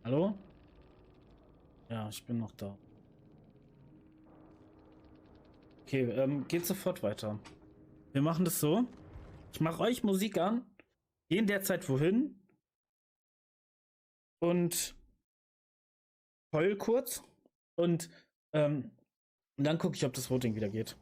Hallo? Ja, ich bin noch da. Okay, geht sofort weiter. Wir machen das so. Ich mache euch Musik an, gehe in der Zeit wohin und heul kurz und, und dann gucke ich, ob das Voting wieder geht.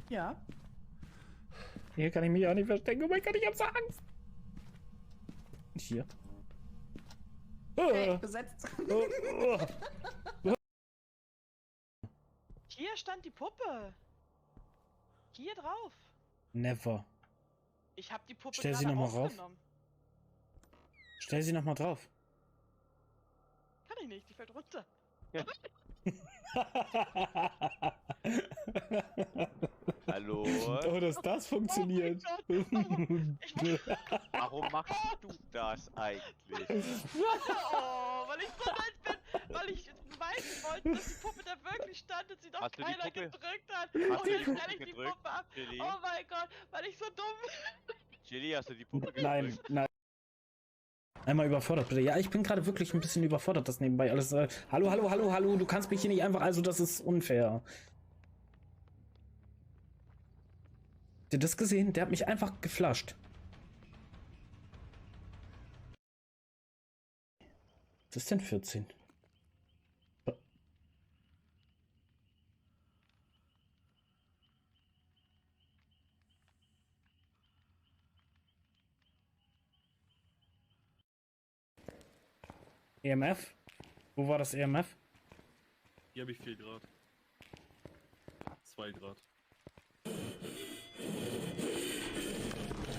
Ja. Hier kann ich mich auch nicht verstecken. Oh mein Gott, ich hab so Angst. Hier. Okay, besetzt. Hier stand die Puppe. Hier drauf. Never. Ich habe die Puppe Stell sie gerade noch mal rauf. aufgenommen. Stell sie noch mal drauf. Kann ich nicht, die fällt runter. Ja. Hallo? Oh, dass das funktioniert. Oh mein Gott, Warum machst du das eigentlich? Oh, weil ich so nett bin, weil ich beweisen wollte, dass die Puppe da wirklich stand und sie doch Hast du die keiner Puppe- gedrückt hat. Hast Und du die jetzt Puppe stelle ich die gedrückt, Puppe ab. Chili? Oh mein Gott, weil ich so dumm bin. Chili, hast du die Puppe gedrückt? Nein, nein. Einmal überfordert, bitte. Ja, ich bin gerade wirklich ein bisschen überfordert, das nebenbei alles. Hallo, hallo, hallo, hallo, du kannst mich hier nicht einfach. Also, das ist unfair. Habt ihr das gesehen? Der hat mich einfach geflasht. Was ist denn 14? EMF? Wo war das EMF? Hier habe ich 4 Grad. 2 Grad.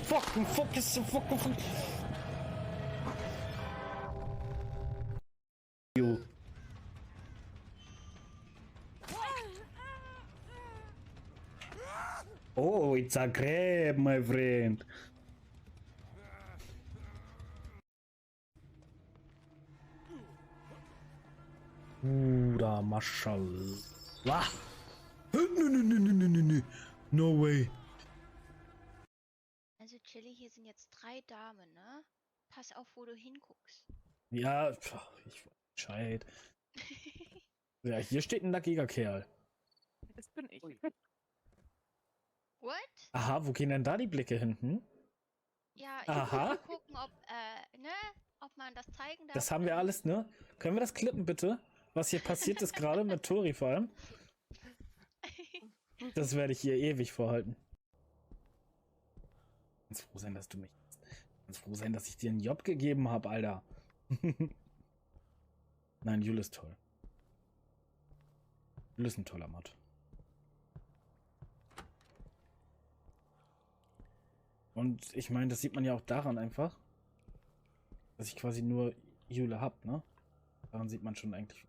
Fucking focus, fucking. You. Oh, it's a crab, my friend. Da, Maschallah. No way. Also Chili, hier sind jetzt 3 Damen, ne? Pass auf, wo du hinguckst. Ja, ich weiß Bescheid. Ja, hier steht ein nackiger Kerl. Das bin ich. What? Aha, wo gehen denn da die Blicke hinten? Ja, ich Aha. wollte nur gucken, ob man das zeigen darf. Das haben wir alles, ne? Können wir das klippen, bitte? Was hier passiert ist gerade mit Tori vor allem. Das werde ich hier ewig vorhalten. Ganz froh sein, dass du mich. Ganz froh sein, dass ich dir einen Job gegeben habe, Alter. Nein, Jule ist toll. Jule ist ein toller Mod. Und ich meine, das sieht man ja auch daran einfach, dass ich quasi nur Jule hab, ne? Daran sieht man schon eigentlich.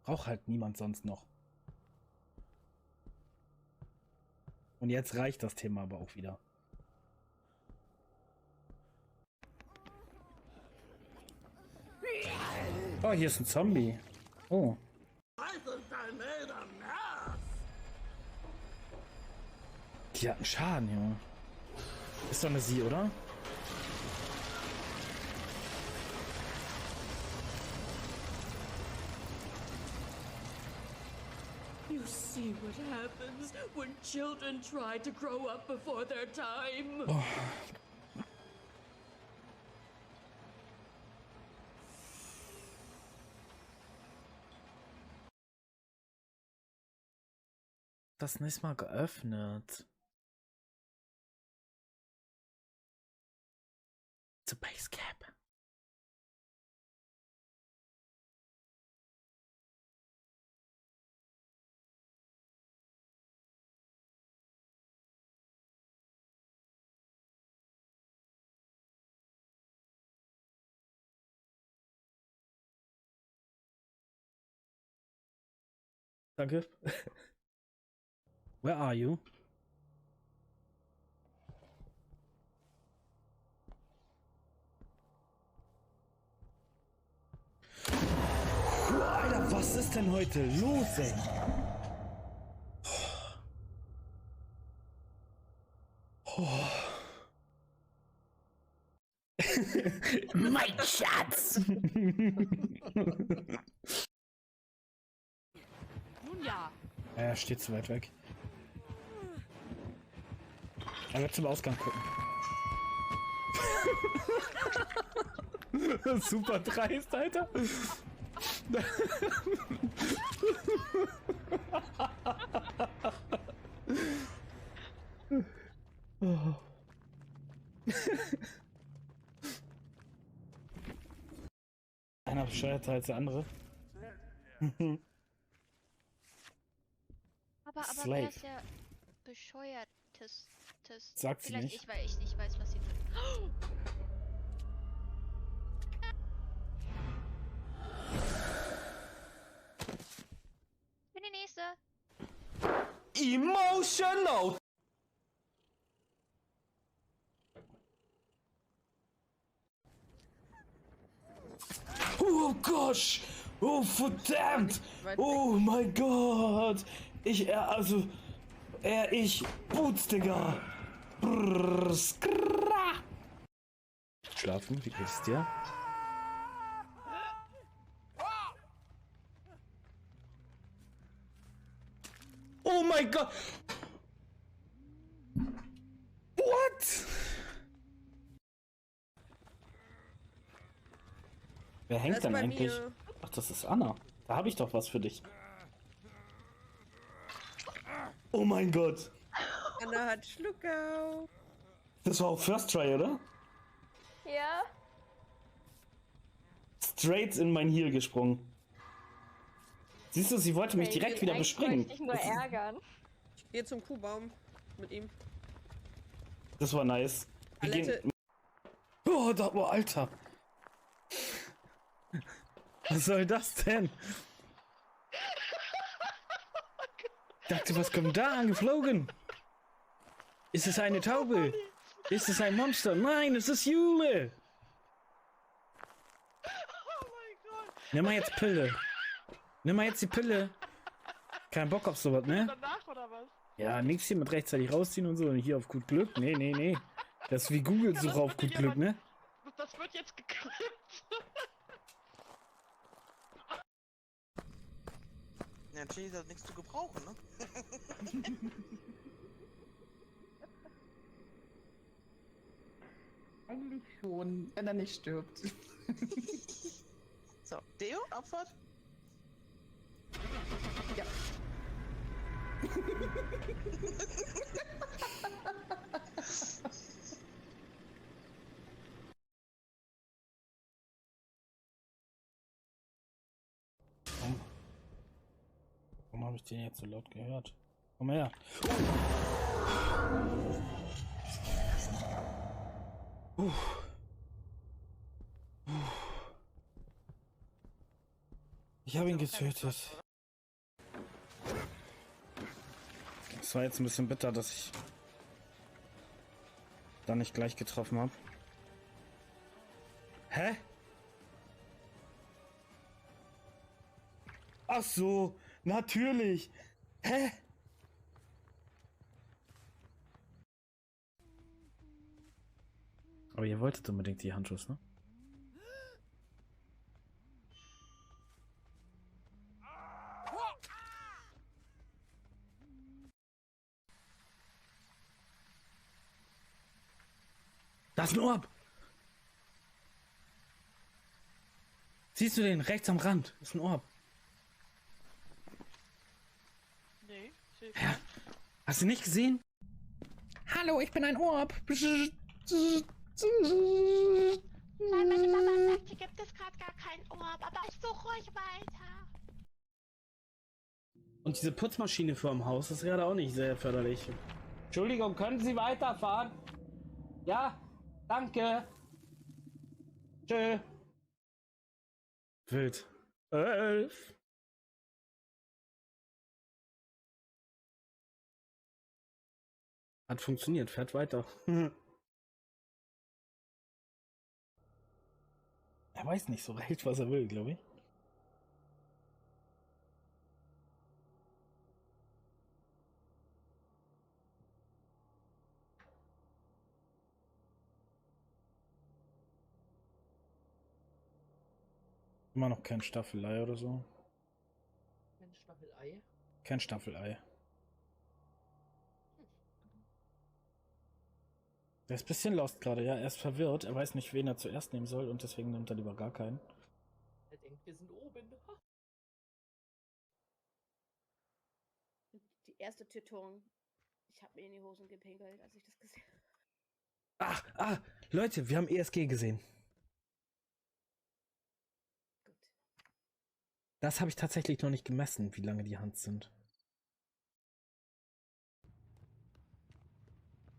Braucht halt niemand sonst noch. Und jetzt reicht das Thema aber auch wieder. Oh, hier ist ein Zombie. Oh. Die hat einen Schaden, Junge. Ist doch eine Sie, oder? You see what happens when children try to grow up before their time. Oh. Das nicht mal geöffnet. The Base Cap. Danke. Where are you? ist denn heute los, ey? Oh. Mein Schatz! Nun ja. Er steht zu weit weg. Er wird zum Ausgang gucken. Super dreist, Alter. Oh. Einer bescheuerter als der andere. Aber Slave. wer ist der bescheuertes? Sagt sie Vielleicht nicht. ich, weil ich nicht weiß, was sie tut. Ich bin die Nächste. Emotional. Oh gosh! Oh verdammt! Oh mein Gott! Ich Boots, Digga! Brrr, skra. Schlafen, wie geht's dir? Oh mein Gott! What? Wer hängt denn eigentlich? Ach, das ist Anna. Da habe ich doch was für dich. Oh mein Gott! Anna hat Schluckau. Das war auch First Try, oder? Ja. Straight in mein Heel gesprungen. Siehst du, sie wollte mich direkt wieder bespringen. Ich wollte dich nur ärgern. Ich gehe zum Kuhbaum mit ihm. Das war nice. Wir Alette. gehen... Oh, da, oh, Alter. Was soll das denn? Ich dachte, was kommt da angeflogen? Ist es eine Taube? Ist es ein Monster? Nein, es ist Jule. Oh mein Gott. Nimm mal jetzt Pille. Nimm mal jetzt die Pille. Kein Bock auf sowas, ne? Danach oder was? Ja, nix hier mit rechtzeitig rausziehen und so. Und hier auf gut Glück. Nee, nee, nee. Das ist wie Google-Suche auf gut Glück, ne? Das wird jetzt geklippt. Ja, Chili hat nichts zu gebrauchen, ne? Eigentlich schon, wenn er nicht stirbt. So, Deo, Abfahrt? Ja. Warum habe ich den jetzt so laut gehört? Komm her. Ich habe ihn getötet. Es war jetzt ein bisschen bitter, dass ich da nicht gleich getroffen habe. Hä? Ach so, natürlich. Hä? Aber ihr wolltet unbedingt die Handschuhe, ne? Da ist ein Orb! Siehst du den? Rechts am Rand. Das ist ein Orb. Nee, Ja. Hast du nicht gesehen? Hallo, ich bin ein Orb. Weil meine Mama sagt, hier gibt es gerade gar keinen Orb, aber ich suche euch weiter. Und diese Putzmaschine vor dem Haus ist gerade auch nicht sehr förderlich. Entschuldigung, können Sie weiterfahren? Ja, danke. Tschö. Wild. 11. Hat funktioniert, fährt weiter. Er weiß nicht so recht, was er will, glaube ich. Immer noch kein Staffelei oder so. Ein Staffelei. Kein Staffelei. Der ist ein bisschen lost gerade, ja. Er ist verwirrt. Er weiß nicht, wen er zuerst nehmen soll und deswegen nimmt er lieber gar keinen. Er denkt, wir sind oben. Die erste Tötung. Ich habe mir in die Hosen gepinkelt, als ich das gesehen habe. Leute, wir haben ESG gesehen. Gut. Das habe ich tatsächlich noch nicht gemessen, wie lange die Hand sind.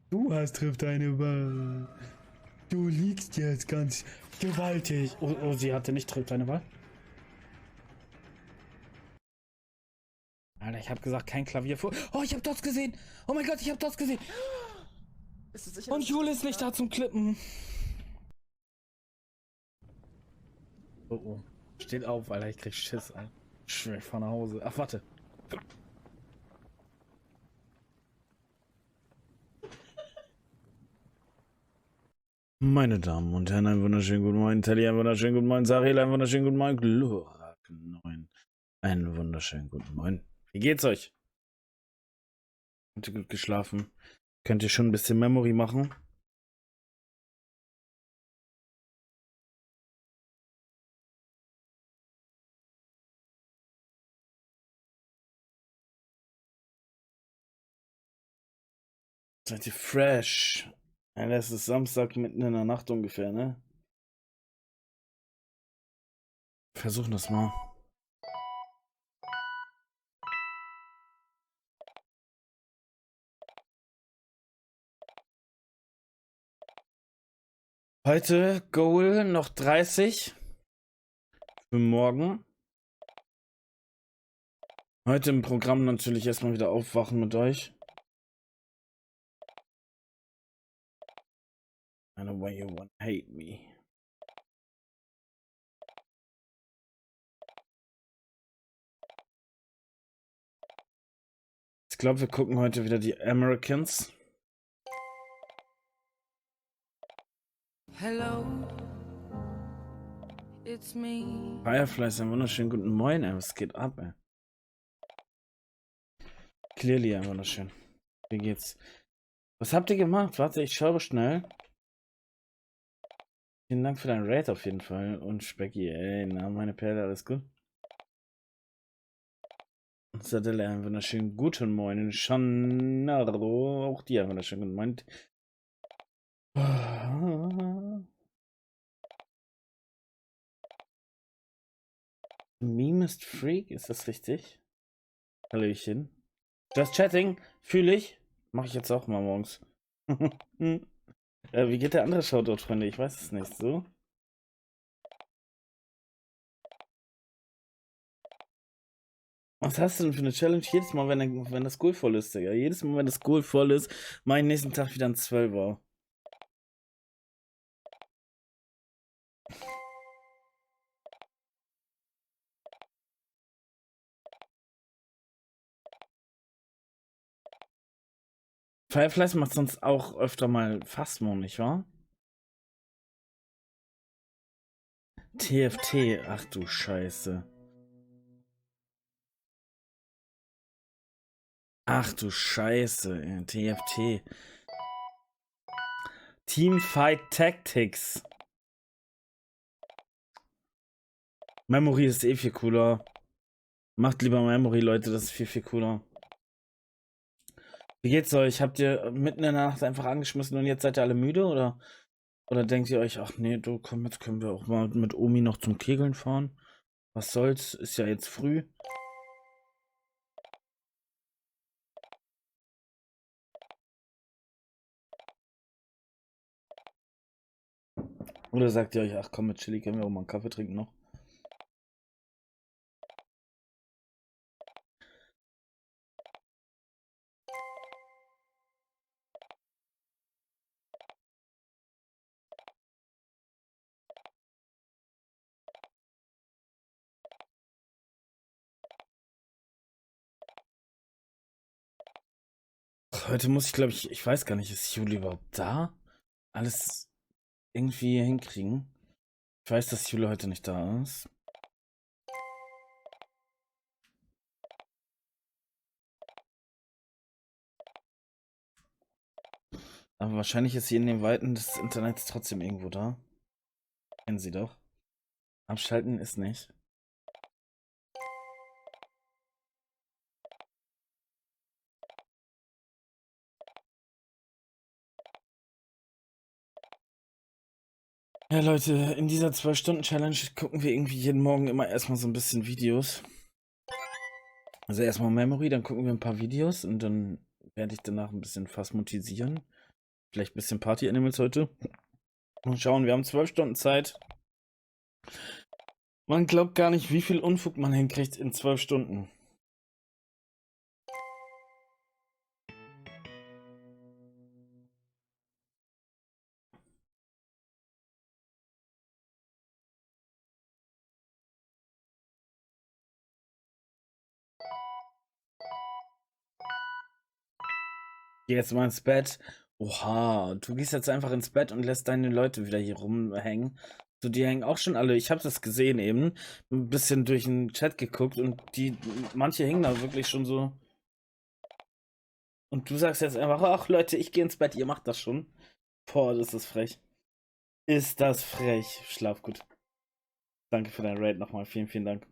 Du hast trifft deine Wahl. Du liegst jetzt ganz gewaltig. Oh, sie hatte nicht trifft deine Wahl. Alter, ich habe gesagt, kein Klavier vor. Oh, ich habe Dots gesehen. Oh mein Gott, ich habe Dots gesehen. Bist du sicher, Und Jule ist nicht da zum Klippen. Oh. Steht auf, Alter, ich krieg Schiss, Alter. Ich fahr nach Hause. Ach, warte. Meine Damen und Herren, einen wunderschönen guten Morgen. Telly, einen wunderschönen guten Morgen. Sariel, einen wunderschönen guten Morgen. Glorak 9. Einen wunderschönen guten Morgen. Wie geht's euch? Habt ihr gut geschlafen? Könnt ihr schon ein bisschen Memory machen? Seid ihr fresh? Ja, das ist Samstag mitten in der Nacht ungefähr, ne? Versuchen das mal. Heute Goal noch 30 für morgen. Heute im Programm natürlich erstmal wieder aufwachen mit euch. I know why you wanna hate me. Ich glaube, wir gucken heute wieder die Americans. Hello, it's me. Fireflies, einen wunderschönen guten Morgen, ey. Was geht ab, ey? Clearly, ein wunderschön. Wie geht's? Was habt ihr gemacht? Warte, ich schaue schnell. Vielen Dank für deinen Raid auf jeden Fall. Und Specky, ey, na, meine Perle, alles gut? Sadelle, einen wunderschönen guten Morgen. Shanaro, auch dir einen wunderschönen guten Morgen. Memist Freak, ist das richtig? Hallöchen. Just chatting, fühle ich. Mache ich jetzt auch mal morgens. Wie geht der andere Shoutout, Freunde? Ich weiß es nicht. So? Was hast du denn für eine Challenge? Jedes Mal, wenn das Goal voll ist, Digga. Jedes Mal, wenn das Goal voll ist, meinen nächsten Tag wieder ein 12er. Fireflies macht sonst auch öfter mal Fastmon, nicht wahr? TFT, ach du Scheiße. Ach du Scheiße, ja, TFT. Teamfight Tactics. Memory ist eh viel cooler. Macht lieber Memory, Leute, das ist viel, viel cooler. Wie geht's euch? Habt ihr mitten in der Nacht einfach angeschmissen und jetzt seid ihr alle müde? Oder denkt ihr euch, ach nee, du komm, jetzt können wir auch mal mit Omi noch zum Kegeln fahren? Was soll's? Ist ja jetzt früh. Oder sagt ihr euch, ach komm, mit Chili können wir auch mal einen Kaffee trinken noch? Heute muss ich, glaube ich weiß gar nicht, ist Juli überhaupt da? Alles irgendwie hinkriegen. Ich weiß, dass Jule heute nicht da ist. Aber wahrscheinlich ist sie in den Weiten des Internets trotzdem irgendwo da. Kennen Sie doch. Abschalten ist nicht. Ja, Leute, in dieser 2-Stunden-Challenge gucken wir irgendwie jeden Morgen immer erstmal so ein bisschen Videos. Also erstmal Memory, dann gucken wir ein paar Videos und dann werde ich danach ein bisschen phasmotisieren. Vielleicht ein bisschen Party-Animals heute. Und schauen, wir haben 12 Stunden Zeit. Man glaubt gar nicht, wie viel Unfug man hinkriegt in 12 Stunden. Geh jetzt mal ins Bett. Oha, du gehst jetzt einfach ins Bett und lässt deine Leute wieder hier rumhängen. So, die hängen auch schon alle. Ich habe das gesehen eben. Ein bisschen durch den Chat geguckt und manche hängen da wirklich schon so. Und du sagst jetzt einfach, ach Leute, ich gehe ins Bett, ihr macht das schon. Boah, das ist frech. Ist das frech. Schlaf gut. Danke für dein Raid nochmal. Vielen, vielen Dank.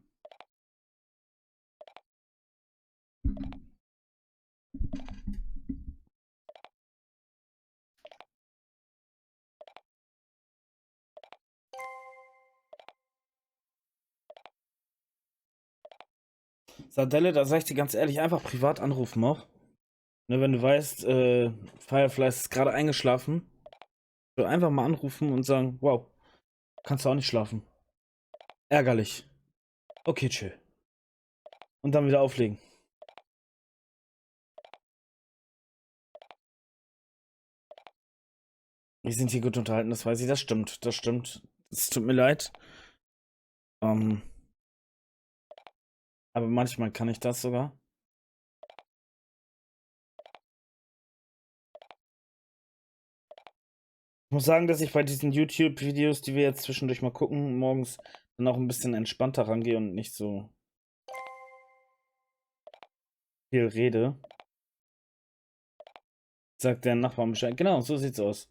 Sardelle, da sag ich dir ganz ehrlich, einfach privat anrufen auch. Ne, wenn du weißt, Firefly ist gerade eingeschlafen, so einfach mal anrufen und sagen, wow, kannst du auch nicht schlafen. Ärgerlich. Okay, chill. Und dann wieder auflegen. Wir sind hier gut unterhalten, das weiß ich, das stimmt, das stimmt. Es tut mir leid. Aber manchmal kann ich das sogar. Ich muss sagen, dass ich bei diesen YouTube-Videos, die wir jetzt zwischendurch mal gucken, morgens dann auch ein bisschen entspannter rangehe und nicht so viel rede. Sagt der Nachbar Bescheid. Genau, so sieht's aus.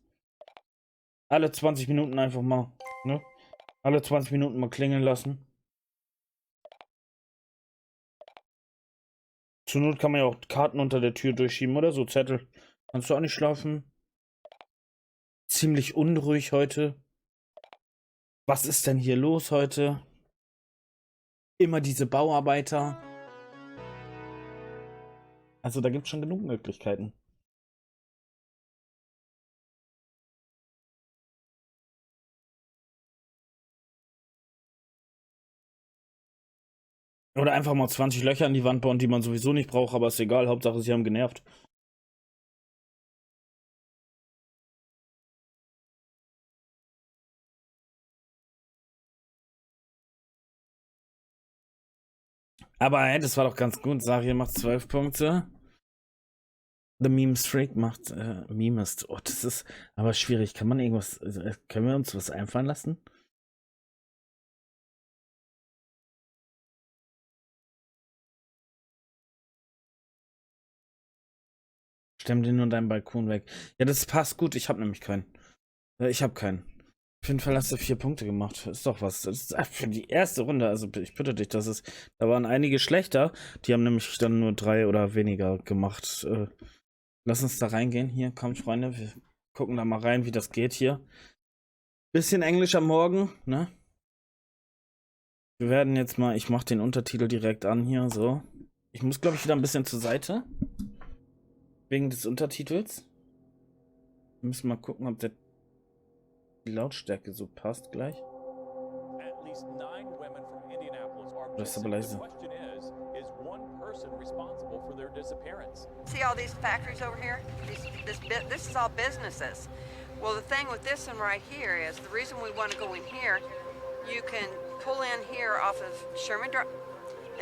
Alle 20 Minuten einfach mal, ne? Alle 20 Minuten mal klingeln lassen. Zur Not kann man ja auch Karten unter der Tür durchschieben oder so, Zettel. Kannst du auch nicht schlafen? Ziemlich unruhig heute. Was ist denn hier los heute? Immer diese Bauarbeiter. Also da gibt es schon genug Möglichkeiten. Oder einfach mal 20 Löcher in die Wand bauen, die man sowieso nicht braucht, aber ist egal, Hauptsache sie haben genervt. Aber hey, das war doch ganz gut. Saria macht 12 Punkte. The Meme Streak macht Memest. Oh, das ist aber schwierig. Kann man irgendwas. Können wir uns was einfallen lassen? Stemm dir nur deinen Balkon weg. Ja, das passt gut. Ich habe nämlich keinen. Ich habe keinen. Auf jeden Fall hast du 4 Punkte gemacht. Ist doch was. Das ist für die erste Runde. Also ich bitte dich, das ist. Da waren einige schlechter. Die haben nämlich dann nur 3 oder weniger gemacht. Lass uns da reingehen. Hier, kommt, Freunde. Wir gucken da mal rein, wie das geht hier. Bisschen Englisch am Morgen, ne? Wir werden jetzt mal. Ich mache den Untertitel direkt an hier. So. Ich muss, glaube ich, wieder ein bisschen zur Seite. Wegen des Untertitels. Wir müssen mal gucken, ob die Lautstärke so passt gleich. Das ist aber leise. See all these factories over here? This is all businesses. Well, the thing with this one right here is the reason we want to go in here, you can pull in here off of Sherman Drive,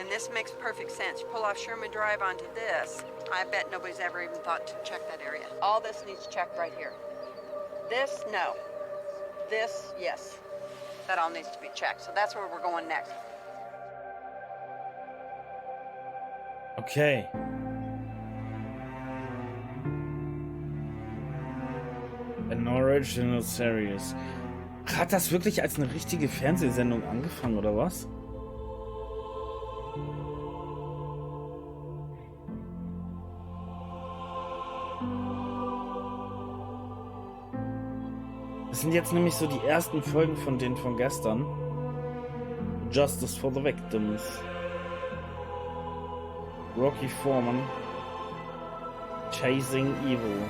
and this makes perfect sense. You pull off Sherman Drive onto this. I bet nobody's ever even thought to check that area. All this needs checked right here. This, no. This, yes. That all needs to be checked. So that's where we're going next. Okay. An original series. Hat das wirklich als eine richtige Fernsehsendung angefangen, oder was? Das sind jetzt nämlich so die ersten Folgen von denen von gestern. Justice for the Victims. Rocky Foreman. Chasing Evil.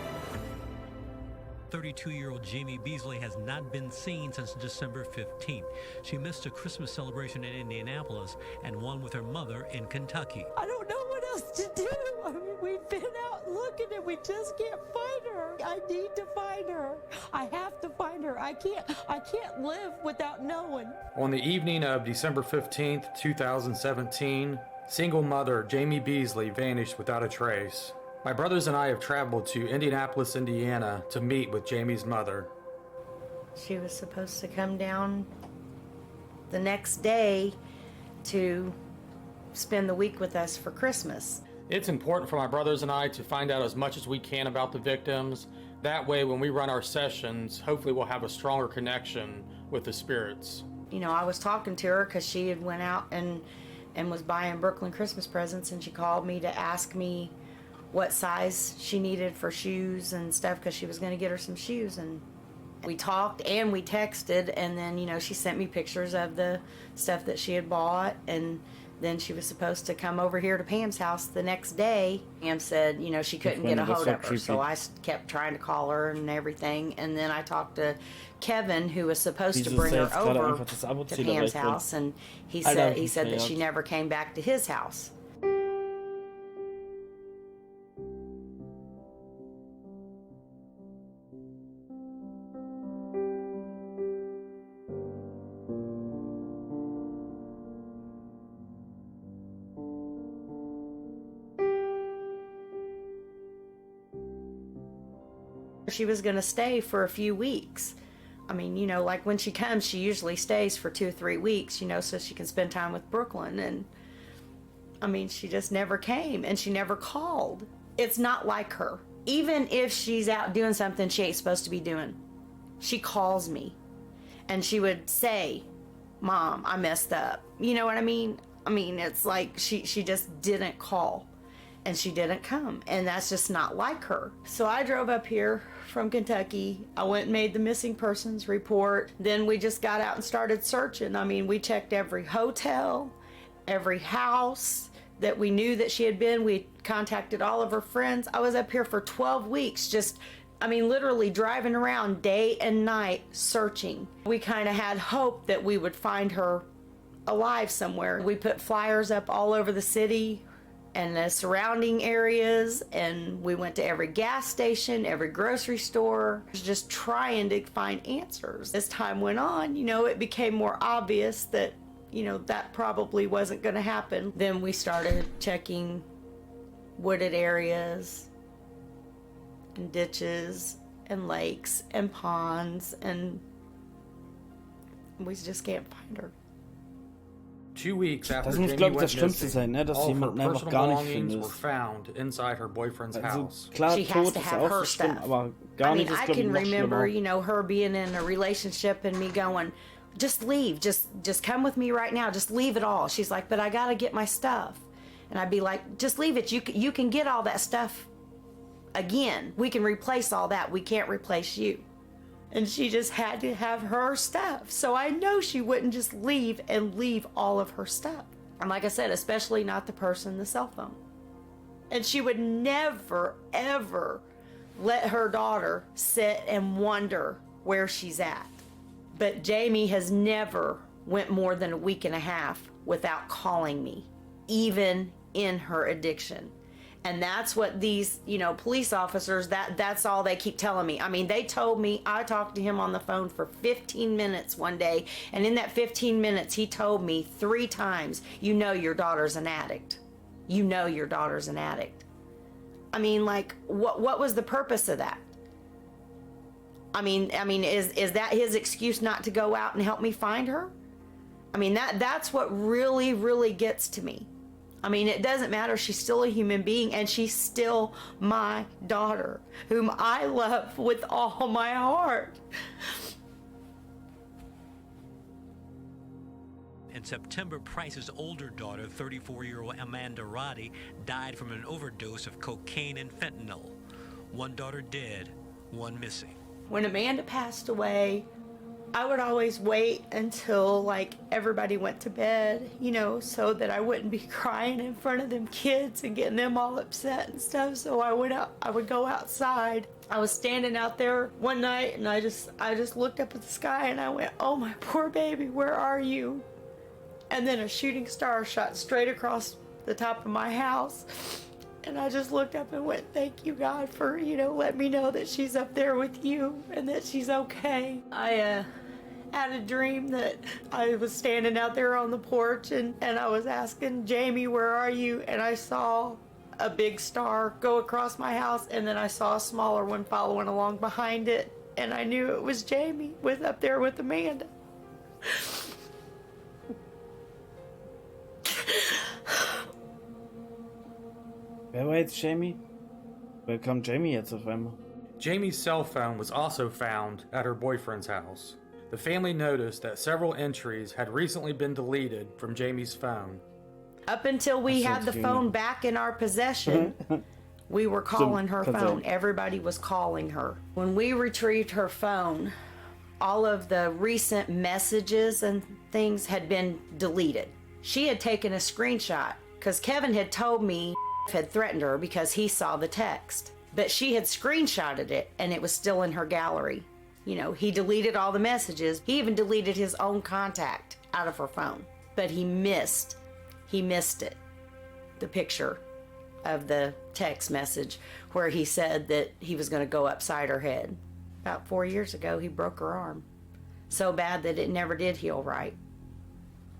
32-year-old Jamie Beasley has not been seen since December 15th. She missed a Christmas celebration in Indianapolis and one with her mother in Kentucky. I don't know what else to do. I mean, we've been out looking and we just can't find her. I need to find her. I have to find her. I can't live without knowing. On the evening of December 15th, 2017, single mother Jamie Beasley vanished without a trace. My brothers and I have traveled to Indianapolis, Indiana to meet with Jamie's mother. She was supposed to come down the next day to spend the week with us for Christmas. It's important for my brothers and I to find out as much as we can about the victims. That way, when we run our sessions, hopefully we'll have a stronger connection with the spirits. You know, I was talking to her because she had went out and was buying Brooklyn Christmas presents, and she called me to ask me what size she needed for shoes and stuff because she was going to get her some shoes. And we talked and we texted, and then, you know, she sent me pictures of the stuff that she had bought, and then she was supposed to come over here to Pam's house the next day. Pam said, you know, she couldn't get a hold of her, so I kept trying to call her and everything. And then I talked to Kevin, who was supposed to bring her over to Pam's house, and he said that she never came back to his house. She was going to stay for a few weeks. I mean, you know, like when she comes, she usually stays for 2 or 3 weeks, you know, so she can spend time with Brooklyn. And I mean, she just never came, and she never called. It's not like her. Even if she's out doing something she ain't supposed to be doing, she calls me and she would say, "Mom, I messed up." You know what I mean? I mean, it's like she just didn't call. And she didn't come, and that's just not like her. So I drove up here from Kentucky. I went and made the missing persons report. Then we just got out and started searching. I mean, we checked every hotel, every house that we knew that she had been. We contacted all of her friends. I was up here for 12 weeks, just, I mean, literally driving around day and night searching. We kind of had hope that we would find her alive somewhere. We put flyers up all over the city and the surrounding areas, and we went to every gas station, every grocery store, just trying to find answers. As time went on, you know, it became more obvious that, you know, that probably wasn't going to happen. Then we started checking wooded areas and ditches and lakes and ponds, and we just can't find her. 2 weeks after Das muss, Jamie glaube ich, went das Schlimmste missing, sein, ne? Dass all of her jemanden einfach personal gar nicht belongings were findest. found inside her boyfriend's Also, house. klar, She has tot to ist have auch her so schlimm, stuff. aber gar I mean, nicht ist, I glaube ich, can noch remember, schlimmer. you know, her being in a relationship and me going, just leave, just come with me right now, just leave it all. She's like, but I gotta get my stuff. And I'd be like, just leave it. You can get all that stuff again. We can replace all that. We can't replace you. And she just had to have her stuff. So I know she wouldn't just leave all of her stuff. And like I said, especially not the person, the cell phone. And she would never, ever let her daughter sit and wonder where she's at. But Jamie has never went more than a week and a half without calling me, even in her addiction. And that's what these, you know, police officers, that's all they keep telling me. I mean, they told me, I talked to him on the phone for 15 minutes one day, and in that 15 minutes, he told me 3 times, you know your daughter's an addict. You know your daughter's an addict. I mean, like, what was the purpose of that? I mean, is that his excuse not to go out and help me find her? I mean, that's what really, really gets to me. I mean, it doesn't matter. She's still a human being, and she's still my daughter, whom I love with all my heart. In September, Price's older daughter, 34-year-old Amanda Roddy, died from an overdose of cocaine and fentanyl. One daughter dead, one missing. When Amanda passed away, I would always wait until like everybody went to bed, you know, so that I wouldn't be crying in front of them kids and getting them all upset and stuff. So I would go outside. I was standing out there one night and I just looked up at the sky and I went, "Oh, my poor baby, where are you?" And then a shooting star shot straight across the top of my house. And I just looked up and went, "Thank you, God, for, you know, letting me know that she's up there with you and that she's okay." I had a dream that I was standing out there on the porch and I was asking, "Jamie, where are you?" And I saw a big star go across my house, and then I saw a smaller one following along behind it. And I knew it was Jamie up there with Amanda. Wer war jetzt Jamie? Wer kam Jamie jetzt auf einmal? Jamie's cell phone was also found at her boyfriend's house. The family noticed that several entries had recently been deleted from Jamie's phone. Up until we had the phone back in our possession, we were calling her phone. Everybody was calling her. When we retrieved her phone, all of the recent messages and things had been deleted. She had taken a screenshot because Kevin had told me had threatened her because he saw the text. But she had screenshotted it and it was still in her gallery. You know, he deleted all the messages. He even deleted his own contact out of her phone. But he missed it. The picture of the text message where he said that he was going to go upside her head. About 4 years ago, he broke her arm. So bad that it never did heal right.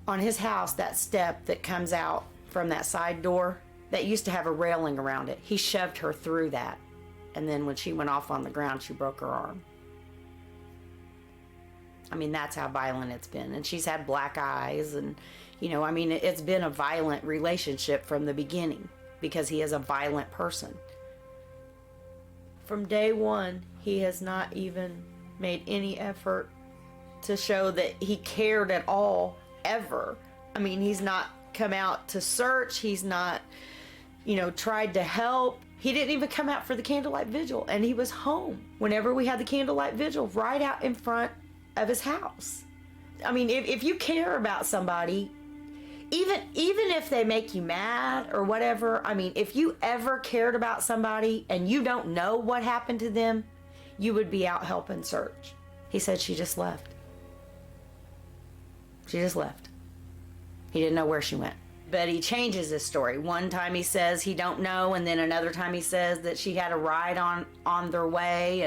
On his house, that step that comes out from that side door, that used to have a railing around it, he shoved her through that. And then when she went off on the ground, she broke her arm. I mean, that's how violent it's been. And she's had black eyes and, you know, I mean, it's been a violent relationship from the beginning because he is a violent person. From day one, he has not even made any effort to show that he cared at all, ever. I mean, he's not come out to search. He's not, you know, tried to help. He didn't even come out for the candlelight vigil, and he was home whenever we had the candlelight vigil, right out in front of his house. I mean, if you care about somebody, even if they make you mad or whatever, I mean, if you ever cared about somebody and you don't know what happened to them, you would be out helping search. He said she just left. She just left. He didn't know where she went. But he changes his story. One time he says he don't know, and then another time he says that she had a ride on their way,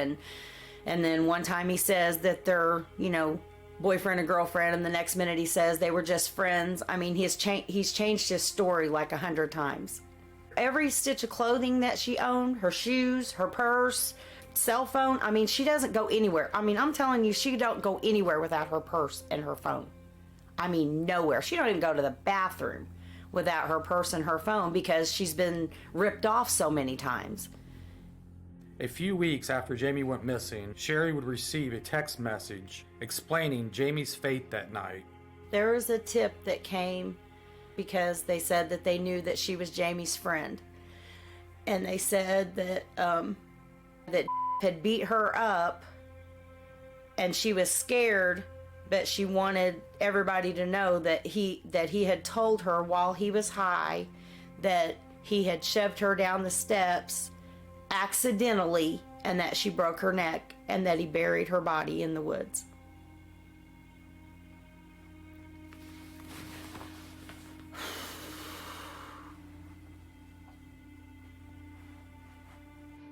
and then one time he says that they're, you know, boyfriend and girlfriend, and the next minute he says they were just friends. I mean, he's changed his story like 100 times. Every stitch of clothing that she owned, her shoes, her purse, cell phone, I mean, she doesn't go anywhere. I mean, I'm telling you, she don't go anywhere without her purse and her phone. I mean, nowhere. She don't even go to the bathroom without her purse and her phone because she's been ripped off so many times. A few weeks after Jamie went missing, Sherry would receive a text message explaining Jamie's fate that night. There was a tip that came because they said that they knew that she was Jamie's friend. And they said that that had beat her up and she was scared, but she wanted everybody to know that he had told her while he was high that he had shoved her down the steps accidentally and that she broke her neck and that he buried her body in the woods.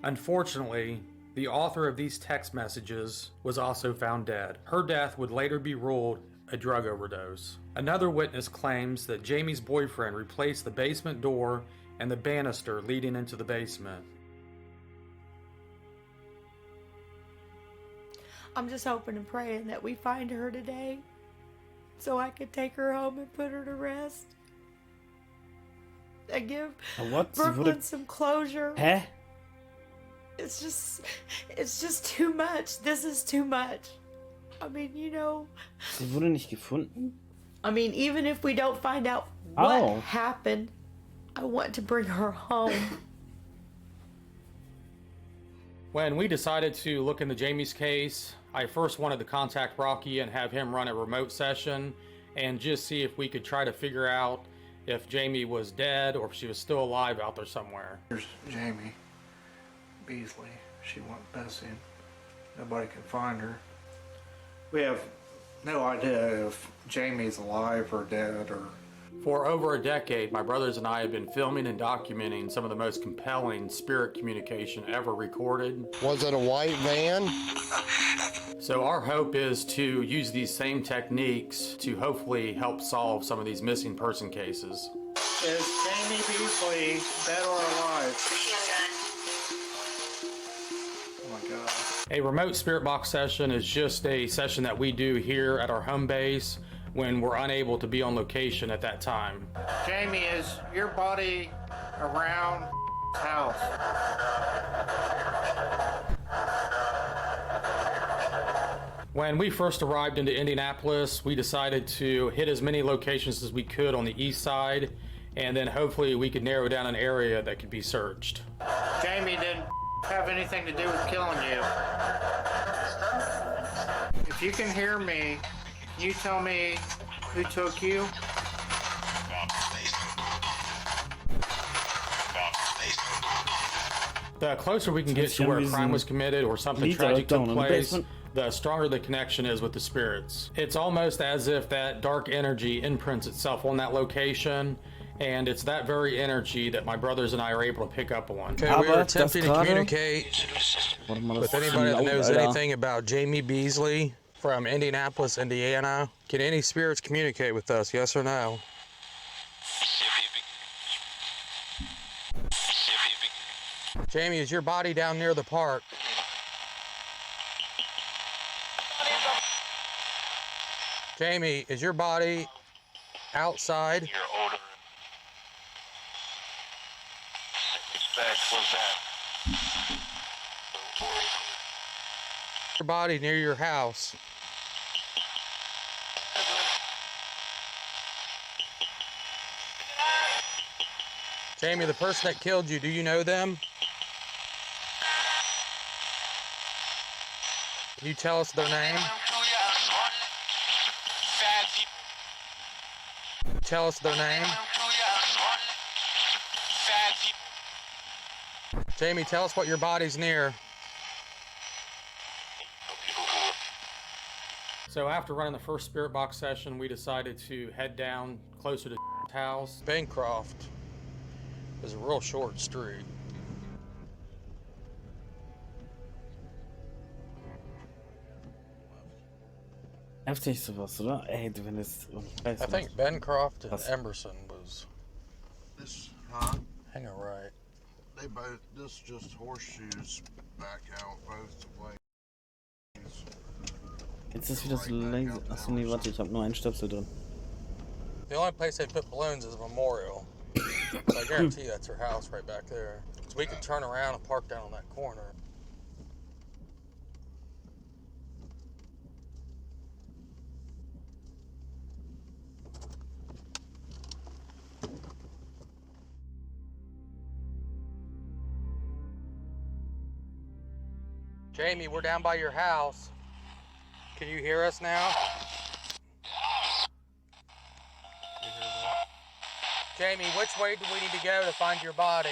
Unfortunately, the author of these text messages was also found dead. Her death would later be ruled a drug overdose. Another witness claims that Jamie's boyfriend replaced the basement door and the banister leading into the basement. I'm just hoping and praying that we find her today so I could take her home and put her to rest. and give What? Sie wurde... Brooklyn some closure. Hä? It's just too much. This is too much. I mean, you know. Sie wurde nicht gefunden? I mean, even if we don't find out what happened, I want to bring her home. When we decided to look into Jamie's case, I first wanted to contact Rocky and have him run a remote session and just see if we could try to figure out if Jamie was dead or if she was still alive out there somewhere. Here's Jamie Beasley. She went missing. Nobody can find her. We have no idea if Jamie's alive or dead or... For over a decade, my brothers and I have been filming and documenting some of the most compelling spirit communication ever recorded. Was it a white van? So our hope is to use these same techniques to hopefully help solve some of these missing person cases. Is Jamie Beasley dead or alive? Oh my God. A remote spirit box session is just a session that we do here at our home base when we're unable to be on location at that time. Jamie, is your body around the house? When we first arrived into Indianapolis, we decided to hit as many locations as we could on the east side, and then hopefully we could narrow down an area that could be searched. Jamie didn't have anything to do with killing you. If you can hear me, can you tell me who took you? The closer we can get to where a crime was committed or something tragic took place, the stronger the connection is with the spirits. It's almost as if that dark energy imprints itself on that location, and it's that very energy that my brothers and I are able to pick up on. Okay, we were attempting to communicate with anybody that knows anything about Jamie Beasley from Indianapolis, Indiana. Can any spirits communicate with us, yes or no? Jamie, is your body down near the park? Jamie, is your body outside? You're older. Your body near your house. Jamie, the person that killed you, do you know them? Can you tell us their name? Tell us their name. Jamie, tell us what your body's near. So after running the first spirit box session, we decided to head down closer to house. Bancroft is a real short street. Heftig sowas, oder? Ey, du, wenn es... I think Bancroft and Was? Emerson was This, huh? hang a right. They both, this just horseshoes back out both ways. Jetzt ist wieder so langsam. Achso, nee, warte, ich habe nur einen Stöpsel drin. The only place they put balloons is a memorial. So I guarantee that's her house right back there. So we could turn around and park down on that corner. Jamie, we're down by your house. Can you hear us now? Jamie, which way do we need to go to find your body?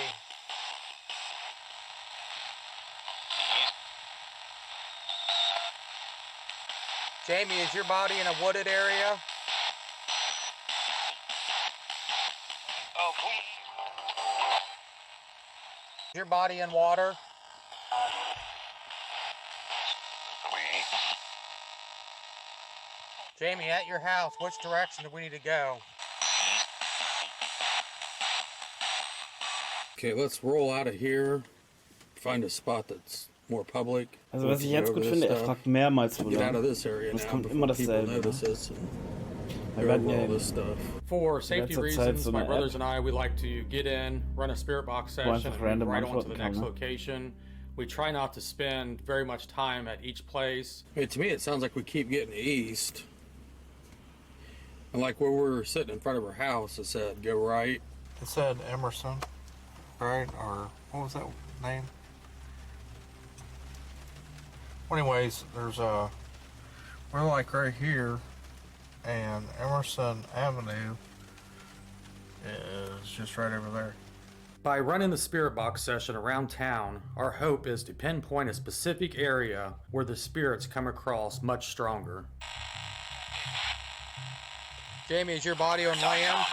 Jamie, is your body in a wooded area? Is your body in water? Jamie, at your house, which direction do we need to go? Okay, let's roll out of here. Find a spot that's more public. Also was ich jetzt gut finde, er fragt mehrmals, wo Get out lang. of this area Das now kommt before immer people dasselbe. notice Ne? us. Wir werden all ja this stuff. For safety letzter Zeit reasons, so my eine brothers App, and I, we like to get in, run a spirit box wo session, einfach and move random right on to antworten the kann, next ne? location. We try not to spend very much time at each place. I mean, to me, it sounds like we keep getting east. And like where we're sitting in front of our house, it said go right. It said Emerson, right? Or what was that name? Well, anyways, there's a, we're like right here, and Emerson Avenue is just right over there. By running the spirit box session around town, our hope is to pinpoint a specific area where the spirits come across much stronger. Jamie, is your body on land?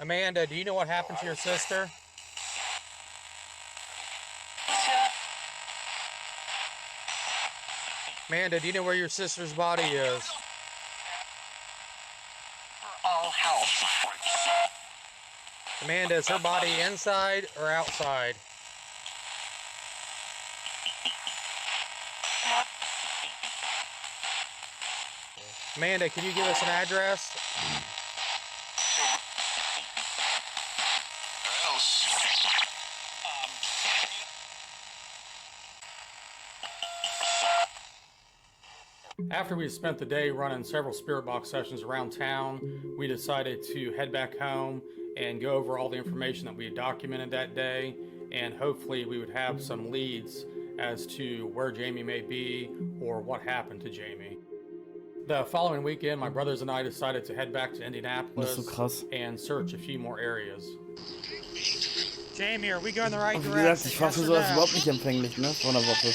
Amanda, do you know what happened to your sister? Amanda, do you know where your sister's body is? All help. Amanda, is her body inside or outside? Amanda, can you give us an address? After we spent the day running several spirit box sessions around town, we decided to head back home and go over all the information that we had documented that day, and hopefully we would have some leads as to where Jamie may be or what happened to Jamie. The following weekend, my brothers and I decided to head back to Indianapolis Das ist so krass. and search a few more areas. Jamie, are we going the right Und wie direction? gesagt, ich war für sowas überhaupt nicht empfänglich, ne? Vor einer Woche.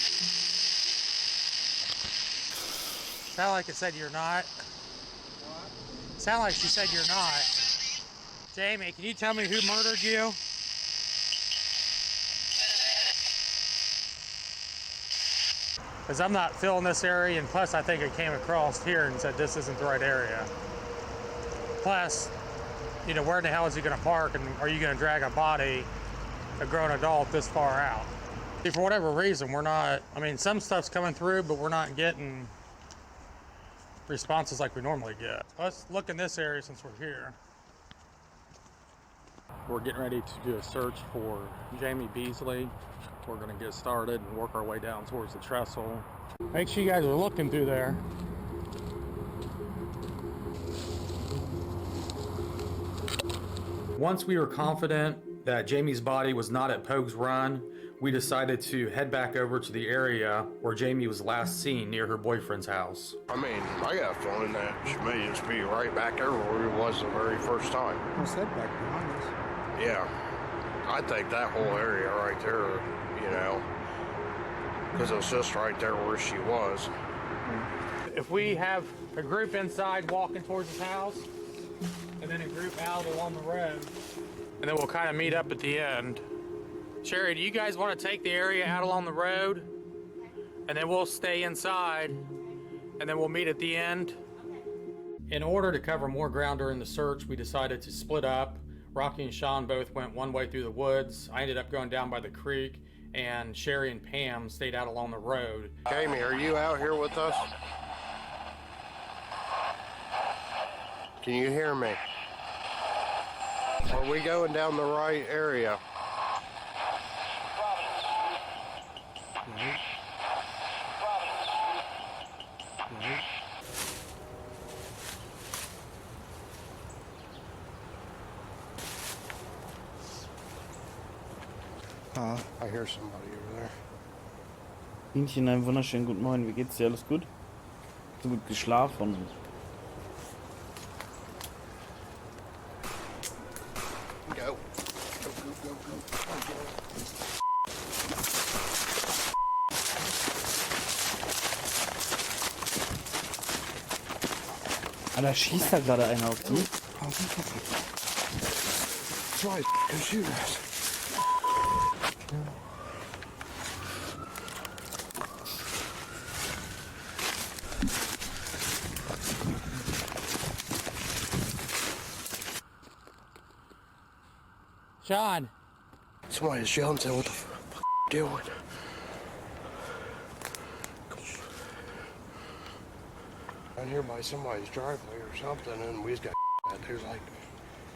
Sound like it said you're not. Sound like she said you're not. Jamie, can you tell me who murdered you? Because I'm not feeling this area, and plus I think I came across here and said this isn't the right area. Plus, you know, where in the hell is he gonna park, and are you gonna drag a body, a grown adult, this far out? See, for whatever reason, we're not, I mean, some stuff's coming through, but we're not getting responses like we normally get. Let's look in this area since we're here. We're getting ready to do a search for Jamie Beasley. We're gonna get started and work our way down towards the trestle. Make sure you guys are looking through there. Once we were confident that Jamie's body was not at Pogue's Run, we decided to head back over to the area where Jamie was last seen near her boyfriend's house. I mean, I got a feeling that she may just be right back over where it was the very first time. What's that back behind us? Yeah, I think that whole area right there, you know, because it was just right there where she was. If we have a group inside walking towards his house, and then a group out along the road, and then we'll kind of meet up at the end. Sherry, do you guys want to take the area out along the road? And then we'll stay inside, and then we'll meet at the end. In order to cover more ground during the search, we decided to split up. Rocky and Sean both went one way through the woods. I ended up going down by the creek, and Sherry and Pam stayed out along the road. Jamie, are you out here with us? Can you hear me? Are we going down the right area? I hear somebody over there. Hähnchen, einen wunderschönen guten Morgen. Wie geht's dir? Alles gut? So gut geschlafen? Go. Ah, da schießt da gerade einer auf die. Zwei Shooters. Sean. Somebody's yelling, saying, what the fuck doing? down here by somebody's driveway or something, and we just got out there. Like,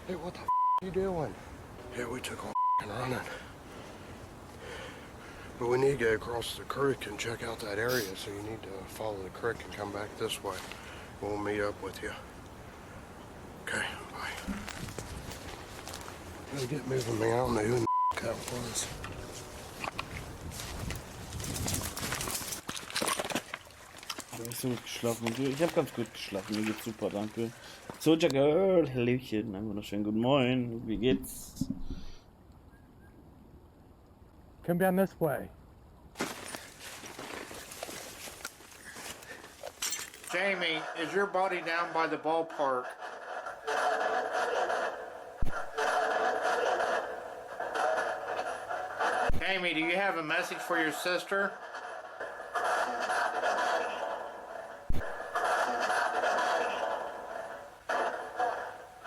hey, what the you doing? Yeah, we took off running. But we need to go across the creek and check out that area, so you need to follow the creek and come back this way. We'll meet up with you. Okay, bye. Let's get moving, man. I don't know who the that was. Du hast so gut geschlafen und du? Ich habe ganz gut geschlafen, mir geht's super, danke. Soldier Girl, Hallöchen, einen wunderschönen guten Morgen, wie geht's? Come down this way. Jamie, is your body down by the ballpark? Jamie, do you have a message for your sister?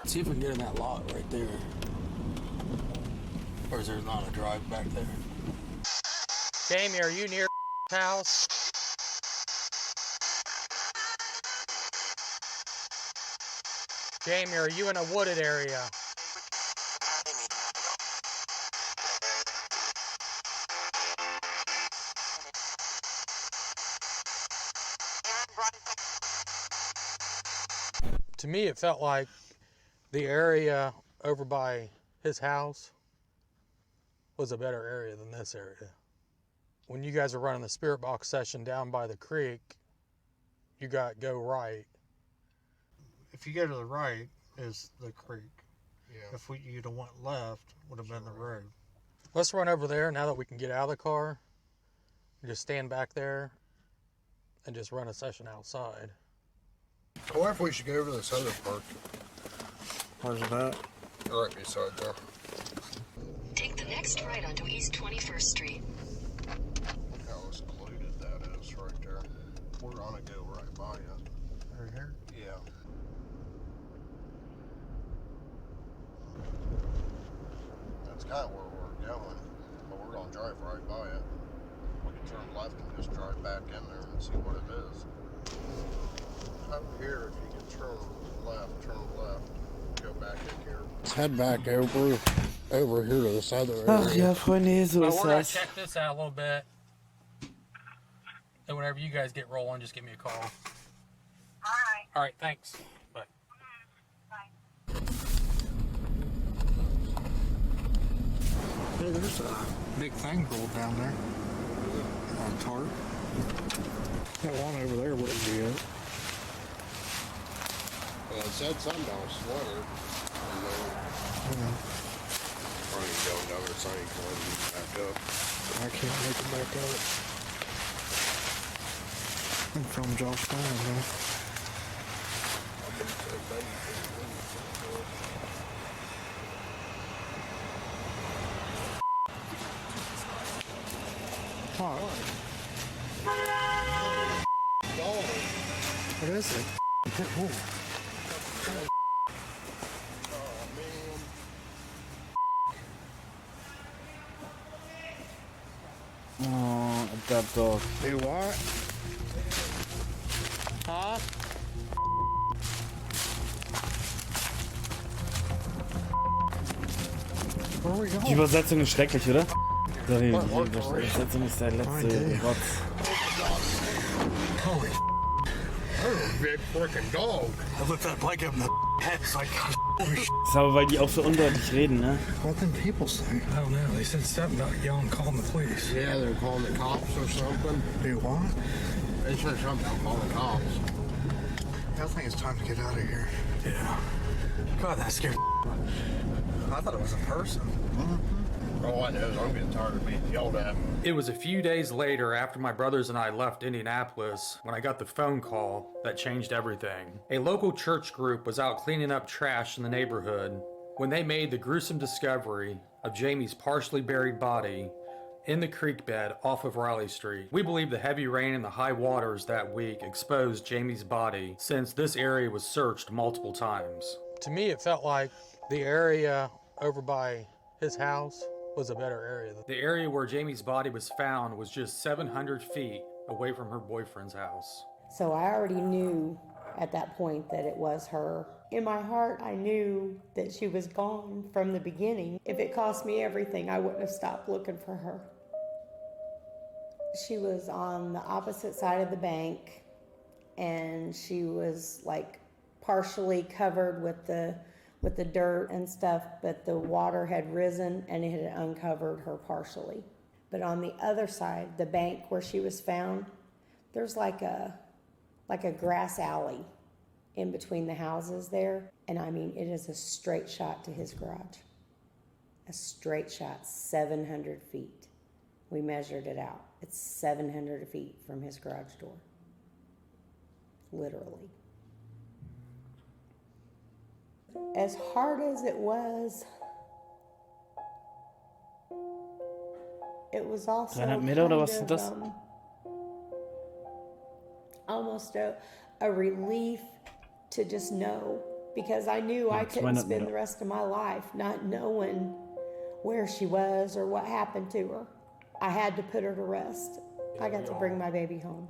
See if we can get in that lot right there. Or is there not a drive back there? Jamie, are you near house? Jamie, are you in a wooded area? To me, it felt like the area over by his house was a better area than this area. When you guys were running the spirit box session down by the creek, you got go right. If you go to the right is the creek. Yeah. If you'd have went left, would have been the road. Let's run over there now that we can get out of the car. Just stand back there and just run a session outside. I wonder if we should go over to this other park. Where's that? Right beside there. Take the next right onto East 21st Street. Look how secluded that is right there. We're gonna go right by it. Right here? Yeah. That's kind of where we're going, but we're gonna drive right by it. We can turn left and just drive back in there and see what it is. Over here, if you can turn left, go back in here. Let's head back over here to this other area. Ach ja, Freunde, so Well, ist we're gonna das. check this out a little bit. And whenever you guys get rolling, just give me a call. Alright. Alright, thanks. Bye. Hey, there's a big thing rolled down there. On a tarp. That one over there wouldn't be it. Well, it said something about a sweater. And then probably go on the other side and go back up. I can't make it back up. I'm from Josh Fine, man. What? What is it? Ooh. Oh, that dog. Do what? Huh? Where are we going? Die Übersetzung ist schrecklich, oder? Sorry, die Übersetzung ist der letzte Rotz. Holy big freaking dog. I looked that blanket up in the head. It's like, holy Das ist aber, weil die auch so undeutlich reden, ne? What them people say? I don't know. They said something about yelling, calling the police. Yeah, they're calling the cops or something. Do what? They said something about calling the cops. I think it's time to get out of here. Yeah. God, that scared. I thought it was a person. All I know is I'm getting tired of being yelled at. It was a few days later after my brothers and I left Indianapolis when I got the phone call that changed everything. A local church group was out cleaning up trash in the neighborhood when they made the gruesome discovery of Jamie's partially buried body in the creek bed off of Riley Street. We believe the heavy rain and the high waters that week exposed Jamie's body since this area was searched multiple times. To me, it felt like the area over by his house was a better area. The area where Jamie's body was found was just 700 feet away from her boyfriend's house. So I already knew at that point that it was her. In my heart, I knew that she was gone from the beginning. If it cost me everything, I wouldn't have stopped looking for her. She was on the opposite side of the bank, and she was like partially covered with the dirt and stuff, but the water had risen and it had uncovered her partially. But on the other side, the bank where she was found, there's like a grass alley in between the houses there. And I mean, it is a straight shot to his garage. A straight shot, 700 feet. We measured it out. It's 700 feet from his garage door. Literally. As hard as it was also 300 Meter oder was sind das? Almost a relief to just know, because I knew I couldn't spend the rest of my life not knowing where she was or what happened to her. I had to put her to rest. I got to bring my baby home.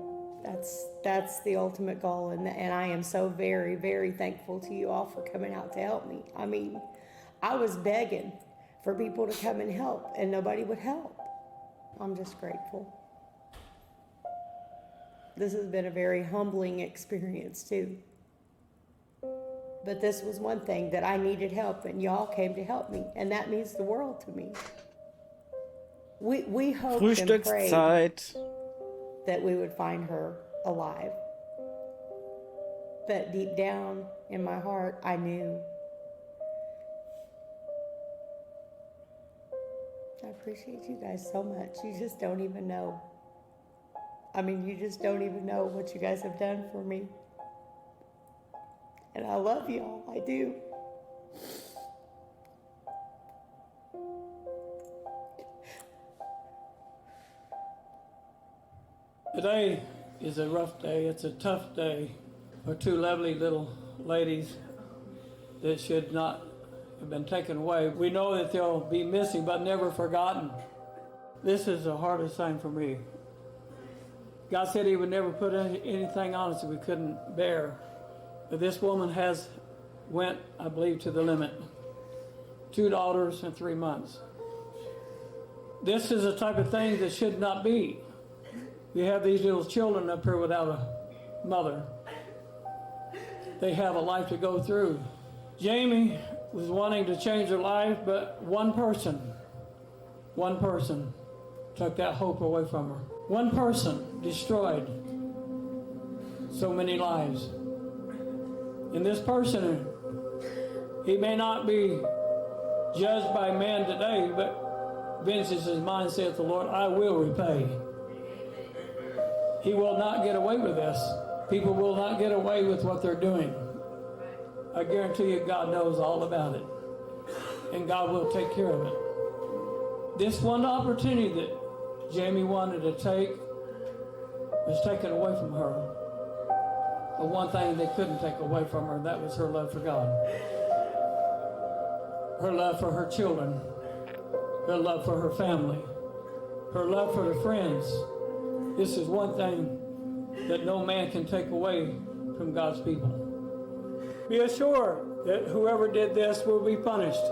That's the ultimate goal, and I am so very, very thankful to you all for coming out to help me. I mean, I was begging for people to come and help, and nobody would help. I'm just grateful. This has been a very humbling experience too. But this was one thing that I needed help, and y'all came to help me, and that means the world to me. We hoped and prayed that we would find her alive. But deep down in my heart, I knew. I appreciate you guys so much. You just don't even know. I mean, you just don't even know what you guys have done for me. And I love y'all, I do. Today is a rough day. It's a tough day for two lovely little ladies that should not have been taken away. We know that they'll be missing but never forgotten. This is the hardest thing for me. God said he would never put anything on us that we couldn't bear. But this woman went, I believe, to the limit. 2 daughters in 3 months. This is the type of thing that should not be. You have these little children up here without a mother. They have a life to go through. Jamie was wanting to change her life, but one person took that hope away from her. One person destroyed so many lives. And this person, he may not be judged by man today, but vengeance is mine, saith the Lord, I will repay. He will not get away with this. People will not get away with what they're doing. I guarantee you God knows all about it. And God will take care of it. This one opportunity that Jamie wanted to take was taken away from her. But one thing they couldn't take away from her, that was her love for God. Her love for her children. Her love for her family. Her love for her friends. This is one thing that no man can take away from God's people. Be assured that whoever did this will be punished.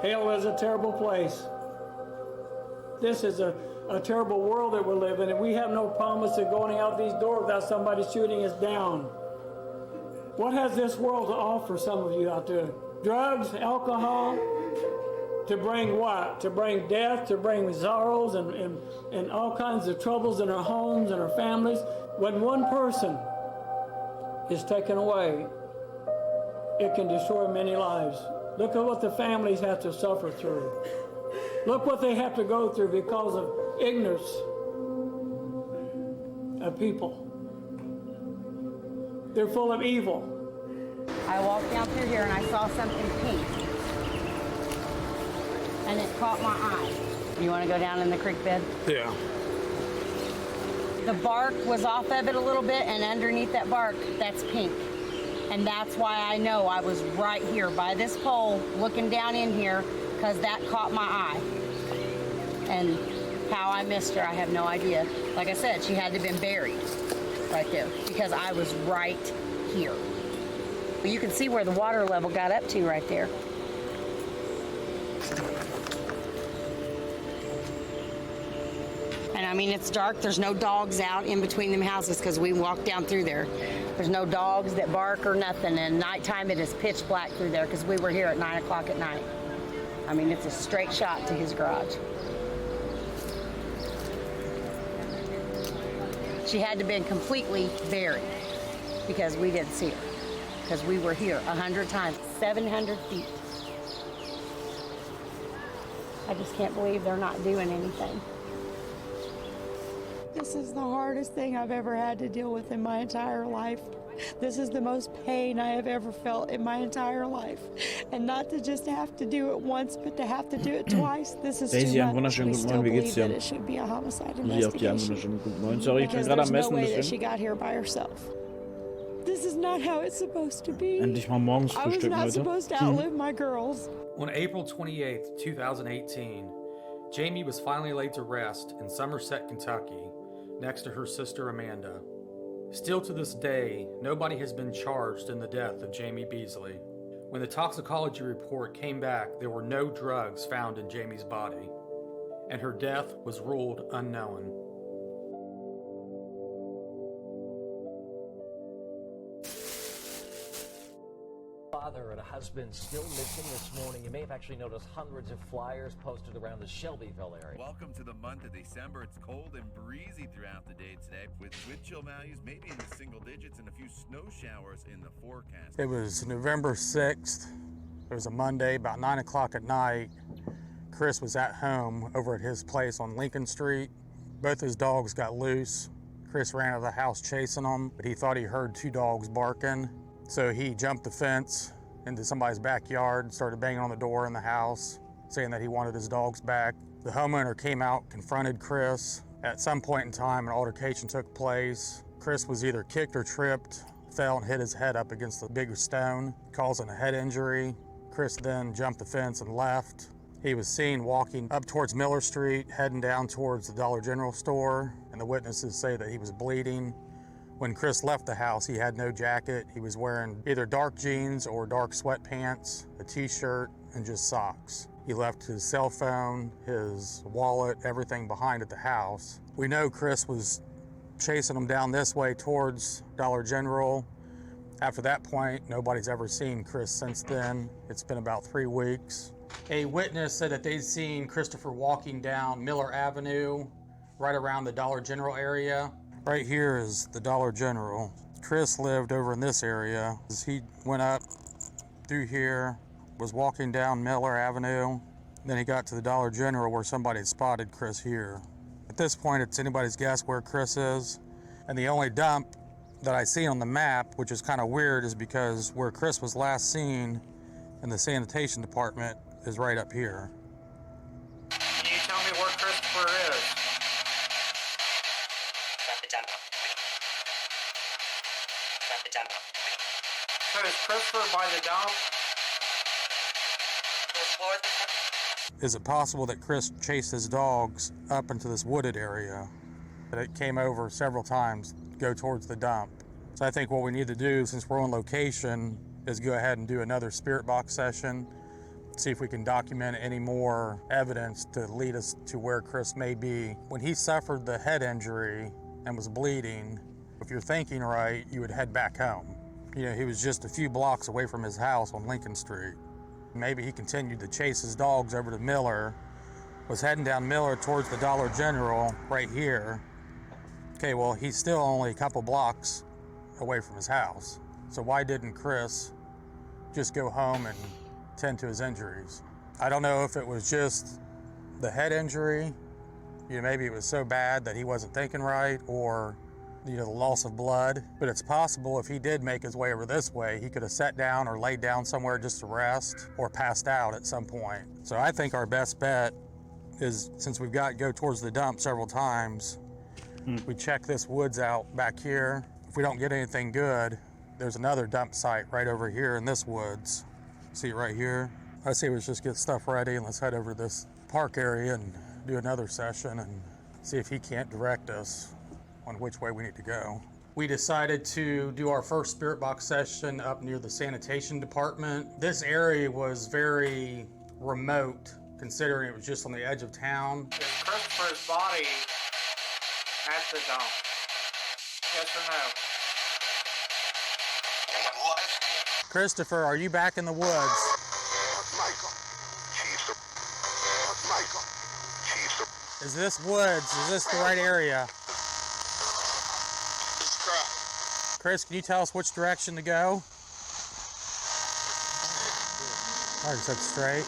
Hell is a terrible place. This is a terrible world that we're living in. We have no promise of going out these doors without somebody shooting us down. What has this world to offer some of you out there? Drugs, alcohol, to bring what? To bring death, to bring sorrows and all kinds of troubles in our homes and our families. When one person is taken away, it can destroy many lives. Look at what the families have to suffer through. Look what they have to go through because of ignorance of people. They're full of evil. I walked down through here and I saw something pink. And it caught my eye. You want to go down in the creek bed? Yeah. The bark was off of it a little bit, and underneath that bark, that's pink. And that's why I know I was right here by this pole looking down in here, because that caught my eye. And how I missed her, I have no idea. Like I said, she had to have been buried. right there because I was right here. You can see where the water level got up to right there. And I mean, it's dark. There's no dogs out in between them houses because we walked down through there. There's no dogs that bark or nothing. And nighttime, it is pitch black through there because we were here at 9 o'clock at night. I mean, it's a straight shot to his garage. She had to have been completely buried because we didn't see her. Because we were here 100 times, 700 feet. I just can't believe they're not doing anything. This is the hardest thing I've ever had to deal with in my entire life. This is the most pain I have ever felt in my entire life. And not to just have to do it once, but to have to do it twice. This is Daisy, too einen much. wunderschönen We guten still Morgen, wie believe geht's that dir? it should be a homicide Sie auch dir einen investigation. wunderschönen guten Morgen. Sorry, ich bin Because gerade am there's no Essen, way that she deswegen. got here by herself. This is not how it's supposed to be. Endlich mal morgens I was frühstücken, not Leute. supposed to outlive my girls. On April 28th, 2018, Jamie was finally laid to rest in Somerset, Kentucky, next to her sister Amanda. Still to this day, nobody has been charged in the death of Jamie Beasley. When the toxicology report came back, there were no drugs found in Jamie's body, and her death was ruled unknown. Father and a husband still missing this morning. You may have actually noticed hundreds of flyers posted around the Shelbyville area. Welcome to the month of December. It's cold and breezy throughout the day today, with wind chill values maybe in the single digits and a few snow showers in the forecast. It was November 6th. It was a Monday, about 9 o'clock at night. Chris was at home over at his place on Lincoln Street. Both his dogs got loose. Chris ran out of the house chasing them, but he thought he heard two dogs barking. So he jumped the fence into somebody's backyard, started banging on the door in the house, saying that he wanted his dogs back. The homeowner came out, confronted Chris. At some point in time, an altercation took place. Chris was either kicked or tripped, fell and hit his head up against the big stone, causing a head injury. Chris then jumped the fence and left. He was seen walking up towards Miller Street, heading down towards the Dollar General store, and the witnesses say that he was bleeding. When Chris left the house, he had no jacket. He was wearing either dark jeans or dark sweatpants, a t-shirt, and just socks. He left his cell phone, his wallet, everything behind at the house. We know Chris was chasing him down this way towards Dollar General. After that point, nobody's ever seen Chris since then. It's been about 3 weeks. A witness said that they'd seen Christopher walking down Miller Avenue, right around the Dollar General area. Right here is the Dollar General. Chris lived over in this area. He went up through here, was walking down Miller Avenue. Then he got to the Dollar General where somebody had spotted Chris here. At this point, it's anybody's guess where Chris is. And the only dump that I see on the map, which is kind of weird, is because where Chris was last seen in the sanitation department is right up here. Can you tell me where Christopher is? So is Christopher by the dump? Is it possible that Chris chased his dogs up into this wooded area? That it came over several times, go towards the dump. So I think what we need to do, since we're on location, is go ahead and do another spirit box session, see if we can document any more evidence to lead us to where Chris may be. When he suffered the head injury and was bleeding, if you're thinking right, you would head back home. You know, he was just a few blocks away from his house on Lincoln Street. Maybe he continued to chase his dogs over to Miller, was heading down Miller towards the Dollar General right here. Okay, well, he's still only a couple blocks away from his house. So why didn't Chris just go home and tend to his injuries? I don't know if it was just the head injury, you know, maybe it was so bad that he wasn't thinking right, or you know, the loss of blood. But it's possible if he did make his way over this way, he could have sat down or laid down somewhere just to rest, or passed out at some point. So I think our best bet is, since we've got to go towards the dump several times, we check this woods out back here. If we don't get anything good, there's another dump site right over here in this woods. See it right here? I say let's just get stuff ready and let's head over to this park area and do another session and see if he can't direct us on which way we need to go. we decided to do our first spirit box session up near the sanitation department. This area was very remote, considering it was just on the edge of town. Is Christopher's body at the dump? Yes or no? Christopher, are you back in the woods? Is this woods? Is this the right area? Chris, can you tell us which direction to go? I already said straight.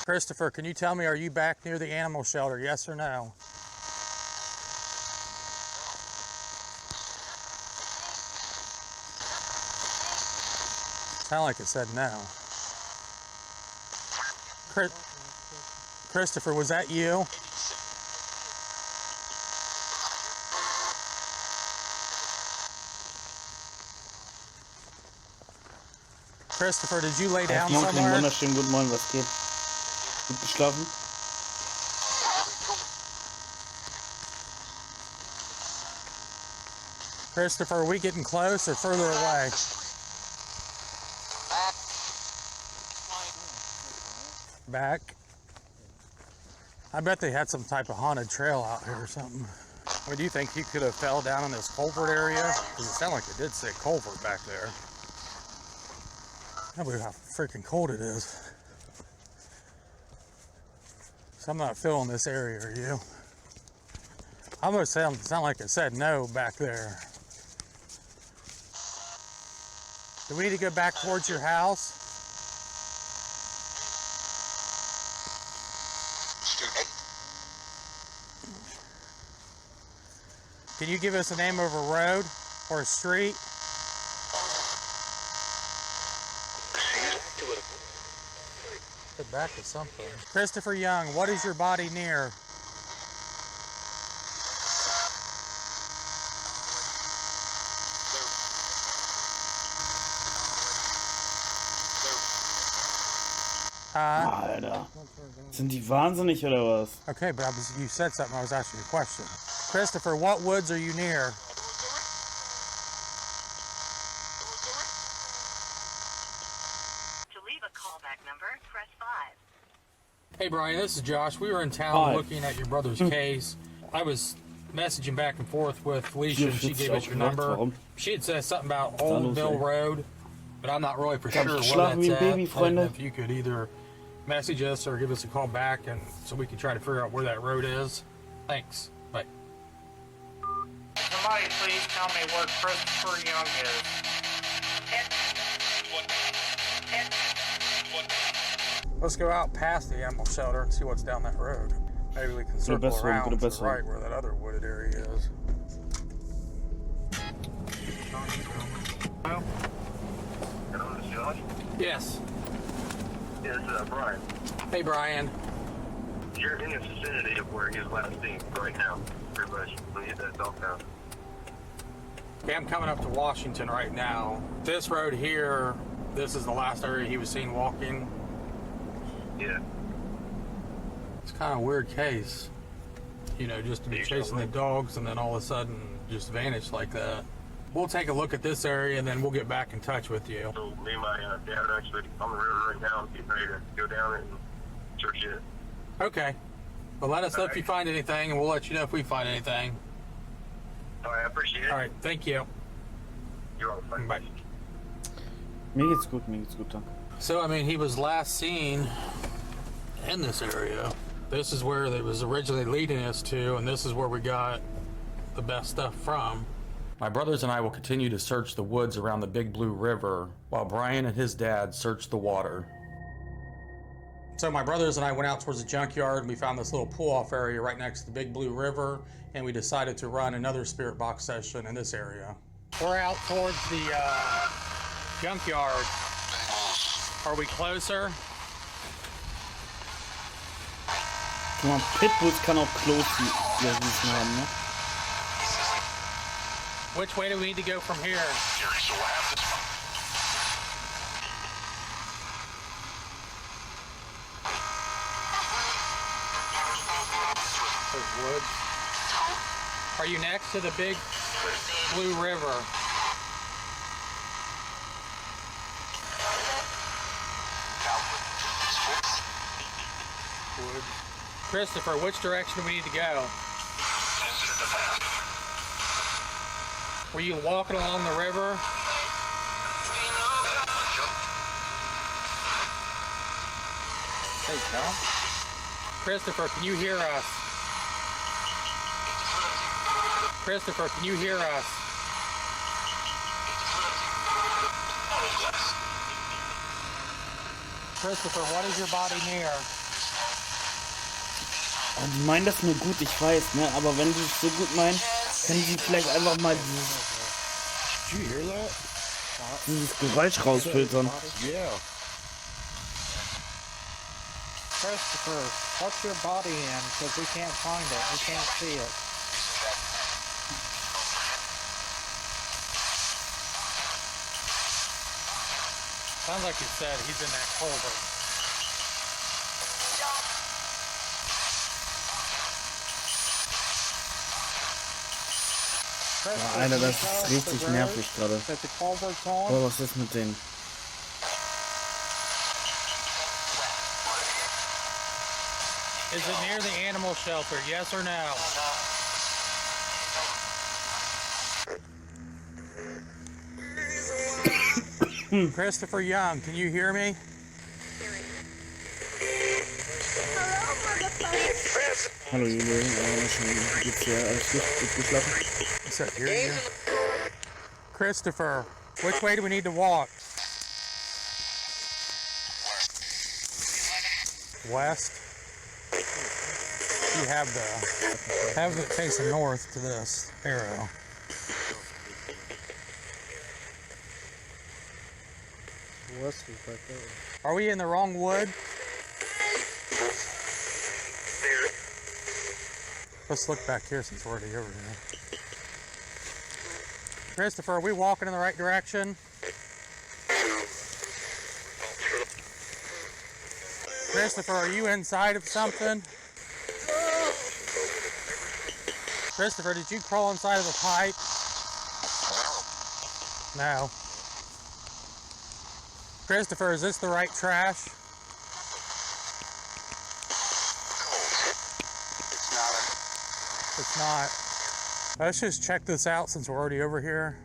Christopher, can you tell me, are you back near the animal shelter, yes or no? Sound like it said no. Christopher, was that you? Christopher, did you lay down somewhere? Wunderschönen guten Morgen, was geht? Gut geschlafen? Christopher, are we getting close or further away? Back. I bet they had some type of haunted trail out here or something. I mean, do you think he could have fell down in this culvert area? Because it sounded like it did say culvert back there. I can't believe how freaking cold it is. So I'm not feeling this area, are you? I almost sound like it said no back there. Do we need to go back towards your house? Can you give us the name of a road or a street? Get back to something. Christopher Young, what is your body near? Alter. Sind die wahnsinnig oder was? Okay, but you said something. I was asking you a question. Christopher, what woods are you near? To leave a callback number, press 5. Hey Brian, this is Josh. We were in town looking at your brother's case. I was messaging back and forth with Felicia and she gave us your number. She had said something about Old Mill Road, but I'm not really for sure where that's at. I don't know if you could either message us or give us a call back and so we can try to figure out where that road is. Thanks. Bye. Somebody please tell me where Christopher Young is. Let's go out past the animal shelter and see what's down that road. Maybe we can circle around to the right where that other wooded area is. Hello, this is Josh. Yes. It's Brian. Hey, Brian. You're in the vicinity of where he was last seen right now, pretty much. When you hit that dog town. Okay, I'm coming up to Washington right now. This road here, this is the last area he was seen walking. Yeah. It's kind of a weird case. You know, just to be chasing the dogs and then all of a sudden just vanish like that. We'll take a look at this area and then we'll get back in touch with you. So me and my dad are actually on the river right now, getting ready to go down and search it. Okay. Well, let us know if you find anything and we'll let you know if we find anything. All right, I appreciate it. All right, thank you. You're welcome. Bye. Mir geht's gut, danke. So, I mean, he was last seen in this area. This is where it was originally leading us to, and this is where we got the best stuff from. My brothers and I will continue to search the woods around the Big Blue River while Brian and his dad search the water. So my brothers and I went out towards the junkyard and we found this little pull-off area right next to the Big Blue River, and we decided to run another spirit box session in this area. We're out towards the junkyard. Are we closer? Guck mal, Pitbulls kann auch Klos haben, ne? Which way do we need to go from here? There's woods. Are you next to the big blue river? Christopher, which direction do we need to go? Were you walking along the river? Hey, Tom. Christopher, can you hear us? Christopher, can you hear us? Christopher, what is your body near? Die meinen das nur gut, ich weiß, ne? Aber wenn sie es so gut meinen, können sie vielleicht einfach mal dieses Geräusch rausfiltern. Yeah. Christopher, what's your body in? Because we can't find it. We can't see it. Sounds like you said he's in that culvert. Ja, Alter, das ist richtig nervig gerade. Oh, was ist mit denen? Is it near the animal shelter? Yes or no? Christopher Young, can you hear me? Hallo Julian, geht's dir? Alles gut? Gut geschlafen? Is that here? Christopher, which way do we need to walk? West. You have it facing north to this arrow. West is right there. Are we in the wrong wood? Let's look back here since we're already over here. Christopher, are we walking in the right direction? Christopher, are you inside of something? Christopher, did you crawl inside of a pipe? No. Christopher, is this the right trash? It's not. Let's just check this out since we're already over here.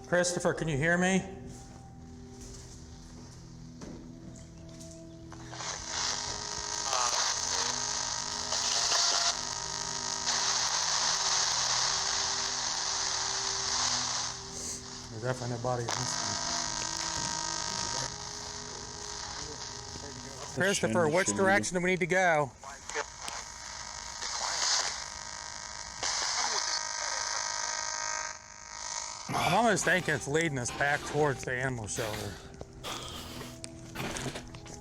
Christopher, can you hear me? There's definitely nobody in this one. Christopher, which direction do we need to go? I'm almost thinking it's leading us back towards the animal shelter.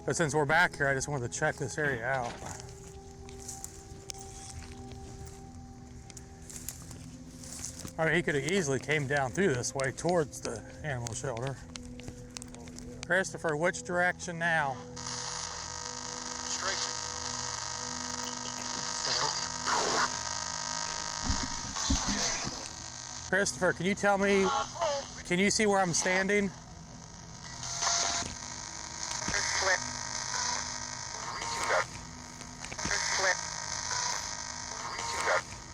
But since we're back here, I just wanted to check this area out. I mean, he could have easily came down through this way towards the animal shelter. Christopher, which direction now? Christopher, can you tell me, can you see where I'm standing?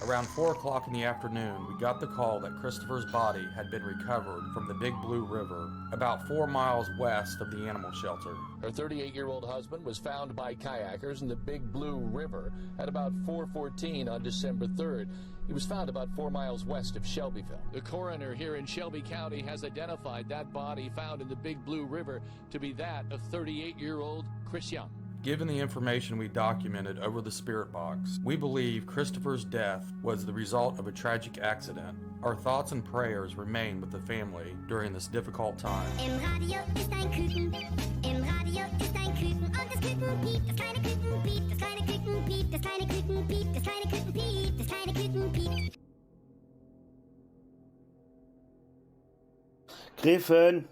Around 4 o'clock in the afternoon, we got the call that Christopher's body had been recovered from the Big Blue River, about 4 miles west of the animal shelter. Her 38-year-old husband was found by kayakers in the Big Blue River at about 4:14 on December 3rd. He was found about 4 miles west of Shelbyville. The coroner here in Shelby County has identified that body found in the Big Blue River to be that of 38-year-old Chris Young. Given the information we documented over the spirit box, we believe Christopher's death was the result of a tragic accident. Our thoughts and prayers remain with the family during this difficult time. Im Radio ist ein Küken, im Radio ist ein Küken und das Küken piept, das kleine Küken piept, das kleine Küken piept, das kleine Küken piept, das kleine Küken piept, das kleine Küken piept. Griffen!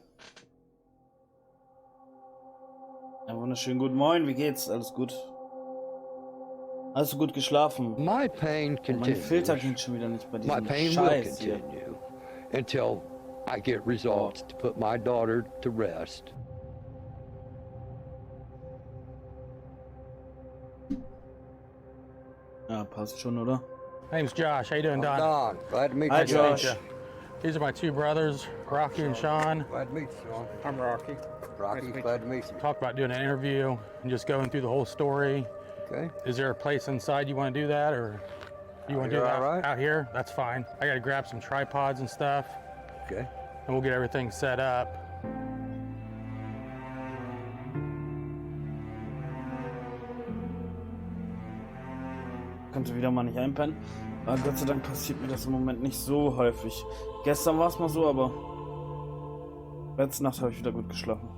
wunderschönen guten Moin, wie geht's? Alles gut? Hast du gut geschlafen? My pain continues. Mein Filter geht schon wieder nicht bei My diesem pain will Scheiß hier. continue until I get results to put my daughter to rest. Ja, passt schon, oder? Name's Josh. How you doing, Don? Don, glad to meet Hi, you. Josh. These are my two brothers, Rocky and Sean. Glad to meet you, Sean. I'm Rocky. Rocky, glad to meet you. Talk about doing an interview and just going through the whole story. Okay. Is there a place inside you want to do that, or you want to do that out here? That's fine. I got to grab some tripods and stuff. Okay. And we'll get everything set up. Kannst du wieder mal nicht einpennen. Aber Gott sei Dank passiert mir das im Moment nicht so häufig. Gestern war es mal so, aber letzte Nacht habe ich wieder gut geschlafen.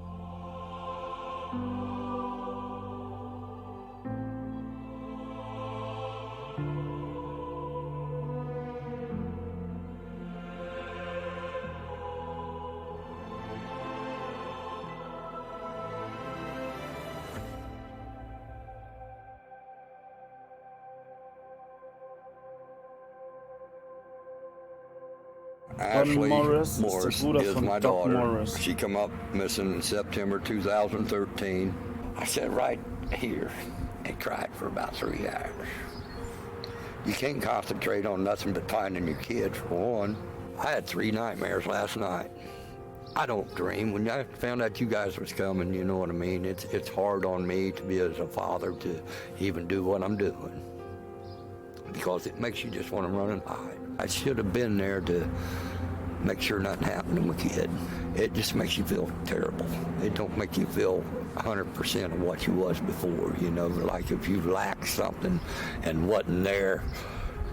Ashley Morris ist Morris der Bruder is von my Doc daughter. Morris. She come up missing in September 2013. I sat right here and cried for about 3 hours. You can't concentrate on nothing but finding your kid, for one. I had 3 nightmares last night. I don't dream. When I found out you guys was coming, you know what I mean? It's hard on me to be as a father to even do what I'm doing, because it makes you just want to run and hide. I should have been there to make sure nothing happened to my kid. It just makes you feel terrible. It don't make you feel 100% of what you was before, you know, like if you lacked something and wasn't there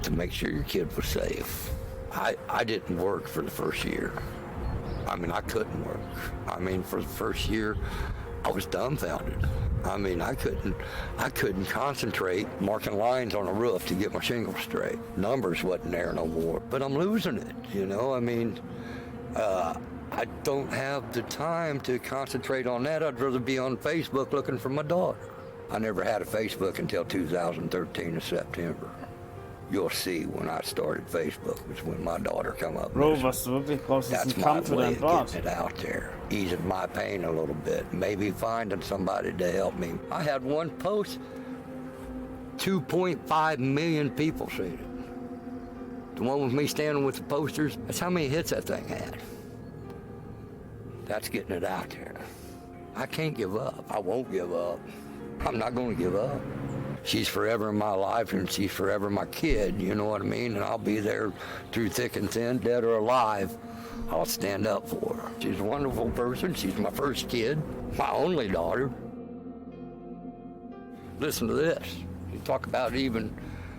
to make sure your kid was safe. I didn't work for the first year. I mean, I couldn't work. I mean, for the first year, I was dumbfounded. I mean, I couldn't concentrate marking lines on a roof to get my shingles straight. Numbers wasn't there no more, but I'm losing it, you know? I mean, I don't have the time to concentrate on that. I'd rather be on Facebook looking for my daughter. I never had a Facebook until 2013 in September. You'll see when I started Facebook was when my daughter come up. Bro, was du wirklich brauchst, ist That's ein my Kampf für way dein of Bart. getting it out there, easing my pain a little bit, maybe finding somebody to help me. I had one post, 2.5 million people seen it. The one with me standing with the posters, that's how many hits that thing had. That's getting it out there. I can't give up. I won't give up. I'm not going to give up. She's forever in my life, and she's forever my kid, you know what I mean? And I'll be there through thick and thin, dead or alive. I'll stand up for her. She's a wonderful person. She's my first kid, my only daughter. Listen to this. You talk about even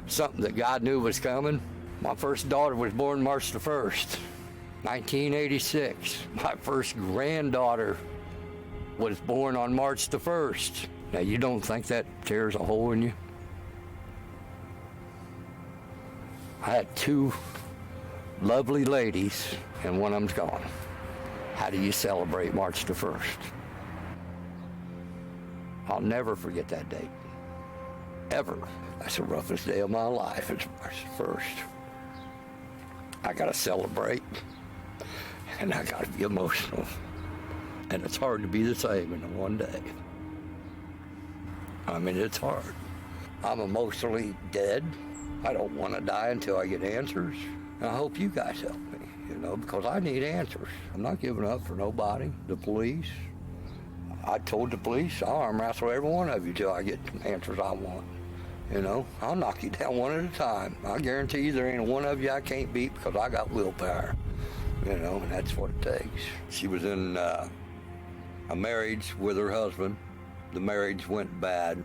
something that God knew was coming. My first daughter was born March the 1st, 1986. My first granddaughter was born on March the 1st. Now, you don't think that tears a hole in you? I had 2 lovely ladies, and one of them's gone. How do you celebrate March the 1st? I'll never forget that date, ever. That's the roughest day of my life, it's March the 1st. I gotta celebrate, and I gotta be emotional. And it's hard to be the same in one day. I mean, it's hard. I'm emotionally dead. I don't want to die until I get answers. And I hope you guys help me, you know, because I need answers. I'm not giving up for nobody. The police. I told the police, I'll arm wrestle every one of you till I get the answers I want. You know, I'll knock you down one at a time. I guarantee you there ain't one of you I can't beat because I got willpower. You know, and that's what it takes. She was in a marriage with her husband. The marriage went bad.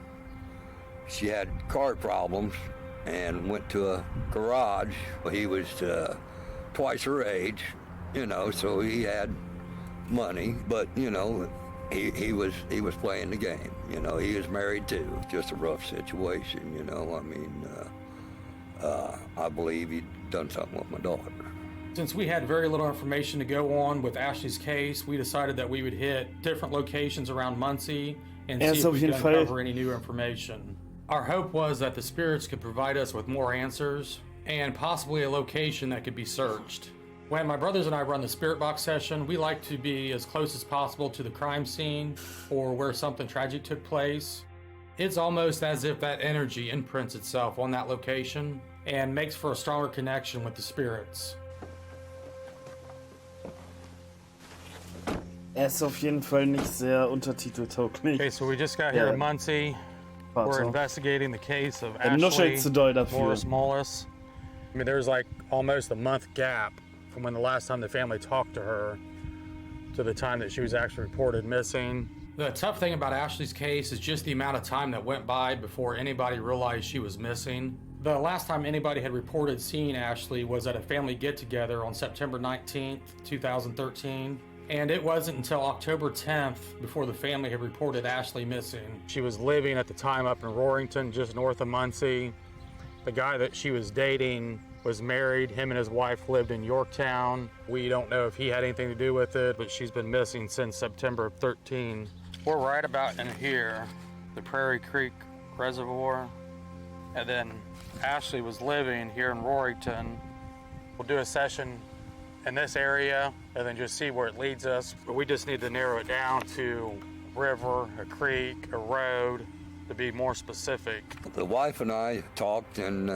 She had car problems and went to a garage. He was twice her age, you know, so he had money, but you know, he was playing the game. You know, he was married too. Just a rough situation, you know. I mean, I believe he'd done something with my daughter. Since we had very little information to go on with Ashley's case, we decided that we would hit different locations around Muncie and see if we could uncover any new information. Our hope was that the spirits could provide us with more answers and possibly a location that could be searched. When my brothers and I run the spirit box session, we like to be as close as possible to the crime scene or where something tragic took place. It's almost as if that energy imprints itself on that location and makes for a stronger connection with the spirits. Ist auf jeden Fall nicht sehr untertiteltauglich. Okay, so we just got here in Muncie. We're investigating the case of Ashley Morris Mullis. I mean, there's like almost a month gap from when the last time the family talked to her to the time that she was actually reported missing. The tough thing about Ashley's case is just the amount of time that went by before anybody realized she was missing. The last time anybody had reported seeing Ashley was at a family get-together on September 19th, 2013. And it wasn't until October 10th before the family had reported Ashley missing. She was living at the time up in Rorrington, just north of Muncie. The guy that she was dating was married. Him and his wife lived in Yorktown. We don't know if he had anything to do with it, but she's been missing since September of 13. We're right about in here, the Prairie Creek Reservoir. And then Ashley was living here in Rorrington. We'll do a session in this area and then just see where it leads us. But we just need to narrow it down to a river, a creek, a road, to be more specific. The wife and I talked, and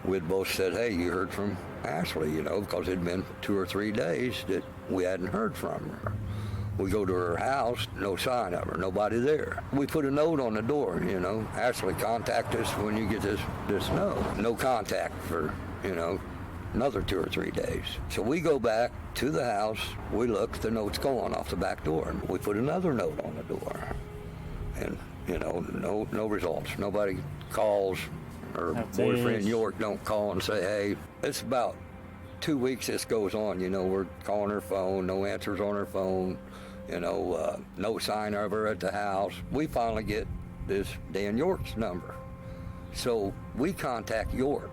we'd both said, hey, you heard from Ashley, you know, because it'd been 2 or 3 days that we hadn't heard from her. We go to her house, no sign of her, nobody there. We put a note on the door, you know, Ashley, contact us when you get this note. No contact for, you know, another 2 or 3 days. So we go back to the house, we look, the note's gone off the back door, and we put another note on the door. And, you know, no results. Nobody calls. Her boyfriend York don't call and say, hey. It's about 2 weeks this goes on, you know, we're calling her phone, no answers on her phone, you know, no sign of her at the house. We finally get this Dan York's number. So we contact York.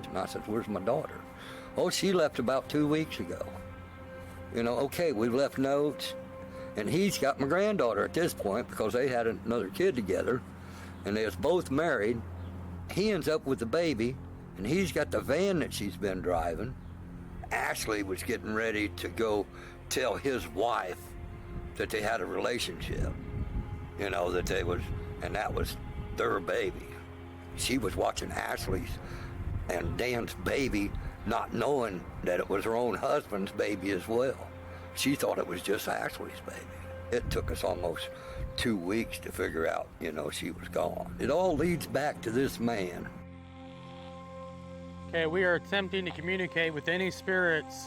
And I said, where's my daughter? Oh, she left about 2 weeks ago. You know, okay, we've left notes. And he's got my granddaughter at this point because they had another kid together. And they was both married. He ends up with the baby. And he's got the van that she's been driving. Ashley was getting ready to go tell his wife that they had a relationship. You know, that they was, and that was their baby. She was watching Ashley's and Dan's baby, not knowing that it was her own husband's baby as well. She thought it was just Ashley's baby. It took us almost 2 weeks to figure out, you know, she was gone. It all leads back to this man. Okay, we are attempting to communicate with any spirits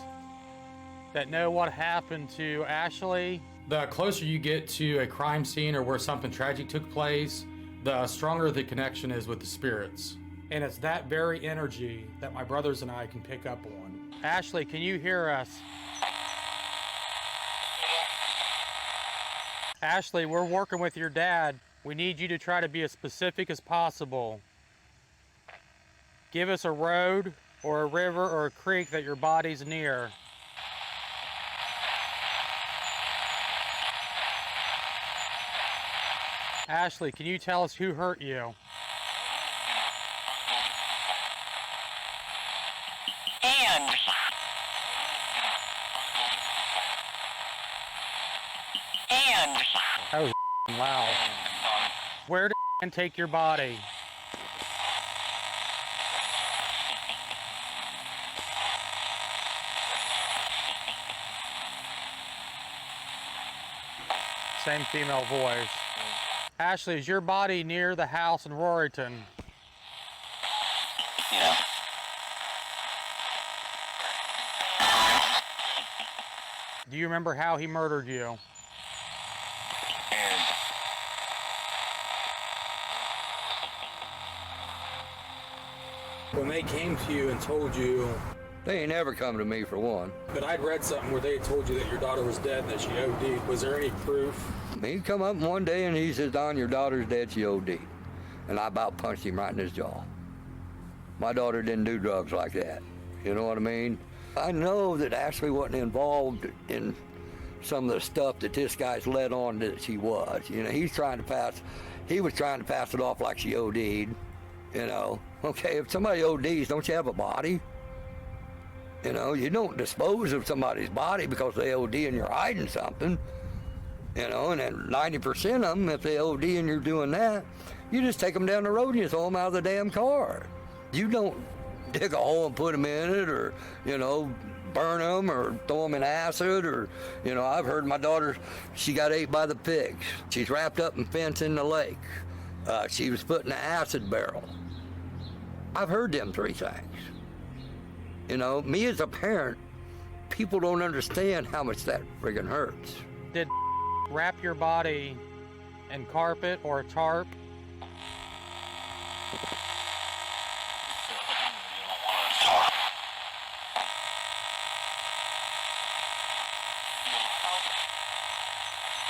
that know what happened to Ashley. The closer you get to a crime scene or where something tragic took place, the stronger the connection is with the spirits. And it's that very energy that my brothers and I can pick up on. Ashley, can you hear us? Ashley, we're working with your dad. We need you to try to be as specific as possible. Give us a road or a river or a creek that your body's near. Ashley, can you tell us who hurt you? That was loud. Where did take your body? Same female voice. Ashley, is your body near the house in Rorrington? Yeah. Do you remember how he murdered you? When they came to you and told you... They ain't never come to me for one. But I'd read something where they had told you that your daughter was dead and that she OD'd. Was there any proof? He come up one day and he says, Don, your daughter's dead, she OD'd. And I about punched him right in his jaw. My daughter didn't do drugs like that. You know what I mean? I know that Ashley wasn't involved in some of the stuff that this guy's led on that she was. You know, he was trying to pass it off like she OD'd, you know. Okay, if somebody ODs, don't you have a body? You know, you don't dispose of somebody's body because they OD and you're hiding something. You know, and then 90% of them, if they OD and you're doing that, you just take them down the road and you throw them out of the damn car. You don't dig a hole and put them in it, or, you know, burn them or throw them in acid, or, you know, I've heard my daughter, she got ate by the pigs. She's wrapped up in fence in the lake. She was put in an acid barrel. I've heard them three things. You know, me as a parent, people don't understand how much that friggin' hurts. Did wrap your body in carpet or a tarp?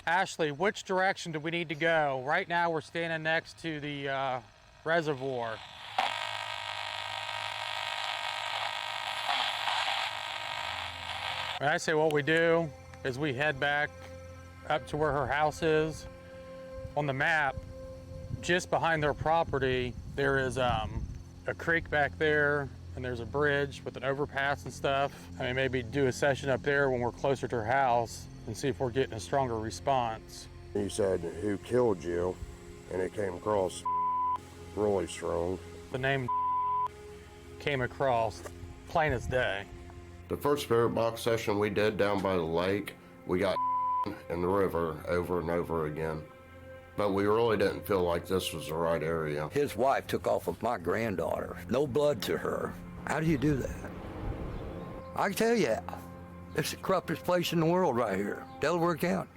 Ashley, which direction do we need to go? Right now we're standing next to the reservoir. And I say what we do is we head back up to where her house is. On the map, just behind their property, there is a creek back there, and there's a bridge with an overpass and stuff. I mean, maybe do a session up there when we're closer to her house and see if we're getting a stronger response. You said, who killed you? And it came across really strong. The name came across plain as day. The first spirit box session we did down by the lake, we got in the river over and over again. But we really didn't feel like this was the right area. His wife took off with my granddaughter. No blood to her. How do you do that? I can tell you, it's the corruptest place in the world right here, Delaware County.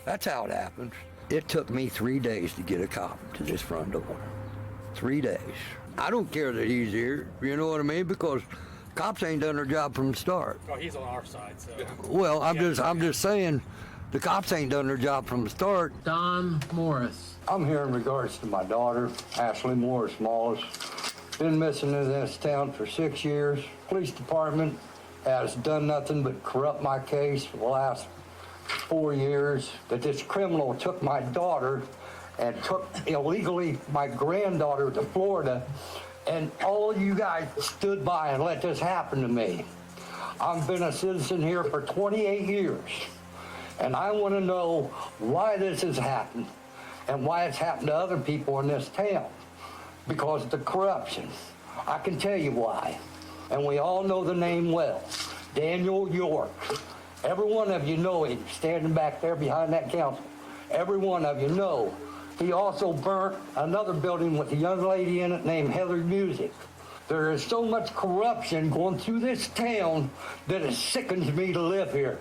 That's how it happened. It took me 3 days to get a cop to this front door. 3 days. I don't care that he's here, you know what I mean? Because cops ain't done their job from the start. Oh, he's on our side, so. Well, I'm just saying, the cops ain't done their job from the start. Don Morris. I'm here in regards to my daughter, Ashley Morris Malls. Been missing in this town for 6 years. Police department has done nothing but corrupt my case for the last 4 years. That this criminal took my daughter and took illegally my granddaughter to Florida, and all you guys stood by and let this happen to me. I've been a citizen here for 28 years, and I want to know why this has happened and why it's happened to other people in this town. Because of the corruption. I can tell you why. And we all know the name well. Daniel York. Every one of you know him, standing back there behind that council. Every one of you know. He also burnt another building with a young lady in it named Heather Music. There is so much corruption going through this town that it sickens me to live here.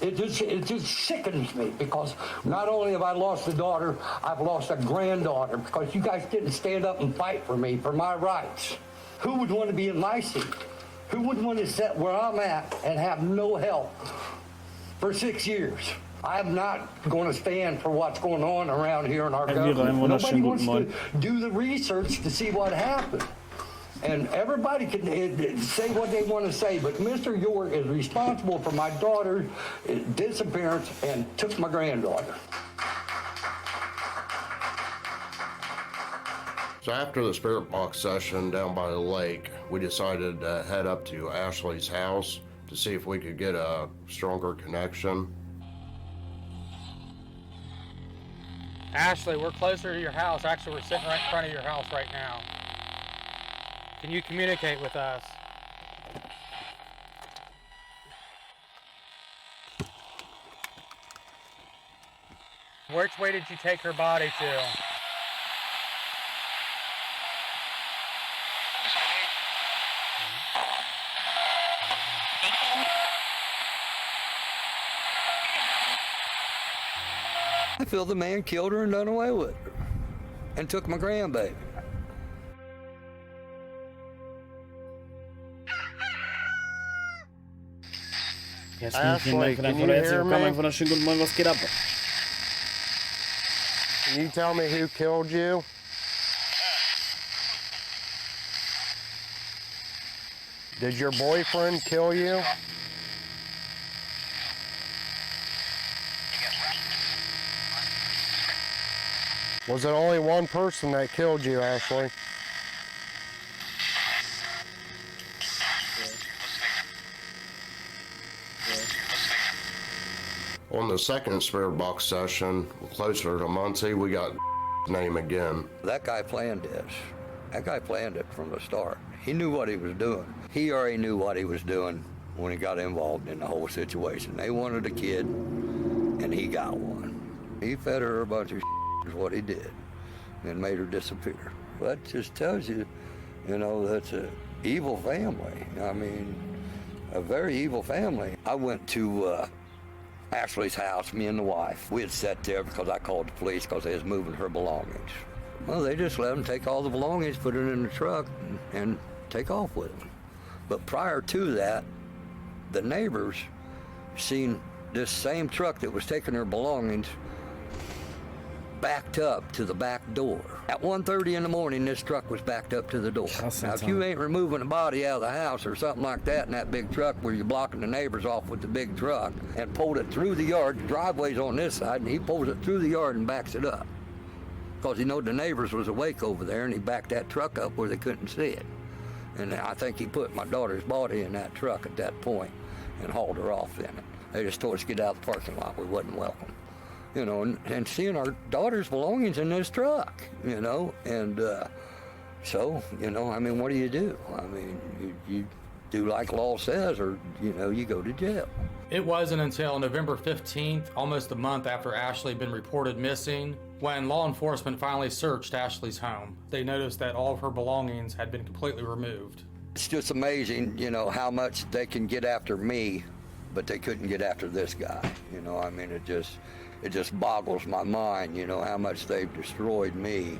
It just sickens me, because not only have I lost a daughter, I've lost a granddaughter, because you guys didn't stand up and fight for me, for my rights. Who would want to be in my seat? Who would want to sit where I'm at and have no help for 6 years? I'm not going to stand for what's going on around here in our government. Nobody wants to do the research to see what happened. And everybody can say what they want to say, but Mr. York is responsible for my daughter's disappearance and took my granddaughter. So after the spirit box session down by the lake, we decided to head up to Ashley's house to see if we could get a stronger connection. Ashley, we're closer to your house. Actually, we're sitting right in front of your house right now. Can you communicate with us? Which way did you take her body to? I feel the man killed her and done away with her and took my grandbaby. Vielen Dank für dein Follow. Herzlich willkommen, einen wunderschönen guten Morgen, was geht ab? Can you tell me who killed you? Did your boyfriend kill you? Was it only one person that killed you, Ashley? On the second spirit box session, closer to Muncie, we got name again. That guy planned this. That guy planned it from the start. He knew what he was doing. He already knew what he was doing when he got involved in the whole situation. They wanted a kid, and he got one. He fed her a bunch of is what he did, and made her disappear. That just tells you, you know, that's an evil family. I mean, a very evil family. I went to Ashley's house, me and the wife. We had sat there because I called the police because they was moving her belongings. Well, they just let them take all the belongings, put it in the truck, and take off with them. But prior to that, the neighbors seen this same truck that was taking her belongings backed up to the back door. At 1:30 in the morning, this truck was backed up to the door. Now, if you ain't removing a body out of the house or something like that in that big truck where you're blocking the neighbors off with the big truck and pulled it through the yard, the driveway's on this side, and he pulls it through the yard and backs it up. Because he knowed the neighbors was awake over there, and he backed that truck up where they couldn't see it. And I think he put my daughter's body in that truck at that point and hauled her off in it. They just told us to get out of the parking lot. We wasn't welcome. You know, and seeing our daughter's belongings in this truck, you know, and so, you know, I mean, what do you do? I mean, you do like law says, or, you know, you go to jail. It wasn't until November 15th, almost a month after Ashley had been reported missing, when law enforcement finally searched Ashley's home. They noticed that all of her belongings had been completely removed. It's just amazing, you know, how much they can get after me, but they couldn't get after this guy. You know, I mean, it just boggles my mind, you know, how much they've destroyed me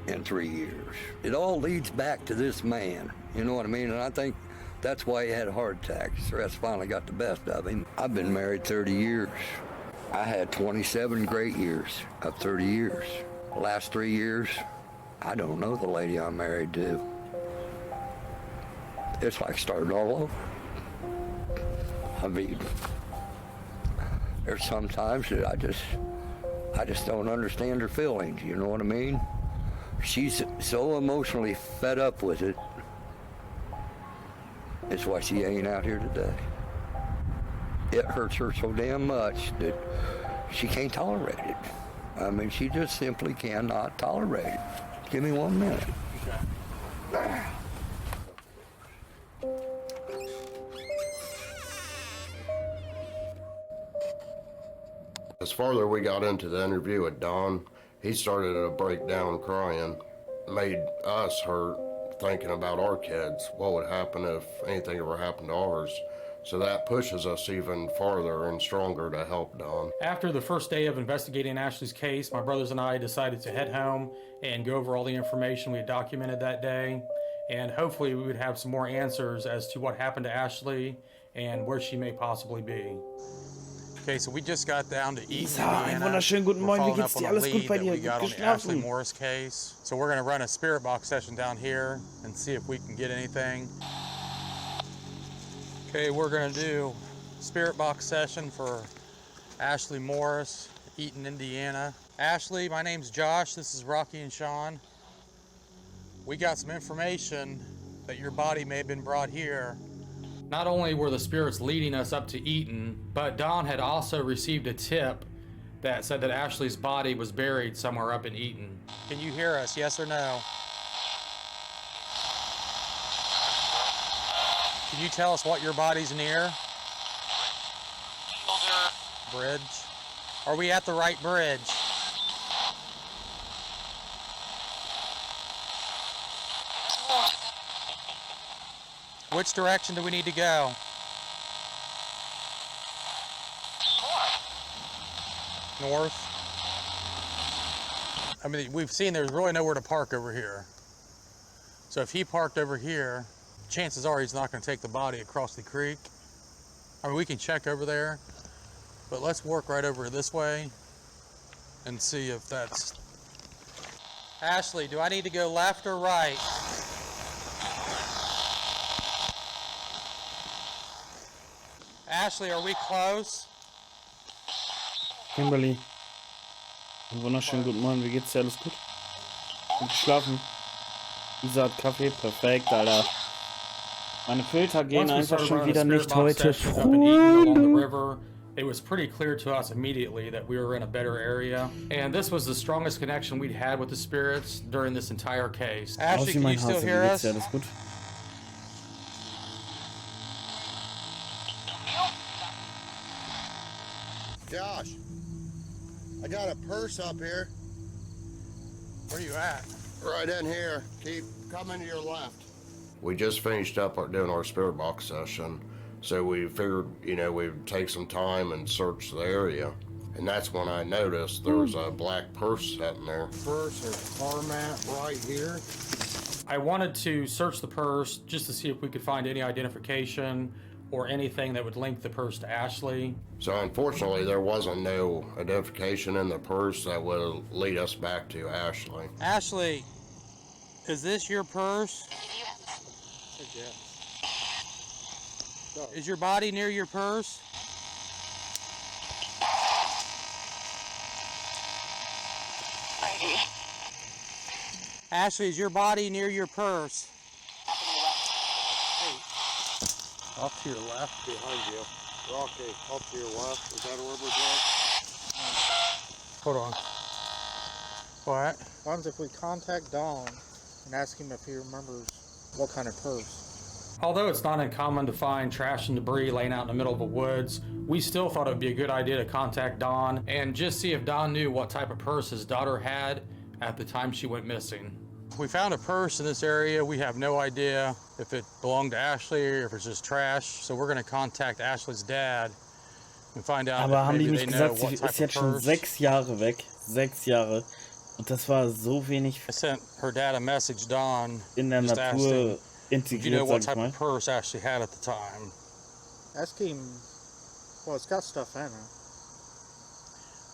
in 3 years. It all leads back to this man, you know what I mean? And I think that's why he had a heart attack. Stress finally got the best of him. I've been married 30 years. I had 27 great years of 30 years. The last 3 years, I don't know the lady I'm married to. It's like starting all over. I mean, there's sometimes that I just don't understand her feelings, you know what I mean? She's so emotionally fed up with it. It's why she ain't out here today. It hurts her so damn much that she can't tolerate it. I mean, she just simply cannot tolerate it. Give me 1 minute. Okay. As farther we got into the interview with Don, he started to break down crying. Made us hurt thinking about our kids. What would happen if anything ever happened to ours? So that pushes us even farther and stronger to help Don. After the first day of investigating Ashley's case, my brothers and I decided to head home and go over all the information we had documented that day. And hopefully we would have some more answers as to what happened to Ashley and where she may possibly be. Okay, so we just got down to East Einen wunderschönen guten Morgen, wie geht's dir? Alles gut bei dir? Gut the Ashley geschlafen? Morris case. So we're gonna run a spirit box session down here and see if we can get anything. Okay, we're gonna do spirit box session for Ashley Morris, Eaton, Indiana. Ashley, my name's Josh. This is Rocky and Sean. We got some information that your body may have been brought here. Not only were the spirits leading us up to Eaton, but Don had also received a tip that said that Ashley's body was buried somewhere up in Eaton. Can you hear us, yes or no? Can you tell us what your body's near? Bridge. Are we at the right bridge? Which direction do we need to go? North. I mean, we've seen there's really nowhere to park over here. So if he parked over here, chances are he's not going to take the body across the creek. I mean, we can check over there, but let's work right over this way and see if that's... Ashley, do I need to go left or right? Ashley, are we close? Kimberly. Einen wunderschönen guten Morgen, wie geht's dir? Alles gut? Gut geschlafen? Isa hat Kaffee, perfekt, Alter. Meine Filter gehen einfach schon wieder nicht heute früh. It was pretty clear to us immediately that we were in a better area, and this was the strongest connection we'd had with the spirits during this entire case. Ashley, can you still hear us? Alles gut? Josh, I got a purse up here. Where you at? Right in here. Keep coming to your left. We just finished up doing our spirit box session, so we figured, you know, we'd take some time and search the area. And that's when I noticed there was a black purse sitting there. Purse or car mat right here. I wanted to search the purse just to see if we could find any identification or anything that would link the purse to Ashley. So unfortunately, there wasn't no identification in the purse that would lead us back to Ashley. Ashley, is this your purse? Yes. Is your body near your purse? Ashley, is your body near your purse? Off to your left. Behind you. Rocky, off to your left. Is that a rubber glove? Hold on. What? What happens if we contact Don and ask him if he remembers what kind of purse? Although it's not uncommon to find trash and debris laying out in the middle of the woods, we still thought it would be a good idea to contact Don and just see if Don knew what type of purse his daughter had at the time she went missing. We found a purse in this area. We have no idea if it belonged to Ashley or if it's just trash. So we're going to contact Ashley's dad and find out Aber if haben die maybe nicht they know gesagt, what sie type ist of jetzt schon purse. 6 Jahre weg. 6 Jahre. Und das war so wenig I sent her dad a message, Don, in der just asked Natur him, do you know integriert, what sag ich type mal. of purse Ashley had at the time? Ask him. Well, it's got stuff in it.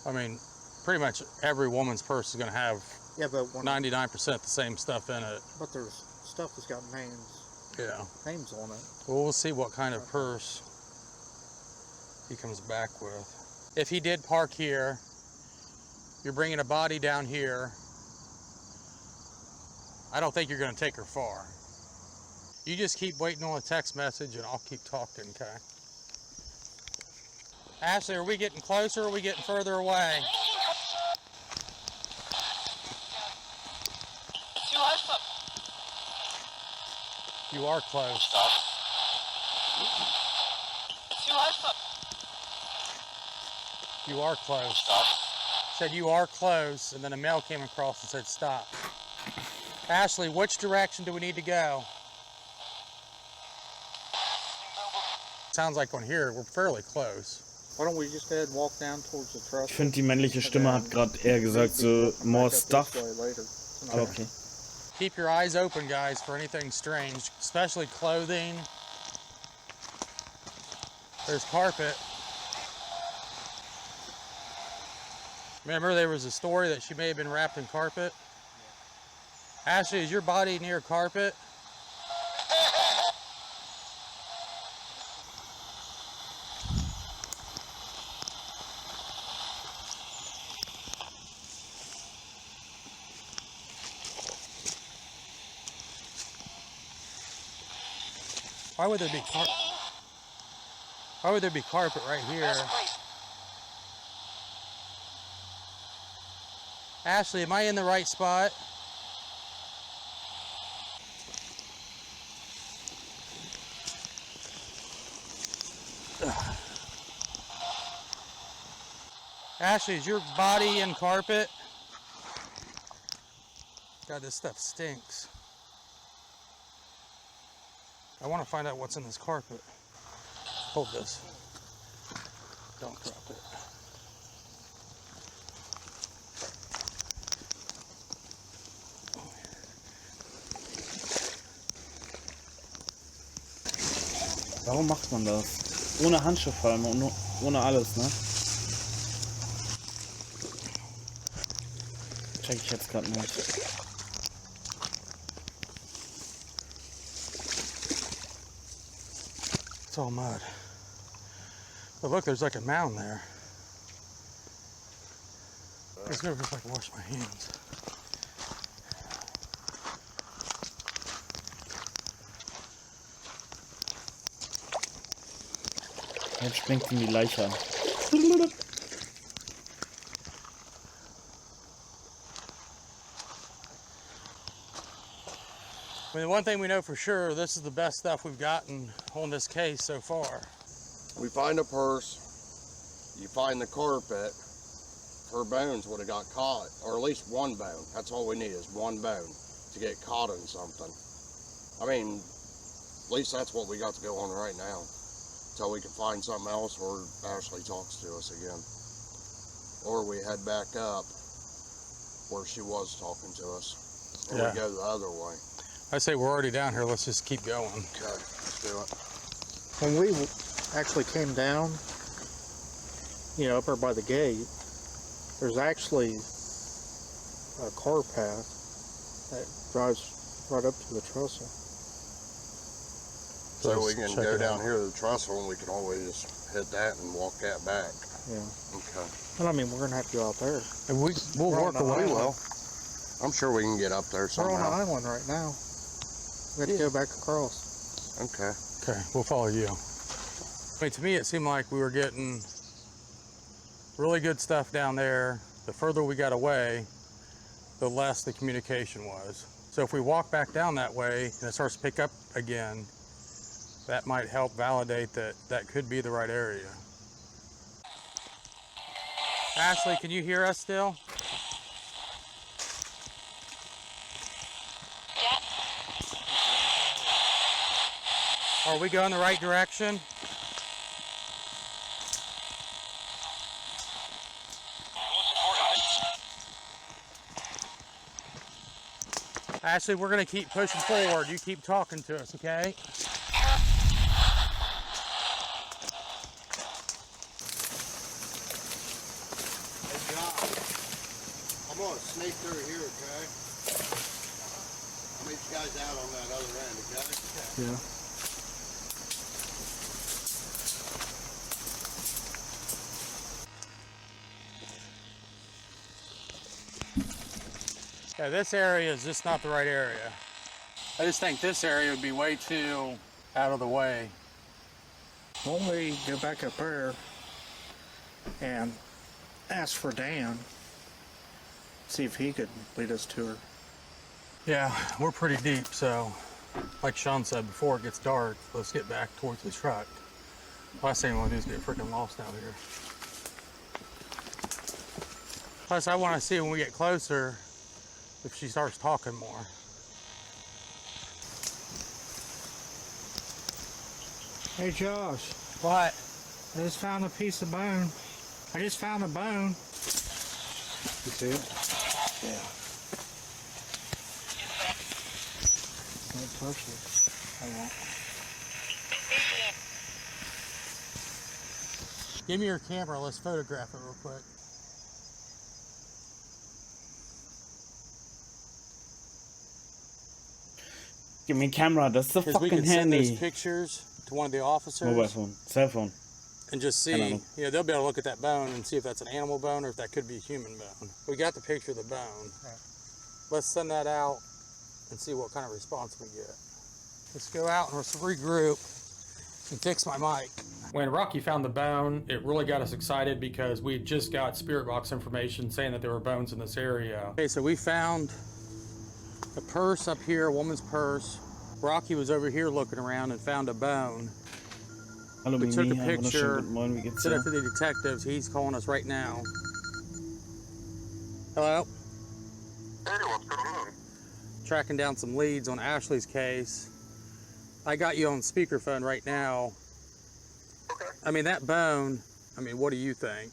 I mean, pretty much every woman's purse is going to have Yeah, but 99% the same stuff in it. But there's stuff that's got names. Yeah. Names on it. Well, we'll see what kind of purse he comes back with. If he did park here, you're bringing a body down here. I don't think you're going to take her far. You just keep waiting on a text message and I'll keep talking, okay? Ashley, are we getting closer or are we getting further away? You are close. You are close. Said you are close, and then a mail came across and said stop. Ashley, which direction do we need to go? Sounds like on here we're fairly close. Why don't we just go ahead and walk down towards the truck? Ich finde, die männliche Stimme hat gerade eher gesagt, so more stuff. Aber okay. Keep your eyes open, guys, for anything strange, especially clothing. There's carpet. Remember, there was a story that she may have been wrapped in carpet? Ashley, is your body near carpet? Why would there be Why would there be carpet right here? Ashley, am I in the right spot? Ashley, is your body in carpet? God, this stuff stinks. I want to find out what's in this carpet. Hold this. Don't drop it. Warum macht man das? Ohne Handschuhe vor allem und ohne alles, ne? Check ich jetzt gerade nicht. It's all mud. Oh, look, there's like a mound there. Let's go if I can wash my hands. Jetzt springt in die Leiche an. I mean, the one thing we know for sure, this is the best stuff we've gotten on this case so far. We find a purse, you find the carpet, her bones would have got caught, or at least one bone. That's all we need is one bone to get caught in something. I mean, at least that's what we got to go on right now, until we can find something else or Ashley talks to us again. Or we head back up where she was talking to us, and we go the other way. I say we're already down here, let's just keep going. Okay, let's do it. When we actually came down, up there by the gate, there's actually a car path that drives right up to the trestle. So we can go down here to the trestle and we can always just hit that and walk that back. Yeah. Okay. But I mean, we're gonna have to go out there. And we'll work away. We will. I'm sure we can get up there somehow. We're on an island right now. We have to go back across. Okay. Okay, we'll follow you. I mean, to me, it seemed like we were getting really good stuff down there. The further we got away, the less the communication was. So if we walk back down that way and it starts to pick up again, that might help validate that that could be the right area. Ashley, can you hear us still? Are we going the right direction? Ashley, we're going to keep pushing forward. You keep talking to us, okay? Hey, John, I'm going to sneak through here, okay? I'll meet you guys out on that other end, okay? Yeah. Yeah, this area is just not the right area. I just think this area would be way too out of the way. Why don't we go back up there and ask for Dan, see if he could lead us to her. Yeah, we're pretty deep, so like Sean said, before it gets dark, let's get back towards the truck. Last thing I want to do is get freaking lost out here. Plus, I want to see when we get closer if she starts talking more. Hey Josh. What? I just found a piece of bone. I just found a bone. You see it? Yeah. Don't touch it. I won't. Give me your camera, let's photograph it real quick. Give me a camera, that's the Because we fucking can send those handy. pictures to one of the officers. Mobile phone, cell phone. And just see, they'll be able to look at that bone and see if that's an animal bone or if that could be a human bone. We got the picture of the bone. Right. Let's send that out and see what kind of response we get. Let's go out and let's regroup and fix my mic. When Rocky found the bone, it really got us excited because we just got spirit box information saying that there were bones in this area. Okay, so we found a purse up here, a woman's purse. Rocky was over here looking around and found a bone. Hallo We took Mimi, a einen wunderschönen picture, guten Morgen, wie geht's sent it dir? to the detectives. He's calling us right now. Hello? Hey, what's going on? Tracking down some leads on Ashley's case. I got you on speakerphone right now. Okay. I mean, that bone, what do you think?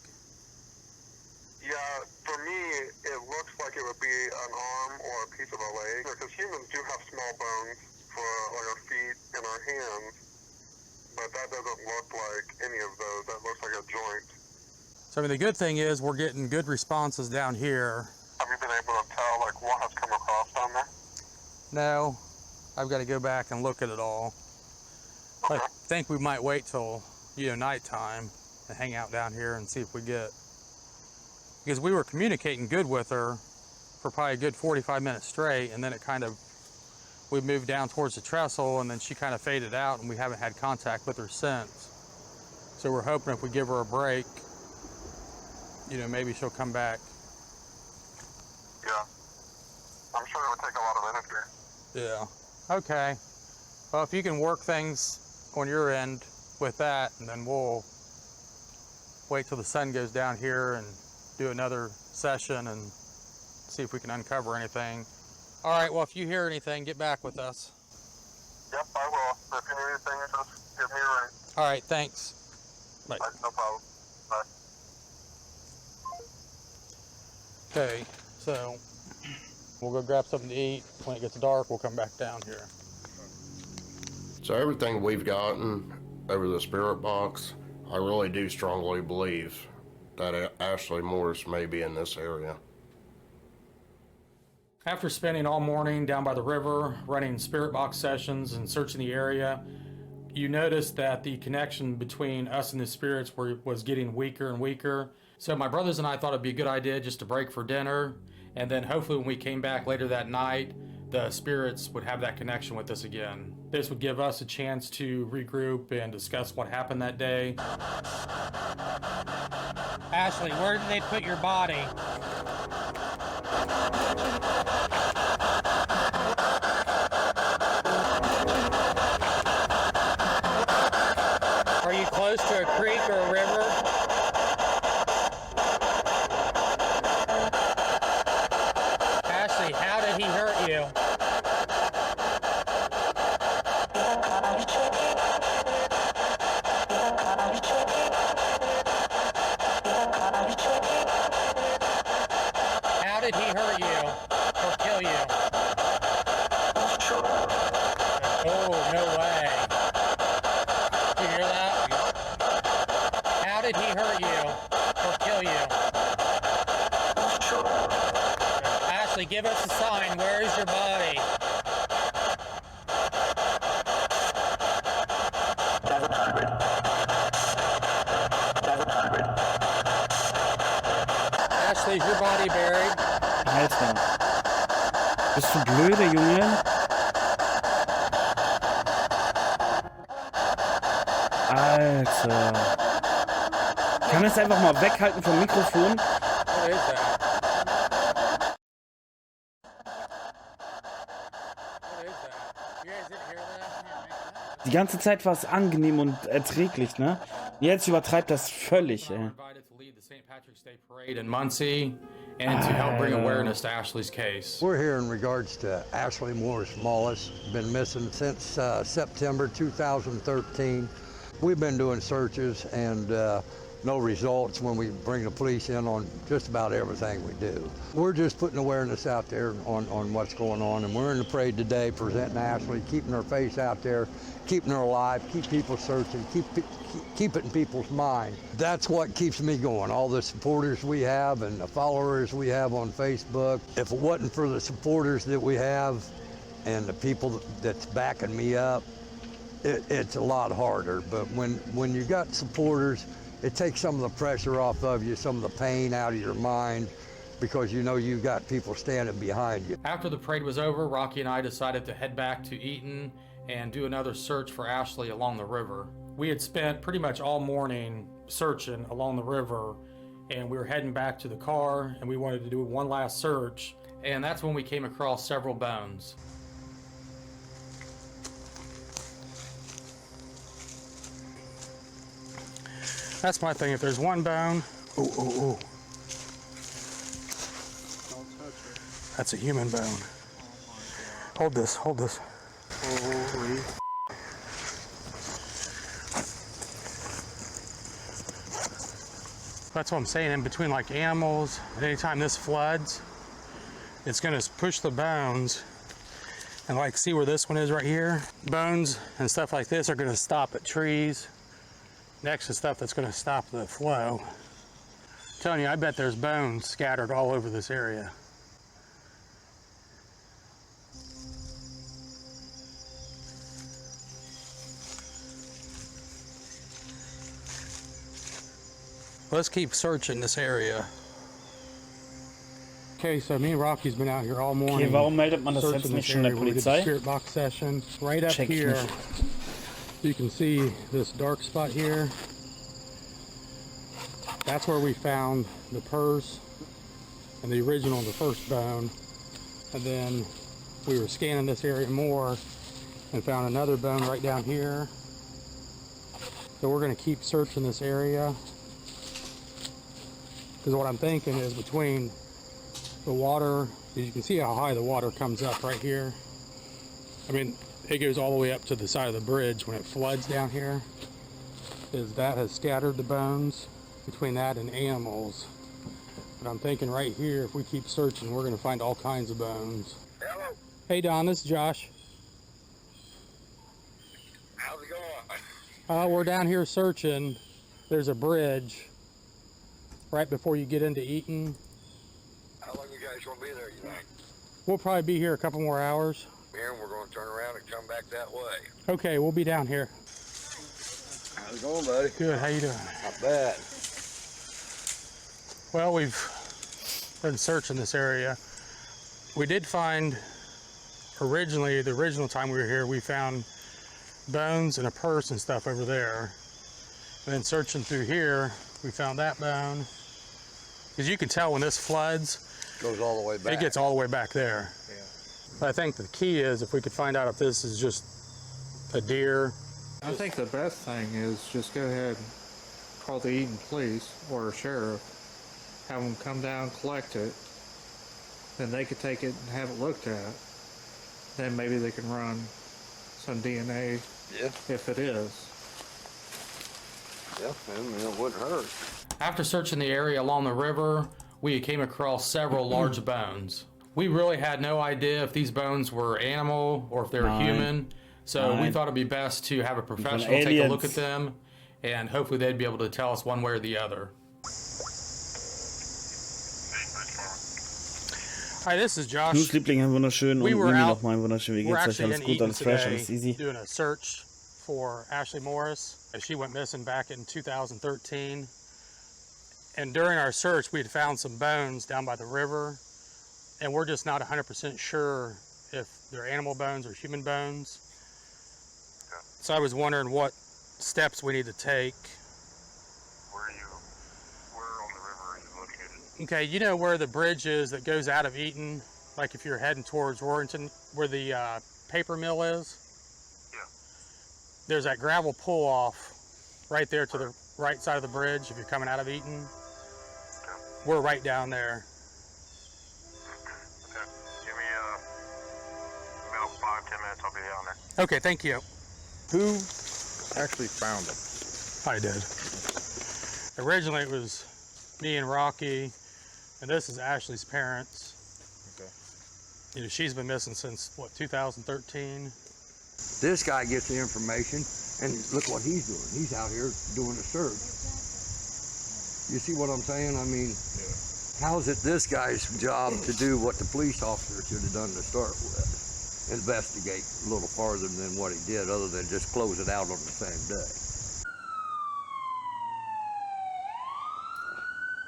Yeah, for me, it looks like it would be an arm or a piece of a leg, because humans do have small bones for like our feet and our hands, but that doesn't look like any of those. That looks like a joint. So, the good thing is we're getting good responses down here. Have you been able to tell like what has come across down there? No, I've got to go back and look at it all. Okay. I think we might wait till, nighttime. and hang out down here and see if we get, because we were communicating good with her for probably a good 45 minutes straight, and then it kind of, we moved down towards the trestle, and then she kind of faded out, and we haven't had contact with her since. So we're hoping if we give her a break, you know, maybe she'll come back. Yeah. I'm sure it would take a lot of energy. Yeah. Okay. Well, if you can work things on your end with that, and then we'll wait till the sun goes down here and do another session and see if we can uncover anything. All right, well, if you hear anything, get back with us. Yep, I will. If you need anything, just give me a ring. All right, thanks. Bye. No problem. Bye. Okay, so we'll go grab something to eat. When it gets dark, we'll come back down here. So everything we've gotten over the spirit box, I really do strongly believe that Ashley Morris may be in this area. After spending all morning down by the river, running spirit box sessions and searching the area, you noticed that the connection between us and the spirits was getting weaker and weaker. So my brothers and I thought it'd be a good idea just to break for dinner, and then hopefully when we came back later that night, the spirits would have that connection with us again. This would give us a chance to regroup and discuss what happened that day. Ashley, where did they put your body? Are you close to a creek or a river? Ashley, how did he hurt you? How did he hurt you or kill you? Oh, no way. Did you hear that? How did he hurt you or kill you? Ashley, give us a sign. Where is your body? Ashley, is your body buried? Alter. Bist du blöde, Junge? Alter. Kann es einfach mal weghalten vom Mikrofon? What is that? What is that? You guys didn't hear that? Die ganze Zeit war es angenehm und erträglich, ne? Jetzt übertreibt das völlig, ey. Parade in Muncie and to help bring awareness to Ashley's case. We're here in regards to Ashley Morris Mullis, been missing since September 2013. We've been doing searches and no results when we bring the police in on just about everything we do. We're just putting awareness out there on what's going on, and we're in the parade today presenting Ashley, keeping her face out there, keeping her alive, keep people searching, keep it in people's mind. That's what keeps me going, all the supporters we have and the followers we have on Facebook. If it wasn't for the supporters that we have and the people that's backing me up, it's a lot harder. But when you got supporters, it takes some of the pressure off of you, some of the pain out of your mind, because you know you got people standing behind you. After the parade was over, Rocky and I decided to head back to Eaton and do another search for Ashley along the river. We had spent pretty much all morning searching along the river, and we were heading back to the car, and we wanted to do one last search, and that's when we came across several bones. That's my thing. If there's one bone, ooh. That's a human bone. Hold this. Holy. That's what I'm saying, in between like animals, anytime this floods, it's gonna push the bones, and like see where this one is right here? Bones and stuff like this are gonna stop at trees, next to stuff that's gonna stop the flow. I'm telling you, I bet there's bones scattered all over this area. Let's keep searching this area. Okay, so me and Rocky's been out here all morning. Okay, warum meldet man das jetzt searching nicht this schon der area. We did the Polizei? spirit box session right up Check ich here. nicht. You can see this dark spot here. That's where we found the purse and the original, the first bone. And then we were scanning this area more and found another bone right down here. So we're going to keep searching this area. Because what I'm thinking is between the water, as you can see how high the water comes up right here. I mean, it goes all the way up to the side of the bridge when it floods down here. Is that has scattered the bones between that and animals. But I'm thinking right here, if we keep searching, we're going to find all kinds of bones. Hello. Hey Don, this is Josh. How's it going? We're down here searching. There's a bridge right before you get into Eaton. How long you guys gonna be there, you think? We'll probably be here a couple more hours. Here, and we're gonna turn around and come back that way. Okay, we'll be down here. How's it going, buddy? Good, how you doing? Not bad. Well, we've been searching this area. We did find, originally, the original time we were here, we found bones and a purse and stuff over there. And then searching through here, we found that bone. Because you can tell when this floods, Goes all the way back. it gets all the way back there. Yeah. But I think the key is if we could find out if this is just a deer. I think the best thing is just go ahead and call the Eden police or sheriff, have them come down, collect it, then they could take it and have it looked at. Then maybe they can run some DNA if it is. Yeah, I mean, it wouldn't hurt. After searching the area along the river, we came across several large bones. We really had no idea if these bones were animal or if they were human. So we thought it'd be best to have a professional take a look at them, and hopefully they'd be able to tell us one way or the other. Hi, this is Josh. News Liebling, ein wunderschön und Mimi nochmal ein wunderschön. Wie geht's euch? Alles gut, alles fresh, alles easy. Doing a search for Ashley Morris. She went missing back in 2013. And during our search, we had found some bones down by the river, and we're just not 100% sure if they're animal bones or human bones. So I was wondering what steps we need to take. Where on the river are you located? Okay, you know where the bridge is that goes out of Eaton, like if you're heading towards Warrington, where the paper mill is? Yeah. There's that gravel pull-off right there to the right side of the bridge if you're coming out of Eaton. Okay. We're right down there. Okay. Give me about 5-10 minutes. I'll be down there. Okay, thank you. Who actually found it? I did. Originally it was me and Rocky, and this is Ashley's parents. Okay. You know, she's been missing since, what, 2013? This guy gets the information, and look what he's doing. He's out here doing a search. You see what I'm saying? I mean, how is it this guy's job to do what the police officer should have done to start with? Investigate a little farther than what he did, other than just close it out on the same day.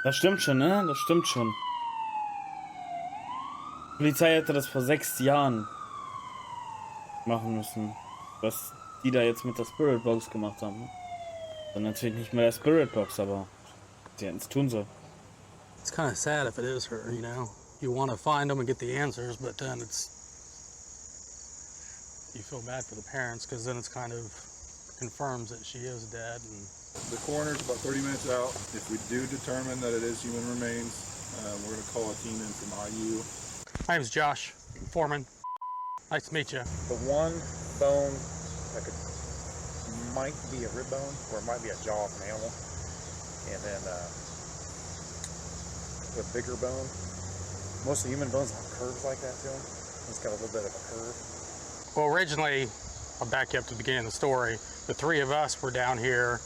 Das stimmt schon, ne? Das stimmt schon. Die Polizei hätte das vor 6 Jahren machen müssen. Was die da jetzt mit der Spirit Box gemacht haben. Dann natürlich nicht mehr der Spirit Box, aber sie hätten es tun sollen. It's kind of sad if it is her, you know. You want to find them and get the answers, but then you feel bad for the parents because then it's kind of confirms that she is dead. And the coroner's about 30 minutes out. If we do determine that it is human remains, we're going to call a team in from IU. My name's Josh Foreman. Nice to meet you. The one bone that might be a rib bone, or it might be a jaw of an animal, and then the bigger bone. Most of the human bones have curves like that to them. It's got a little bit of a curve. Well, originally, I'll back you up to the beginning of the story. The three of us were down here,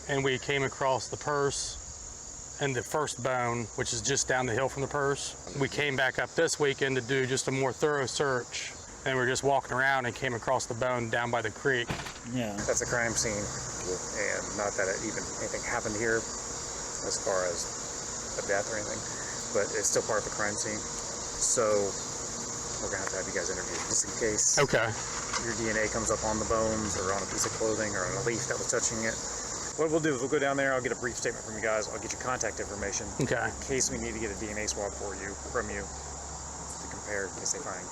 and we came across the purse and the first bone, which is just down the hill from the purse. We came back up this weekend to do just a more thorough search, and we were just walking around and came across the bone down by the creek. Yeah. That's a crime scene. possible, and not that anything happened here as far as a death or anything, but it's still part of the crime scene. So we're gonna have you guys interviewed just in case your DNA comes up on the bones or on a piece of clothing or on a leaf that was touching it. What we'll do is we'll go down there, I'll get a brief statement from you guys, I'll get your contact information. In case we need to get a DNA swab from you to compare, in case they find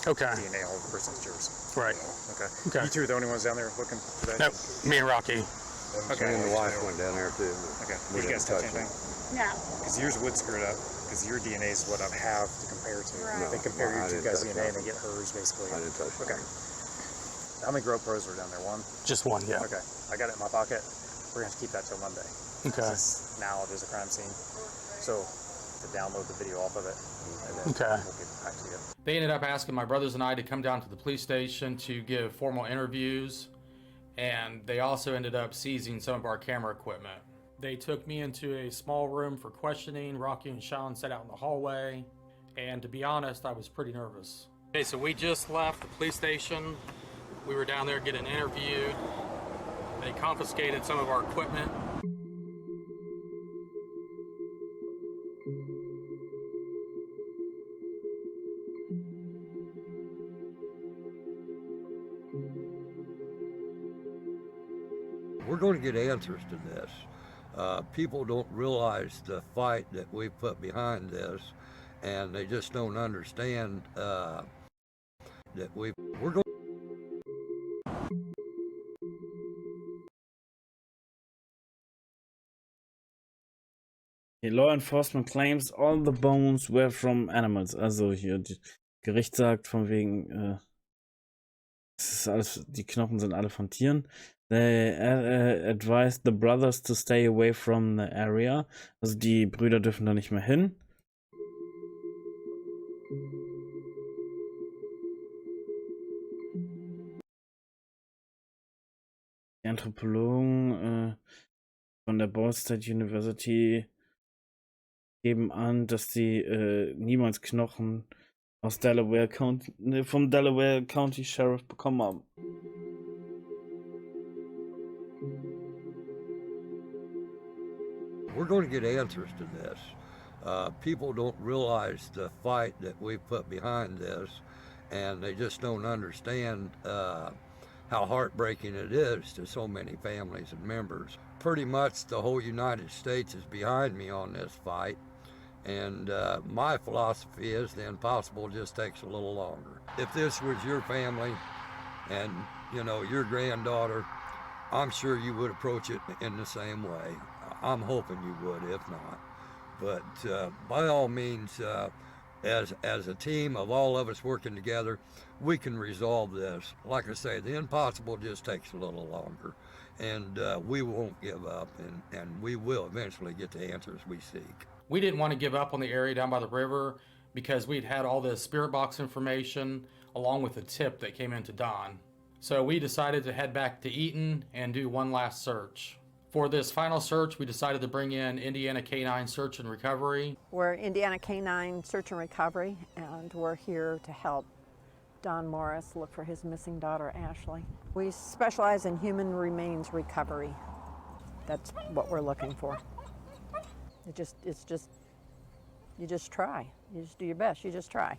DNA all over the person's yours. Right. Okay. You two are the only ones down there looking for that? Nope. Me and Rocky. Me and the wife went down there too. Okay. Did you guys touch anything? No. Because yours would screw it up, because your DNA is what I have to compare to. Right. They compare your two guys' DNA and they get hers basically. I didn't touch it. Okay. How many GoPros were down there? One? Just one, yeah. Okay. I got it in my pocket. We're going to have to keep that till Monday. Okay. Now it is a crime scene. So to download the video off of it, and then we'll get back to you. They ended up asking my brothers and I to come down to the police station to give formal interviews, and they also ended up seizing some of our camera equipment. They took me into a small room for questioning. Rocky and Sean sat out in the hallway, and to be honest, I was pretty nervous. Okay, so we just left the police station. We were down there getting interviewed. They confiscated some of our equipment. We're going to get answers to this. People don't realize the fight that we put behind this, and they just don't understand that we're going. Law enforcement claims all the bones were from animals. Also hier, Gericht sagt von wegen, es ist alles, die Knochen sind alle von Tieren. They advised the brothers to stay away from the area. Also die Brüder dürfen da nicht mehr hin. Die Anthropologen von der Ball State University geben an, dass sie niemals Knochen aus Delaware County, vom Delaware County Sheriff bekommen haben. We're going to get answers to this. People don't realize the fight that we put behind this, and they just don't understand how heartbreaking it is to so many families and members. Pretty much the whole United States is behind me on this fight, and my philosophy is the impossible just takes a little longer. If this was your family and, you know, your granddaughter, I'm sure you would approach it in the same way. I'm hoping you would, if not. But by all means, as a team of all of us working together, we can resolve this. Like I say, the impossible just takes a little longer, and we won't give up, and we will eventually get the answers we seek. We didn't want to give up on the area down by the river because we'd had all the spirit box information along with the tip that came into Don. So we decided to head back to Eaton and do one last search. For this final search, we decided to bring in Indiana Canine Search and Recovery. We're Indiana Canine Search and Recovery, and we're here to help Don Morris look for his missing daughter, Ashley. We specialize in human remains recovery. That's what we're looking for. You just try. You just do your best. You just try.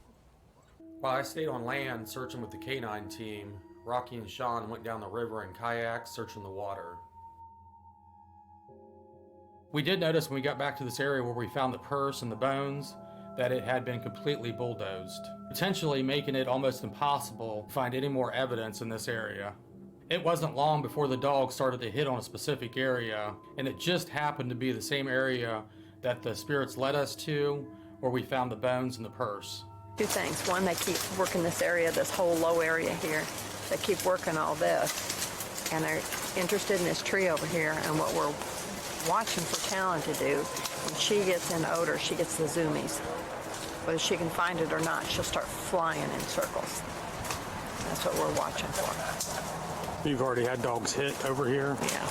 While I stayed on land searching with the canine team, Rocky and Sean went down the river in kayaks searching the water. We did notice when we got back to this area where we found the purse and the bones that it had been completely bulldozed, potentially making it almost impossible to find any more evidence in this area. It wasn't long before the dog started to hit on a specific area, and it just happened to be the same area that the spirits led us to, where we found the bones and the purse. Two things. One, they keep working this area, this whole low area here. They keep working all this, and they're interested in this tree over here and what we're watching for Talon to do. When she gets in odor, she gets the zoomies. Whether she can find it or not, she'll start flying in circles. That's what we're watching for. You've already had dogs hit over here? Yeah.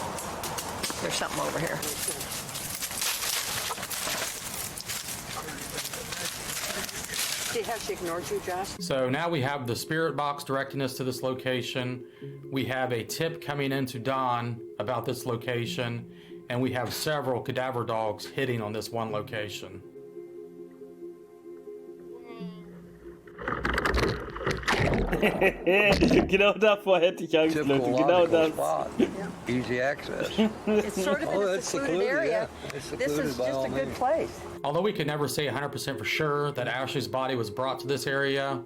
There's something over here. See how she ignored you, Josh? So now we have the spirit box directing us to this location. We have a tip coming into Don about this location, and we have several cadaver dogs hitting on this one location. Genau davor hätte ich Angst, Leute. Genau das. Easy access. It's sort of in a secluded area. This is just a good place. Although we could never say 100% for sure that Ashley's body was brought to this area,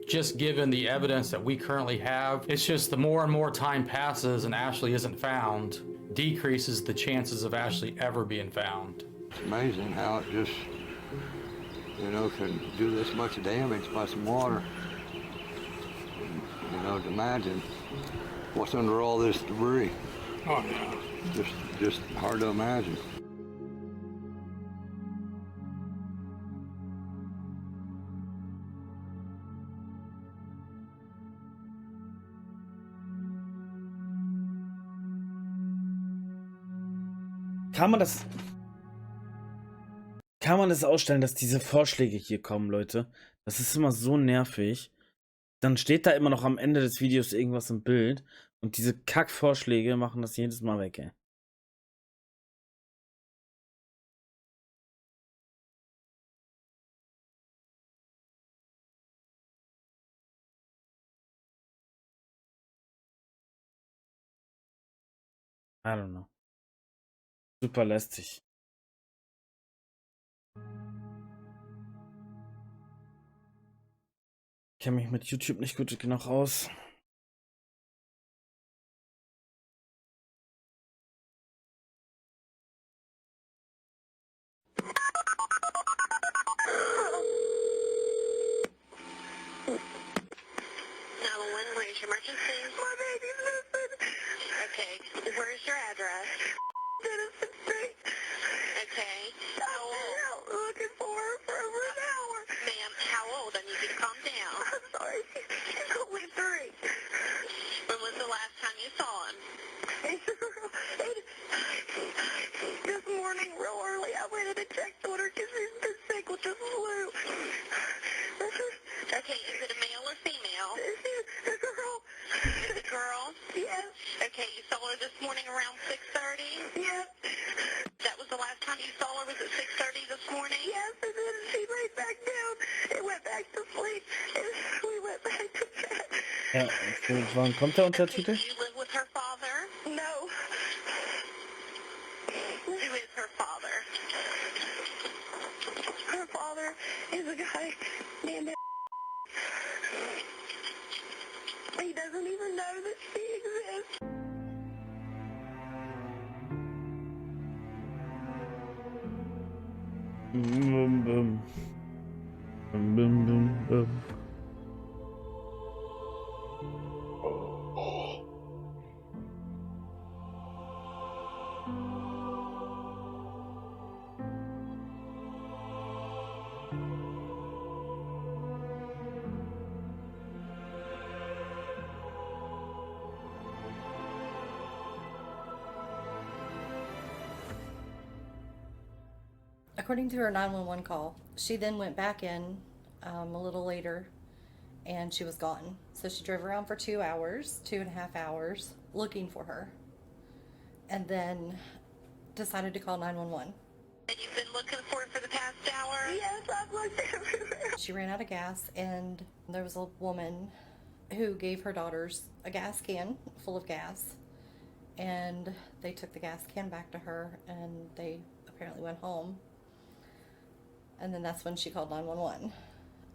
just given the evidence that we currently have, it's just the more and more time passes and Ashley isn't found, decreases the chances of Ashley ever being found. It's amazing how it just, you know, can do this much damage by some water. You know, to imagine what's under all this debris. Oh, no. Just hard to imagine. Kann man das ausstellen, dass diese Vorschläge hier kommen, Leute? Das ist immer so nervig. Dann steht da immer noch am Ende des Videos irgendwas im Bild und diese Kackvorschläge machen das jedes Mal weg, ey. I don't know. Super lästig. Ich kenne mich mit YouTube nicht gut genug aus. Where's your emergency? My baby's missing. Okay. Where's your address? Denison Street. Okay. How old? Looking for her for over an hour. Ma'am, how old? I need you to calm down. I'm sorry. She's only 3. When was the last time you saw him? This morning, real early, I went in and checked on her because she's been sick with the flu. Okay, is it a male or female? A girl. A girl? Yes. Okay, you saw her this morning around 6:30? Yes. That was the last time you saw her? Was it 6:30 this morning? Yes, and then she laid back down and went back to sleep, and we went back to bed. Ja, wann kommt der Untertitel? Do you live with her father? No. Who is her father? Her father is a guy named... He doesn't even know that she exists. Boom, boom. Boom, boom, boom, boom. According to her 911 call, she then went back in a little later and she was gone. So she drove around for 2 hours, 2.5 hours, looking for her, and then decided to call 911. And you've been looking for her for the past hour? Yes, I've looked everywhere. She ran out of gas, and there was a woman who gave her daughters a gas can full of gas, and they took the gas can back to her, and they apparently went home. And then that's when she called 911.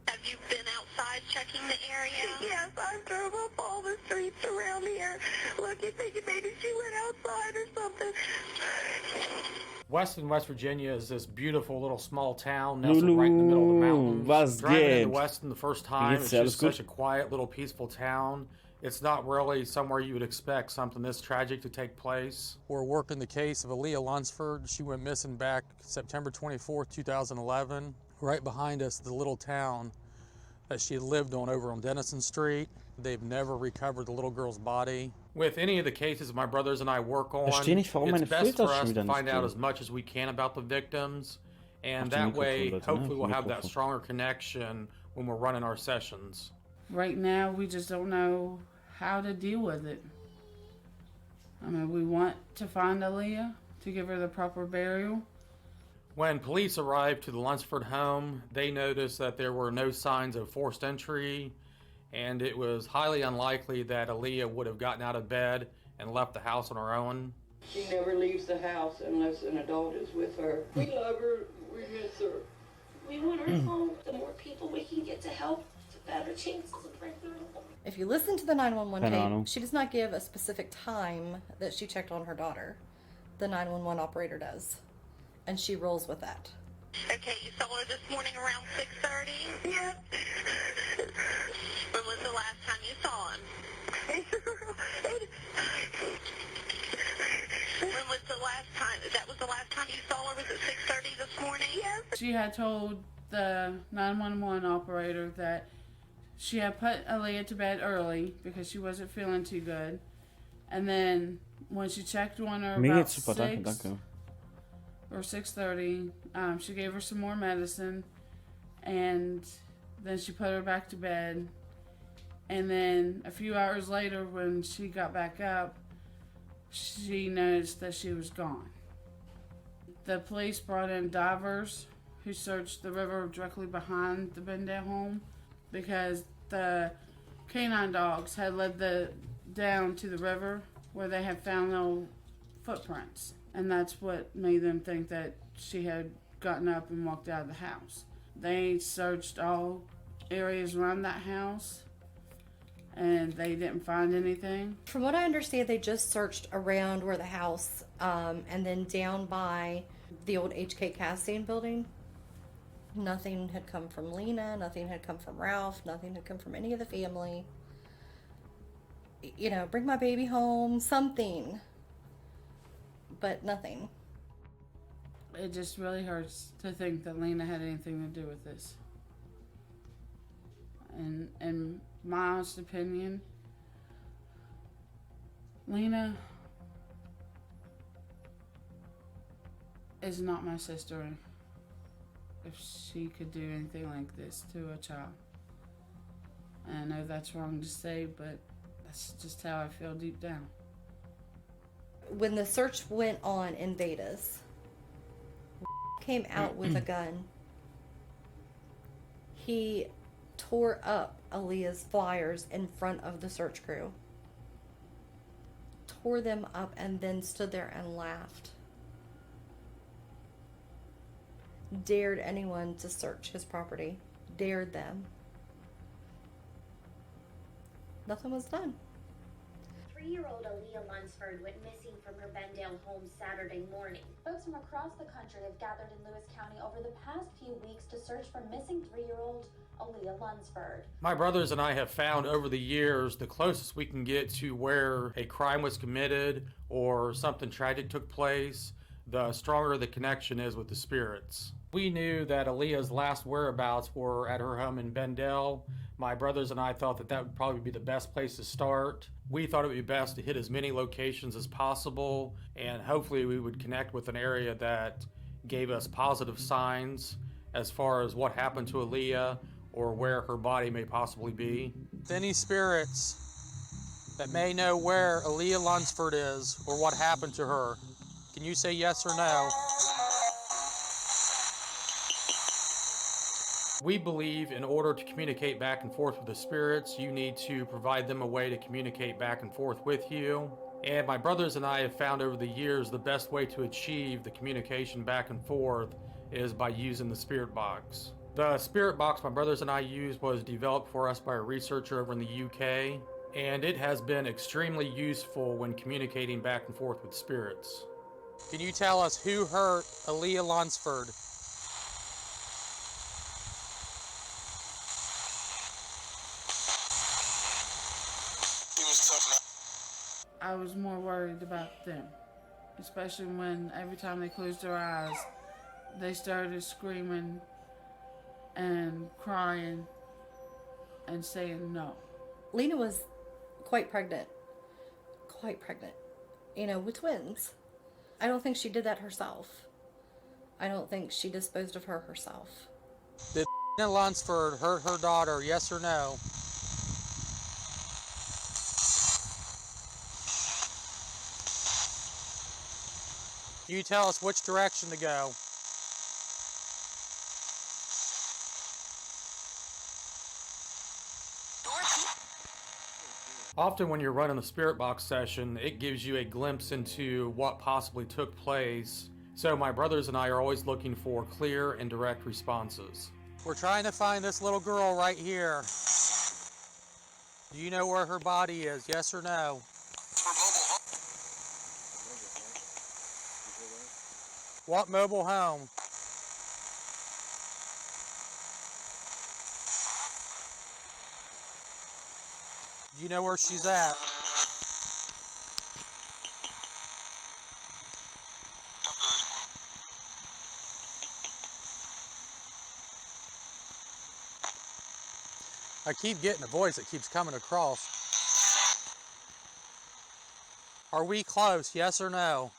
Have you been outside checking the area? Yes, I drove up all the streets around here looking, thinking maybe she went outside or something. Weston, West Virginia is this beautiful little small town nestled right in the middle of the mountains. Driving into Weston the first time, it's just such a quiet little peaceful town. It's not really somewhere you would expect something this tragic to take place. We're working the case of Aaliyah Lunsford. She went missing back September 24th, 2011. Right behind us, the little town that she lived on over on Denison Street. They've never recovered the little girl's body. With any of the cases my brothers and I work on, it's best for us to find out as much as we can about the victims. And that way, hopefully we'll have that stronger connection when we're running our sessions. Right now, we just don't know how to deal with it. I mean, we want to find Aaliyah to give her the proper burial. When police arrived to the Lunsford home, they noticed that there were no signs of forced entry, and it was highly unlikely that Aaliyah would have gotten out of bed and left the house on her own. She never leaves the house unless an adult is with her. We love her. We miss her. We want her home. The more people we can get to help, the better chances of breakthrough. If you listen to the 911 Keine Ahnung. tape, she does not give a specific time that she checked on her daughter. The 911 operator does. And she rolls with that. Okay, you saw her this morning around 6:30? Yeah. When was the last time you saw him? When was the last time? That was the last time you saw her? Was it 6:30 this morning? Yes. She had told the 911 operator that she had put Aaliyah to bed early because she wasn't feeling too good. And then when she checked on her Mir about geht's super, danke, 6 danke. or 6:30, she gave her some more medicine, and then she put her back to bed. And then a few hours later, when she got back up, she noticed that she was gone. The police brought in divers who searched the river directly behind the Bendale home because the canine dogs had led down to the river where they had found no footprints. And that's what made them think that she had gotten up and walked out of the house. They searched all areas around that house and they didn't find anything. From what I understand, they just searched around where the house, and then down by the old HK Casting building. Nothing had come from Lena, nothing had come from Ralph, nothing had come from any of the family. You know, bring my baby home, something. But nothing. It just really hurts to think that Lena had anything to do with this. And in my honest opinion, Lena is not my sister if she could do anything like this to a child. And I know that's wrong to say, but that's just how I feel deep down. When the search went on in Vedas, came out with a gun. He tore up Aaliyah's flyers in front of the search crew. Tore them up and then stood there and laughed. Dared anyone to search his property. Dared them. Nothing was done. 3-year-old Aaliyah Lunsford went missing from her Bendale home Saturday morning. Folks from across the country have gathered in Lewis County over the past few weeks to search for missing 3-year-old Aaliyah Lunsford. My brothers and I have found over the years the closest we can get to where a crime was committed or something tragic took place, the stronger the connection is with the spirits. We knew that Aaliyah's last whereabouts were at her home in Bendale. My brothers and I thought that that would probably be the best place to start. We thought it would be best to hit as many locations as possible, and hopefully we would connect with an area that gave us positive signs as far as what happened to Aaliyah or where her body may possibly be. Any spirits that may know where Aaliyah Lunsford is or what happened to her, can you say yes or no? We believe in order to communicate back and forth with the spirits, you need to provide them a way to communicate back and forth with you. And my brothers and I have found over the years the best way to achieve the communication back and forth is by using the spirit box. The spirit box my brothers and I used was developed for us by a researcher over in the UK, and it has been extremely useful when communicating back and forth with spirits. Can you tell us who hurt Aaliyah Lunsford? I was more worried about them, especially when every time they closed their eyes, they started screaming and crying and saying no. Lena was quite pregnant, you know, with twins. I don't think she did that herself. I don't think she disposed of her herself. Did Lunsford hurt her daughter, yes or no? You tell us which direction to go. Often when you're running a spirit box session, it gives you a glimpse into what possibly took place. So my brothers and I are always looking for clear and direct responses. We're trying to find this little girl right here. Do you know where her body is, yes or no? What mobile home? Do you know where she's at? I keep getting a voice that keeps coming across. Are we close, yes or no?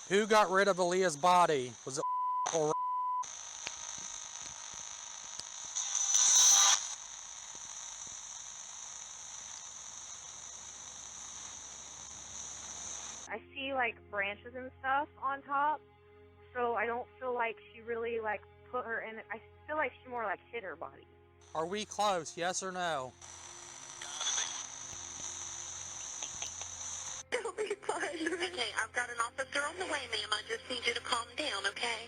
Who got rid of Aaliyah's body? Was it or I see like branches and stuff on top, so I don't feel like she really like put her in it. I feel like she more like hit her body. are we close, yes or no? It'll be fine. Okay, I've got an officer on the way, ma'am. I just need you to calm down, okay?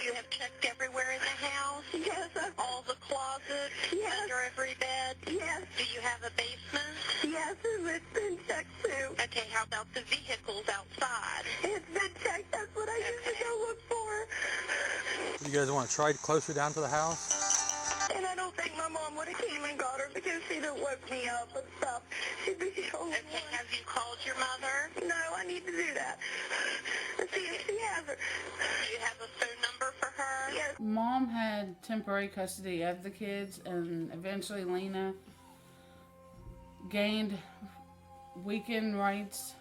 You have checked everywhere in the house? Yes. All the closets? Yes. Under every bed? Yes. Do you have a basement? Yes, it's been checked too. Okay, how about the vehicles outside? It's been checked. That's what I usually go look for. You guys want to try closer down to the house? And I don't think my mom would have came and got her because she didn't woke me up and stuff. She'd be the only one. Have you called your mother? No, I need to do that. Let's see if she has her. Do you have a phone number for her? Yes. Mom had temporary custody of the kids, and eventually Lena gained weekend rights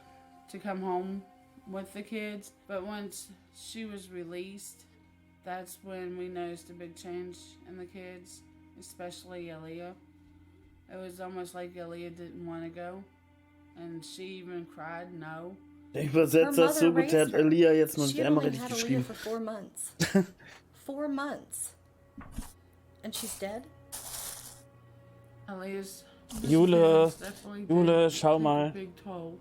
to come home with the kids. But once she was released, that's when we noticed a big change in the kids, especially Aaliyah. It was almost like Aaliyah didn't want to go, and she even cried no. Der Übersetzer ist so gut, der hat Elia jetzt noch nicht einmal richtig geschrieben. For 4 months. 4 months. And she's dead? Aaliyah's Jule, schau mal. big toll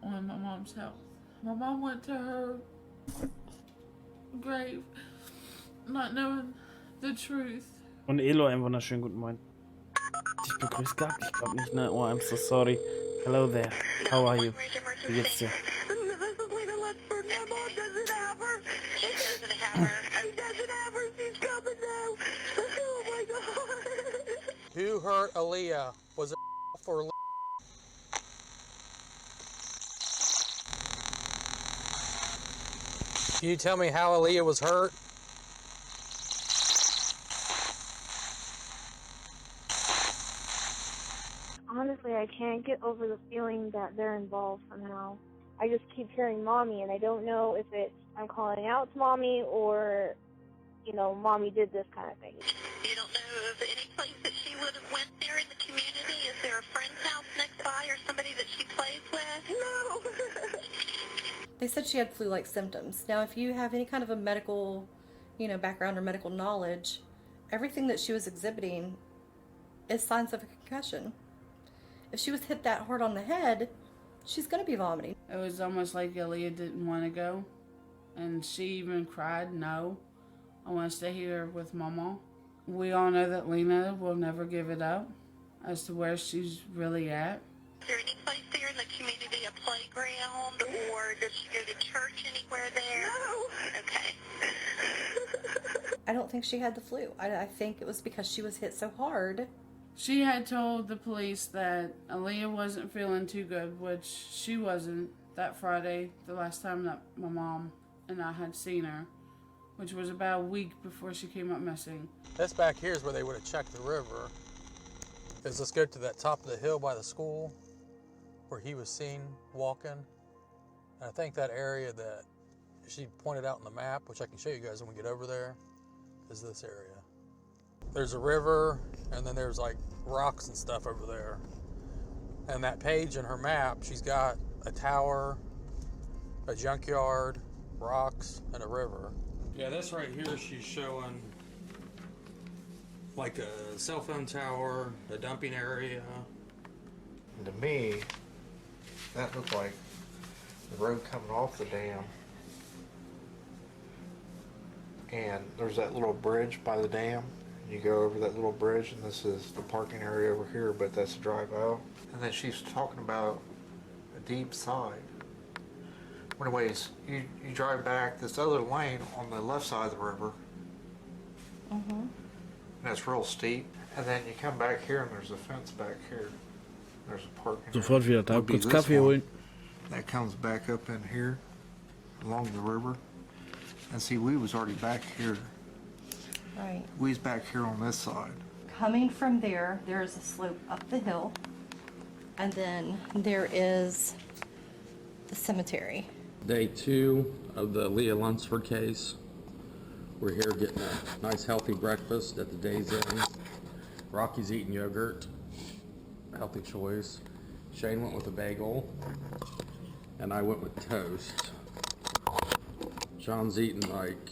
on my mom's health. My mom went to her grave not knowing the truth. Und Elo, einen wunderschönen guten Morgen. Ich begrüße gar nicht, ich glaube nicht, ne? Oh, I'm so sorry. Hello there. How are you? Wie geht's dir? My mom doesn't have her. She doesn't have her. She doesn't have her. She's coming now. Oh my God. Who hurt Aaliyah? Was it or Can you tell me how Aaliyah was hurt? Honestly, I can't get over the feeling that they're involved somehow. I just keep hearing mommy, and I don't know if it's I'm calling out to mommy or, you know, mommy did this kind of thing. You don't know of any place that she would have went there in the community? Is there a friend's house next by or somebody that she plays with? No. They said she had flu-like symptoms. Now, if you have any kind of a medical, background or medical knowledge, everything that she was exhibiting is signs of a concussion. If she was hit that hard on the head, she's going to be vomiting. It was almost like Aaliyah didn't want to go, and she even cried, no, I want to stay here with Mama. We all know that Lena will never give it up as to where she's really at. Is there any place there in the community, a playground, or does she go to church anywhere there? No. Okay. I don't think she had the flu. I think it was because she was hit so hard. She had told the police that Aaliyah wasn't feeling too good, which she wasn't that Friday, the last time that my mom and I had seen her, which was about a week before she came up missing. This back here is where they would have checked the river. Let's go to that top of the hill by the school. where he was seen walking. And I think that area that she pointed out on the map, which I can show you guys when we get over there, is this area. There's a river, and then there's like rocks and stuff over there. And that page in her map, she's got a tower, a junkyard, rocks, and a river. Yeah, this right here, she's showing like a cell phone tower, a dumping area. And to me, that looked like the road coming off the dam. And there's that little bridge by the dam. You go over that little bridge, and this is the parking area over here, but that's the drive out. And then she's talking about a deep side. Anyways, you drive back this other lane on the left side of the river. And it's real steep. And then you come back here, and there's a fence back here. There's a parking Sofort wieder da, Would be kurz this Kaffee one. holen. That comes back up in here along the river. And see, we was already back here. Right. We was back here on this side. Coming from there, there is a slope up the hill, and then there is the cemetery. Day 2 of the Leah Lunsford case. We're here getting a nice healthy breakfast at the day's end. Rocky's eating yogurt, healthy choice. Shane went with a bagel, and I went with toast. Sean's eating like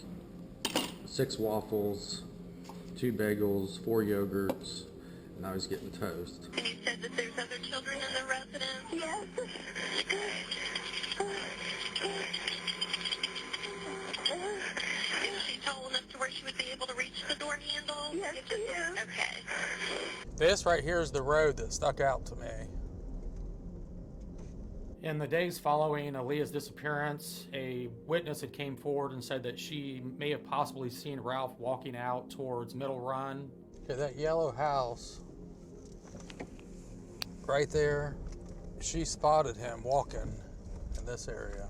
6 waffles, 2 bagels, 4 yogurts, and I was getting toast. And you said that there's other children in the residence? Yes. Is she tall enough to where she would be able to reach the door handle? Yes, she is. Okay. This right here is the road that stuck out to me. In the days following Aaliyah's disappearance, a witness had came forward and said that she may have possibly seen Ralph walking out towards Middle Run. Okay, that yellow house right there, she spotted him walking in this area.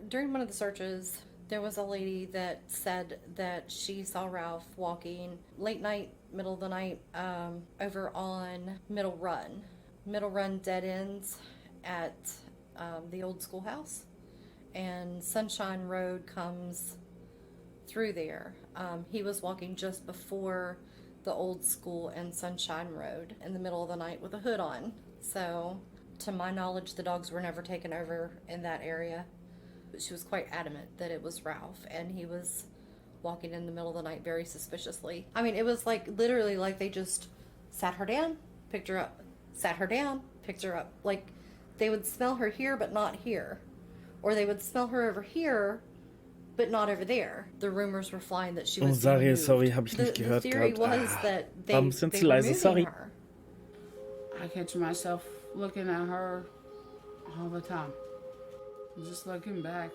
During one of the searches, there was a lady that said that she saw Ralph walking late night, middle of the night, over on Middle Run. Middle Run dead ends at the old schoolhouse, and Sunshine Road comes through there. He was walking just before the old school and Sunshine Road in the middle of the night with a hood on. So, to my knowledge, the dogs were never taken over in that area. But she was quite adamant that it was Ralph, and he was walking in the middle of the night very suspiciously. I mean, it was like literally like they just sat her down, picked her up, sat her down, picked her up. Like, they would smell her here, but not here. Or they would smell her over here, but not over there. The rumors were flying that she Oh, was sorry, being sorry, moved. hab ich nicht The gehört theory gehabt. was that they, Warum sind they Sie were leise? moving Sorry. her. I catch myself looking at her all the time. Just looking back.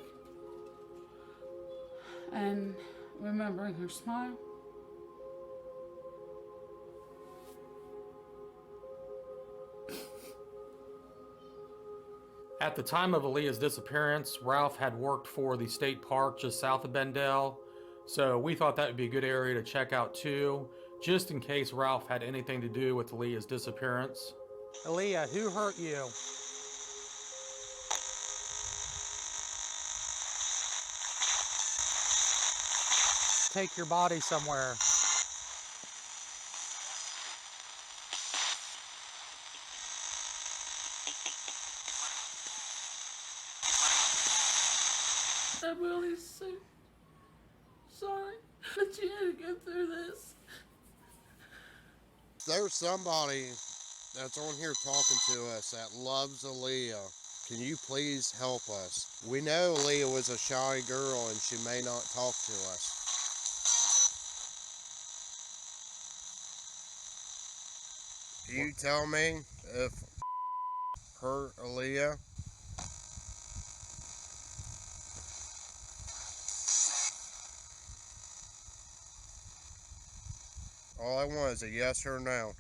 And remembering her smile. At the time of Aaliyah's disappearance, Ralph had worked for the state park just south of Bendel, so we thought that would be a good area to check out too, just in case Ralph had anything to do with Aaliyah's disappearance. Aaliyah, who hurt you? Take your body somewhere. I'm really sorry that you had to go through this. There's somebody that's on here talking to us that loves Aaliyah. Can you please help us? We know Aaliyah was a shy girl and she may not talk to us. You tell me if hurt Aaliyah. All I want is a yes or no.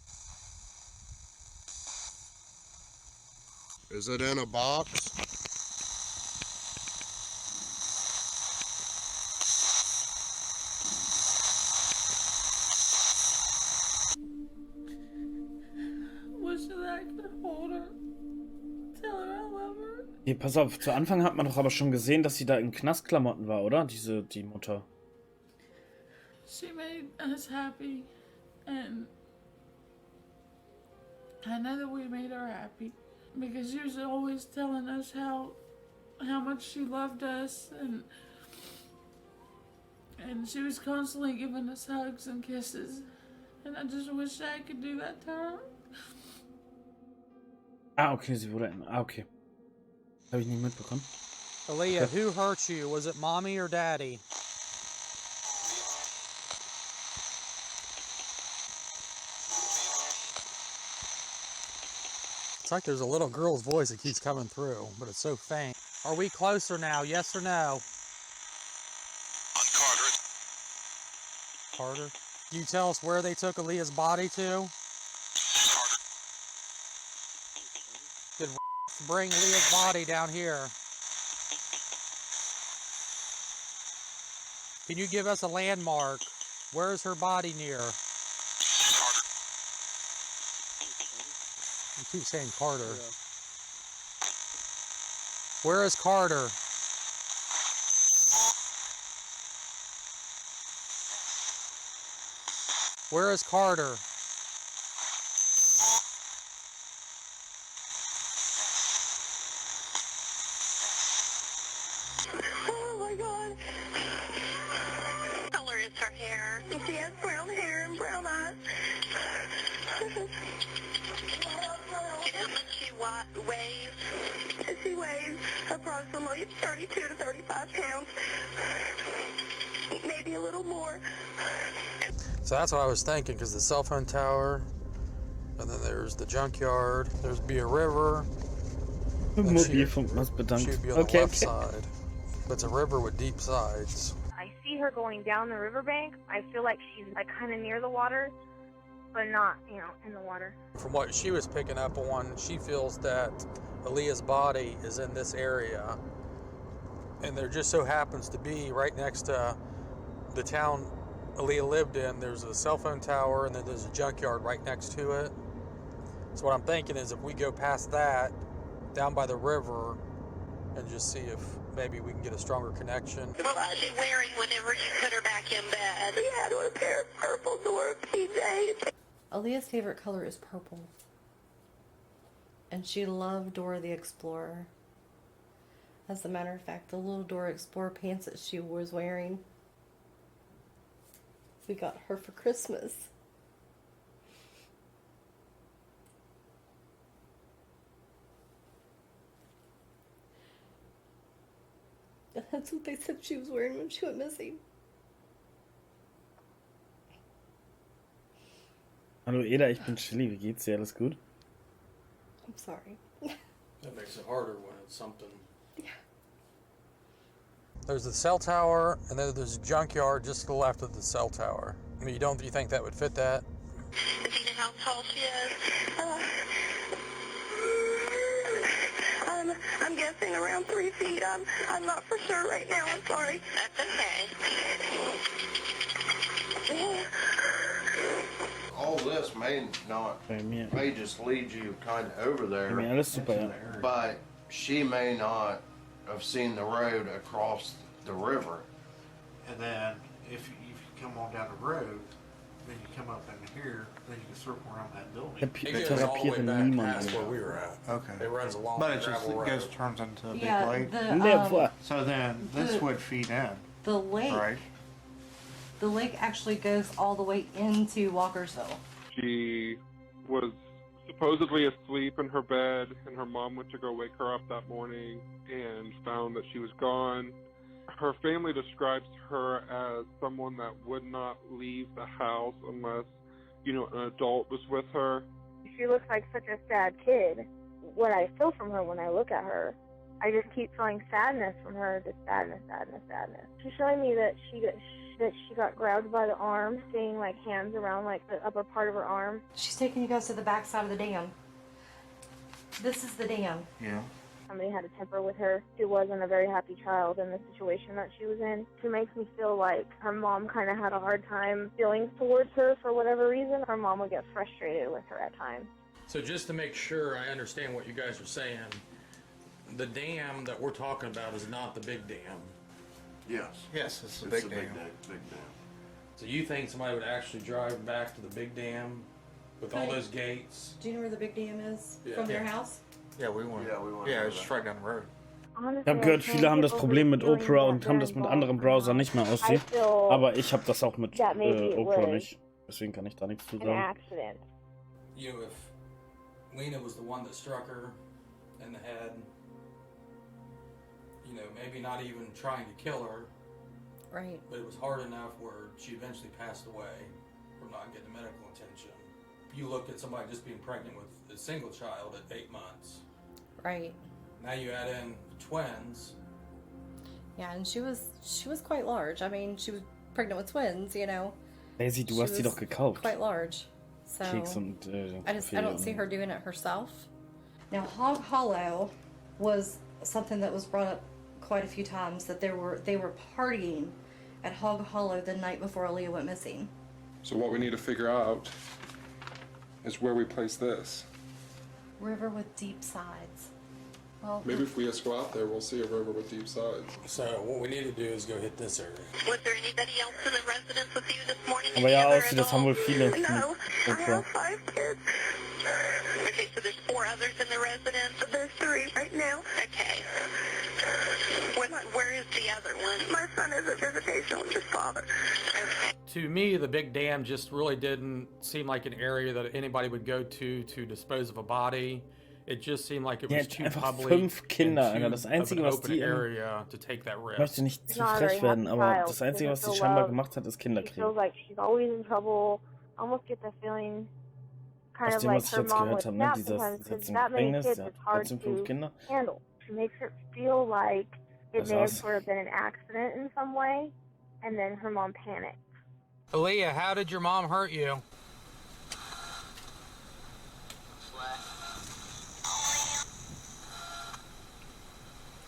Is it in a box? Wish that I could hold her. tell her I love her. Nee, pass auf, zu Anfang hat man doch aber schon gesehen, dass sie da in Knastklamotten war, oder? Die Mutter. She made us happy, and I know that we made her happy because she was always telling us how much she loved us, and she was constantly giving us hugs and kisses, and I just wish I could do that to her. Ah, okay, sie wurde... Ah, okay. Habe ich nicht mitbekommen. Aaliyah, Okay. who hurt you? Was it mommy or daddy? It's like there's a little girl's voice that keeps coming through, but it's so faint. Are we closer now, yes or no? On Carter. Carter? Can you tell us where they took Aaliyah's body to? Carter. Did bring Leah's body down here? Can you give us a landmark? Where is her body near? Carter. You keep saying Carter. Yeah. Where is Carter? Where is Carter? Oh my God. What color is her hair? She has brown hair and brown eyes. How much she weighs? She weighs approximately 32 to 35 pounds. Maybe a little more. So that's what I was thinking, because the cell phone tower, and then there's the junkyard, there's be a river. Mobilfunkmast bedankt. She'd be on the Okay, left okay. side. But it's a river with deep sides. I see her going down the riverbank. I feel like she's like kind of near the water, but not, you know, in the water. From what she was picking up on, she feels that Aaliyah's body is in this area. And there just so happens to be right next to the town Aaliyah lived in, there's a cell phone tower, and then there's a junkyard right next to it. So what I'm thinking is if we go past that, down by the river, and just see if maybe we can get a stronger connection. What was she wearing whenever you put her back in bed? She had on a pair of purple Dora PJs. Aaliyah's favorite color is purple. And she loved Dora the Explorer. As a matter of fact, the little Dora Explorer pants that she was wearing, we got her for Christmas. That's what they said she was wearing when she went missing. Hallo Eda, ich bin Chili. Wie geht's dir? Alles gut? I'm sorry. That makes it harder when it's something. Yeah. There's the cell tower, and then there's a junkyard just to the left of the cell tower. I mean, you think that would fit that? Do you know how tall she is? I'm guessing around 3 feet. I'm not for sure right now. I'm sorry. That's okay. All this may just lead you kind of over there, Ja, alles super, ja. but she may not have seen the road across the river. And then if you come on down the road, then you come up in here, then you can circle around that building. It goes all the way back past where we were at. Okay. It runs along But the it just gravel road. goes turns into a big Yeah, lake. So then this the- would feed in. The lake. Right. The lake actually goes all the way into Walkersville. She was supposedly asleep in her bed, and her mom went to go wake her up that morning and found that she was gone. Her family describes her as someone that would not leave the house unless, an adult was with her. She looks like such a sad kid. What I feel from her when I look at her, I just keep feeling sadness from her, just sadness. She's showing me that she got grabbed by the arm, seeing like hands around like the upper part of her arm. She's taking you guys to the back side of the dam. This is the dam. Yeah. Somebody had a temper with her. She wasn't a very happy child in the situation that she was in. She makes me feel like her mom kind of had a hard time feelings towards her for whatever reason. Her mom would get frustrated with her at times. So just to make sure I understand what you guys are saying, the dam that we're talking about is not the big dam. Yes. Yes, it's the big dam. Big dam. So you think somebody would actually drive back to the big dam with all those gates? Do you know where the big dam is Yeah. from their house? Yeah, we went. Yeah, Yeah, it's just right down the road. Ich habe gehört, viele haben das Problem mit Opera und haben das mit anderen Browsern nicht mehr aussehen. Aber ich habe das auch mit Opera nicht. Deswegen kann ich da nichts zu sagen. You know, if Lena was the one that struck her in the head, you know, maybe not even trying to kill her. Right. But it was hard enough where she eventually passed away from not getting medical attention. If you look at somebody just being pregnant with a single child at 8 months. Right. Now you add in twins. Yeah, and she was quite large. I mean, she was pregnant with twins, you know. Daisy, du hast die doch gekauft. Quite large. So Keks und I don't see her doing it herself. Now, Hog Hollow was something that was brought up quite a few times, that they were partying at Hog Hollow the night before Aaliyah went missing. So what we need to figure out is where we place this. River with deep sides. Well, Maybe if we just go out there, we'll see a river with deep sides. So what we need to do is go hit this area. Was there anybody else in the residence with you this morning? Aber ja, aussieht, das haben wohl viele mit No, I Opera. have 5 kids. Okay, so there's 4 others in the residence? There's 3 right now. Okay. Where is the other one? My son is a visitation with his father. Okay. To me, the big dam just really didn't seem like an area that anybody would go to dispose of a body. It just seemed like it was too einfach public 5 Kinder, and Alter. too Das of Einzige, an was open die area to take that Ich risk. möchte nicht zu Not a frech very werden, happy aber child. das Einzige, was Doesn't sie feel scheinbar loved. gemacht hat, ist Kinder She feels kriegen. like she's always in trouble. I almost get the feeling kind Aus of dem, like was ich her jetzt mom gehört would habe, ne? snap Dieses sometimes sitzt because im that many Gefängnis, kids der is hat hard trotzdem 5 to Kinder. handle. She makes it feel like it Das may have war's. sort of been an accident in some way, and then her mom panicked. Aaliyah, how did your mom hurt you?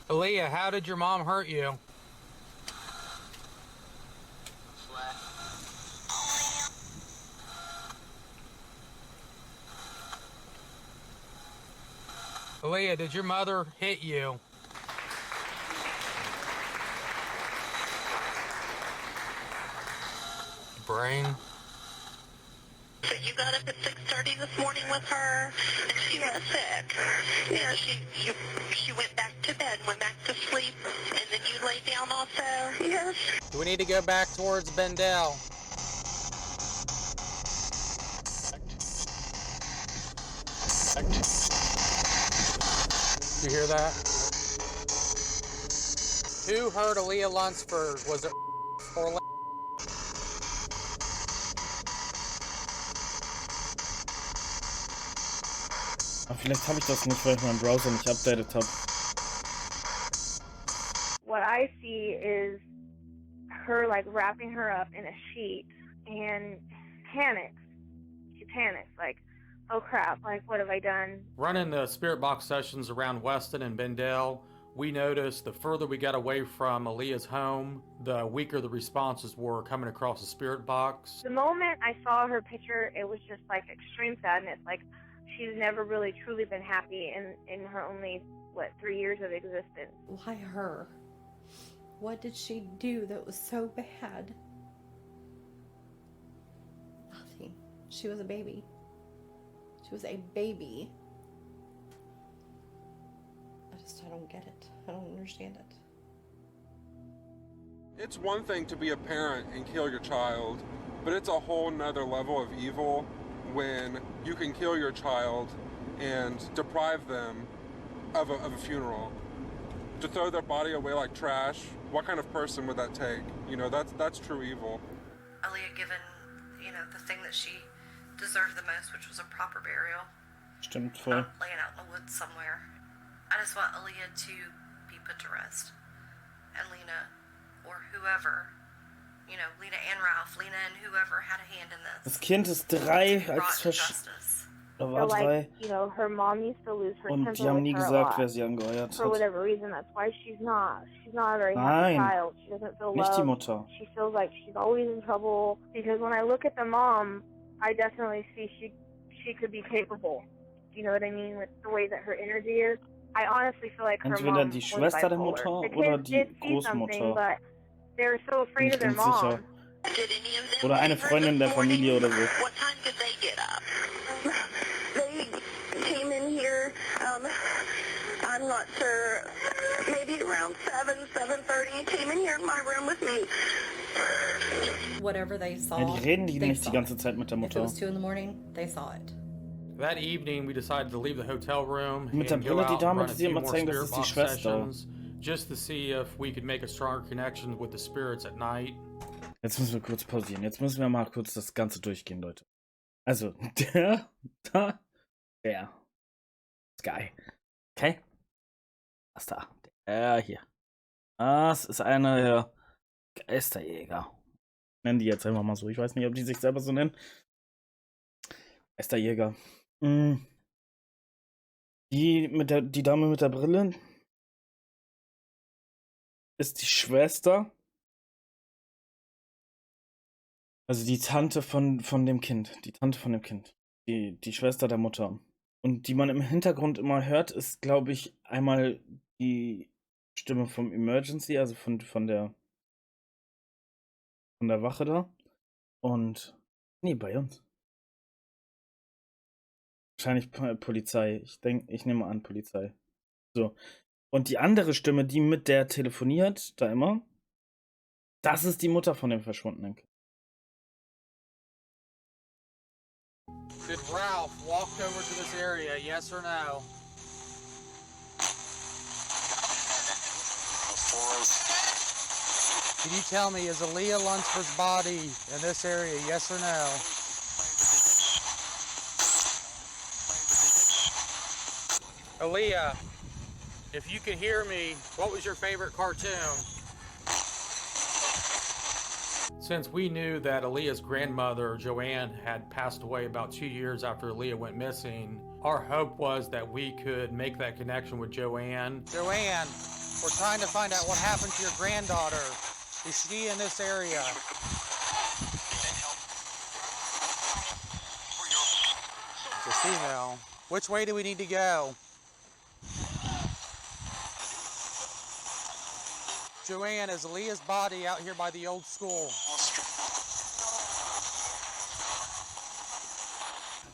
Aaliyah, how did your mom hurt you? Aaliyah, did your mother hit you? Brain. So you got up at 6:30 this morning with her, and she was sick. Yeah, she went back to bed, went back to sleep, and then you lay down also. Yes. Do we need to go back towards Bendel? You hear that? Who hurt Aaliyah Lunsford? Was it or Aber vielleicht habe ich das nicht, weil ich meinen Browser nicht updated habe. What I see is her like wrapping her up in a sheet and panics. She panics like, oh crap, like what have I done? Running the spirit box sessions around Weston and Bendel, we noticed the further we got away from Aaliyah's home, the weaker the responses were coming across the spirit box. The moment I saw her picture, it was just like extreme sadness. Like she's never really truly been happy in her only, 3 years of existence. Why her? What did she do that was so bad? Nothing. She was a baby. She was a baby. I don't get it. I don't understand it. It's one thing to be a parent and kill your child, but it's a whole nother level of evil when you can kill your child and deprive them of a funeral. To throw their body away like trash, what kind of person would that take? You know, that's true evil. Aaliyah given, the thing that she deserved the most, which was a proper burial. Stimmt voll. Laying out in the woods somewhere. I just want Aaliyah to be put to rest. And Lena, or whoever, Lena and Ralph, Lena and whoever had a hand in this. Das Kind ist 3 als So war 3. Her mom used to lose her Und temper die haben with nie her a gesagt, lot. wer sie angeheuert For hat. whatever reason, that's why she's not a very Nein. happy child. She doesn't feel Nicht die loved. Mutter. She feels like she's always in trouble. Because when I look at the mom, I definitely see she could be capable. You know what I mean? With the way that her energy is. I honestly feel like her Entweder mom die was Schwester der bipolar. Mutter The oder kids die did see something, Großmutter. but they were so Bin afraid ich of their ganz sicher. mom. Oder eine Freundin der Familie oder so. What time did they get up? They came in here, I'm not sure, maybe around 7:30, came in here in my room with me. Whatever they saw, Ja, die reden die they nicht die saw ganze it. Zeit mit der If it Mutter. was 2 in the morning, they saw it. That evening, we decided to leave the hotel room Mit der and go Brille, die out and Dame, run die a sie few immer more zeigen, das spirit ist die box Schwester. sessions, just to see if we could make a stronger connection with the spirits at night. Jetzt müssen wir kurz pausieren. Jetzt müssen wir mal kurz das Ganze durchgehen, Leute. Also, der Sky. Okay? Was da? Der hier. Das ist einer der Geisterjäger. Nennen die jetzt einfach mal so. Ich weiß nicht, ob die sich selber so nennen. Geisterjäger. Die Dame mit der Brille ist die Schwester. Also die Tante von dem Kind. Die Tante von dem Kind. Die Schwester der Mutter. Und die man im Hintergrund immer hört, ist, glaube ich, einmal die Stimme vom Emergency, also von der Wache da. Und nee, bei uns. Wahrscheinlich Polizei. Ich nehme an, Polizei. So. Und die andere Stimme, die mit der telefoniert, da immer, das ist die Mutter von dem verschwundenen Kind. Did Ralph walk over to this area, yes or no? Can you tell me, is Aaliyah Lunsford's body in this area, yes or no? Aaliyah, if you can hear me, what was your favorite cartoon? Since we knew that Aaliyah's grandmother, Joanne, had passed away about 2 years after Aaliyah went missing, our hope was that we could make that connection with Joanne. Joanne, we're trying to find out what happened to your granddaughter. Is she in this area? It's a female. Which way do we need to go? Joanne, is Aaliyah's body out here by the old school?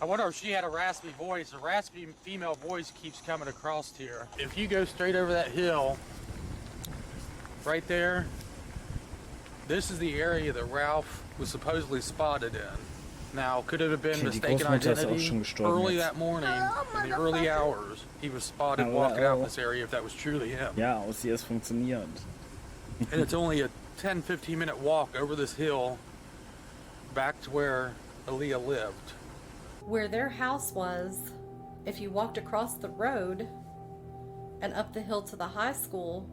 I wonder if she had a raspy voice. A raspy female voice keeps coming across here. If you go straight over that hill, right there, this is the area that Ralph was supposedly spotted in. Now, could it have been Okay, mistaken identity? Early that morning, in the early hours, he was spotted walking out in this area if that was truly him. Ja, aus sie es funktioniert. And it's only a 10-15 minute walk over this hill back to where Aaliyah lived. Where their house was, if you walked across the road and up the hill to the high school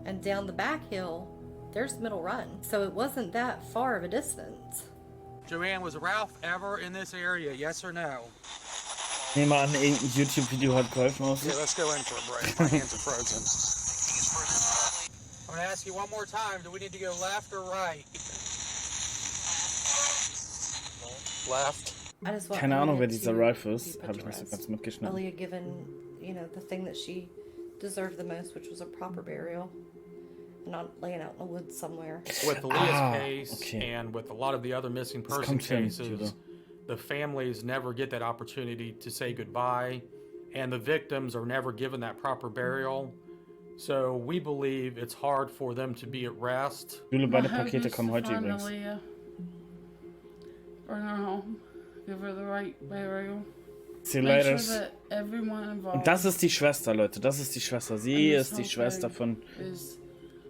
and down the back hill, there's Middle Run. So it wasn't that far of a distance. Joanne, was Ralph ever in this area, yes or no? Ich nehme an, irgendein YouTube-Video hat geholfen aus. Yeah, let's go in for a break. My hands are frozen. I'm going to ask you one more time. Do we need to go left or right? Left. I just want Keine Ahnung, Aaliyah wer dieser to Ralph be ist. Habe ich nicht so put to ganz rest. mitgeschnitten. Aaliyah given, the thing that she deserved the most, which was a proper burial. And not laying out in the woods somewhere. With Aaliyah's case and with a lot of the other missing person cases, the families never get that opportunity to say goodbye, and the victims are never given that proper burial. So we believe it's hard for them to be at rest. Jule, beide Pakete kommen heute übrigens. Aaliyah. Bring her home. Give her the right burial. Sie Make leider sure that everyone involved. Und das ist die Schwester, Leute. Das ist die Schwester. Sie ist die Schwester von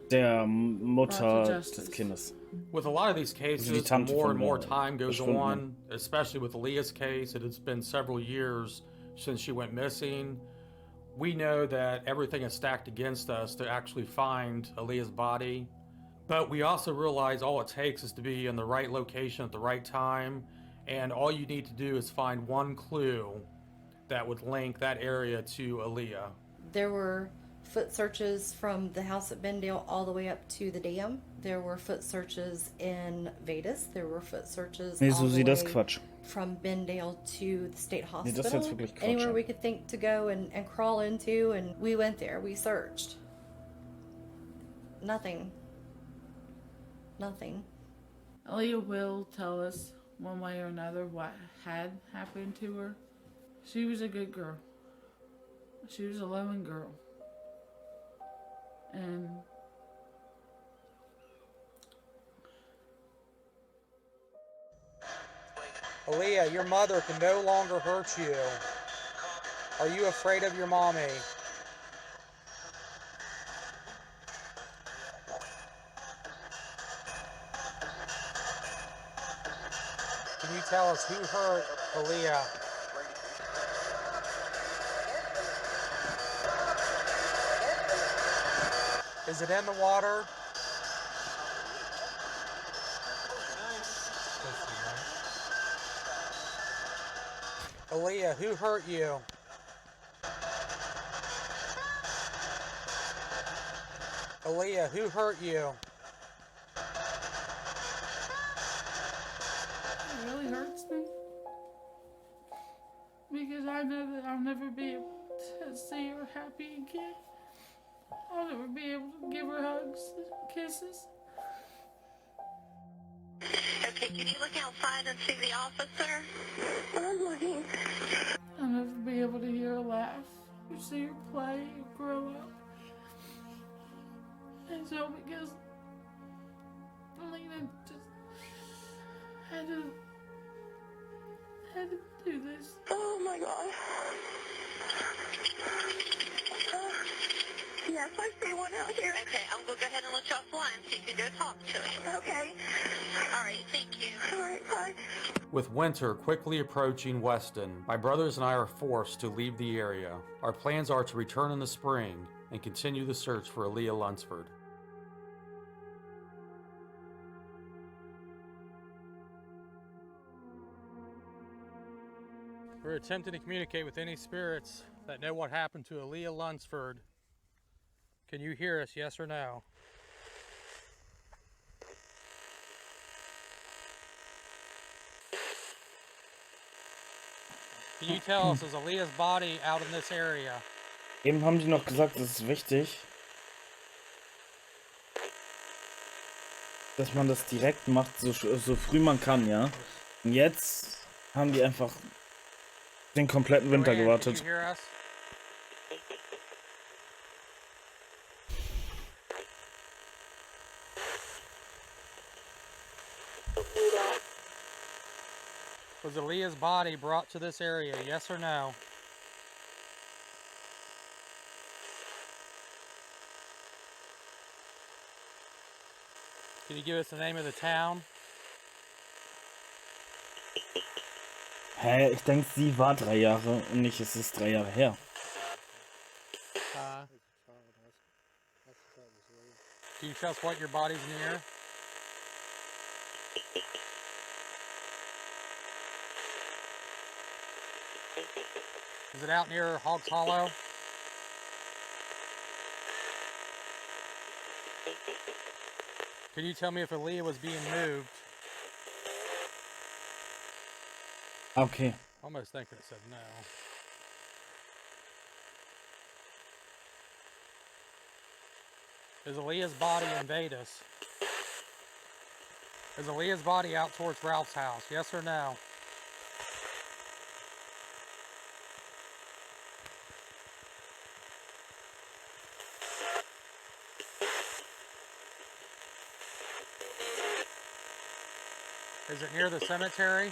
der Mutter des Kindes. With a lot of these cases, die Tante more von and more der time goes Verschwundenen. on, especially with Aaliyah's case. It has been several years since she went missing. We know that everything is stacked against us to actually find Aaliyah's body. But we also realize all it takes is to be in the right location at the right time. And all you need to do is find one clue that would link that area to Aaliyah. There were foot searches from the house at Bendale all the way up to the dam. There were foot searches in Vedas. There were foot searches Nee, all so the sieht das way Quatsch. from Bendale to the state Nee, das ist jetzt hospital. wirklich Quatsch. Anywhere we could think to go and crawl into, and we went there. We searched. Nothing. Nothing. Aaliyah will tell us one way or another what had happened to her. She was a good girl. She was a loving girl. And Aaliyah, your mother can no longer hurt you. Are you afraid of your mommy? Can you tell us who hurt Aaliyah? Is it in the water? Aaliyah, who hurt you? Aaliyah, who hurt you? it really hurts me. Because I know that I'll never be able to see her happy again. I'll never be able to give her hugs and kisses. Okay, can you look outside and see the officer? I'm looking. I'll never be able to hear her laugh or see her play or grow up. And so because Alina just had to do this. Oh my God. Yes, I see one out here. Okay, I'll go ahead and let you offline so you can go talk to him. Okay. All right, thank you. All right, bye. With winter quickly approaching Weston, my brothers and I are forced to leave the area. Our plans are to return in the spring and continue the search for Aaliyah Lunsford. We're attempting to communicate with any spirits that know what happened to Aaliyah Lunsford. Can you hear us, yes or no? Can you tell us, is Aaliyah's body out in this area? Eben haben die noch gesagt, es ist wichtig, dass man das direkt macht, so früh man kann, ja. Und jetzt haben die einfach den kompletten Winter gewartet. Can you hear us? Was Aaliyah's body brought to this area, yes or no? Can you give us the name of the town? Hä, ich denke, sie war 3 Jahre und nicht, es ist 3 Jahre her. Can you tell us what your body's near? Is it out near Hogs Hollow? Can you tell me if Aaliyah was being moved? Okay. Almost thinking it said no. Is Aaliyah's body in Vedas? Is Aaliyah's body out towards Ralph's house? Yes or no? Is it near the cemetery?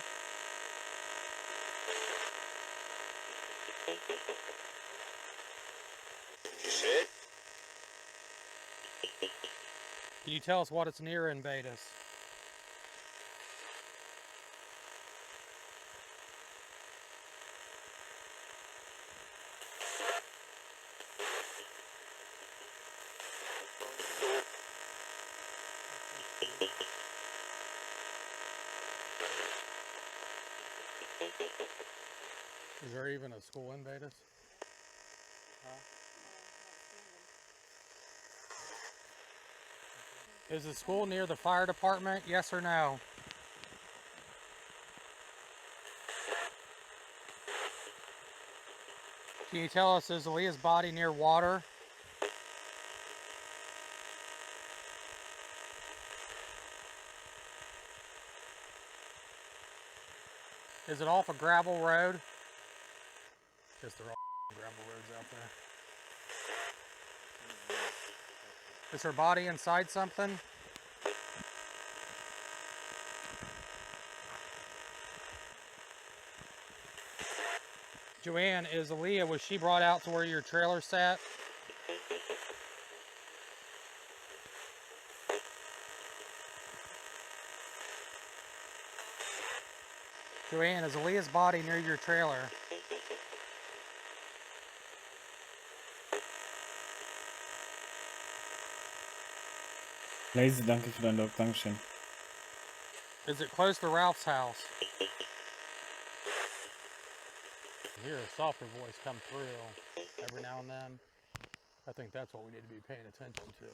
Can you tell us what it's near in Vedas? Is there even a school in Vedas? Is the school near the fire department? Yes or no? Can you tell us, is Aaliyah's body near water? Is it off a gravel road? Guess they're all gravel roads out there. Is her body inside something? Joanne, is Aaliyah, was she brought out to where your trailer sat? Joanne, is Aaliyah's body near your trailer? Lazy, danke für dein Lob, Dankeschön. Is it close to Ralph's house? I hear a softer voice come through every now and then. I think that's what we need to be paying attention to.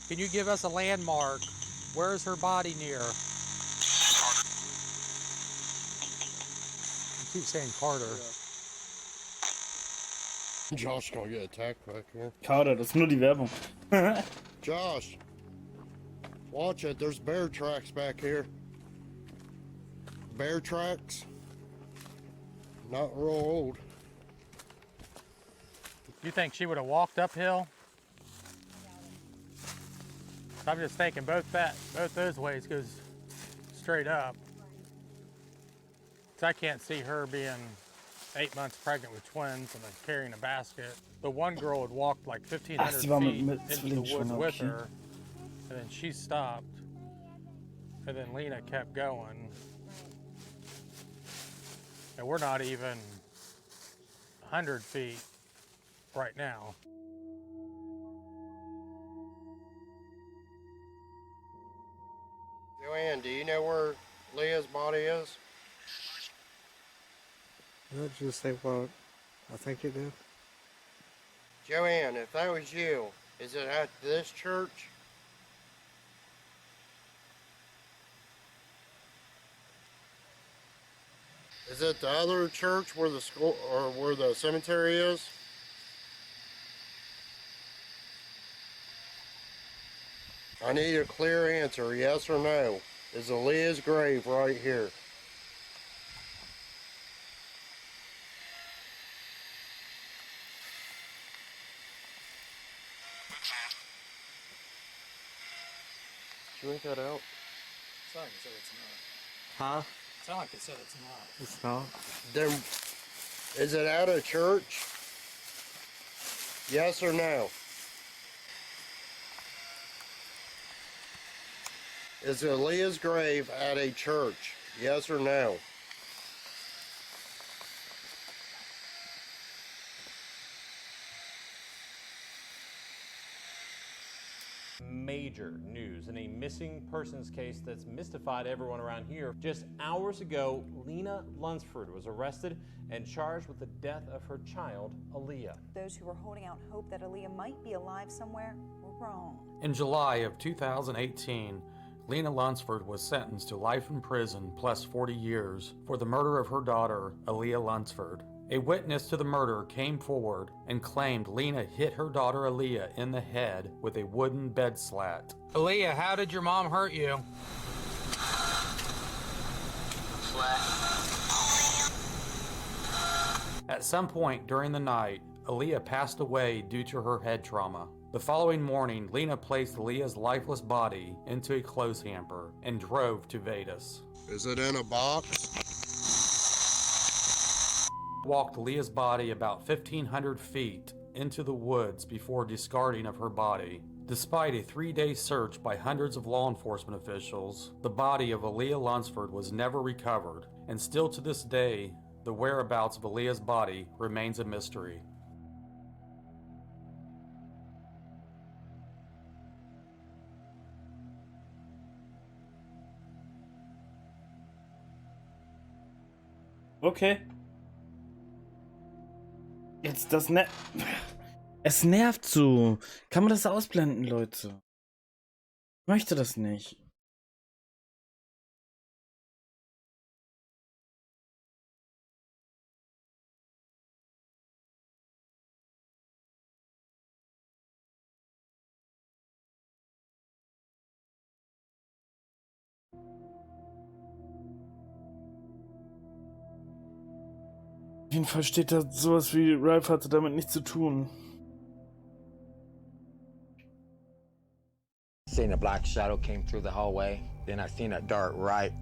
Can you give us a landmark? Where is her body near? You keep saying Carter. Josh gonna get attacked back here. Carter, das ist nur die Werbung. Josh, watch it. There's bear tracks back here. Bear tracks. Not real old. You think she would have walked uphill? I'm just thinking both those ways goes straight up. So I can't see her being 8 months pregnant with twins and then carrying a basket. The one girl had walked like 1,500 feet into the woods with her, and then she stopped, and then Lena kept going. And we're not even 100 feet right now. Joanne, do you know where Leah's body is? Did that just say what I think it did? Joanne, if that was you, is it at this church? Is it the other church where the school or where the cemetery is? I need a clear answer, yes or no. Is Aaliyah's grave right here? Did you make that out? Sound like it said it's not. Huh? Sound like it said it's not. It's not. Then, is it at a church? Yes or no? Is Aaliyah's grave at a church? Yes or no? Major news in a missing persons case that's mystified everyone around here. Just hours ago, Lena Lunsford was arrested and charged with the death of her child, Aaliyah. Those who were holding out hope that Aaliyah might be alive somewhere were wrong. In July of 2018, Lena Lunsford was sentenced to life in prison plus 40 years for the murder of her daughter, Aaliyah Lunsford. A witness to the murder came forward and claimed Lena hit her daughter Aaliyah in the head with a wooden bed slat. Aaliyah, how did your mom hurt you? At some point during the night, Aaliyah passed away due to her head trauma. The following morning, Lena placed Aaliyah's lifeless body into a clothes hamper and drove to Vedas. Is it in a box? Walked Aaliyah's body about 1,500 feet into the woods before discarding of her body. Despite a 3-day search by hundreds of law enforcement officials, the body of Aaliyah Lunsford was never recovered, and still to this day, the whereabouts of Aaliyah's body remains a mystery. Okay. Jetzt das Es nervt so. Kann man das ausblenden, Leute? Ich möchte das nicht. Auf jeden Fall steht da sowas wie Ralph hatte damit nichts zu tun. Seen a black shadow came through the hallway. Then I seen it dart right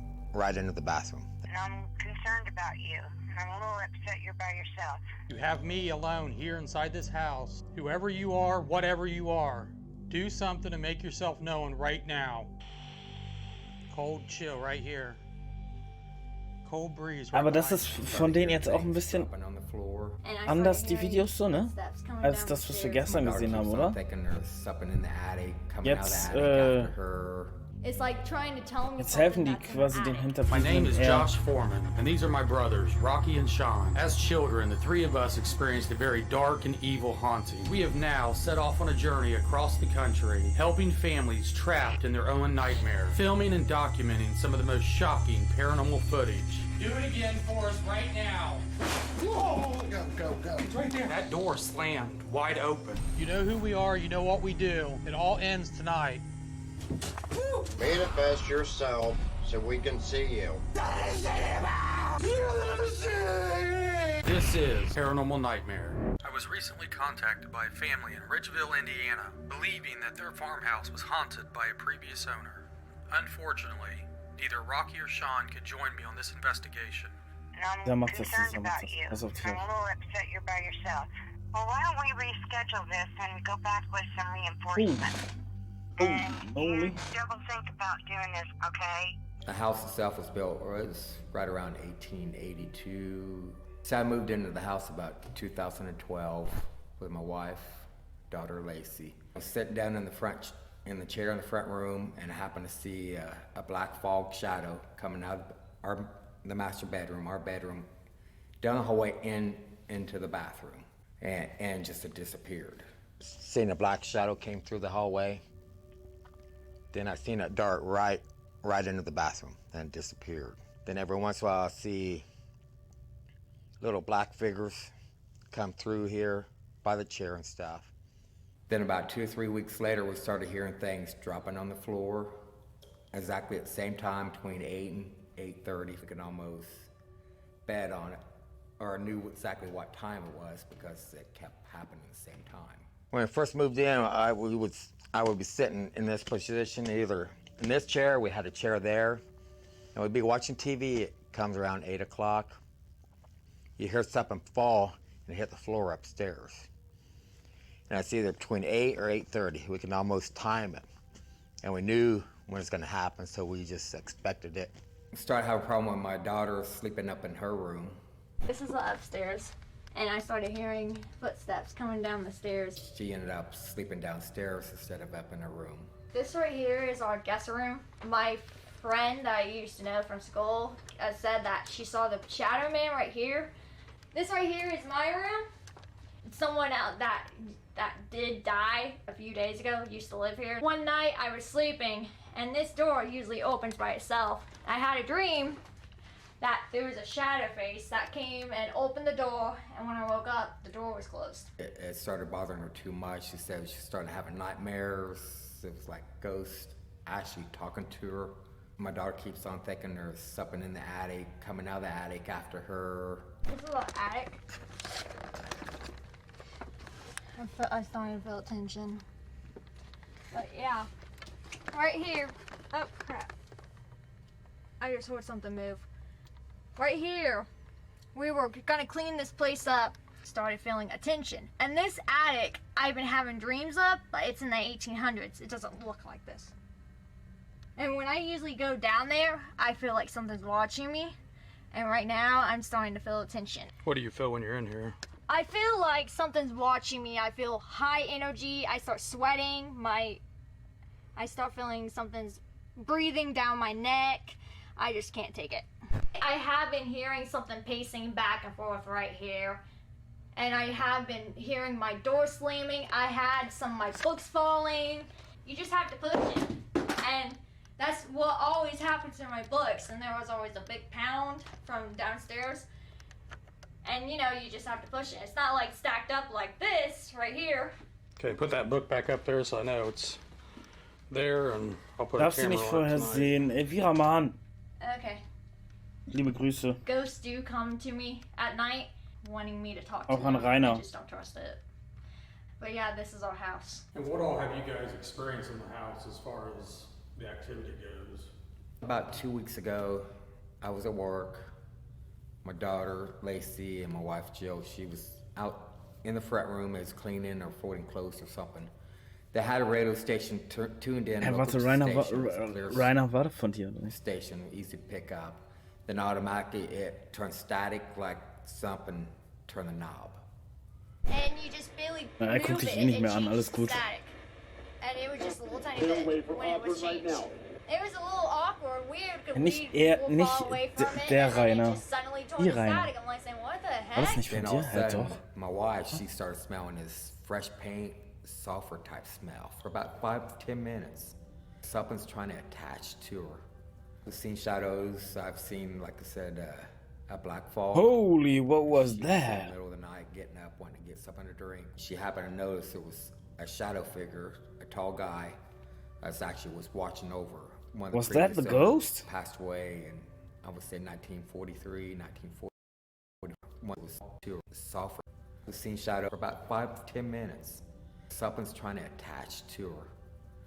into the bathroom. And I'm concerned about you. I'm a little upset you're by yourself. You have me alone here inside this house. Whoever you are, whatever you are, do something to make yourself known right now. Cold chill right here. Cold breeze right Aber das ist von denen jetzt auch ein bisschen anders, die Videos so, ne? Als das, was wir gestern gesehen haben, oder? Jetzt helfen die quasi den My name is Hinterbliebenen eher. Josh Foreman, and these are my brothers, Rocky and Sean. As children, the three of us experienced a very dark and evil haunting. We have now set off on a journey across the country, helping families trapped in their own nightmare, filming and documenting some of the most shocking paranormal footage. Do it again for us right now. Whoa! Go. It's right there. That door slammed wide open. You know who we are, you know what we do. It all ends tonight. Manifest yourself so we can see you. This is Paranormal Nightmare. I was recently contacted by a family in Ridgeville, Indiana, believing that their farmhouse was haunted by a previous owner. Unfortunately, neither Rocky or Sean could join me on this investigation. And I'm concerned about you. I'm a little upset you're by yourself. Well, why don't we reschedule this and go back with some reinforcements? And you double think about doing this, okay? The house itself was built right around 1882. So I moved into the house about 2012 with my wife, daughter Lacey. I was sitting down in the chair in the front room, and I happened to see a black fog shadow coming out of the master bedroom, our bedroom, down the hallway into the bathroom, and just it disappeared. Seen a black shadow came through the hallway. Then I seen it dart right into the bathroom and disappeared. Then every once in a while I see little black figures come through here by the chair and stuff. Then about 2 or 3 weeks later, we started hearing things dropping on the floor exactly at the same time, between 8 and 8:30. We could almost bet on it, or knew exactly what time it was because it kept happening at the same time. When I first moved in, I would be sitting in this position, either in this chair, we had a chair there, and we'd be watching TV. It comes around 8 o'clock. You hear something fall and hit the floor upstairs. And I see either between 8 or 8:30. We can almost time it. And we knew when it's gonna happen, so we just expected it. I started having a problem with my daughter sleeping up in her room. This is upstairs, and I started hearing footsteps coming down the stairs. She ended up sleeping downstairs instead of up in her room. This right here is our guest room. My friend that I used to know from school said that she saw the shadow man right here. This right here is my room. Someone out that did die a few days ago used to live here. One night I was sleeping, and this door usually opens by itself. I had a dream that there was a shadow face that came and opened the door, and when I woke up, the door was closed. It started bothering her too much. She said she started having nightmares. It was like ghosts actually talking to her. My daughter keeps on thinking there's something in the attic, coming out of the attic after her. This is our attic. I started to feel tension. But yeah, right here. Oh crap. I just heard something move. Right here, we were gonna clean this place up. Started feeling a tension. And this attic, I've been having dreams of, but it's in the 1800s. It doesn't look like this. And when I usually go down there, I feel like something's watching me. And right now, I'm starting to feel a tension. What do you feel when you're in here? I feel like something's watching me. I feel high energy. I start sweating. I start feeling something's breathing down my neck. I just can't take it. I have been hearing something pacing back and forth right here. And I have been hearing my door slamming. I had some of my books falling. You just have to push it. And that's what always happens in my books. And there was always a big pound from downstairs. And you know, you just have to push it. It's not like stacked up like this right here. Okay, put that book back up there so I know it's there, and I'll put Darfst a du camera nicht on vorher it tonight. sehen. Elvira, Mann. Okay. Liebe Grüße. Ghosts do come to me at night wanting me to talk to Auch an them. Rainer. I just don't trust it. But yeah, this is our house. And what all have you guys experienced in the house as far as the activity goes? About 2 weeks ago, I was at work. My daughter, Lacey, and my wife, Jill, she was out in the front room as cleaning or folding clothes or something. They had a radio station tuned in. Hey, warte, Rainer war von dir, oder nicht? Station, easy pick up. Then automatically it turned static like something turned the knob. And you just barely Na, move guck dich it eh nicht and mehr an, it alles changes gut. static. And it was just a little tiny bit when it was changed. It was a little awkward, weird, because Nicht we er, will nicht fall away from it, der and then it Rainer. just suddenly Die turned to Rainer. static. I'm like saying, what the War das heck? nicht von Then all dir? of a Halt sudden, doch. my wife, she started smelling this fresh paint, sulfur type smell for about 5 to 10 minutes. Something's trying to attach to her. I've seen shadows. I've seen, like I said, a black fog. Holy, what was She in the that? middle of the night, getting up, wanting to get something to drink. She happened to notice it was a shadow figure, a tall guy, that actually was watching over. One of the Was that the previous owners ghost? passed away in, I would say, 1943, 1940. One was to her, sulfur. We've seen shadow for about 5 to 10 minutes. Something's trying to attach to her.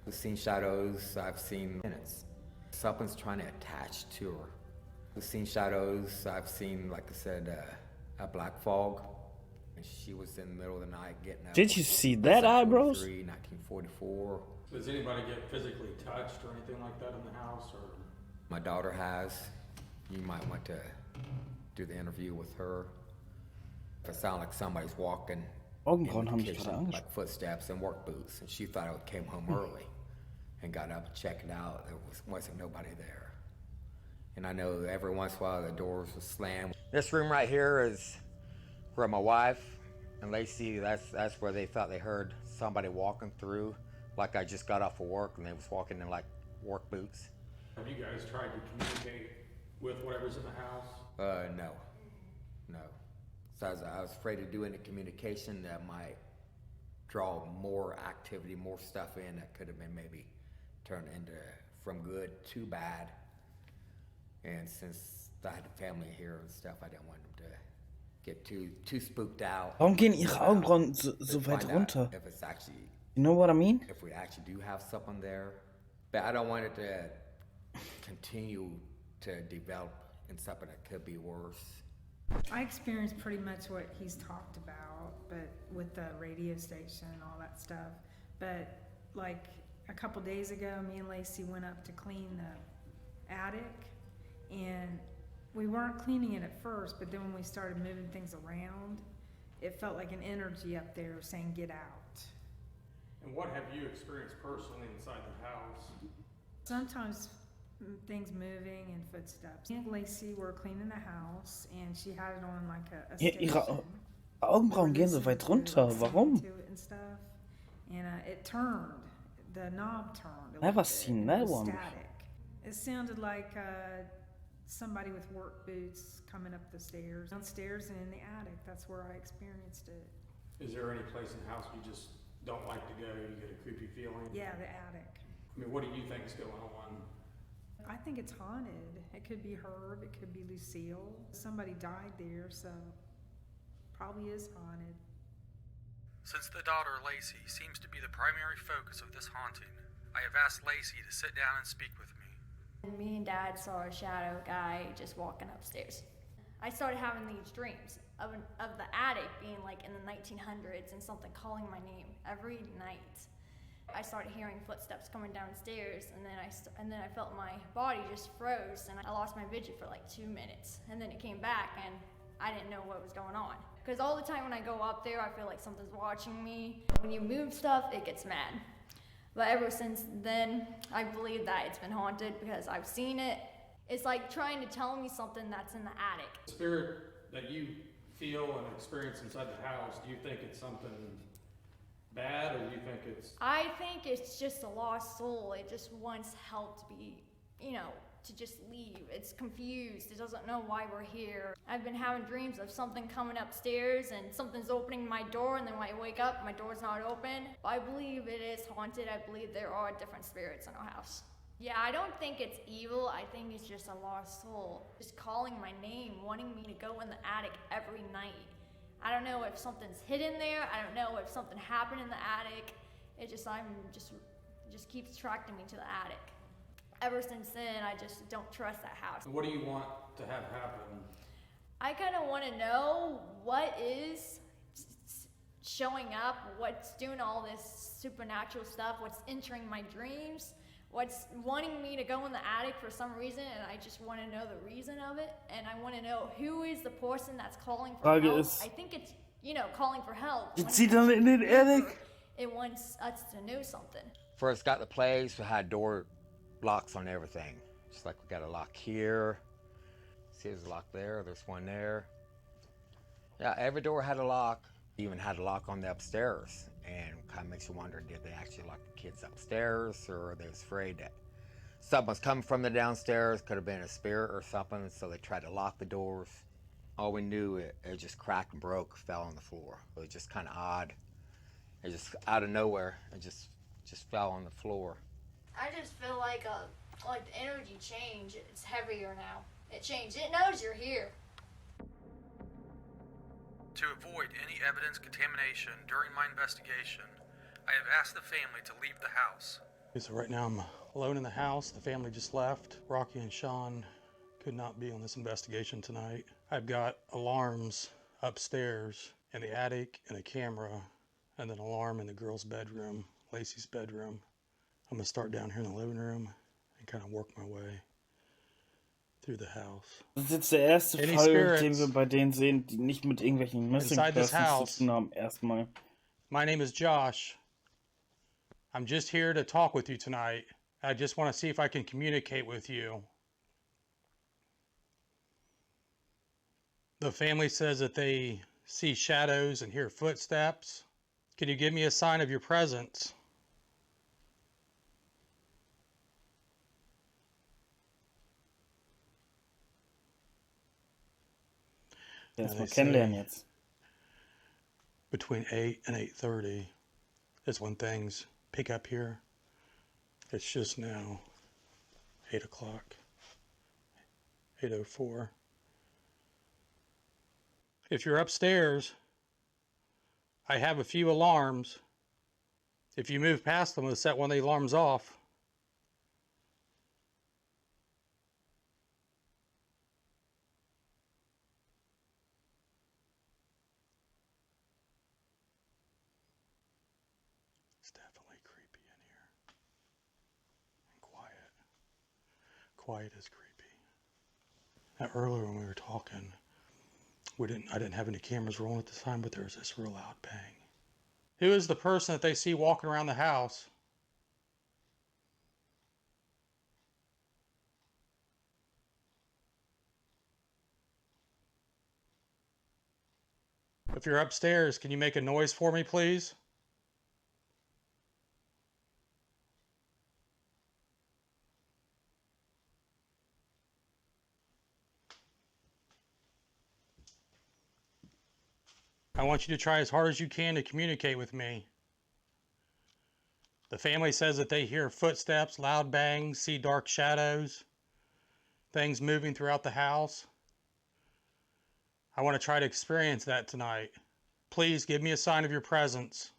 We've seen shadows. I've seen minutes. Something's trying to attach to her. We've seen shadows. I've seen, like I said, a black fog. And she was in the middle of the night getting up. Did you see that, eyebrows? 1944. Does anybody get physically touched or anything like that in the house? Or My daughter has. You might want to do the interview with her. If it sounds like somebody's walking Augenbrauen in haben the mich kitchen, gerade angeschaut. like footsteps and work boots, and she thought I came home early and got up and checked it out. There wasn't nobody there. And I know every once in a while the doors will slam. This room right here is where my wife and Lacey, that's where they thought they heard somebody walking through, like I just got off of work and they was walking in like work boots. have you guys tried to communicate with whatever's in the house? No. So I was afraid of doing the communication that might draw more activity, more stuff in that could have been maybe turned into from good to bad. And since I had a family here and stuff, I didn't want them to get too spooked out. Warum gehen ihre Augenbrauen so weit runter? If it's actually, You know what I mean? if we actually do have something there. But I don't want it to continue to develop in something that could be worse. I experienced pretty much what he's talked about, but with the radio station and all that stuff. But like a couple days ago, me and Lacey went up to clean the attic, and we weren't cleaning it at first, but then when we started moving things around, it felt like an energy up there saying, "Get out." And what have you experienced personally inside the house? Sometimes things moving and footsteps. Me and Lacey were cleaning the house, and she had it on like a station. Ihre Augenbrauen gehen so weit runter. Warum? To it and stuff, and it turned. The knob turned. a Never little bit, seen and that it was one. static. It sounded like somebody with work boots coming up the stairs, downstairs, and in the attic. That's where I experienced it. Is there any place in the house you just don't like to go? You get a creepy feeling? Yeah, the attic. I mean, what do you think is going on? I think it's haunted. It could be Herb. It could be Lucille. Somebody died there, so probably is haunted. Since the daughter, Lacey, seems to be the primary focus of this haunting, I have asked Lacey to sit down and speak with me. And me and Dad saw a shadow guy just walking upstairs. I started having these dreams of the attic being like in the 1900s and something calling my name every night. I started hearing footsteps coming downstairs, and then I felt my body just froze, and I lost my vision for like 2 minutes. And then it came back, and I didn't know what was going on. Because all the time when I go up there, I feel like something's watching me. When you move stuff, it gets mad. But ever since then, I believe that it's been haunted because I've seen it. It's like trying to tell me something that's in the attic. The spirit that you feel and experience inside the house, do you think it's something bad, or do you think it's... I think it's just a lost soul. It just wants help to be, to just leave. It's confused. It doesn't know why we're here. I've been having dreams of something coming upstairs and something's opening my door, and then when I wake up, my door's not open. I believe it is haunted. I believe there are different spirits in our house. Yeah, I don't think it's evil. I think it's just a lost soul. Just calling my name, wanting me to go in the attic every night. I don't know if something's hidden there. I don't know if something happened in the attic. It just keeps attracting me to the attic. Ever since then, I just don't trust that house. What do you want to have happen? I kind of want to know what is showing up, what's doing all this supernatural stuff, what's entering my dreams, what's wanting me to go in the attic for some reason, and I just want to know the reason of it, and I want to know who is the person that's calling for help. I think it's, calling for help. Jetzt zieht er in den Attic. It wants us to know something. First got the place, we had door locks on everything. Just like we got a lock here. See, there's a lock there, there's one there. Yeah, every door had a lock. Even had a lock on the upstairs. And kind of makes you wonder, did they actually lock the kids upstairs, or they was afraid that something was coming from the downstairs, could have been a spirit or something, so they tried to lock the doors. All we knew, it just cracked and broke, fell on the floor. It was just kind of odd. It just, out of nowhere, it just fell on the floor. I just feel like the energy changed. It's heavier now. It changed. It knows you're here. To avoid any evidence contamination during my investigation, I have asked the family to leave the house. Okay, so right now I'm alone in the house. The family just left. Rocky and Sean could not be on this investigation tonight. I've got alarms upstairs in the attic and a camera, and then an alarm in the girl's bedroom, Lacey's bedroom. I'm gonna start down here in the living room and kind of work my way through the house. Das ist jetzt der erste Any Fall, spirits den wir bei denen sehen, die nicht mit irgendwelchen Missing inside this Persons house? zu tun haben. Erstmal. My name is Josh. I'm just here to talk with you tonight. I just want to see if I can communicate with you. The family says that they see shadows and hear footsteps. Can you give me a sign of your presence? Erstmal kennenlernen jetzt. Between 8 and 8:30 is when things pick up here. It's just now 8 o'clock, 8:04. If you're upstairs, I have a few alarms. If you move past them, it'll set one of the alarms off. It's definitely creepy in here. And quiet. Quiet is creepy. Now earlier when we were talking, I didn't have any cameras rolling at the time, but there was this real loud bang. Who is the person that they see walking around the house? If you're upstairs, can you make a noise for me, please? I want you to try as hard as you can to communicate with me. The family says that they hear footsteps, loud bangs, see dark shadows, things moving throughout the house. I want to try to experience that tonight. Please give me a sign of your presence.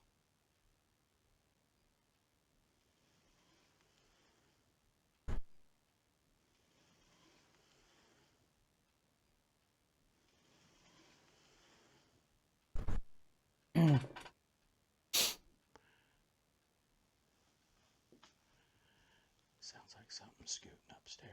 Sounds like something scooting upstairs.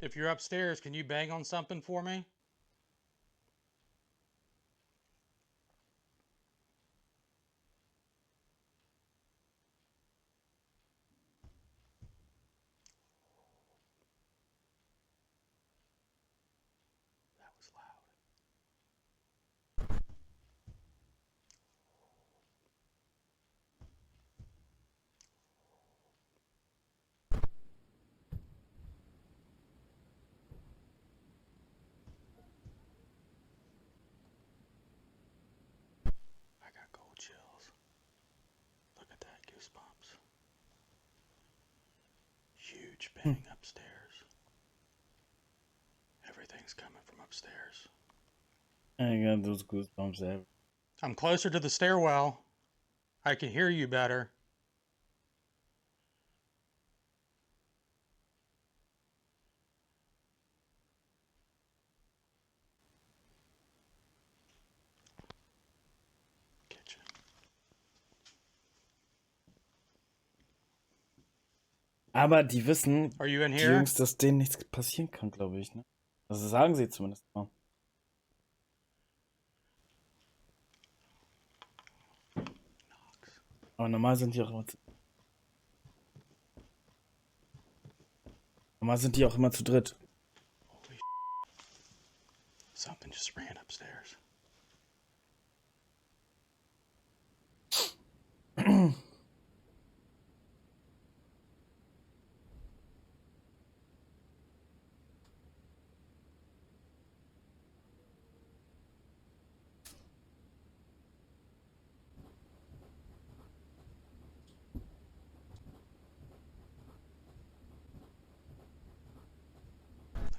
If you're upstairs, can you bang on something for me? That was loud. I got cold chills. Look at that, goosebumps. Huge bang upstairs. Everything's coming from upstairs. I got those goosebumps ever. I'm closer to the stairwell. I can hear you better. Kitchen. Aber die wissen, Are you in die here? Jungs, dass denen nichts passieren kann, glaube ich. Ne? Also sagen sie zumindest mal. Aber normal sind die auch immer zu dritt. Holy something just ran upstairs.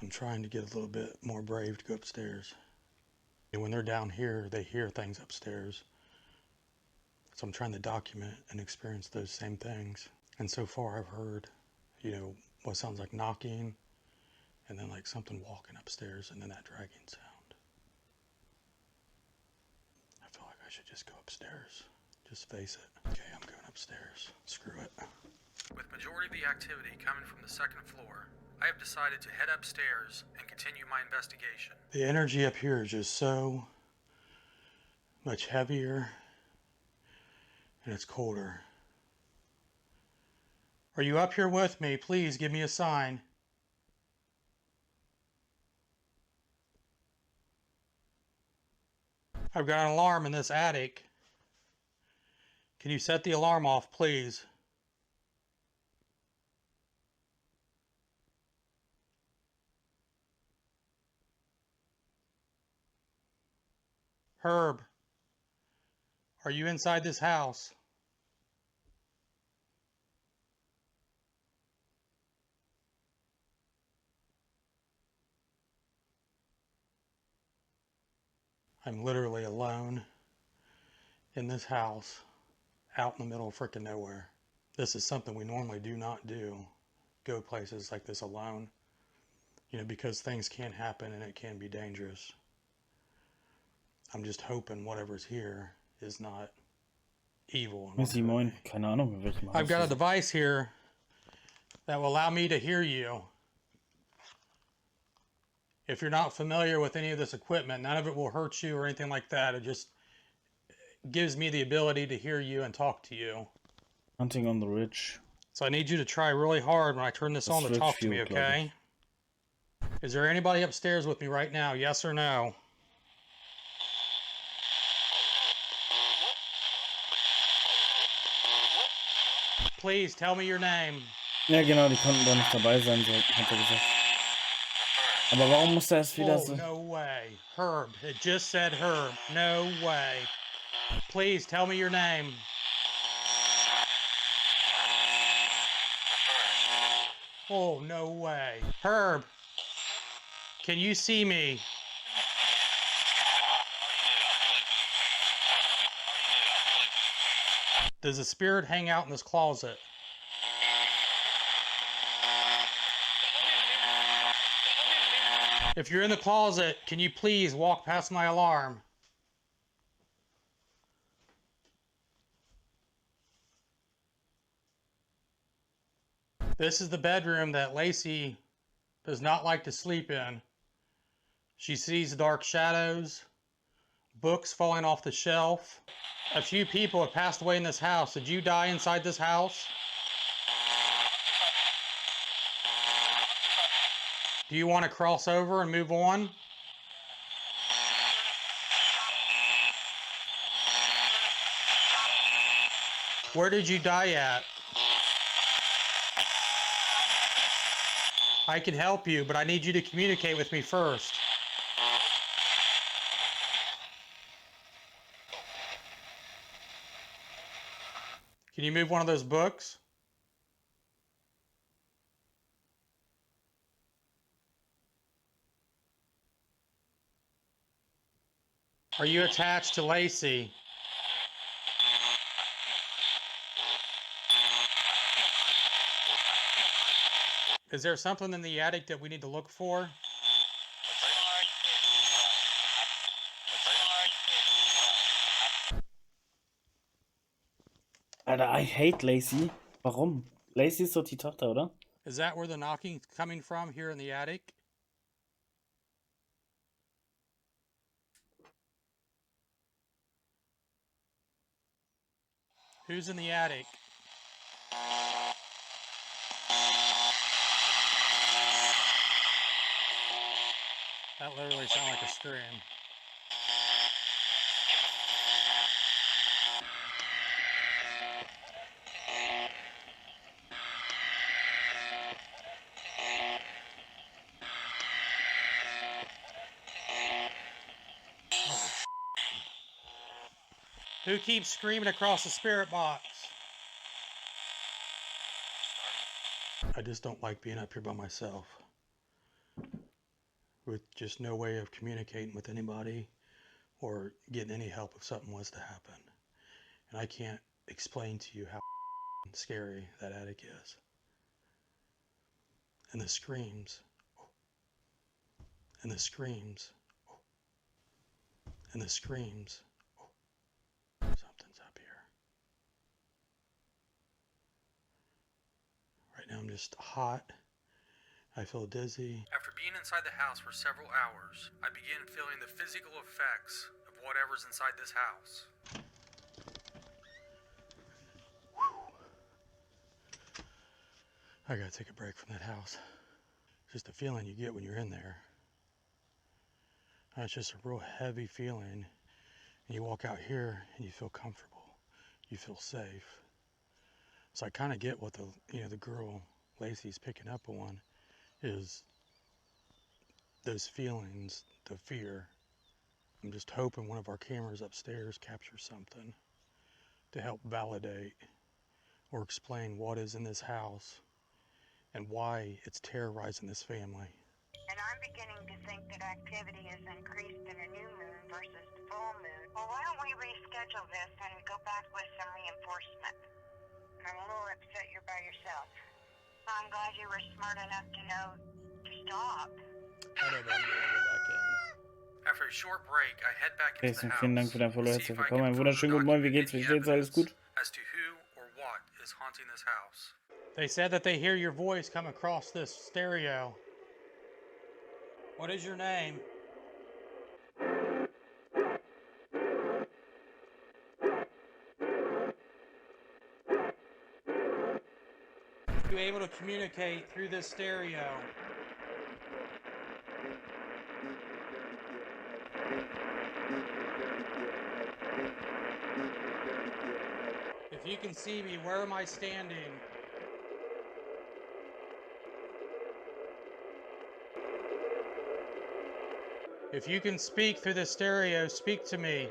I'm trying to get a little bit more brave to go upstairs. And when they're down here, they hear things upstairs. So I'm trying to document and experience those same things. And so far I've heard, what sounds like knocking, and then like something walking upstairs, and then that dragging sound. I feel like I should just go upstairs. Just face it. Okay, I'm going upstairs. Screw it. With majority of the activity coming from the second floor, I have decided to head upstairs and continue my investigation. The energy up here is just so much heavier, and it's colder. Are you up here with me? Please give me a sign. I've got an alarm in this attic. Can you set the alarm off, please? Herb, are you inside this house? I'm literally alone in this house, out in the middle of frickin' nowhere. This is something we normally do not do. Go places like this alone, because things can happen and it can be dangerous. I'm just hoping whatever's here is not evil. Moin, keine Ahnung, in welchem Haus. I've got a device here that will allow me to hear you. If you're not familiar with any of this equipment, none of it will hurt you or anything like that. It just gives me the ability to hear you and talk to you. Hunting on the Ridge. So I need you to try really hard when I turn this on to talk to me, okay? Is there anybody upstairs with me right now? Yes or no? Please tell me your name. Ja genau, die konnten da nicht dabei sein, so hat er gesagt. Aber warum muss er es wieder so... No way. Herb. It just said Herb. No way. Please tell me your name. Oh, no way. Herb. Can you see me? Does the spirit hang out in this closet? If you're in the closet, can you please walk past my alarm? This is the bedroom that Lacey does not like to sleep in. She sees dark shadows, books falling off the shelf. A few people have passed away in this house. Did you die inside this house? Do you want to cross over and move on? Where did you die at? I can help you, but I need you to communicate with me first. Can you move one of those books? Are you attached to Lacey? Is there something in the attic that we need to look for? Alter, I hate Lacey. Warum? Lacey ist doch die Tochter, oder? Is that where the knocking's coming from, here in the attic? Who's in the attic? That literally sounded like a scream. Who keeps screaming across the spirit box? I just don't like being up here by myself, with just no way of communicating with anybody or getting any help if something was to happen. And I can't explain to you how scary that attic is. And the screams. And the screams. And the screams. Something's up here. Right now I'm just hot. I feel dizzy. After being inside the house for several hours, I began feeling the physical effects of whatever's inside this house. I gotta take a break from that house. Just the feeling you get when you're in there. It's just a real heavy feeling. And you walk out here and you feel comfortable. You feel safe. So I kind of get what the girl Lacey's picking up on is those feelings, the fear. I'm just hoping one of our cameras upstairs captures something to help validate or explain what is in this house and why it's terrorizing this family. And I'm beginning to think that activity is increased in a new moon versus the full moon. Well, why don't we reschedule this and go back with some reinforcement? I'm a little upset you're by yourself. I'm glad you were smart enough to know to stop. I know, but I'm gonna go back in. After a short break, I head back into the house. Vielen Dank für dein Follow, herzlich willkommen. Einen wunderschönen guten Morgen, wie geht's? Wie steht's? Alles gut? As to who or what is haunting this house. They said that they hear your voice come across this stereo. What is your name? Are you able to communicate through this stereo? If you can see me, where am I standing? If you can speak through the stereo, speak to me.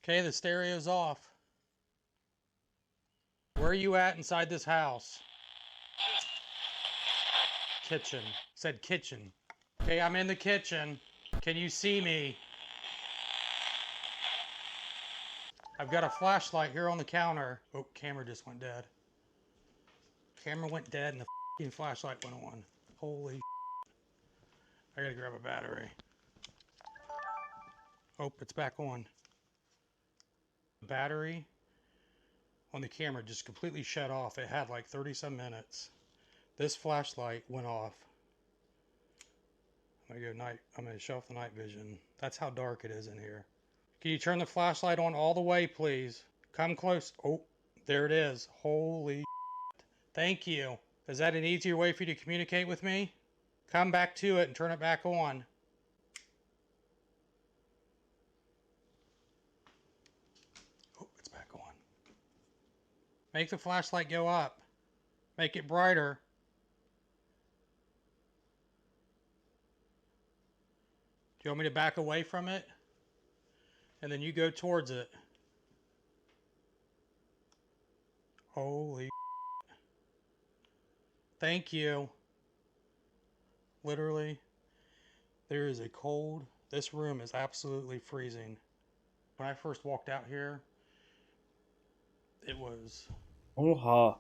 Okay, the stereo's off. Where are you at inside this house? Kitchen. Said kitchen. Okay, I'm in the kitchen. Can you see me? I've got a flashlight here on the counter. Oh, camera just went dead. Camera went dead and the f***ing flashlight went on. Holy shit. I gotta grab a battery. Oh, it's back on. The battery on the camera just completely shut off. It had like 30 some minutes. This flashlight went off. I'm gonna shut off the night vision. That's how dark it is in here. Can you turn the flashlight on all the way, please? Come close. Oh, there it is. Holy shit. Thank you. Is that an easier way for you to communicate with me? Come back to it and turn it back on. Oh, it's back on. Make the flashlight go up. Make it brighter. Do you want me to back away from it? And then you go towards it. Holy shit. Thank you. Literally, there is a cold. This room is absolutely freezing. When I first walked out here, it was... Oha.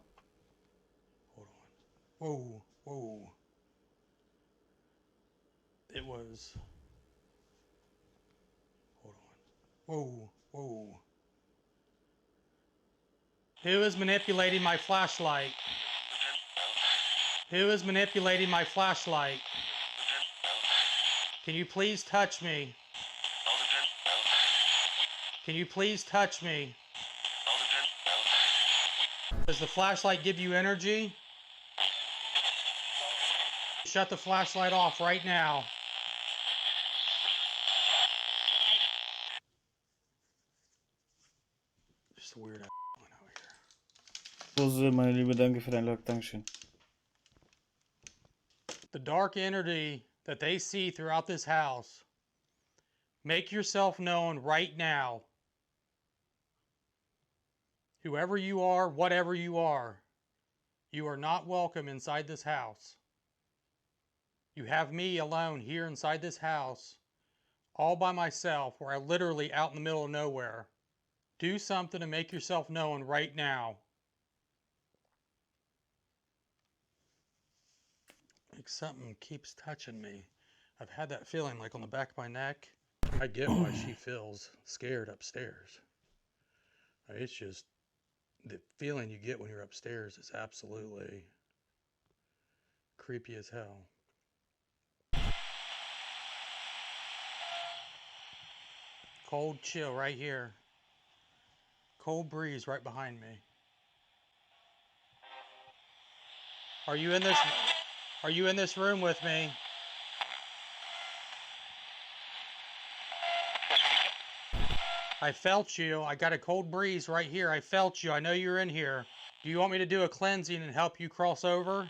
Whoa, whoa. It was... Hold on. Whoa, whoa. Who is manipulating my flashlight? Who is manipulating my flashlight? Can you please touch me? Can you please touch me? Does the flashlight give you energy? Shut the flashlight off right now. Just a weird ass one out here. Rose, meine Liebe, danke für dein Like, Dankeschön. The dark energy that they see throughout this house, make yourself known right now. Whoever you are, whatever you are not welcome inside this house. You have me alone here inside this house, all by myself, where I'm literally out in the middle of nowhere. Do something to make yourself known right now. Like something keeps touching me. I've had that feeling like on the back of my neck. I get why she feels scared upstairs. It's just the feeling you get when you're upstairs is absolutely creepy as hell. Cold chill right here. Cold breeze right behind me. Are you in this room with me? I felt you. I got a cold breeze right here. I felt you. I know you're in here. Do you want me to do a cleansing and help you cross over?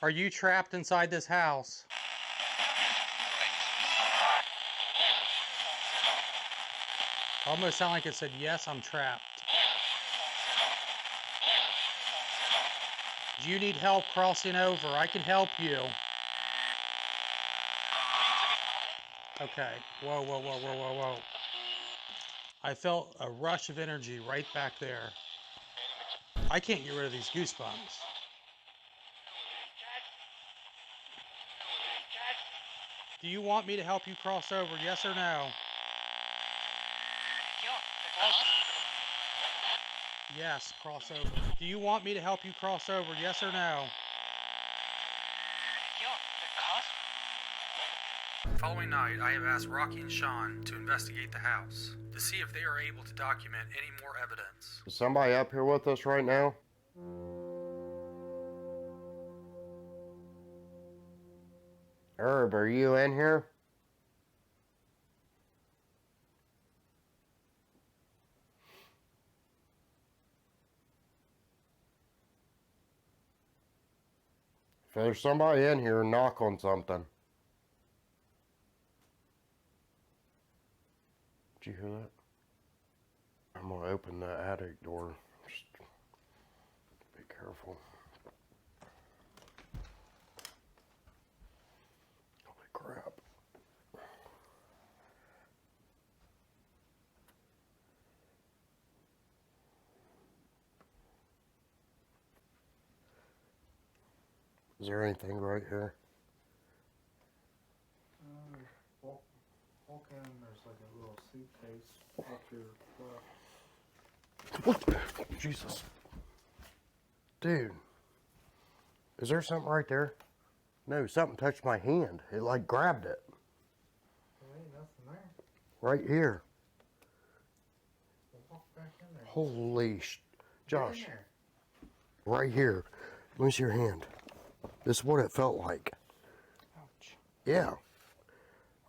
Are you trapped inside this house? Almost sound like it said, yes, I'm trapped. Do you need help crossing over? I can help you. Okay. Whoa, whoa, whoa, whoa, whoa, whoa. I felt a rush of energy right back there. I can't get rid of these goosebumps. Do you want me to help you cross over? Yes or no? Yes, cross over. Do you want me to help you cross over? Yes or no? Following night, I have asked Rocky and Sean to investigate the house to see if they are able to document any more evidence. Is somebody up here with us right now? Herb, are you in here? If there's somebody in here, knock on something. Did you hear that? I'm gonna open the attic door. Just be careful. Holy crap. Is there anything right here? Walk in, there's like a little suitcase up your What the? Jesus. Dude. Is there something right there? No, something touched my hand. It like grabbed it. There ain't nothing there. Right here. Walk back in there. Holy Josh. Get in there. Right here. Let me see your hand. This is what it felt like. Ouch. Yeah.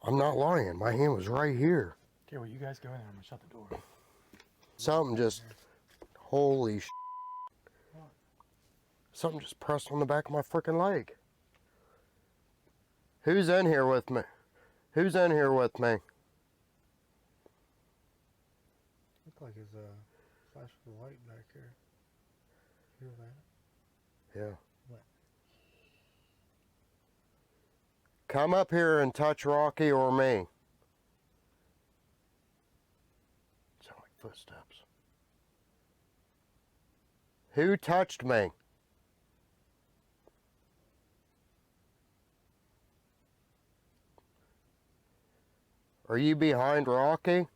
I'm not lying. My hand was right here. Okay, well, you guys go in there. I'm gonna shut the door. Something just, holy something just pressed on the back of my freaking leg. Who's in here with me? Who's in here with me? Looked like his flash of the light back here. Hear that? Yeah. What? Come up here and touch Rocky or me. Sound like footsteps. Who touched me? Are you behind Rocky?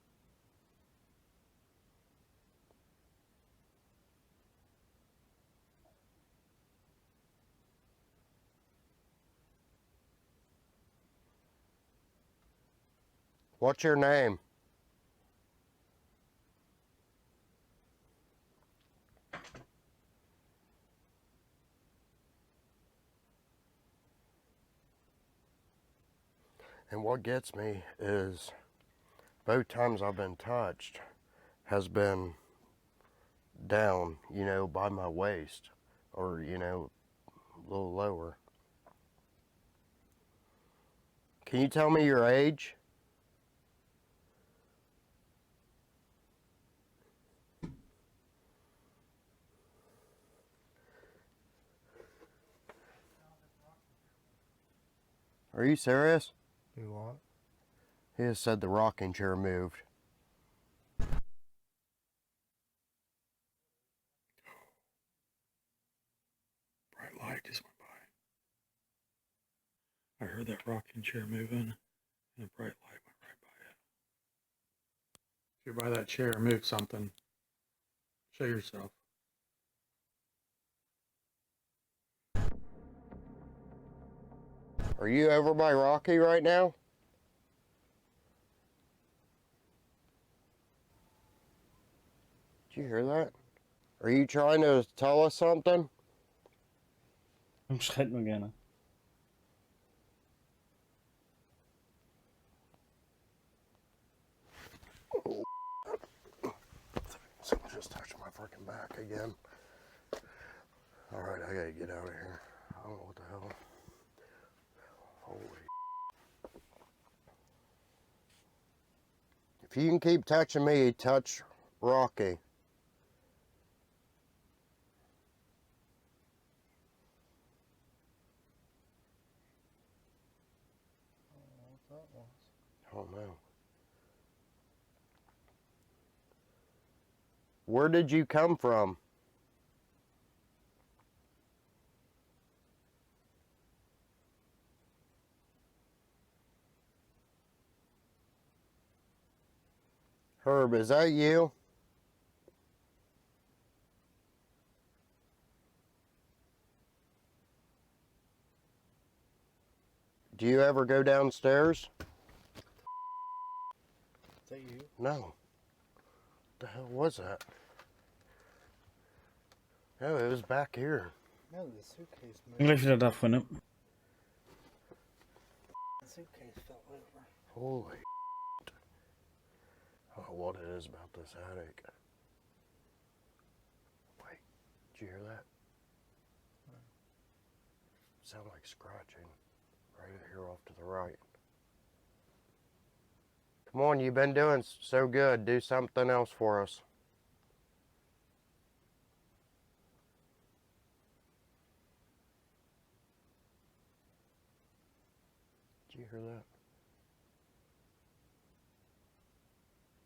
What's your name? And what gets me is both times I've been touched has been down, you know, by my waist or, you know, a little lower. Can you tell me your age? Are you serious? Do what? He has said the rocking chair moved. Bright light just went by. I heard that rocking chair moving, and a bright light went right by it. If you're by that chair, move something. Show yourself. Are you over by Rocky right now? Did you hear that? Are you trying to tell us something? Schreit nur gerne. Someone just touched my freaking back again. Alright, I gotta get out of here. I don't know what the hell. Holy. If you can keep touching me, touch Rocky. What that was? I don't know. Where did you come from? Herb, is that you? Do you ever go downstairs? Is that you? No. What the hell was that? No, it was back here. No, the suitcase moved. Bin gleich wieder da, Freunde. The suitcase fell over. Holy I don't know what it is about this attic. Wait, did you hear that? Sound like scratching. Right here off to the right. Come on, you've been doing so good. Do something else for us. Did you hear that?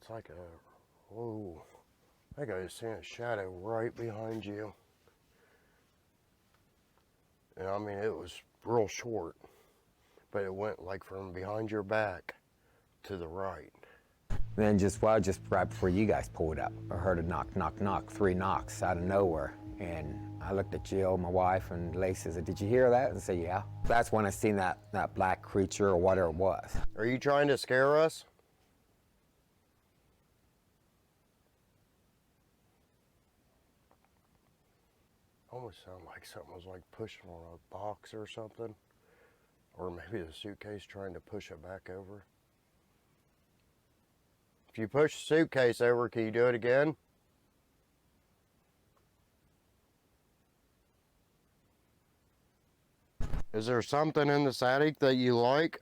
It's like a, whoa. I think I just seen a shadow right behind you. And I mean, it was real short, but it went like from behind your back to the right. Then just right before you guys pulled up, I heard a knock, knock, knock, 3 knocks out of nowhere. And I looked at Jill, my wife, and Lacey said, "Did you hear that?" And I said, "Yeah." That's when I seen that black creature or whatever it was. Are you trying to scare us? Almost sounded like something was like pushing on a box or something. Or maybe the suitcase trying to push it back over. If you push the suitcase over, can you do it again? Is there something in this attic that you like?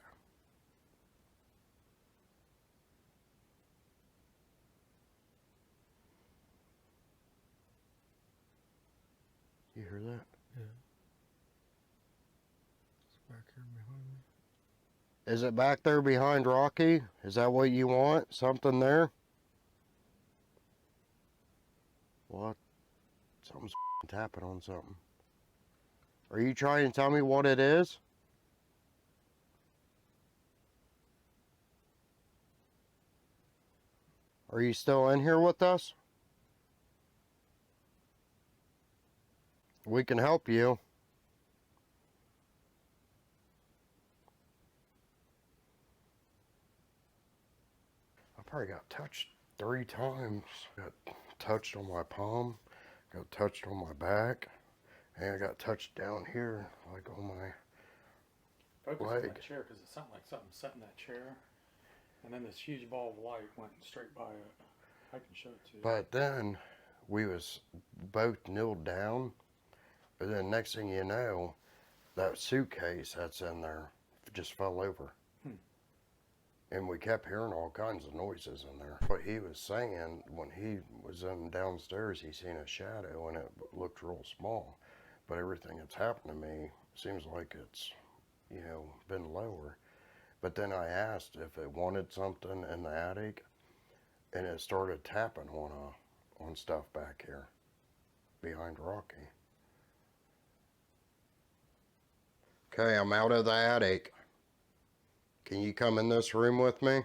You hear that? Yeah. It's back here behind me. Is it back there behind Rocky? Is that what you want? Something there? What? Something's tapping on something. Are you trying to tell me what it is? Are you still in here with us? We can help you. I probably got touched 3 times. Got touched on my palm, got touched on my back, and I got touched down here, like on my Focus leg. on that chair because it sounded like something sat in that chair. And then this huge ball of light went straight by it. I can show it to you. But then we was both kneeled down, but then next thing you know, that suitcase that's in there just fell over. And we kept hearing all kinds of noises in there. What he was saying, when he was in downstairs, he seen a shadow and it looked real small. But everything that's happened to me seems like it's, you know, been lower. But then I asked if it wanted something in the attic, and it started tapping on stuff back here behind Rocky. Okay, I'm out of the attic. Can you come in this room with me?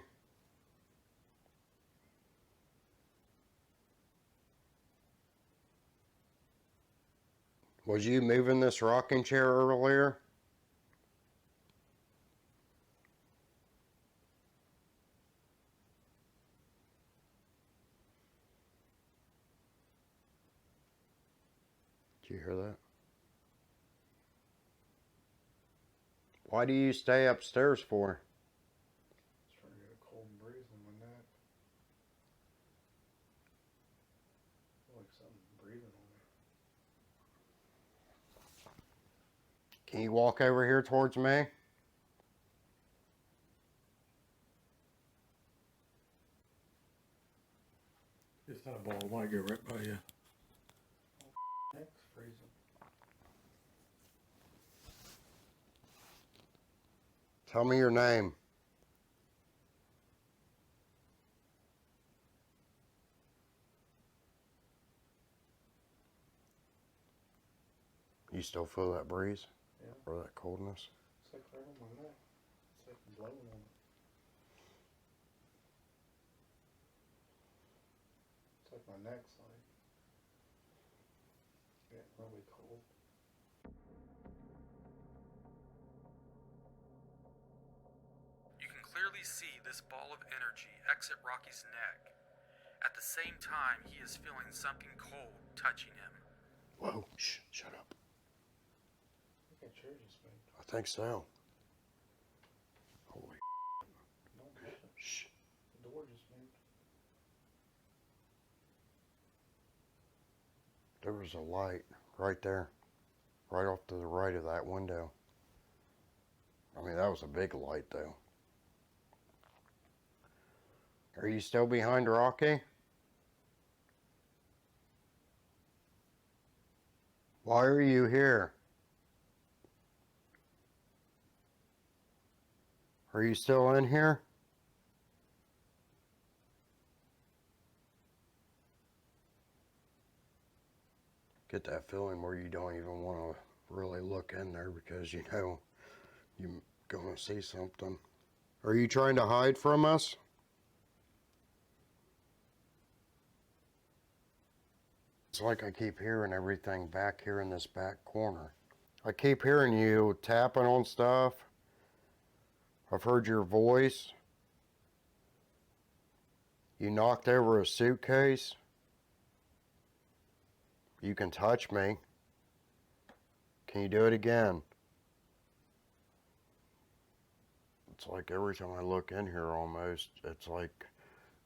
Was you moving this rocking chair earlier? Did you hear that? Why do you stay upstairs for? Just trying to get a cold breeze on my neck. I feel like something breathing on me. Can you walk over here towards me? Just had a ball of light go right by you. Neck's freezing. Tell me your name. You still feel that breeze? Yeah. Or that coldness? It's like right on my neck. It's like blowing on it. It's like my neck's like getting really cold. You can clearly see this ball of energy exit Rocky's neck. At the same time, he is feeling something cold touching him. Whoa, shh, shut up. I think that chair just moved. I think so. Holy No, it didn't. shh. The door just moved. There was a light right there, right off to the right of that window. I mean, that was a big light though. Are you still behind Rocky? Why are you here? Are you still in here? Get that feeling where you don't even want to really look in there because you know you're going to see something. Are you trying to hide from us? It's like I keep hearing everything back here in this back corner. I keep hearing you tapping on stuff. I've heard your voice. You knocked over a suitcase. You can touch me. Can you do it again? It's like every time I look in here almost, it's like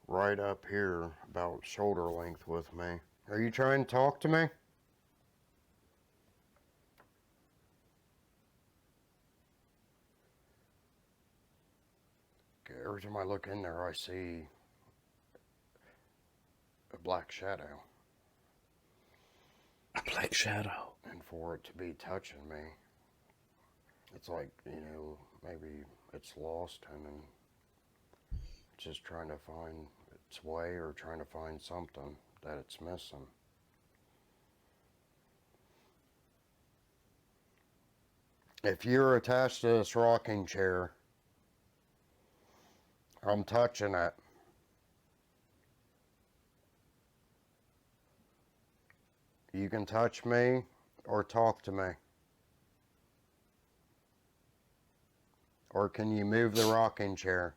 right up here, about shoulder length with me. Are you trying to talk to me? Every time I look in there, I see a black shadow. A black shadow. And for it to be touching me, it's like, you know, maybe it's lost and it's just trying to find its way or trying to find something that it's missing. If you're attached to this rocking chair, I'm touching it. You can touch me or talk to me. Or can you move the rocking chair?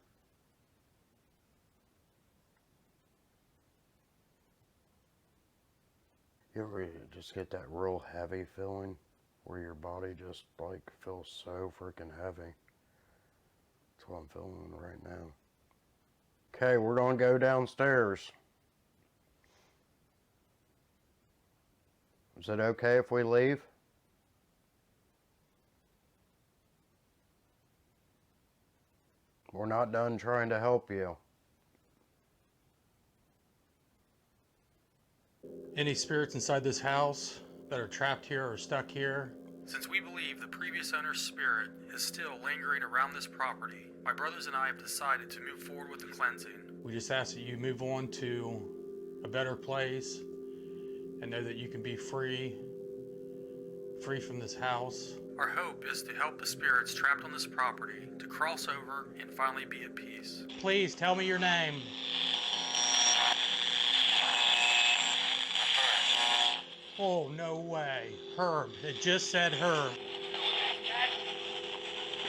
You ever just get that real heavy feeling where your body just like feels so freaking heavy? That's what I'm feeling right now. Okay, we're gonna go downstairs. Is it okay if we leave? We're not done trying to help you. Any spirits inside this house that are trapped here or stuck here? Since we believe the previous owner's spirit is still lingering around this property, my brothers and I have decided to move forward with the cleansing. We just ask that you move on to a better place and know that you can be free from this house. Our hope is to help the spirits trapped on this property to cross over and finally be at peace. Please tell me your name. Oh, no way. Herb. It just said Herb.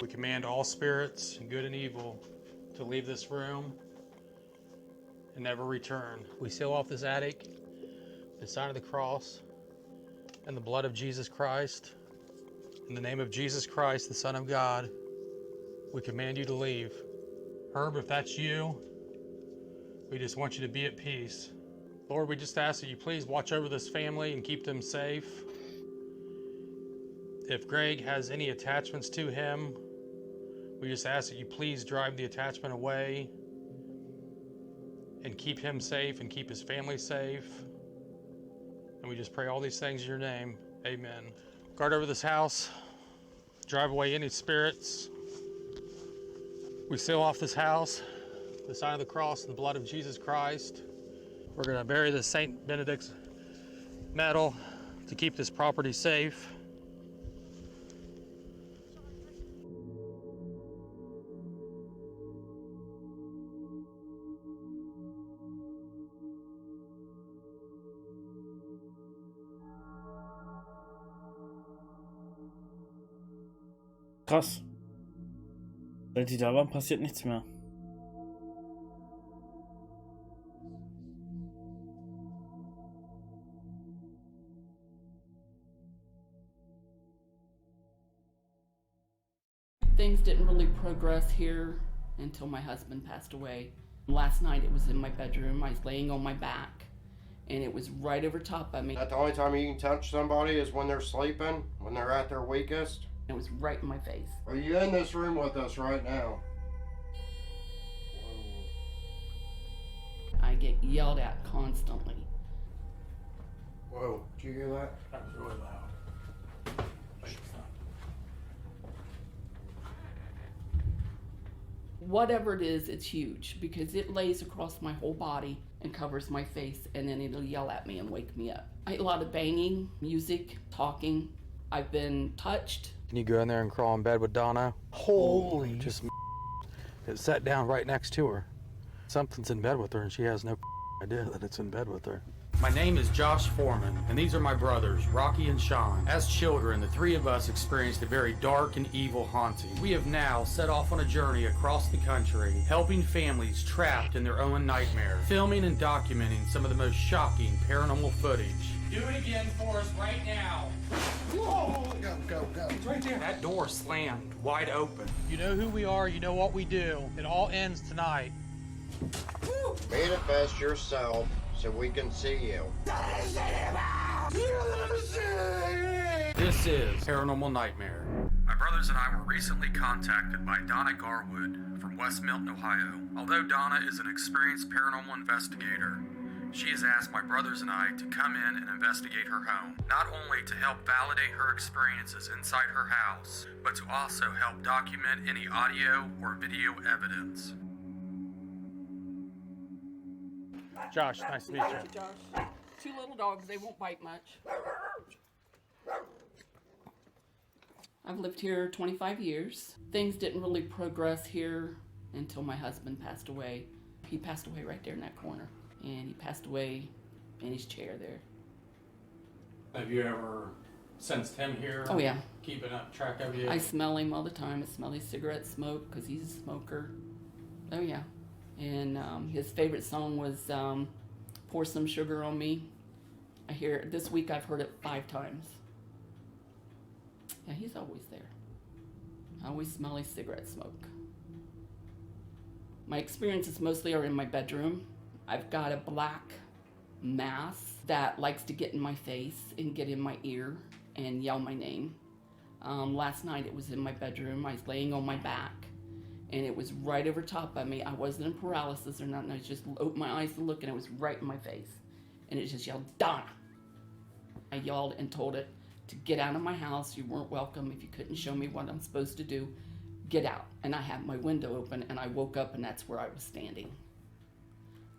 We command all spirits, good and evil, to leave this room and never return. We seal off this attic, the sign of the cross, and the blood of Jesus Christ. In the name of Jesus Christ, the Son of God, we command you to leave. Herb, if that's you, we just want you to be at peace. Lord, we just ask that you please watch over this family and keep them safe. If Greg has any attachments to him, we just ask that you please drive the attachment away and keep him safe and keep his family safe. And we just pray all these things in your name. Amen. Guard over this house. Drive away any spirits. We seal off this house, the sign of the cross and the blood of Jesus Christ. We're going to bury the St. Benedict's medal to keep this property safe. Krass. Seit die da waren, passiert nichts mehr. Things didn't really progress here until my husband passed away. Last night it was in my bedroom. I was laying on my back and it was right over top of me. That the only time you can touch somebody is when they're sleeping, when they're at their weakest? It was right in my face. Are you in this room with us right now? I get yelled at constantly. Whoa, did you hear that? That was really loud. Whatever it is, it's huge because it lays across my whole body and covers my face, and then it'll yell at me and wake me up. I a lot of banging, music, talking. I've been touched. Can you go in there and crawl in bed with Donna? Holy. Just It sat down right next to her. Something's in bed with her and she has no idea that it's in bed with her. My name is Josh Foreman, and these are my brothers, Rocky and Sean. As children, the three of us experienced a very dark and evil haunting. We have now set off on a journey across the country, helping families trapped in their own nightmare, filming and documenting some of the most shocking paranormal footage. Do it again for us right now. Whoa! Go, go, go. It's right there. That door slammed wide open. You know who we are, you know what we do. It all ends tonight. Manifest yourself so we can see you. This is Paranormal Nightmare. My brothers and I were recently contacted by Donna Garwood from West Milton, Ohio. Although Donna is an experienced paranormal investigator, she has asked my brothers and I to come in and investigate her home, not only to help validate her experiences inside her house, but to also help document any audio or video evidence. Josh, nice to meet you. Josh. Two little dogs, they won't bite much. I've lived here 25 years. Things didn't really progress here until my husband passed away. He passed away right there in that corner. And he passed away in his chair there. Have you ever sensed him here? Oh, yeah. Keeping up track of you? I smell him all the time. I smell his cigarette smoke because he's a smoker. Oh, yeah. And his favorite song was Pour Some Sugar on Me. I hear it. This week I've heard it 5 times. Yeah, he's always there. I always smell his cigarette smoke. My experiences mostly are in my bedroom. I've got a black mass that likes to get in my face and get in my ear and yell my name. Last night it was in my bedroom. I was laying on my back and it was right over top of me. I wasn't in paralysis or nothing. I just opened my eyes to look and it was right in my face. And it just yelled, Donna. I yelled and told it to get out of my house. You weren't welcome. If you couldn't show me what I'm supposed to do, get out. And I had my window open and I woke up and that's where I was standing.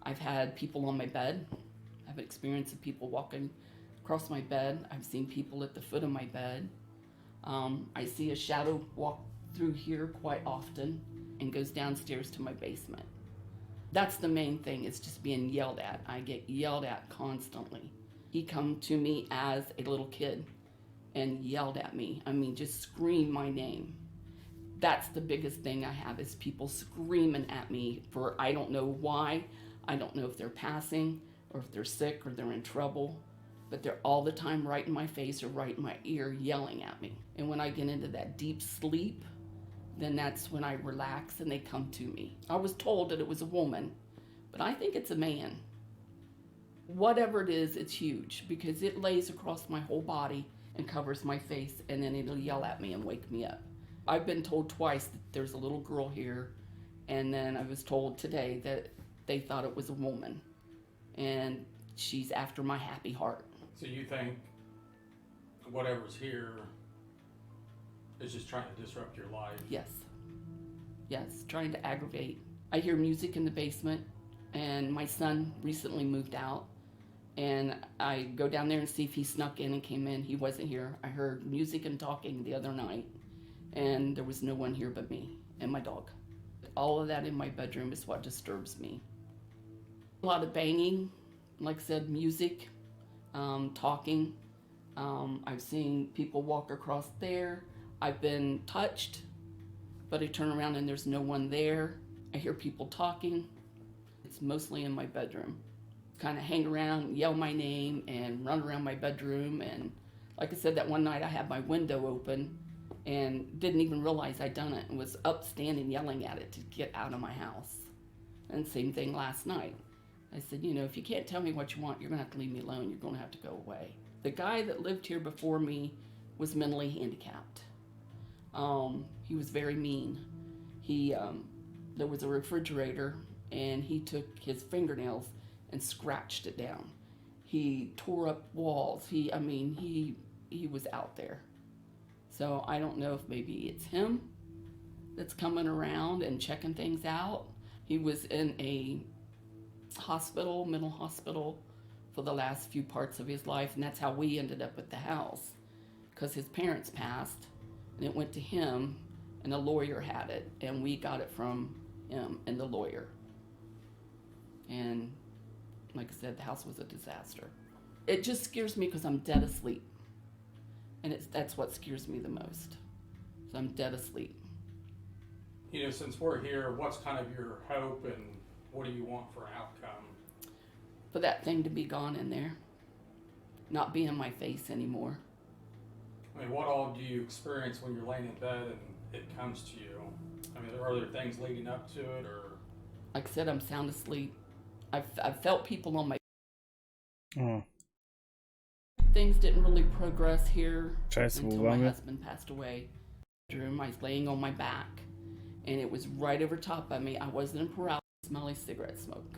I've had people on my bed. I've experienced of people walking across my bed. I've seen people at the foot of my bed. I see a shadow walk through here quite often and goes downstairs to my basement. That's the main thing, is just being yelled at. I get yelled at constantly. He come to me as a little kid and yelled at me. I mean, just screamed my name. That's the biggest thing I have, is people screaming at me for I don't know why. I don't know if they're passing or if they're sick or they're in trouble, but they're all the time right in my face or right in my ear yelling at me. And when I get into that deep sleep, then that's when I relax and they come to me. I was told that it was a woman, but I think it's a man. Whatever it is, it's huge because it lays across my whole body and covers my face, and then it'll yell at me and wake me up. I've been told twice that there's a little girl here, and then I was told today that they thought it was a woman, and she's after my happy heart. So you think whatever's here is just trying to disrupt your life? Yes. Yes, trying to aggravate. I hear music in the basement, and my son recently moved out, and I go down there and see if he snuck in and came in. He wasn't here. I heard music and talking the other night, and there was no one here but me and my dog. All of that in my bedroom is what disturbs me. A lot of banging, like I said, music, talking. I've seen people walk across there. I've been touched, but I turn around and there's no one there. I hear people talking. It's mostly in my bedroom. Kind of hang around, yell my name, and run around my bedroom. And like I said, that one night I had my window open and didn't even realize I'd done it and was up standing yelling at it to get out of my house. And same thing last night. I said, you know, if you can't tell me what you want, you're gonna have to leave me alone. You're gonna have to go away. The guy that lived here before me was mentally handicapped. He was very mean. There was a refrigerator and he took his fingernails and scratched it down. He tore up walls. He was out there. So I don't know if maybe it's him that's coming around and checking things out. He was in a hospital, mental hospital, for the last few parts of his life, and that's how we ended up at the house, because his parents passed and it went to him and a lawyer had it, and we got it from him and the lawyer. And like I said, the house was a disaster. It just scares me because I'm dead asleep. And that's what scares me the most. So I'm dead asleep. You know, since we're here, what's kind of your hope and what do you want for an outcome? For that thing to be gone in there. Not be in my face anymore. I mean, what all do you experience when you're laying in bed and it comes to you? I mean, are there things leading up to it, or? Like I said, I'm sound asleep. I've felt people on my... Oh. Things didn't really progress here Scheiße, wo until waren my wir? husband passed away. I was laying on my back, and it was right over top of me. I wasn't in paralysis, smelly cigarette smoke.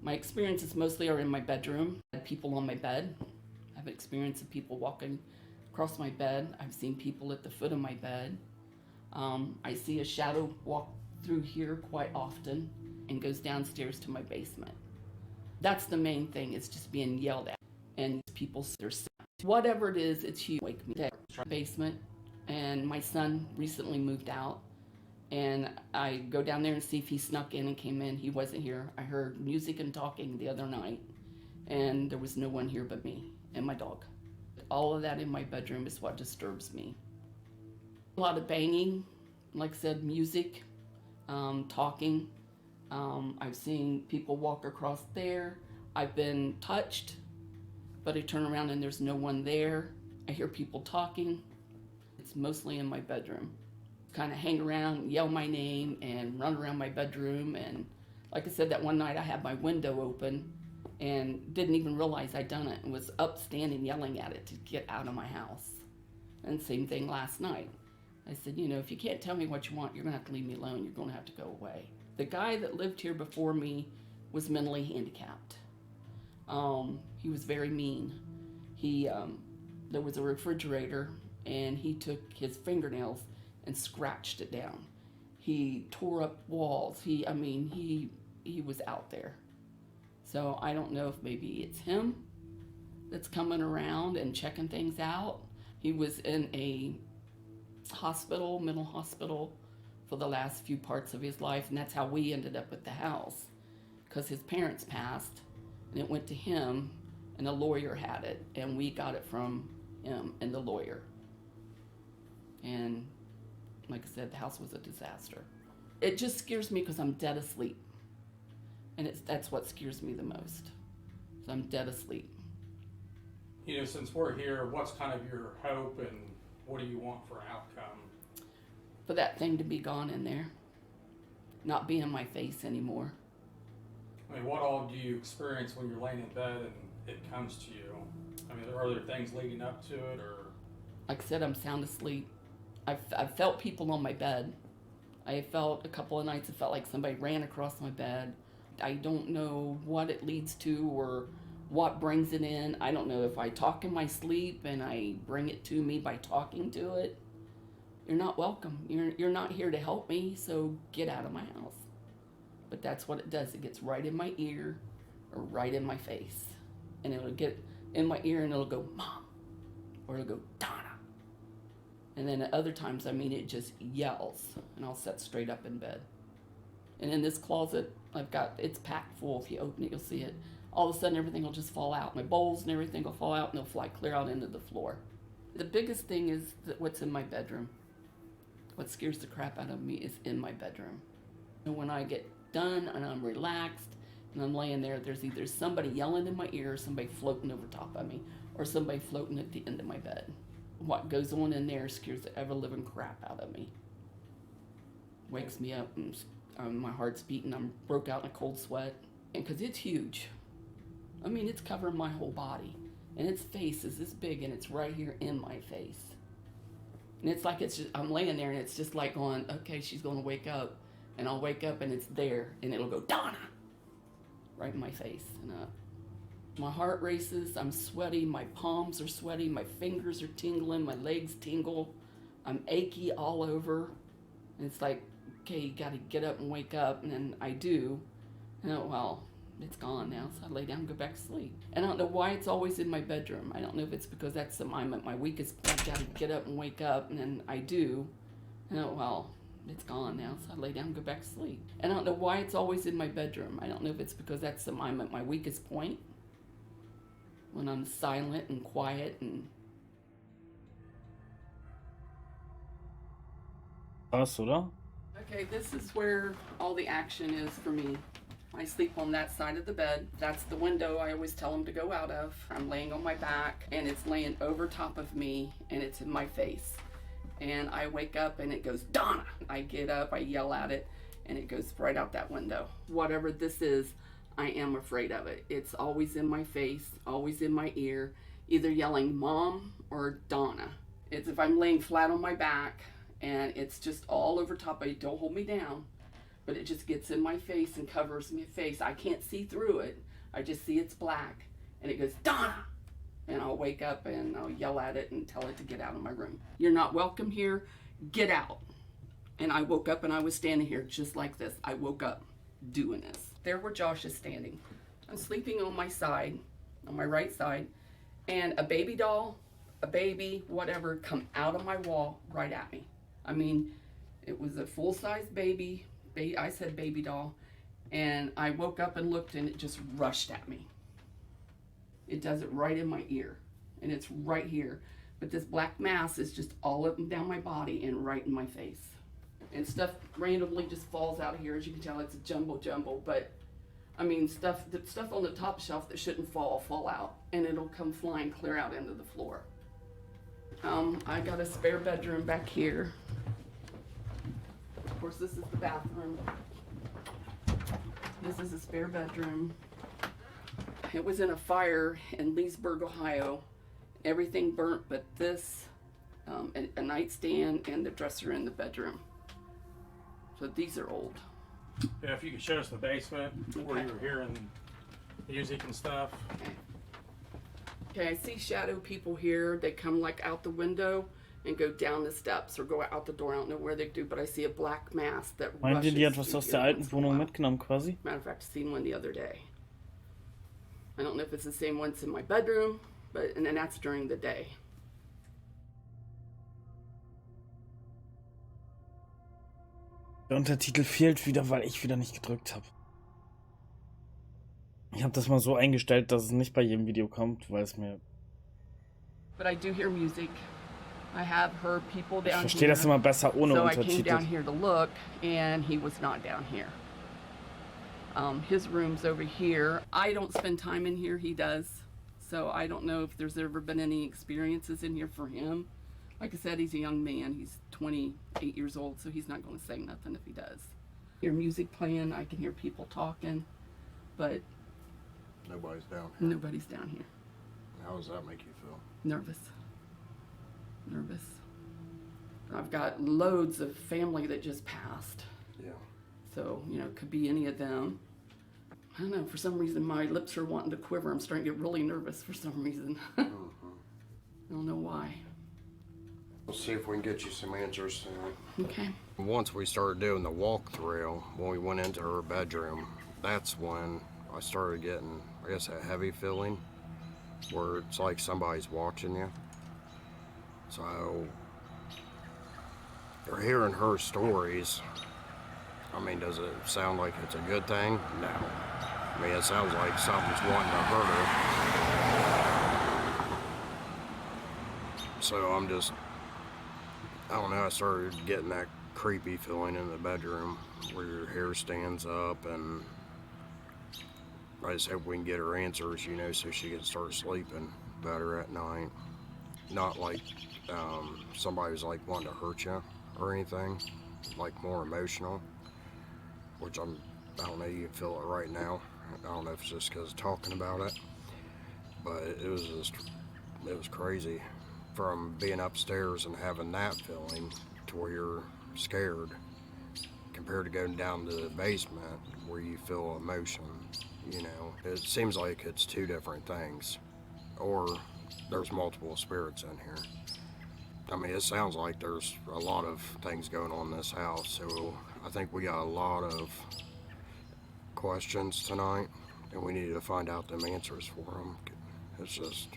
My experiences mostly are in my bedroom. I had people on my bed. I've experienced of people walking across my bed. I've seen people at the foot of my bed. I see a shadow walk through here quite often and goes downstairs to my basement. That's the main thing, is just being yelled at. And people, whatever it is, it's huge. Wake me up. Basement. And my son recently moved out. And I go down there and see if he snuck in and came in. He wasn't here. I heard music and talking the other night. And there was no one here but me and my dog. All of that in my bedroom is what disturbs me. A lot of banging, like I said, music, talking. I've seen people walk across there. I've been touched, but I turn around and there's no one there. I hear people talking. It's mostly in my bedroom. Kind of hang around, yell my name, and run around my bedroom. And like I said, that one night I had my window open and didn't even realize I'd done it and was up standing yelling at it to get out of my house. And same thing last night. I said, you know, if you can't tell me what you want, you're gonna have to leave me alone. You're gonna have to go away. The guy that lived here before me was mentally handicapped. He was very mean. There was a refrigerator and he took his fingernails and scratched it down. He tore up walls. He was out there. So I don't know if maybe it's him that's coming around and checking things out. He was in a hospital, mental hospital, for the last few parts of his life, and that's how we ended up at the house, because his parents passed, and it went to him, and the lawyer had it, and we got it from him and the lawyer. And like I said, the house was a disaster. It just scares me because I'm dead asleep, and that's what scares me the most. So I'm dead asleep. You know, since we're here, what's kind of your hope and what do you want for an outcome? For that thing to be gone in there. Not be in my face anymore. I mean, what all do you experience when you're laying in bed and it comes to you? I mean, are there things leading up to it, or? Like I said, I'm sound asleep. I've felt people on my bed. I felt a couple of nights, it felt like somebody ran across my bed. I don't know what it leads to or what brings it in. I don't know if I talk in my sleep and I bring it to me by talking to it. You're not welcome. You're not here to help me, so get out of my house. But that's what it does. It gets right in my ear or right in my face. And it'll get in my ear and it'll go, Mom. Or it'll go, Donna. And then at other times, it just yells. And I'll sit straight up in bed. And in this closet, it's packed full. If you open it, you'll see it. All of a sudden, everything will just fall out. My bowls and everything will fall out and they'll fly clear out into the floor. The biggest thing is what's in my bedroom. What scares the crap out of me is in my bedroom. And when I get done and I'm relaxed and I'm laying there, there's either somebody yelling in my ear or somebody floating over top of me or somebody floating at the end of my bed. What goes on in there scares the ever-living crap out of me. Wakes me up and my heart's beating. I'm broke out in a cold sweat. And because it's huge. It's covering my whole body. And its face is this big and it's right here in my face. And it's like I'm laying there and it's just like going, okay, she's going to wake up. And I'll wake up and it's there and it'll go, Donna! Right in my face. And my heart races, I'm sweaty, my palms are sweaty, my fingers are tingling, my legs tingle. I'm achy all over. And it's like, okay, you got to get up and wake up. And then I do. And well, it's gone now, so I lay down and go back to sleep. And I don't know why it's always in my bedroom. I don't know if it's because I'm at my weakest. I've got to get up and wake up, and then I do. And well, it's gone now, so I lay down and go back to sleep. And I don't know why it's always in my bedroom. I don't know if it's because I'm at my weakest point, when I'm silent and quiet and... Krass, oder? Okay, this is where all the action is for me. I sleep on that side of the bed. That's the window I always tell them to go out of. I'm laying on my back, and it's laying over top of me, and it's in my face. And I wake up, and it goes, Donna! I get up, I yell at it, and it goes right out that window. Whatever this is, I am afraid of it. It's always in my face, always in my ear, either yelling Mom or Donna. It's if I'm laying flat on my back, and it's just all over top of me. Don't hold me down. But it just gets in my face and covers my face. I can't see through it. I just see it's black. And it goes, Donna! And I'll wake up and I'll yell at it and tell it to get out of my room. You're not welcome here. Get out. And I woke up and I was standing here just like this. I woke up doing this. There where Josh is standing. I'm sleeping on my side, on my right side, and a baby doll, a baby, whatever, come out of my wall right at me. I mean, it was a full-size baby. I said baby doll, and I woke up and looked and it just rushed at me. It does it right in my ear, and it's right here. But this black mass is just all up and down my body and right in my face. And stuff randomly just falls out of here. As you can tell, it's a jumble, but I mean, the stuff on the top shelf that shouldn't fall out, and it'll come flying clear out into the floor. I got a spare bedroom back here. Of course, this is the bathroom. This is a spare bedroom. It was in a fire in Leesburg, Ohio. Everything burnt but this, a nightstand, and the dresser in the bedroom. So these are old. Yeah, if you could show us the basement where you were hearing music and stuff. Okay, I see shadow people here. They come like out the window and go down the steps or go out the door. I don't know where they do, but I see a black mass that Meint ihr, die hat rushes was aus through der here alten once in a Wohnung while. mitgenommen, quasi? Matter of fact, I seen one the other day. I don't know if it's the same one that's in my bedroom, but and then that's during the day. Der Untertitel fehlt wieder, weil ich wieder nicht gedrückt habe. Ich habe das mal so eingestellt, dass es nicht bei jedem Video kommt, weil es mir... But I do hear music. I have heard people Ich down verstehe here. das immer besser ohne So I came Untertitel. down here to look, and he was not down here. His room's over here. I don't spend time in here, he does. So I don't know if there's ever been any experiences in here for him. Like I said, he's a young man. He's 28 years old, so he's not going to say nothing if he does. Hear music playing, I can hear people talking, but Nobody's down here. nobody's down here. How does that make you feel? Nervous. I've got loads of family that just passed. Yeah. So, you know, it could be any of them. I don't know, for some reason my lips are wanting to quiver. I'm starting to get really nervous for some reason. I don't know why. We'll see if we can get you some answers soon. Okay. Once we started doing the walkthrough, when we went into her bedroom, that's when I started getting, I guess, a heavy feeling where it's like somebody's watching you. So, you're hearing her stories. I mean, does it sound like it's a good thing? No. I mean, it sounds like something's wanting to hurt her. So I'm just, I don't know, I started getting that creepy feeling in the bedroom where your hair stands up, and I just hope we can get her answers, you know, so she can start sleeping better at night. Not like somebody's like wanting to hurt you or anything, like more emotional, which I don't know, you can feel it right now. I don't know if it's just because talking about it, but it was crazy from being upstairs and having that feeling to where you're scared compared to going down to the basement where you feel emotion, you know. It seems like it's two different things, or there's multiple spirits in here. I mean, it sounds like there's a lot of things going on in this house, so I think we got a lot of questions tonight, and we need to find out them answers for them. It's just,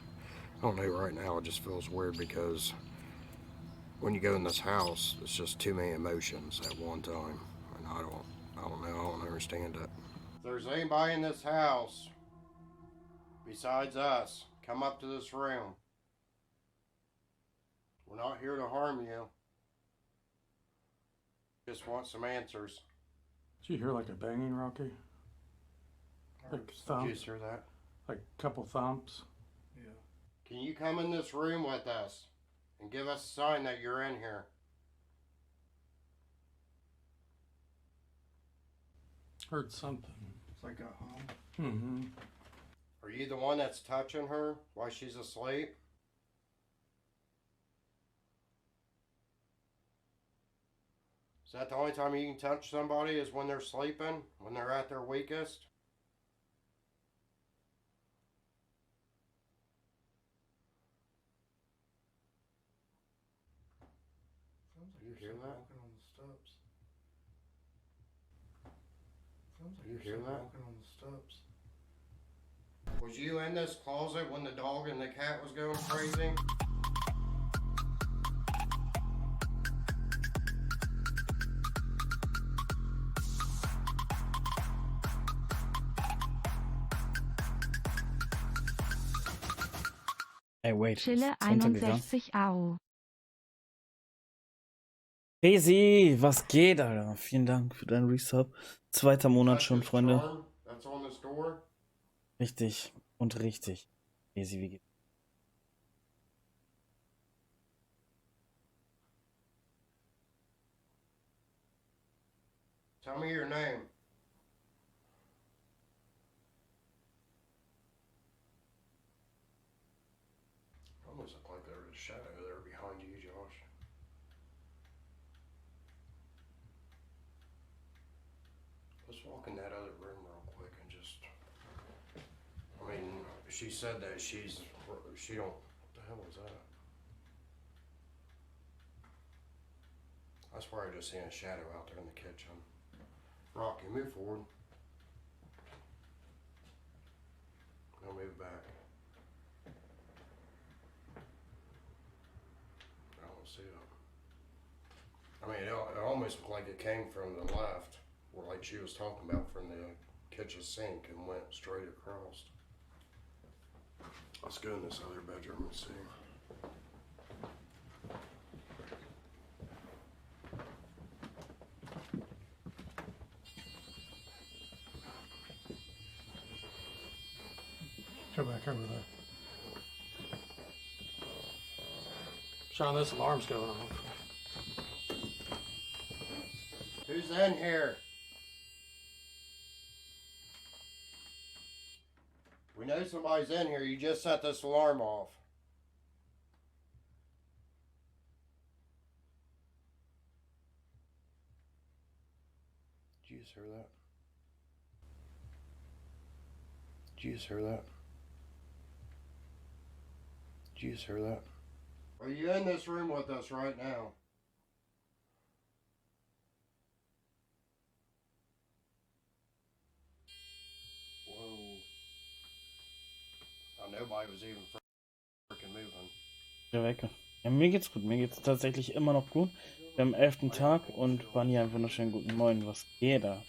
I don't know, right now it just feels weird because when you go in this house, it's just too many emotions at one time. And I don't know, I don't understand it. If there's anybody in this house besides us, come up to this room. We're not here to harm you. Just want some answers. Did you hear like a banging, Rocky? Like Did thump? you just hear that? Like a couple thumps? Yeah. Can you come in this room with us and give us a sign that you're in here? Heard something. It's like a hum. Mm-hmm. Are you the one that's touching her while she's asleep? Is that the only time you can touch somebody is when they're sleeping? When they're at their weakest? Sounds like You there's hear someone that? walking on the steps. Sounds like You there's hear someone that? walking on the steps. Was you in this closet when the dog and the cat was going crazy? Ey, wait. Chille Ist runtergegangen? 61 Au. Casey, was geht, Alter? Vielen Dank für deinen Resub. 2. Monat Touch schon, this Freunde. charm that's on this door? Richtig und richtig. Casey, wie geht's? Tell me your name. Almost look like there was a shadow there behind you, Josh. Let's walk in that other room real quick and just. I mean, she said that she don't. What the hell was that? I swear I just seen a shadow out there in the kitchen. Rocky, move forward. No, move back. I don't see it. I mean, it almost looked like it came from the left, or like she was talking about from the kitchen sink and went straight across. Let's go in this other bedroom and see. Go back over there. Sean, this alarm's going off. Who's in here? We know somebody's in here. You just set this alarm off. Did you just hear that? Did you just hear that? Did you just hear that? Are you in this room with us right now? Whoa. Nobody was even freaking moving. Ja, weg. Ja, mir geht's gut. Mir geht's tatsächlich immer noch gut. Wir haben 11. Tag und Bunny, einen wunderschönen guten Morgen. Was geht da?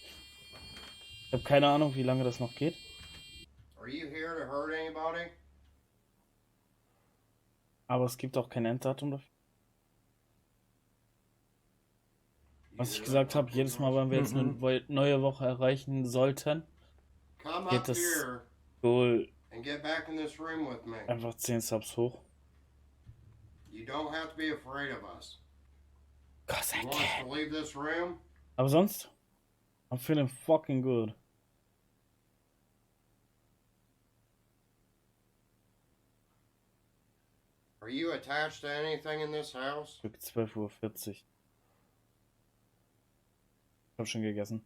Ich habe keine Ahnung, wie lange das noch geht. Are you here to hurt anybody? Aber es gibt auch kein Enddatum dafür. Was ich gesagt habe, jedes Mal, wenn wir jetzt eine neue Woche erreichen sollten, geht das wohl einfach 10 Subs hoch. You don't have to be afraid of us. Cause you want us to leave this room? Aber sonst, I'm feeling fucking good. Are you attached to anything in this house? 12:40 Uhr. Ich hab schon gegessen.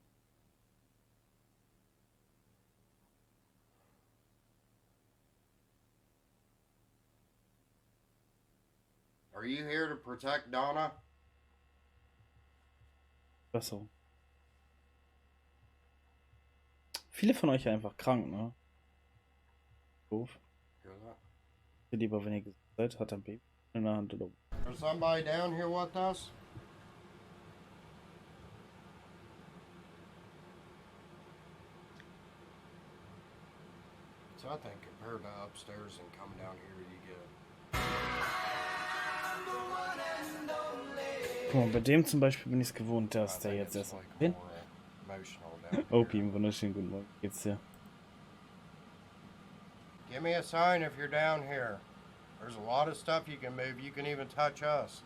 Are you here to protect Donna? Besserung. Viele von euch einfach krank, ne? Doof. Ja. Lieber, wenn ihr gesund seid, hat ein Baby in der Hand oder There's somebody down here with us? So I think compared to upstairs and coming down here, you get. Guck mal, bei dem zum Beispiel bin ich es gewohnt, dass der jetzt erst hin. Opium, wunderschönen guten Morgen. Geht's dir? Give me a sign if you're down here. There's a lot of stuff you can move. You can even touch us.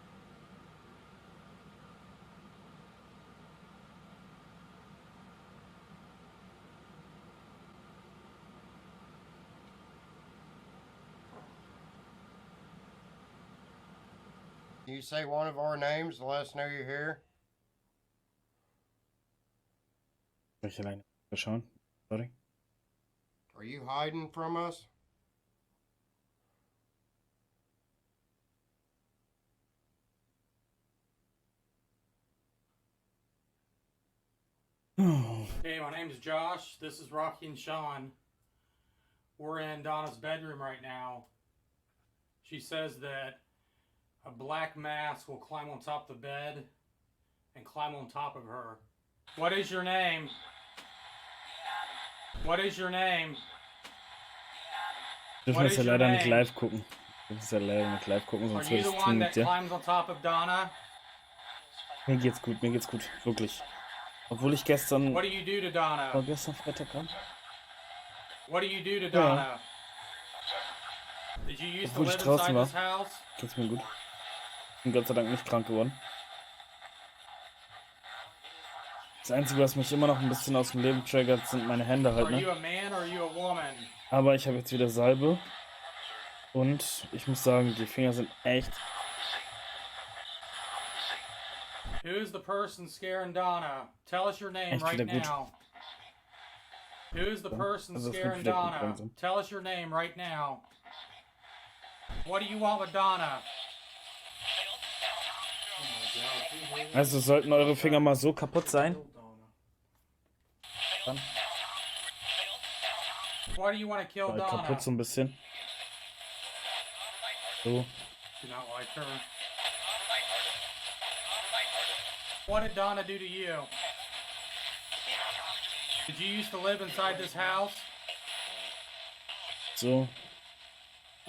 Can you say one of our names to let us know you're here? Soll ich alleine schauen? Sorry. Are you hiding from us? Hey, my name's Josh. This is Rocky and Sean. We're in Donna's bedroom right now. She says that a black mass will climb on top of the bed and climb on top of her. What is your name? What is your name? Dürfen wir es ja leider nicht live gucken. Wir dürfen es ja leider nicht live gucken, sonst würde ich es tun mit dir. Mir geht's gut, wirklich. Obwohl ich gestern. What do you do to Donna? War gestern Freitag kam? What do you do to Donna? Did you used to Obwohl ich live draußen inside war. this house? Geht's mir gut. Bin Gott sei Dank nicht krank geworden. Das Einzige, was mich immer noch ein bisschen aus dem Leben triggert, sind meine Hände halt, Are you ne? a man or are you a woman? Aber ich habe jetzt wieder Salbe. Und ich muss sagen, die Finger sind echt. Who's the person scaring Donna? Tell us your name Echt right wieder gut. now. Who's the person Also es wird scaring wieder gut Donna? langsam. Tell us your name right now. What do you want with Donna? Also sollten eure Finger mal so kaputt sein. Dann Why do you want to kill Donna? kaputt so ein bisschen. So. Do not like her. What did Donna do to you? Did you used to live inside this house? So.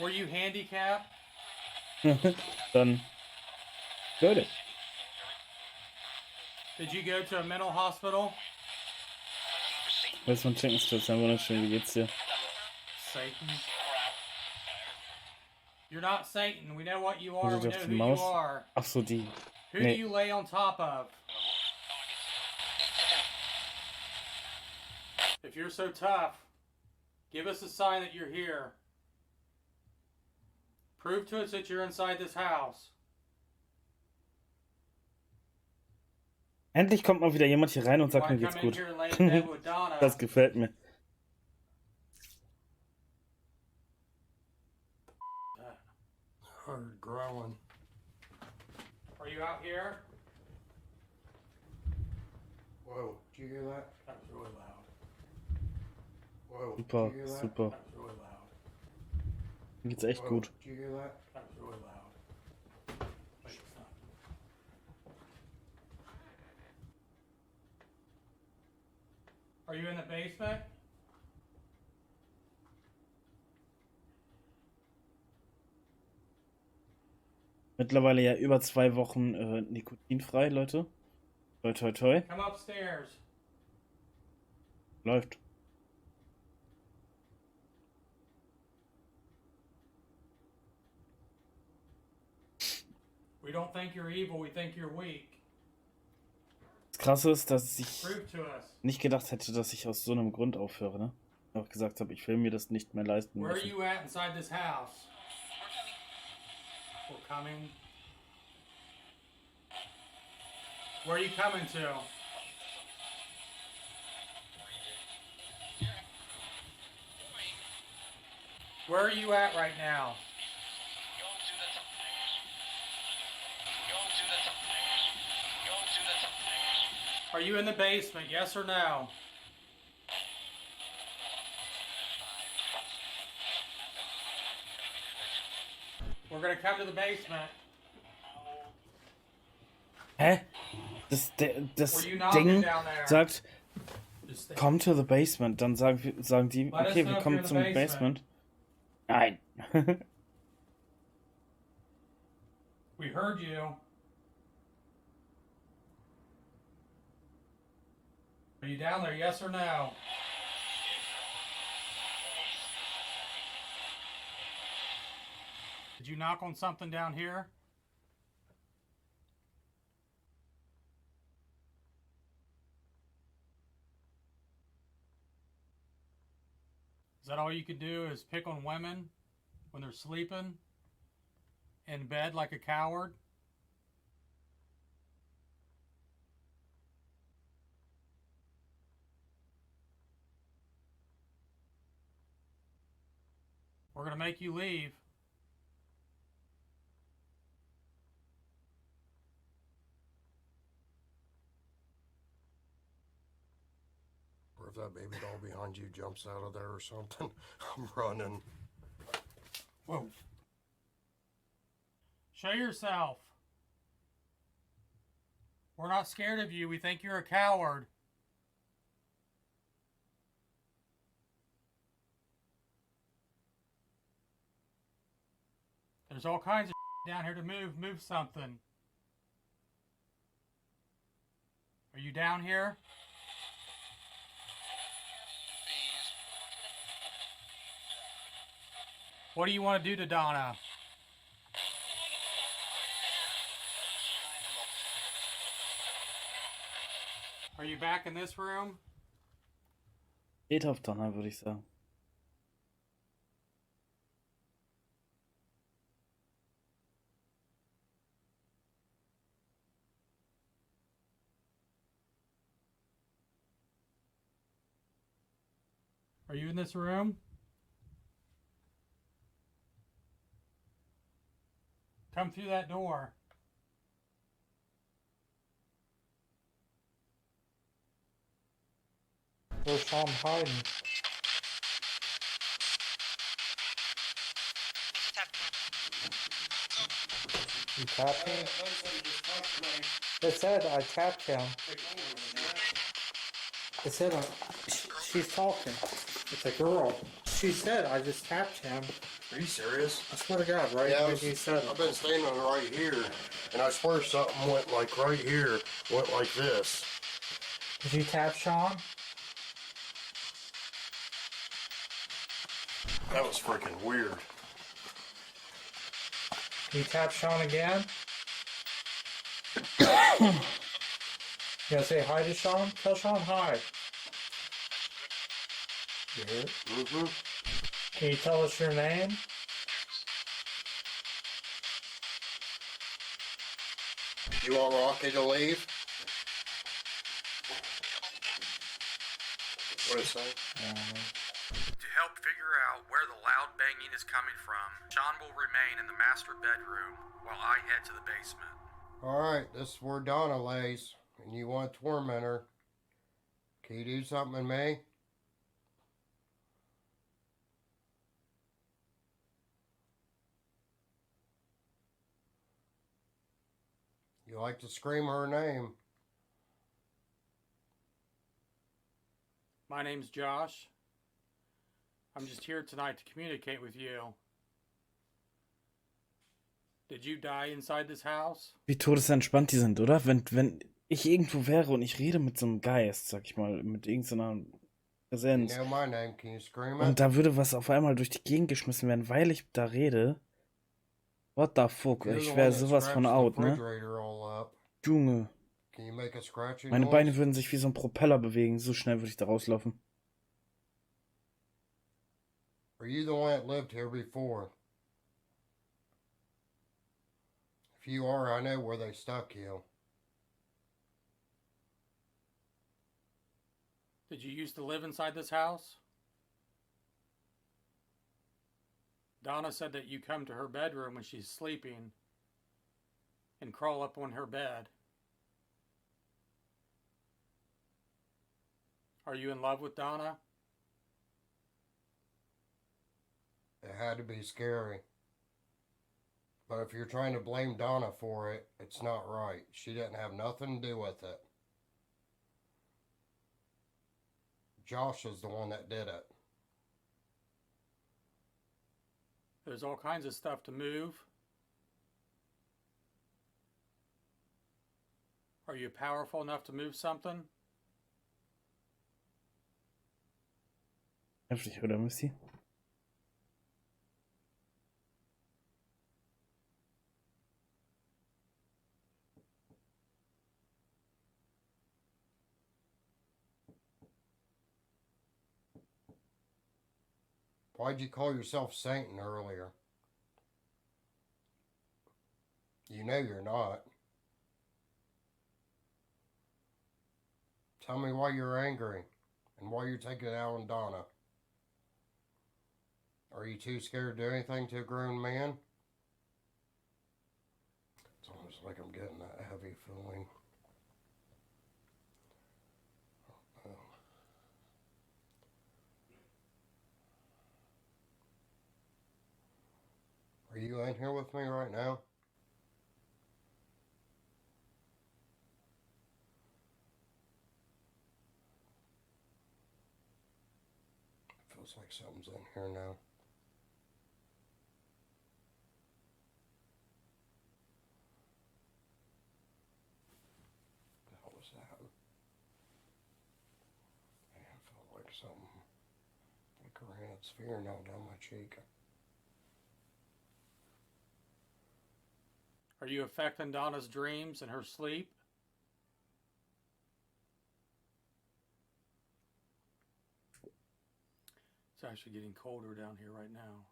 Were you handicapped? Dann. Leute. Did you go to a mental hospital? Was man schenken ist, dann wunderschön. Wie geht's dir? Satan. You're not Satan. We know what you are. Also We auf know die who Maus. you are. Ach so, die. Who do you lay on top of? If you're so tough, give us a sign that you're here. Prove to us that you're inside this house. Endlich kommt mal wieder jemand hier rein und sagt, mir geht's gut. Das gefällt mir. Heard growling. Are you out here? Whoa, did you hear that? That was really loud. Whoa, Super, did you hear that? super. That was really loud. Mir geht's echt Whoa, gut. Did you hear that? That was really loud. Wait, stop. Are you in the basement? Mittlerweile ja über 2 Wochen nikotinfrei, Leute. Toi, toi, toi. Come upstairs. Läuft. We don't think you're evil, we think you're weak. Das Krasse ist, dass ich Prove to us. nicht gedacht hätte, dass ich aus so einem Grund aufhöre, ne? Auch gesagt habe, ich will mir das nicht mehr leisten Where are müssen. you at inside this house? We're coming. Where are you coming to? Where are you at right now? Are you in the basement, yes or no? We're gonna come to the basement. Hä? Das Ding sagt, come to the basement. Dann sagen die, okay, wir kommen zum Basement. Nein. We heard you. Are you down there, yes or no? Did you knock on something down here? Is that all you can do is pick on women when they're sleeping in bed like a coward? We're going to make you leave. Or if that baby doll behind you jumps out of there or something, I'm running. Whoa. Show yourself. We're not scared of you. We think you're a coward. There's all kinds of down here to move. Move something. Are you down here? What do you want to do to Donna? Are you back in this room? Geht auf Donner, würde ich sagen. Are you in this room? Come through that door. Where's Sean hiding? You tapped him? It said I tapped him. It said she's talking. It's a girl. She said I just tapped him. Are you serious? I swear to God, right? Yeah, When you said I've been standing right here, and I swear something went like right here, went like this. Did you tap Sean? That was freaking weird. Can you tap Sean again? You gotta say hi to Sean? Tell Sean hi. You hear it? Mm-hmm. Can you tell us your name? You want Rocky to leave? What did it say? To help figure out where the loud banging is coming from, Sean will remain in the master bedroom while I head to the basement. Alright, this is where Donna lays, and you want to torment her. Can you do something in me? You like to scream her name. My name's Josh. I'm just here tonight to communicate with you. Did you die inside this house? Wie todesentspannt die sind, oder? Wenn ich irgendwo wäre und ich rede mit so einem Geist, sag ich mal, mit irgendeiner Präsenz. You know my name, can you scream it? Und da würde was auf einmal durch die Gegend geschmissen werden, weil ich da rede. What the fuck? You're Ich the wäre one that sowas von scratched the out, ne? refrigerator all up. Junge. Can you make a scratching Meine noise? Beine würden sich wie so ein Propeller bewegen. So schnell würde ich da rauslaufen. Are you the one that lived here before? If you are, I know where they stuck you. Did you used to live inside this house? Donna said that you come to her bedroom when she's sleeping and crawl up on her bed. Are you in love with Donna? It had to be scary. But if you're trying to blame Donna for it, it's not right. She didn't have nothing to do with it. Josh is the one that did it. There's all kinds of stuff to move. Are you powerful enough to move something? Heftig, oder Missy? Why'd you call yourself Satan earlier? You know you're not. Tell me why you're angry and why you're taking it out on Donna. Are you too scared to do anything to a grown man? It's almost like I'm getting that heavy feeling. Are you in here with me right now? It feels like something's in here now. What the hell was that? Man, it felt like something, like her hand's fingernail down my cheek. Are you affecting Donna's dreams and her sleep? It's actually getting colder down here right now.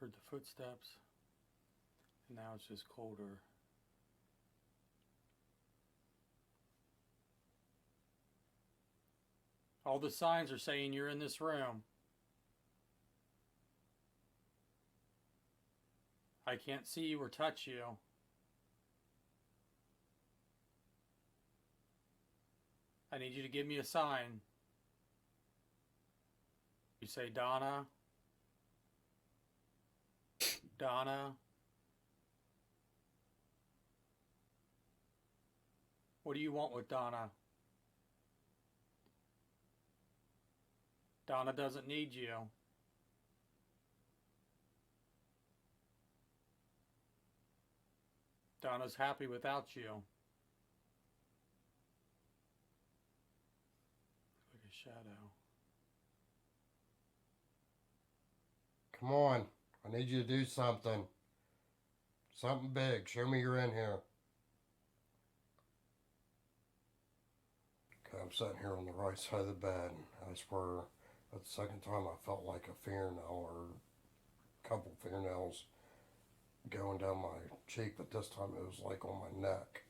Heard the footsteps, and now it's just colder. All the signs are saying you're in this room. I can't see you or touch you. I need you to give me a sign. You say, Donna. Donna. What do you want with Donna? Donna doesn't need you. Donna's happy without you. Like a shadow. Come on. I need you to do something. Something big. Show me you're in here. Okay, I'm sitting here on the right side of the bed. I swear, that's the second time I felt like a fingernail or a couple fingernails going down my cheek, but this time it was like on my neck.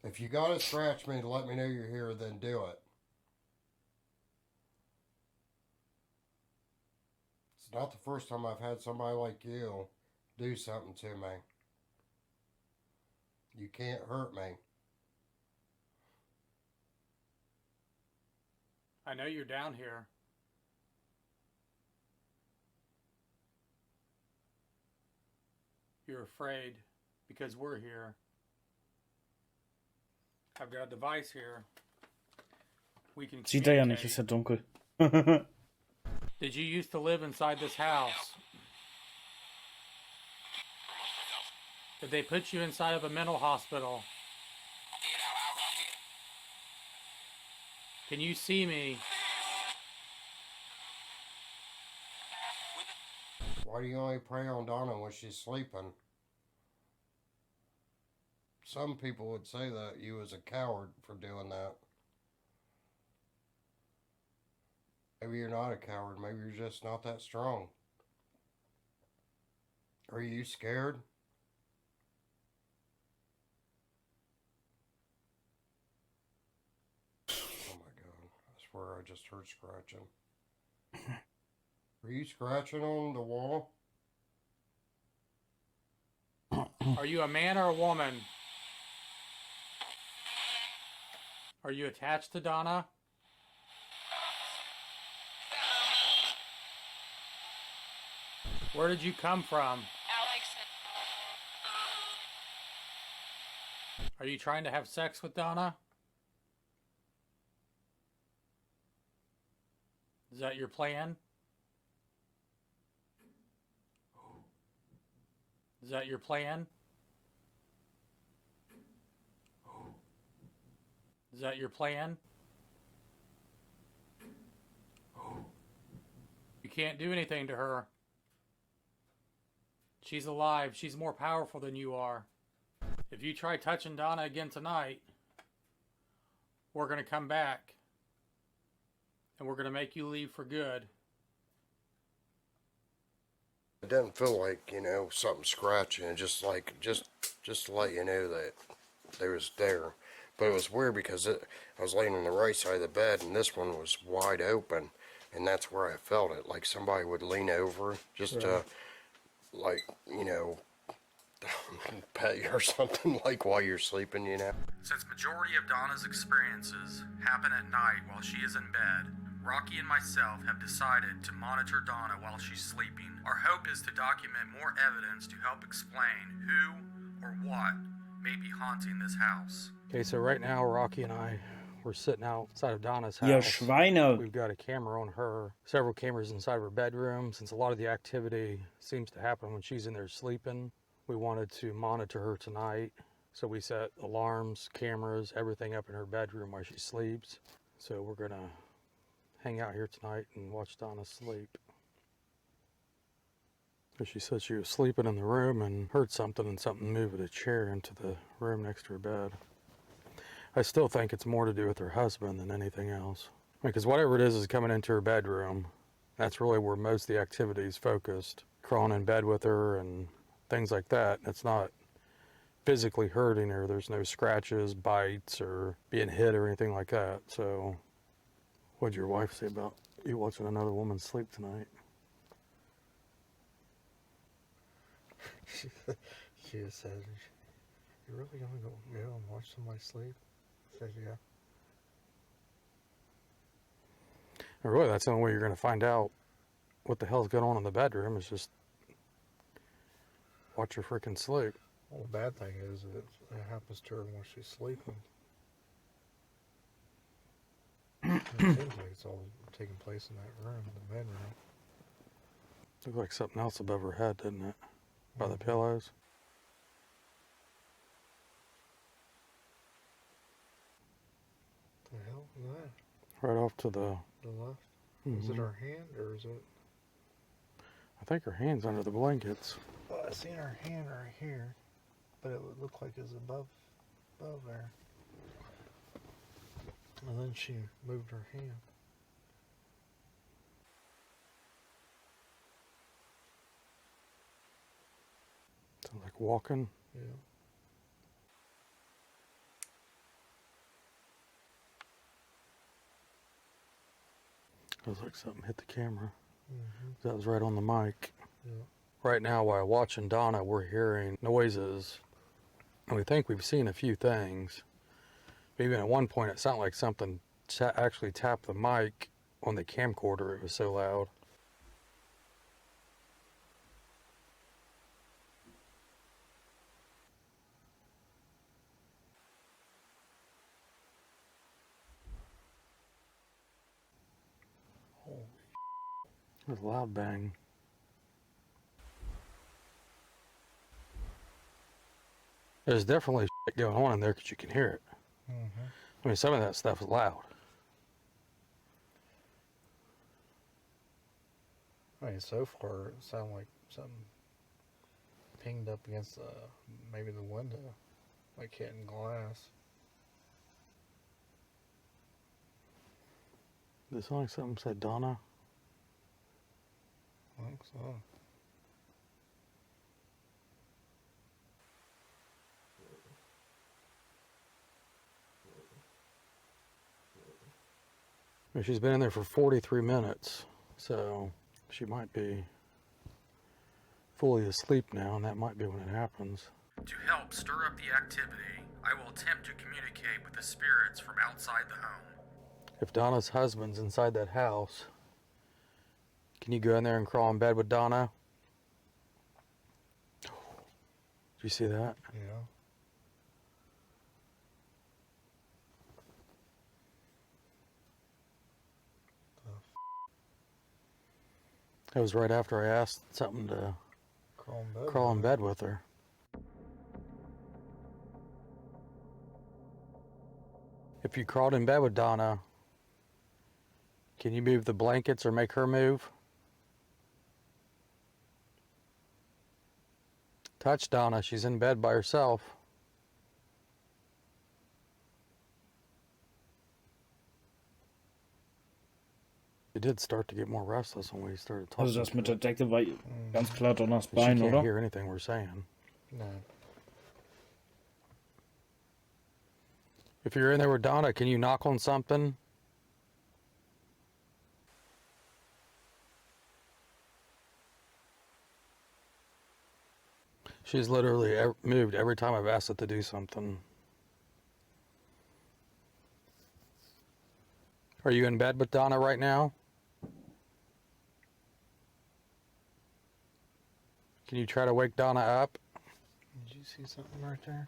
If you gotta scratch me to let me know you're here, then do it. It's not the first time I've had somebody like you do something to me. You can't hurt me. I know you're down here. You're afraid because we're here. I've got a device here. We can Sieht er ja nicht, ist ja dunkel. Did you used to live inside this house? Did they put you inside of a mental hospital? Can you see me? Why do you only prey on Donna when she's sleeping? Some people would say that you was a coward for doing that. Maybe you're not a coward. Maybe you're just not that strong. Are you scared? Oh my God. I swear I just heard scratching. Are you scratching on the wall? Are you a man or a woman? Are you attached to Donna? Where did you come from? Alex. Are you trying to have sex with Donna? Is that your plan? Is that your plan? Is that your plan? You can't do anything to her. She's alive. She's more powerful than you are. If you try touching Donna again tonight, we're going to come back. And we're going to make you leave for good. It doesn't feel like, you know, something scratching, just to let you know that they was there. But it was weird because I was laying on the right side of the bed and this one was wide open, and that's where I felt it, like somebody would lean over just to, like, you know, pet you or something, like while you're sleeping, you know. Since majority of Donna's experiences happen at night while she is in bed, Rocky and myself have decided to monitor Donna while she's sleeping. Our hope is to document more evidence to help explain who or what may be haunting this house. Okay, so right now Rocky and I, we're sitting outside of Donna's house. Ihr Schweine. We've got a camera on her, several cameras inside of her bedroom. Since a lot of the activity seems to happen when she's in there sleeping, we wanted to monitor her tonight. So we set alarms, cameras, everything up in her bedroom while she sleeps. So we're gonna hang out here tonight and watch Donna sleep. But she said she was sleeping in the room and heard something and something move a chair into the room next to her bed. I still think it's more to do with her husband than anything else. Because whatever it is coming into her bedroom, that's really where most of the activity is focused. Crawling in bed with her and things like that. It's not physically hurting her. There's no scratches, bites, or being hit or anything like that. So what'd your wife say about you watching another woman sleep tonight? She just said, "You really gonna go and watch somebody sleep?" I said, "Yeah." And really, that's the only way you're going to find out what the hell's going on in the bedroom is just watch her freaking sleep. Well, the bad thing is that it happens to her when she's sleeping. It seems like it's all taking place in that room, in the bedroom. Looked like something else above her head, didn't it? By the pillows. What the hell is that? Right off to the left? Is it her hand or is it? I think her hand's under the blankets. Well, I seen her hand right here, but it would look like it's above there. And then she moved her hand. Sounds like walking. Yeah. Feels like something hit the camera. Mm-hmm. That was right on the mic. Yeah. Right now, while watching Donna, we're hearing noises, and we think we've seen a few things. Even at one point, it sounded like something actually tapped the mic on the camcorder. It was so loud. Holy. It was a loud bang. There's definitely shit going on in there because you can hear it. Mm-hmm. I mean, some of that stuff is loud. I mean, so far it sounded like something pinged up against maybe the window, like hitting glass. Did it sound like something said Donna? I think so. I mean, she's been in there for 43 minutes, so she might be fully asleep now, and that might be when it happens. To help stir up the activity, I will attempt to communicate with the spirits from outside the home. If Donna's husband's inside that house, can you go in there and crawl in bed with Donna? you see that? Yeah. It was right after I asked something to crawl in bed with her. If you crawled in bed with Donna, can you move the blankets or make her move? Touch Donna, she's in bed by herself. She did start to get more restless when we started talking. Also das mit der Decke war ganz klar Donners She Bein, can't oder? hear anything we're saying. No. If you're in there with Donna, can you knock on something? She's literally moved every time I've asked it to do something. Are you in bed with Donna right now? Can you try to wake Donna up? Did you see something right there?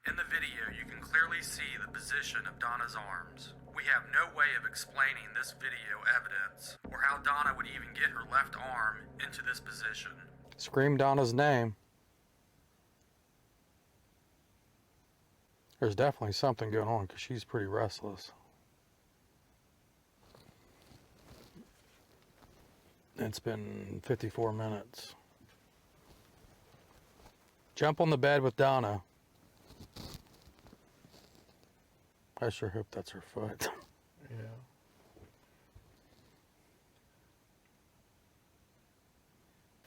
In the video, you can clearly see the position of Donna's arms. We have no way of explaining this video evidence, or how Donna would even get her left arm into this position. Scream Donna's name. There's definitely something going on because she's pretty restless. It's been 54 minutes. Jump on the bed with Donna. I sure hope that's her foot. Yeah.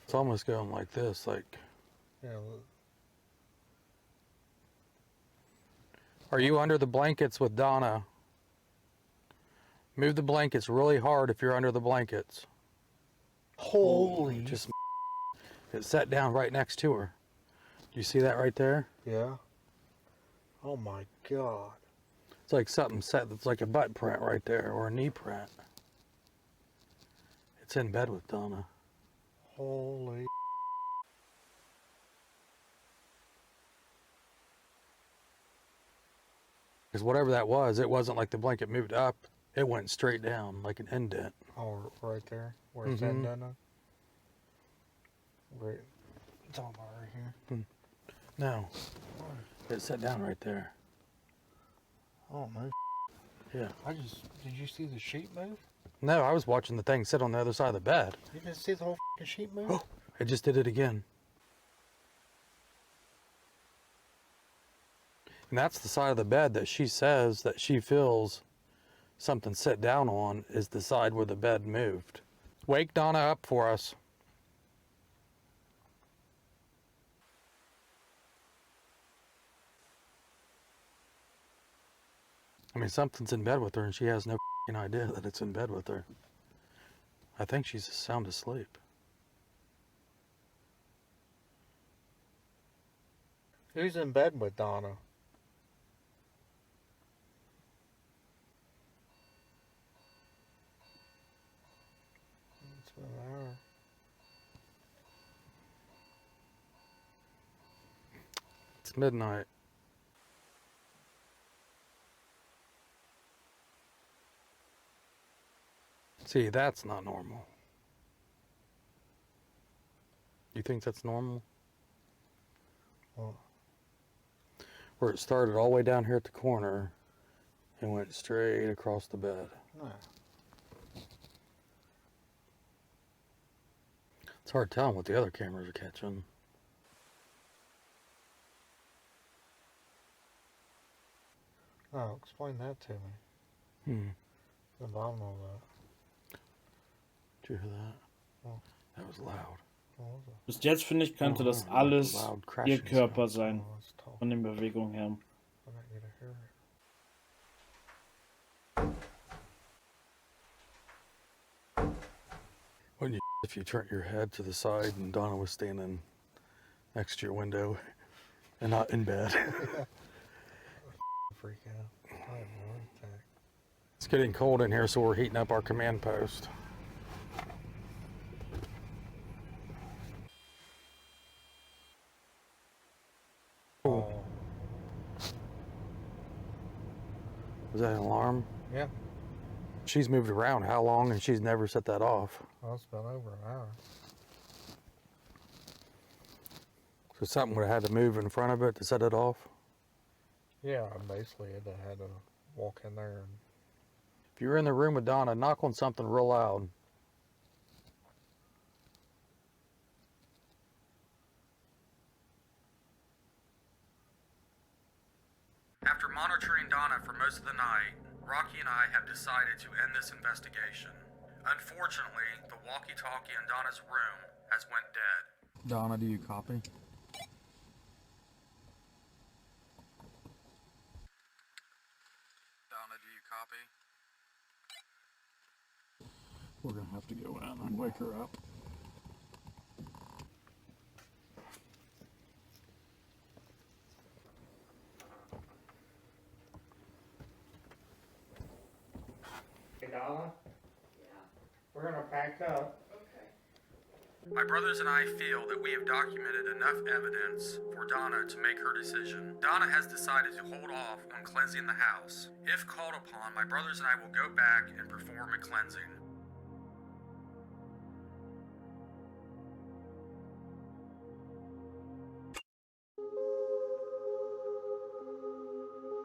It's almost going like this, like... Yeah, look. Are you under the blankets with Donna? Move the blankets really hard if you're under the blankets. Holy. Just it sat down right next to her. Do you see that right there? Yeah. Oh my God. It's like something set that's like a butt print right there, or a knee print. It's in bed with Donna. Holy. Because whatever that was, it wasn't like the blanket moved up. It went straight down like an indent. Oh, right there, where it's indented. Right. It's all about right here. No. It sat down right there. Oh no. Yeah. Did you see the sheet move? No, I was watching the thing sit on the other side of the bed. You didn't see the whole sheet move? It just did it again. And that's the side of the bed that she says that she feels something sit down on, is the side where the bed moved. Wake Donna up for us. I mean, something's in bed with her and she has no idea that it's in bed with her. I think she's sound asleep. Who's in bed with Donna? It's been an hour. It's midnight. See, that's not normal. You think that's normal? Well, Where it started all the way down here at the corner and went straight across the bed. no. It's hard telling what the other cameras are catching. No, explain that to me. The bottom of that. Did you hear that? Oh. That was loud. What was it? Bis jetzt finde ich, könnte das alles Loud ihr crashing Körper sound. sein. Oh, it's tough. Von den Bewegungen her. I want you to hear it. Wouldn't you if you turned your head to the side and Donna was standing next to your window and not in bed? Freak out. I have no attack. It's getting cold in here, so we're heating up our command post. Oh. Was that an alarm? Yeah. She's moved around how long and she's never set that off? Well, it's been over an hour. So something would have had to move in front of it to set it off? Yeah, basically I had to walk in there and If you're in the room with Donna, knock on something real loud. After monitoring Donna for most of the night, Rocky and I have decided to end this investigation. Unfortunately, the walkie-talkie in Donna's room has went dead. Donna, do you copy? Donna, do you copy? We're gonna have to go in and wake her up. Hey, Donna? Yeah. We're gonna pack up. My brothers and I feel that we have documented enough evidence for Donna to make her decision. Donna has decided to hold off on cleansing the house. If called upon, my brothers and I will go back and perform a cleansing.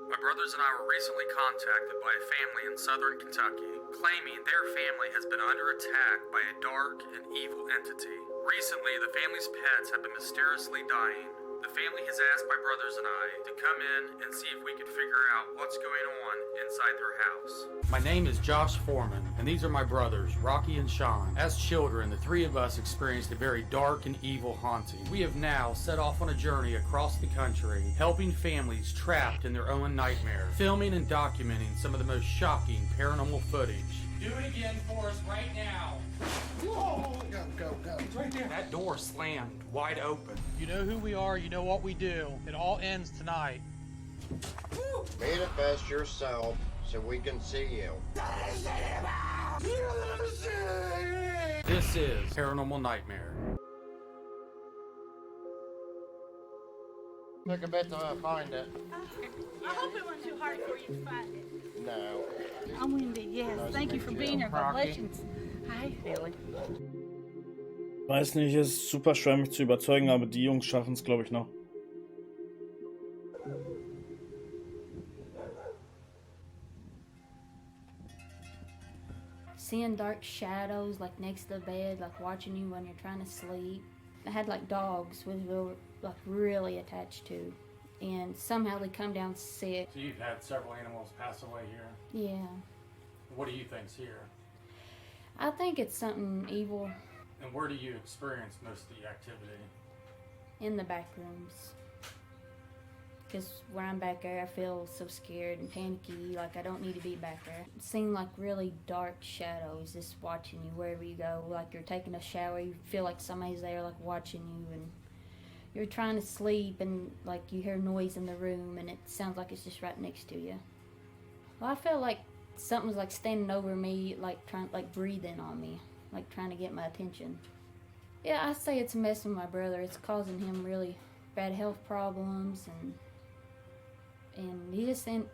My brothers and I were recently contacted by a family in southern Kentucky, claiming their family has been under attack by a dark and evil entity. Recently, the family's pets have been mysteriously dying. The family has asked my brothers and I to come in and see if we could figure out what's going on inside their house. My name is Josh Foreman, and these are my brothers, Rocky and Sean. As children, the three of us experienced a very dark and evil haunting. We have now set off on a journey across the country, helping families trapped in their own nightmare, filming and documenting some of the most shocking paranormal footage. Do it again for us right now. Whoa, go. It's right there. That door slammed wide open. You know who we are, you know what we do. It all ends tonight. Manifest yourself so we can see you. This is Paranormal Nightmare. Took a bit to find it. I hope it wasn't too hard for you to find it. No. I'm Wendy, yes. Thank you for being here. God bless you. Hi, Philly. Weiß nicht, es ist super schwer mich zu überzeugen, aber die Jungs schaffen es, glaube ich, noch. Seeing dark shadows like next to the bed, like watching you when you're trying to sleep. I had like dogs we were like really attached to, and somehow they come down sick. So you've had several animals pass away here. Yeah. What do you think's here? I think it's something evil. And where do you experience most of the activity? In the back rooms. Because when I'm back there, I feel so scared and panicky, like I don't need to be back there. It seemed like really dark shadows just watching you wherever you go. Like you're taking a shower, you feel like somebody's there like watching you, and you're trying to sleep and like you hear noise in the room and it sounds like it's just right next to you. Well, I felt like something was like standing over me, like trying, like breathing on me, like trying to get my attention. Yeah, I say it's messing with my brother. It's causing him really bad health problems, and he just ain't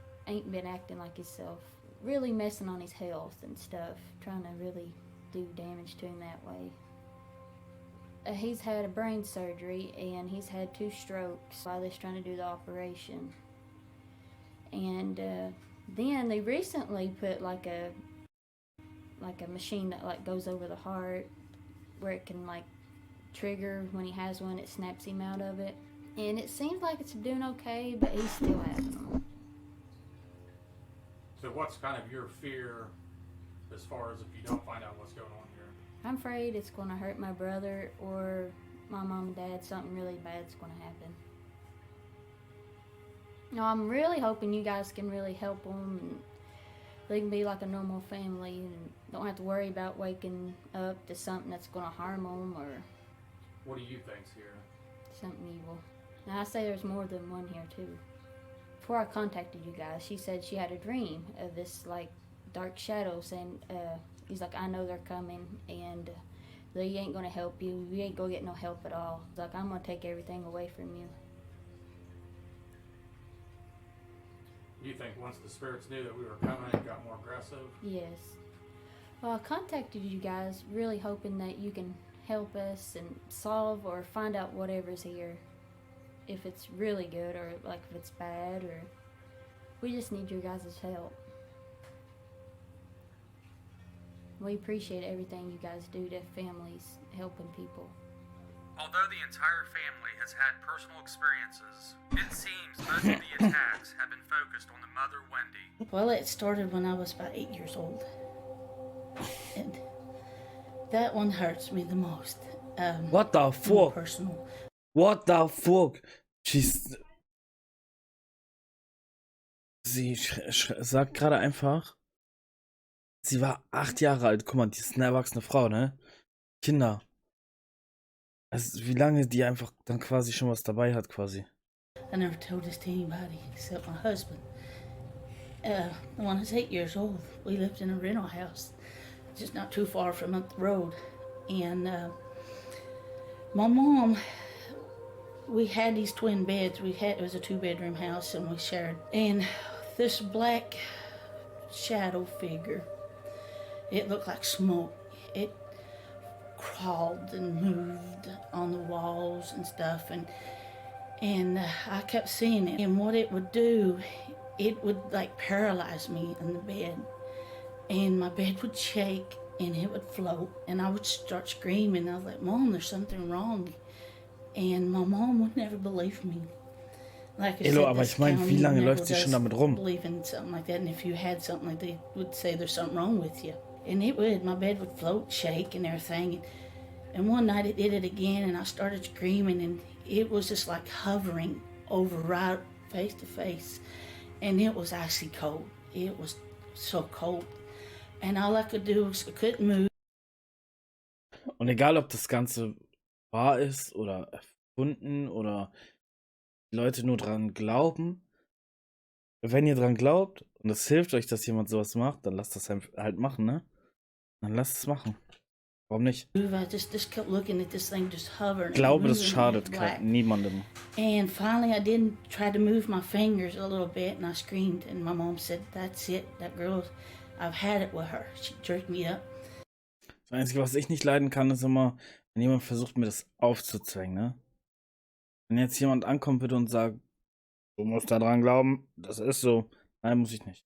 been acting like himself. Really messing on his health and stuff, trying to really do damage to him that way. He's had a brain surgery and he's had 2 strokes while they're trying to do the operation. And then they recently put like a machine that like goes over the heart, where it can like trigger when he has one, it snaps him out of it. And it seems like it's doing okay, but he's still having them. So what's kind of your fear as far as if you don't find out what's going on here? I'm afraid it's going to hurt my brother or my mom and dad. Something really bad's going to happen. No, I'm really hoping you guys can really help them and they can be like a normal family and don't have to worry about waking up to something that's going to harm them or... What do you think's here? Something evil. Now I say there's more than one here too. Before I contacted you guys, she said she had a dream of this like dark shadow saying, he's like, I know they're coming and they ain't gonna help you. You ain't gonna get no help at all. He's like, I'm gonna take everything away from you. You think once the spirits knew that we were coming, it got more aggressive? Yes. Well, I contacted you guys really hoping that you can help us and solve or find out whatever's here. If it's really good or like if it's bad, or we just need your guys' help. We appreciate everything you guys do to families, helping people. Although the entire family has had personal experiences, it seems most of the attacks have been focused on the mother, Wendy. Well, it started when I was about 8 years old. And that one hurts me the most. What the fuck? Personal. What the fuck? Sie sagt gerade einfach, sie war 8 Jahre alt. Guck mal, die ist eine erwachsene Frau, ne? Kinder. Also, wie lange die einfach dann quasi schon was dabei hat, quasi. I never told this to anybody except my husband. When I was 8 years old, we lived in a rental house just not too far from up the road. And my mom, we had these twin beds. It was a 2-bedroom house, and we shared. And this black shadow figure, it looked like smoke. It crawled and moved on the walls and stuff, and I kept seeing it. And what it would do, it would like paralyze me in the bed, and my bed would shake and it would float, and I would start screaming. I was like, "Mom, there's something wrong," and my mom would never believe me. Like I Elo, said, aber this ich meine, wie county lange never läuft sie does schon damit rum? believe in something like that, and if you had something like that, they would say there's something wrong with you. And it would. My bed would float, shake, and everything. And one night it did it again, and I started screaming, and it was just like hovering over right face to face. And it was actually cold. It was so cold. And all I could do was I couldn't move. Und egal, ob das Ganze wahr ist oder erfunden oder die Leute nur dran glauben, wenn ihr dran glaubt und es hilft euch, dass jemand sowas macht, dann lasst das halt machen, ne? Dann lasst es machen. Warum nicht? I just kept looking at this thing just hovering. Ich glaube, das moving, schadet and it was black. niemandem. And finally I didn't try to move my fingers a little bit, and I screamed, and my mom said, "That's it, that girl, I've had it with her." She jerked me up. Das Einzige, was ich nicht leiden kann, ist immer, wenn jemand versucht, mir das aufzuzwängen, ne? Wenn jetzt jemand ankommt bitte und sagt, du musst da dran glauben, das ist so. Nein, muss ich nicht.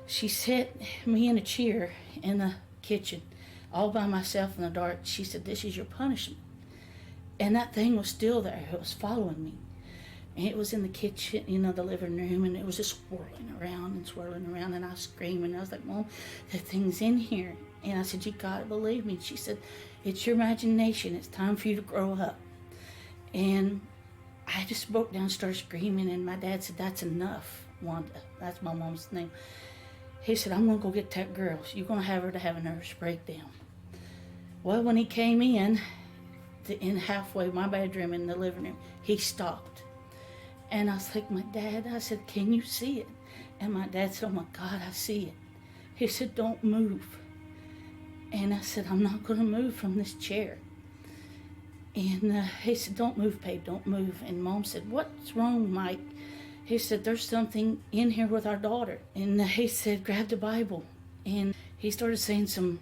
She set me in a chair in the kitchen, all by myself in the dark. She said, "This is your punishment." And that thing was still there. It was following me. And it was in the kitchen, the living room, and it was just swirling around, and I was screaming. I was like, "Mom, that thing's in here." And I said, "You gotta believe me." She said, "It's your imagination. It's time for you to grow up." And I just broke down and started screaming, and my dad said, "That's enough, Wanda." That's my mom's name. He said, "I'm gonna go get that girl. You're gonna have her to have a nervous breakdown." Well, when he came in halfway my bedroom in the living room, he stopped. And I was like, "My dad," I said, "Can you see it?" And my dad said, "Oh my God, I see it." He said, "Don't move." And I said, "I'm not gonna move from this chair." And he said, "Don't move, babe, don't move." And Mom said, "What's wrong, Mike?" He said, "There's something in here with our daughter." And he said, "Grab the Bible." And he started saying some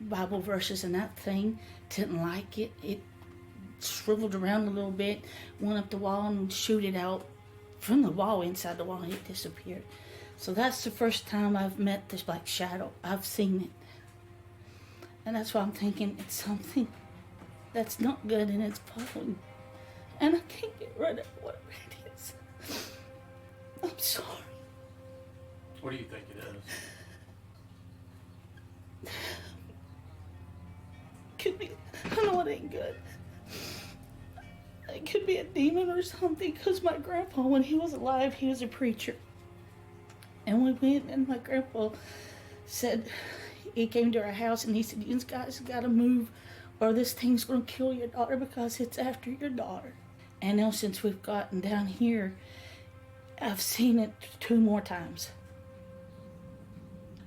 Bible verses, and that thing didn't like it. It shriveled around a little bit, went up the wall and shooted out from the wall, inside the wall, and it disappeared. So that's the first time I've met this black shadow. I've seen it. And that's why I'm thinking it's something that's not good, and it's following. And I can't get rid of whatever it is. I'm sorry. What do you think it is? Could be, I know it ain't good. It could be a demon or something, because my grandpa, when he was alive, he was a preacher. And we went, and my grandpa said, he came to our house and he said, "You guys gotta move or this thing's gonna kill your daughter because it's after your daughter." And now since we've gotten down here, I've seen it 2 more times.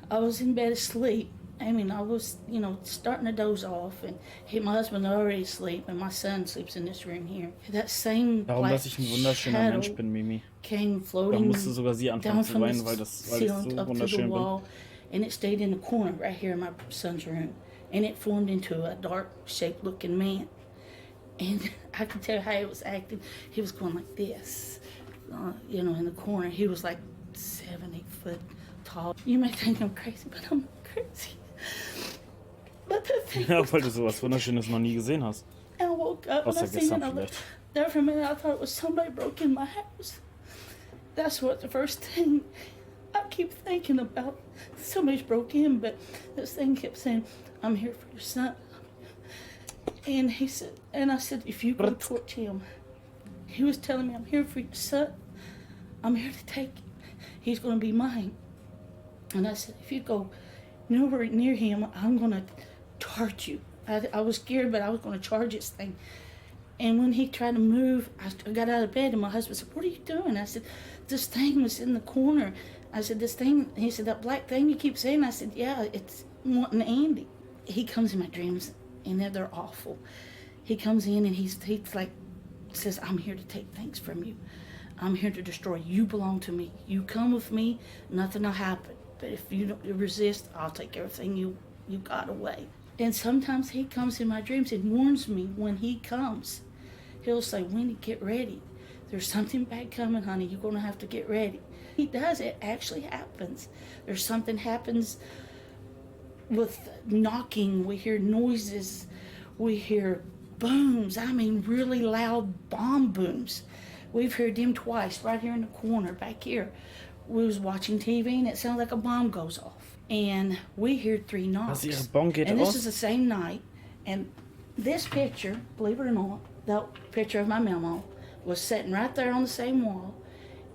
I was in bed asleep I mean, I was, starting to doze off, and my husband was already asleep, and my son sleeps in this room here. That same Darum, black dass ich ein wunderschöner Mensch shadow bin, Mimi. came Da floating musste sogar sie anfangen down zu from the weinen, weil ich ceiling so up to the wunderschön bin. wall, and it stayed in the corner right here in my son's room, and it formed into a dark-shaped looking man. And I could tell how he was acting. He was going like this, in the corner. He was like 7, 8 foot tall. You may think I'm crazy, but I'm not crazy. But the thing Ja, was, weil du sowas Wunderschönes noch nie gesehen hast. I woke up and Außer I seen gestern it. I looked vielleicht. there for a minute. I thought it was somebody broke in my house. That's what the first thing I keep thinking about. Somebody's broke in, but this thing kept saying, "I'm here for your son." And he said, and I said, if you go torch him, he was telling me, "I'm here for your son. I'm here to take him. He's going to be mine." And I said, if you go nowhere near him, I'm going to charge you. I was scared, but I was going to charge this thing. And when he tried to move, I got out of bed, and my husband said, "What are you doing?" I said, "This thing was in the corner." I said, "This thing," he said, "that black thing you keep saying?" I said, "Yeah, it's wanting Andy." He comes in my dreams, and they're awful. He comes in, and he's like, says, "I'm here to take things from you. I'm here to destroy you. You belong to me. You come with me, nothing will happen. But if you don't resist, I'll take everything you got away." And sometimes he comes in my dreams and warns me when he comes. He'll say, "Wendy, get ready. There's something bad coming, honey. You're going to have to get ready." He does. It actually happens. There's something happens with knocking. We hear noises. We hear booms. I mean, really loud bomb booms. We've heard them twice right here in the corner back here. We was watching TV and it sounds like a bomb goes off. And we heard 3 knocks. Also, ihre Bon geht And this aus. is the same night. And this picture, believe it or not, that picture of my memo was sitting right there on the same wall.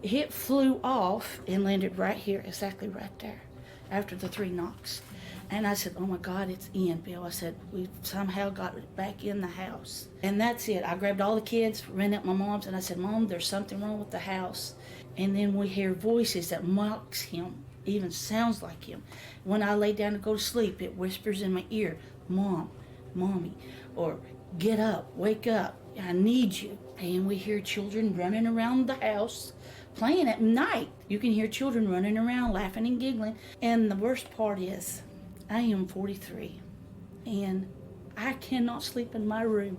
It flew off and landed right here, exactly right there, after the 3 knocks. And I said, "Oh my God, it's in, Bill." I said, "We somehow got it back in the house." And that's it. I grabbed all the kids, ran up my mom's, and I said, "Mom, there's something wrong with the house." And then we hear voices that mocks him, even sounds like him. When I lay down to go to sleep, it whispers in my ear, "Mom, Mommy," or "Get up, wake up, I need you." And we hear children running around the house, playing at night. You can hear children running around, laughing and giggling. And the worst part is, I am 43, and I cannot sleep in my room.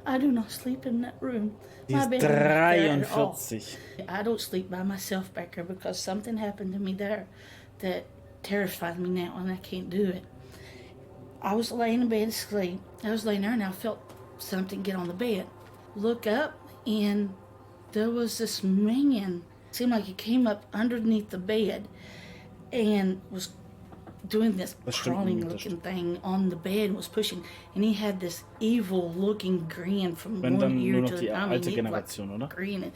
I do not sleep in that room. Sie My ist bedroom is there at all. 43. I don't sleep by myself back there because something happened to me there that terrifies me now, and I can't do it. I was laying in bed to sleep. I was laying there, and I felt something get on the bed. Look up, and there was this man. Seemed like he came up underneath the bed and was doing this Das stimmt crawling nicht, das looking thing on the bed and was pushing, and he had this evil looking grin from Wenn one dann ear nur noch to die the I mean, alte he Generation, like oder? grinning.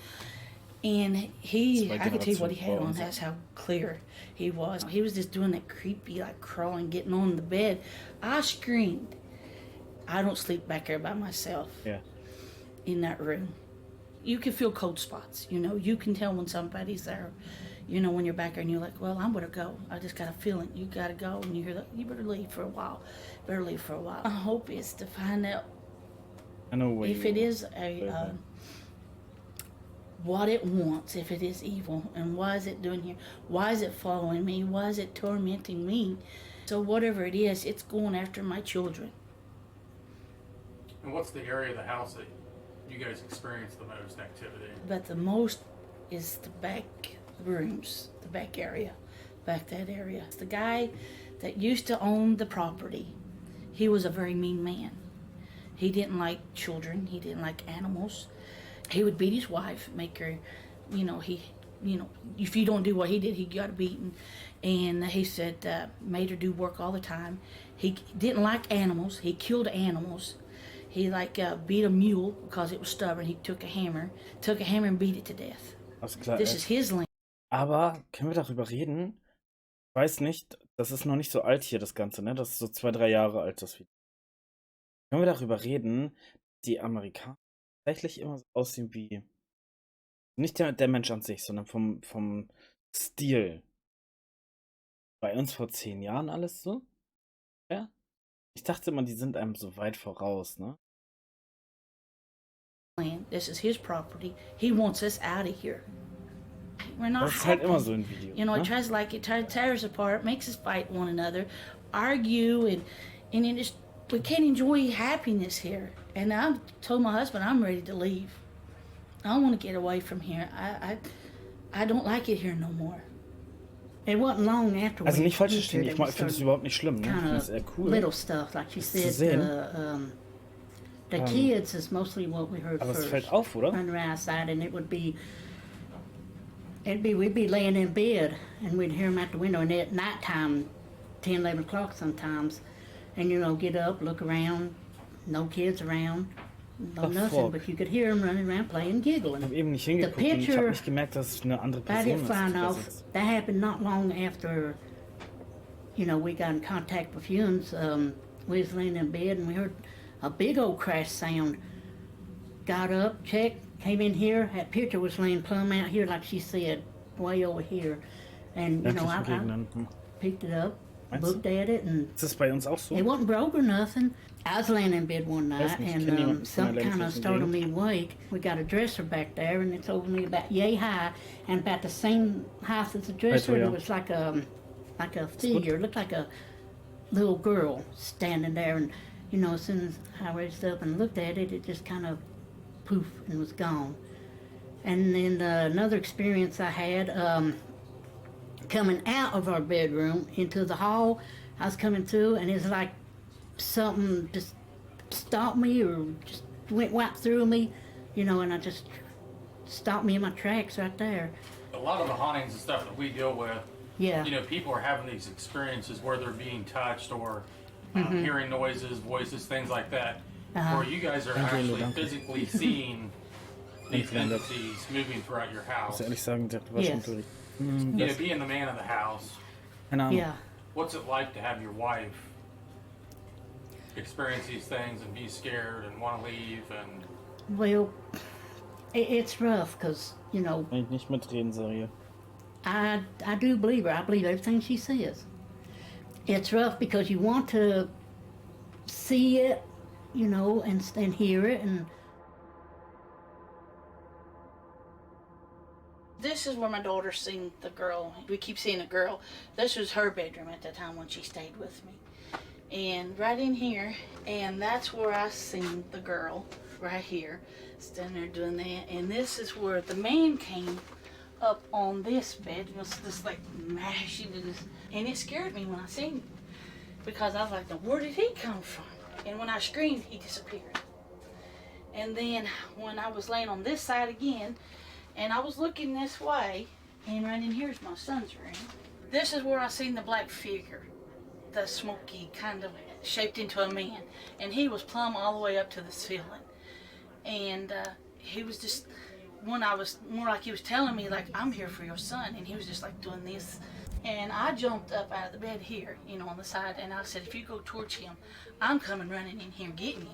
And he, Zwei I could tell you what Generationen he had vor on. uns. That's how clear he was. He was just doing that creepy, like crawling, getting on the bed. I screamed. I don't sleep back there by myself Ja. in that room. You can feel cold spots, you can tell when somebody's there, when you're back there and you're like, "Well, I'm gonna go. I just got a feeling you gotta go," and you hear that, "You better leave for a while, My hope is to find out I know where if you it is live, yeah. what it wants, if it is evil, and why is it doing here? Why is it following me? Why is it tormenting me? So whatever it is, it's going after my children. And what's the area of the house that you guys experience the most activity? But the most is the back rooms, the back area, that area. The guy that used to own the property, he was a very mean man. He didn't like children. He didn't like animals. He would beat his wife, make her, if you don't do what he did, he got beaten. And he said, made her do work all the time. He didn't like animals. He killed animals. He beat a mule because it was stubborn. He took a hammer and beat it to death. Alles klar, This is his land. Aber können wir darüber reden? Ich weiß nicht, das ist noch nicht so alt hier, das Ganze, ne? Das ist so 2, 3 Jahre alt, das Video. Können wir darüber reden, die Amerikaner tatsächlich immer so aussehen wie, nicht der Mensch an sich, sondern vom Stil. Bei uns vor 10 Jahren alles so? Ja? Ich dachte immer, die sind einem so weit voraus, ne? This is his property. He wants us out of here. We're not Das ist halt happy. immer so in Videos. You know, Ne? it tries to tear us apart, makes us fight one another, argue, and it just, we can't enjoy happiness here. And I told my husband I'm ready to leave. I want to get away from here. I don't like it here no more. It wasn't long after Also we nicht falsch moved verstehen, here ich that we finde es started überhaupt nicht schlimm, ne? Ich finde es eher cool. little stuff, like you das zu said, sehen. the kids is mostly what we heard Aber first. es fällt auf, oder? Running around outside, and we'd be laying in bed, and we'd hear them out the window, and at nighttime, 10, 11 o'clock sometimes, and you know, get up, look around, no kids around, no Ach, nothing, fuck. but you could hear them running around playing, giggling. Ich habe eben nicht The hingeguckt und ich habe picture, nicht gemerkt, dass es eine andere I Person did ist. find die da out sitzt. that happened not long after, you know, we got in contact with humans. We was laying in bed and we heard a big old crash sound. Got up, checked, came in here. That picture was laying plumb out here, like she said, way over here. And you know, I picked it up, looked at it, and Ist das bei uns auch so? it wasn't broke or nothing. I was laying in bed one night, Weiß nicht, ich and kenn jemanden von something der kind of ländlichen startled Gegend. me awake. We got a dresser back there, and it's over me about yay high, and about the same height as the dresser. And ja. it was like a figure, it looked like a little girl standing there. And you know, as soon as I raised up and looked at it, it just kind of poof and was gone. And then another experience I had, coming out of our bedroom into the hall, I was coming through, and it's like something just stopped me or just went right through me, you know, and I just stopped me in my tracks right there. A lot of the hauntings and stuff that we deal with, Yeah. you know, people are having these experiences where they're being touched or Mhm. hearing noises, voices, things like that, Uh-huh. where you guys are Danke, actually danke. physically seeing these Danke, danke. entities moving throughout your Ich muss house. ehrlich sagen, der war schon Yes. durch. You know, being the man of the house, Keine Ahnung. Yeah. what's it like to have your wife experience these things and be scared and want to leave and Well, it's rough because, you know, Wenn ich nicht mitreden soll hier. I do believe her. I believe everything she says. It's rough because you want to see it, you know, and hear it. And this is where my daughter seen the girl. We keep seeing a girl. This was her bedroom at the time when she stayed with me. And right in here, and that's where I seen the girl, right here, standing there doing that. And this is where the man came up on this bed and was just like mashing into this. And it scared me when I seen him because I was like, now where did he come from? And when I screamed, he disappeared. And then when I was laying on this side again, and I was looking this way, and right in here is my son's room. This is where I seen the black figure, the smoky kind of shaped into a man. And he was plumb all the way up to the ceiling. And he was just, when I was more like he was telling me, like, I'm here for your son. And he was just like doing this. And I jumped up out of the bed here, you know, on the side. And I said, if you go towards him, I'm coming running in here getting you.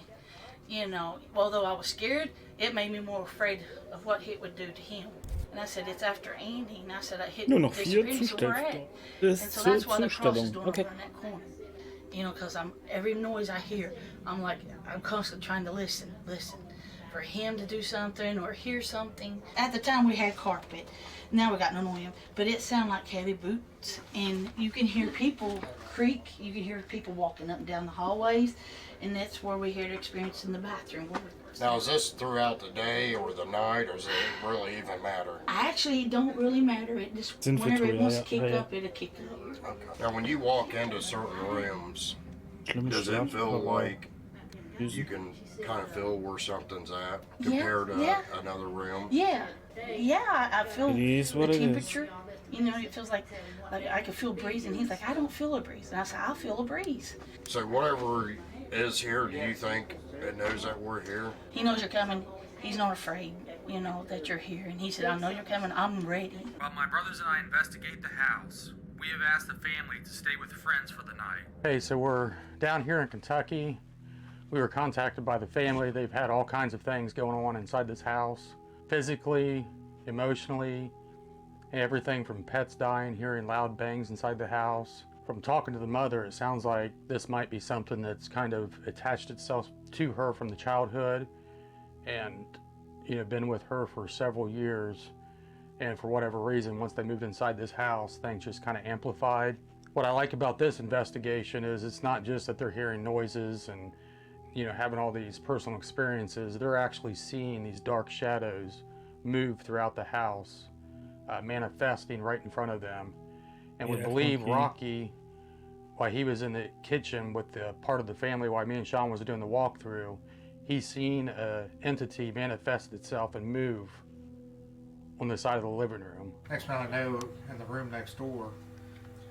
You know, although I was scared, it made me more afraid of what it would do to him. And I said, it's after Andy. And I said, I hit Nur noch 4 disappeared, so we're at. Zustellungen. And Bis so zur that's why the cross is Zustellung. doing Okay. over in that corner. You know, because every noise I hear, I'm constantly trying to listen for him to do something or hear something. At the time we had carpet. Now we got no noise, but it sounded like heavy boots. And you can hear people creak. You can hear people walking up and down the hallways. And that's where we hear the experience in the bathroom. Now, is this throughout the day or the night, or does it really even matter? Actually, it don't really matter. It just, Sind wir whenever it too, wants ja, to kick ja, ja. up, it'll kick up. Okay. Now, when you walk into certain rooms, Schlimme does it feel Schlaf, like you can kind of feel where something's at Yeah, compared to yeah. another room? Yeah, I feel It is the what it is. temperature. You know, it feels like I can feel a breeze, and he's like, I don't feel a breeze. And I said, I feel a breeze. So whatever is here, do you think it knows that we're here? He knows you're coming. He's not afraid, you know, that you're here. And he said, I know you're coming. I'm ready. While my brothers and I investigate the house, we have asked the family to stay with friends for the night. Hey, so we're down here in Kentucky. We were contacted by the family. They've had all kinds of things going on inside this house. Physically, emotionally, everything from pets dying, hearing loud bangs inside the house, From talking to the mother, it sounds like this might be something that's kind of attached itself to her from the childhood and, you know, been with her for several years. And for whatever reason, once they moved inside this house, things just kind of amplified. What I like about this investigation is it's not just that they're hearing noises and, you know, having all these personal experiences. They're actually seeing these dark shadows move throughout the house, manifesting right in front of them. And we Yeah, believe okay. Rocky, while he was in the kitchen with the part of the family, while me and Sean was doing the walkthrough, he's seen an entity manifest itself and move on the side of the living room. Next thing I know, in the room next door,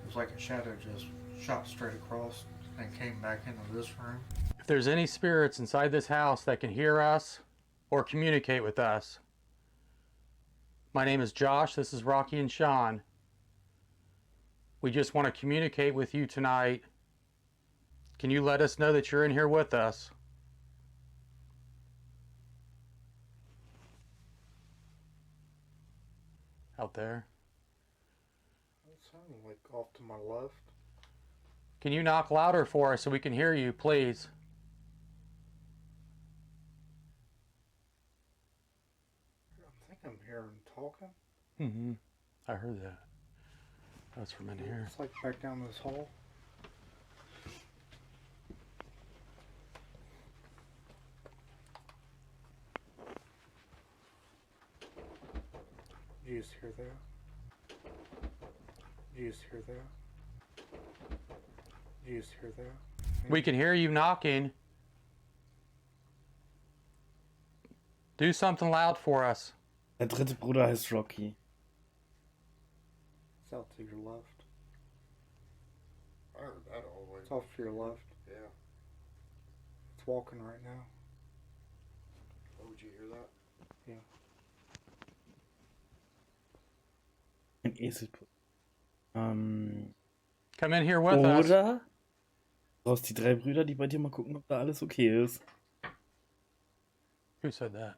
it was like a shadow just shot straight across and came back into this room. If there's any spirits inside this house that can hear us or communicate with us, my name is Josh, this is Rocky and Sean. We just want to communicate with you tonight. Can you let us know that you're in here with us? Out there. It sounded like off to my left. Can you knock louder for us so we can hear you, please? I think I'm hearing talking. Mm-hmm. I heard that. That's from in here. It's like back down this hall. You just hear that? You just hear that? You just hear that? We can hear you knocking. Do something loud for us. Der dritte Bruder heißt Rocky. It's out to your left. I heard that all the way. It's off to your left. Yeah. It's walking right now. Oh, would you hear that? Yeah. Ein Esel. Come in here with us. Oder du brauchst die 3 Brüder, die bei dir mal gucken, ob da alles okay ist. Who said that?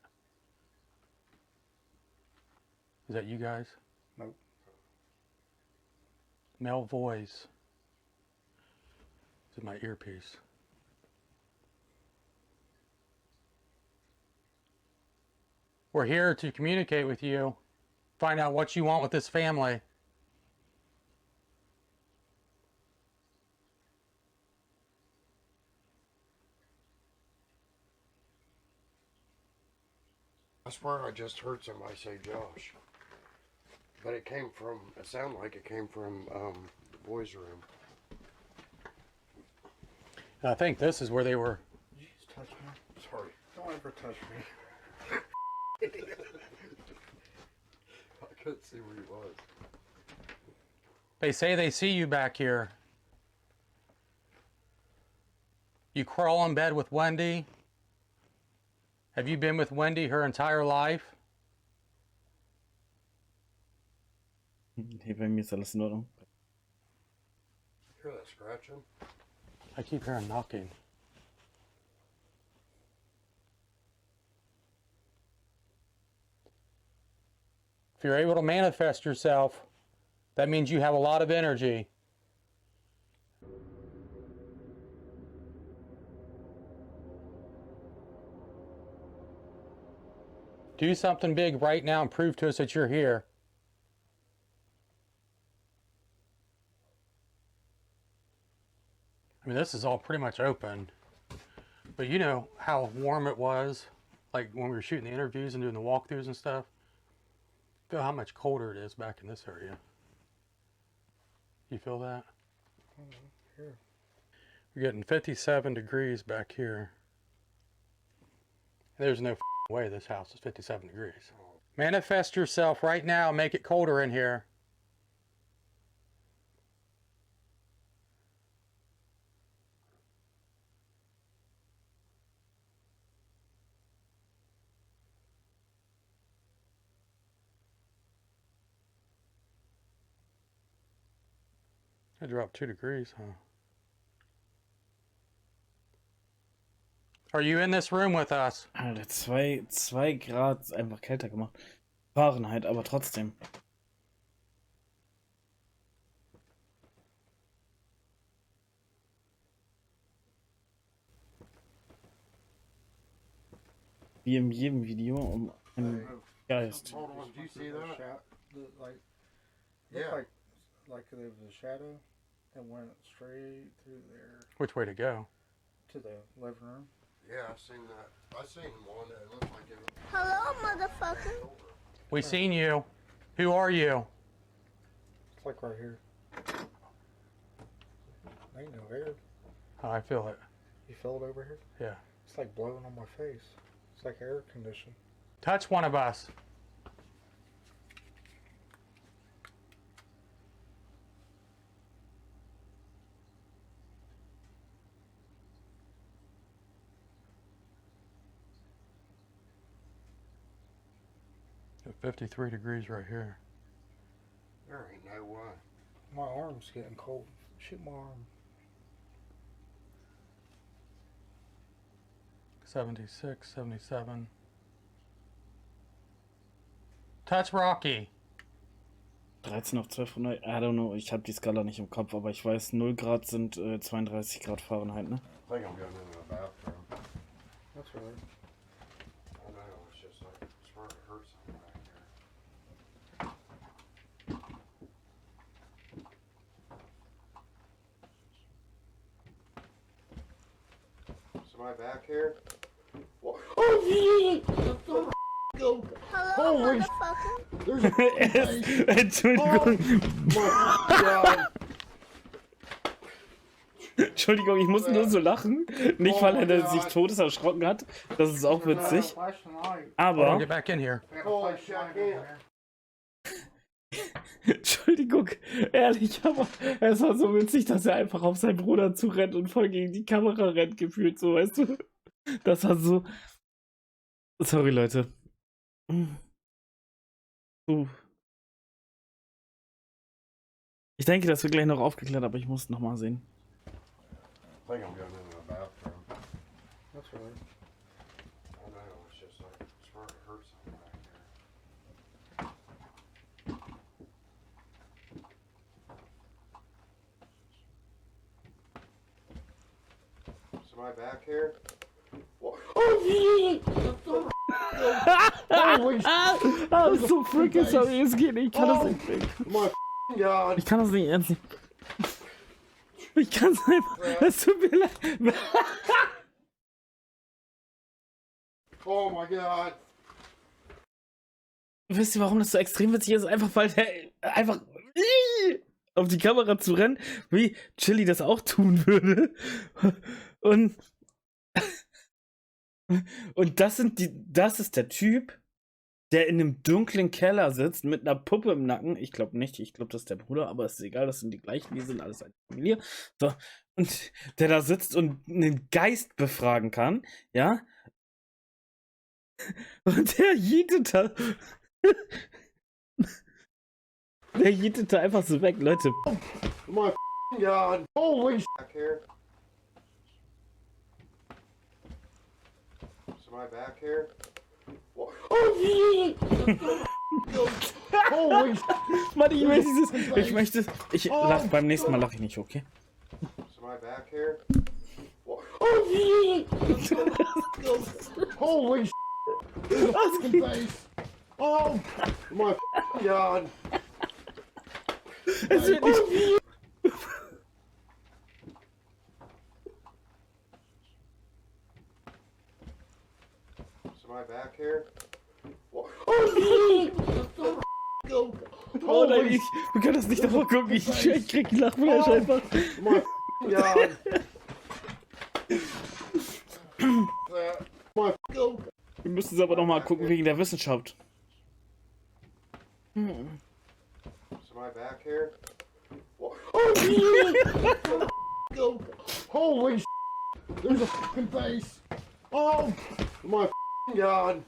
Is that you guys? Nope. Male voice. This is my earpiece. We're here to communicate with you, find out what you want with this family. I swear I just heard somebody say Josh. But it sounded like it came from the boys' room. I think this is where they were. Did you just touch me? Sorry. Don't ever touch me. I couldn't see where he was. They say they see you back here. You crawl in bed with Wendy. Have you been with Wendy her entire life? Hey, bei mir ist alles in Ordnung. Hear that scratching? I keep hearing knocking. If you're able to manifest yourself, that means you have a lot of energy. Do something big right now and prove to us that you're here. I mean, this is all pretty much open, but you know how warm it was, like when we were shooting the interviews and doing the walkthroughs and stuff? Feel how much colder it is back in this area. You feel that? Here. We're getting 57 degrees back here. There's no way this house is 57 degrees. Manifest yourself right now, make it colder in here. I dropped 2 degrees, huh? Are you in this room with us? Alter, 2 Grad ist einfach kälter gemacht. Fahrenheit, aber trotzdem. Wie in jedem Video um einen Geist. Hold on, do you see that? Like, Yeah. like there was a shadow that went straight through there Which way to go? to the living room. Yeah, I seen that. I seen one that looked like it. Hello, motherfucker. We seen you. Who are you? It's like right here. Ain't no air. Oh, I feel it. You feel it over here? Yeah. It's like blowing on my face. It's like air conditioning. Touch one of us. At 53 degrees right here. There ain't no way. My arm's getting cold. Shoot my arm. 76, 77. Touch Rocky. 13 auf 1200, I don't know, ich habe die Skala nicht im Kopf, aber ich weiß, 0 Grad sind 32 Grad Fahrenheit, ne? I think I'm going into the bathroom. That's right. I know, it's just like, it's where it hurts something back here. Somebody back here? Hello, Holy motherfucker. Entschuldigung. Entschuldigung, ich muss nur so lachen. Nicht, weil er sich todes erschrocken hat. Das ist auch witzig. Aber. Get back in here. Entschuldigung, ehrlich, aber es war so witzig, dass er einfach auf seinen Bruder zurennt und voll gegen die Kamera rennt, gefühlt, so, weißt du? Das war so. Sorry, Leute. Ich denke, das wird gleich noch aufgeklärt, aber ich muss es nochmal sehen. I think I'm going into the bathroom. That's right. I know, it's just like, it's where it hurts something back here. Somebody back here? I'm so freaking sorry, es geht nicht. Ich kann das nicht bringen. Ich kann das nicht ernst nehmen. Ich kann es einfach. Es tut mir leid. Oh my God. Wisst ihr, warum das so extrem witzig ist? Einfach, weil der einfach auf die Kamera zu rennen, wie Chili das auch tun würde. Und das ist der Typ, der in einem dunklen Keller sitzt mit einer Puppe im Nacken. Ich glaube nicht, ich glaube, das ist der Bruder, aber es ist egal, das sind die gleichen, die sind alles eine Familie. So, und der da sitzt und einen Geist befragen kann, ja? Und der jietet da. Der jietet da einfach so weg, Leute. Oh my God. Holy back here. Somebody back here? Holy ich lach beim nächsten Mal lache ich nicht, okay? Somebody back here? Holy Oh my God. Es wird nicht. Somebody back here? Oh nein, wir können das nicht davor gucken. Ich krieg einen Lachflash einfach. My God. Wir müssen es aber nochmal gucken wegen der Wissenschaft. Somebody back here? Holy There's a fucking face. Oh my God.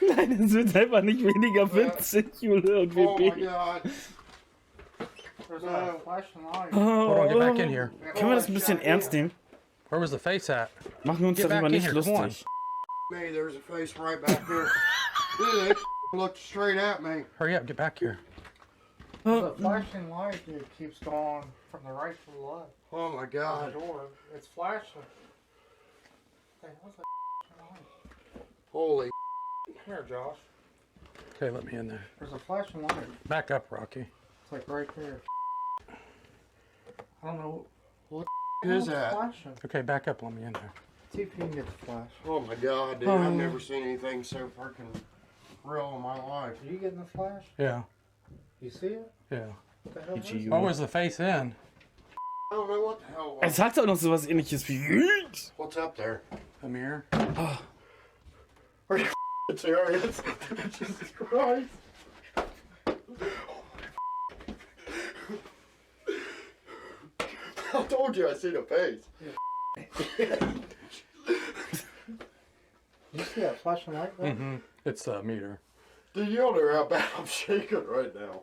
Nein, es wird einfach nicht weniger witzig, Jule und Oh my WP. God. There's a flashing light. Hold on, get back in here. Können wir das ein bisschen ernst nehmen? Where was the face at? Machen wir uns Get back darüber in nicht here, come on. lustig. Me, there's a face right back here. Dude, it looked straight at me. Hurry up, get back here. The flashing light, dude, keeps going from the right to the left. Oh my On God. the door. It's flashing. Hey, what's that light? Holy. Here, Josh. Okay, let me in there. There's a flashing light. Back up, Rocky. It's like right there. I don't know. What Is is that? flashing. Okay, back up, let me in there. See if you can get the flash. Oh my god, dude. I've never seen anything so freaking real in my life. Are you getting the flash? Yeah, You see it? yeah. What the hell is Gee, it? What was the face in? I don't know what the hell it Er was. sagt auch noch sowas ähnliches wie. What's up there? A mirror? Are you serious? Jesus Christ. I told you I seen a face. You see that flashing light there? Mm-hmm. It's a meter. Dude, you don't know how bad I'm shaking right now.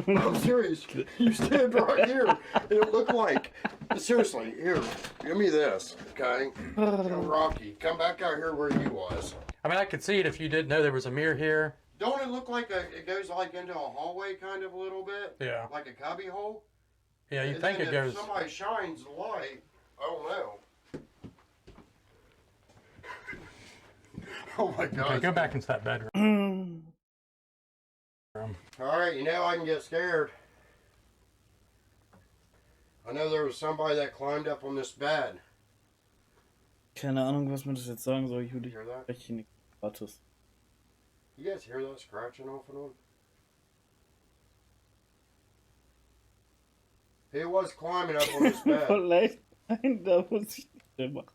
I'm serious. You stand right here, and it looked like. Seriously, here, give me this, okay? Rocky, come back out here where you was. I mean, I could see it if you didn't know there was a mirror here. Don't it look like it goes like into a hallway kind of a little bit? Yeah. Like a cubby hole? Yeah, you And think then it if goes. somebody shines the light, I don't know. Oh my God. Okay, go back into that bedroom. Alright, you know I can get scared. I know there was somebody that climbed up on this bed. Keine Ahnung, was man das jetzt sagen soll. Juli, Hear that? spreche nichts Gratis. You guys hear that scratching off and on? He was climbing up on this bed. Vielleicht. Nein, da muss ich nicht machen.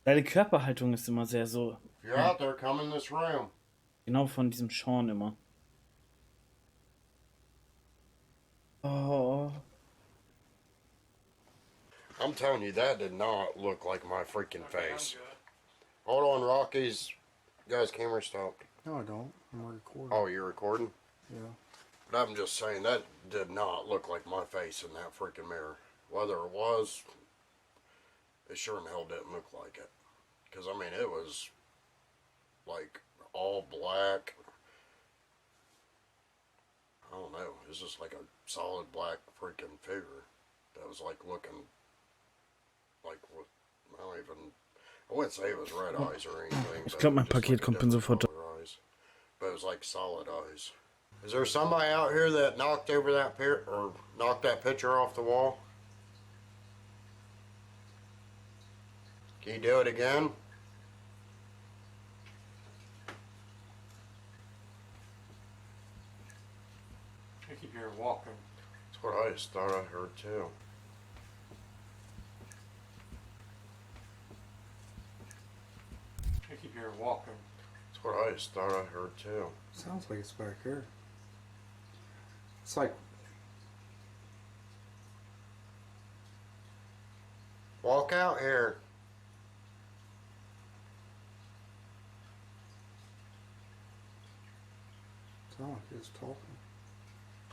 Deine Körperhaltung ist immer sehr so. If you're out there, come in this room. Genau von diesem Sean immer. Oh. I'm telling you, that did not look like my freaking face. Hold on, Rocky's. Guys, camera stopped. No, I don't. I'm recording. Oh, you're recording? Yeah. But I'm just saying, that did not look like my face in that freaking mirror. Whether it was, it sure in hell didn't look like it. Because, I mean, it was, like, all black. I don't know. It was just like a solid black freaking figure that was, like, looking, like, with, I don't even, I wouldn't say it was red eyes or anything. Ich glaube, mein Paket kommt bin sofort da. But it was like solid eyes. Is there somebody out here that knocked over that or knocked that picture off the wall? Can you do it again? I keep hearing walking. That's what I just thought I heard too. I keep hearing walking. That's what I just thought I heard too. Sounds like it's back here. It's like Walk out here. sounds like it's talking.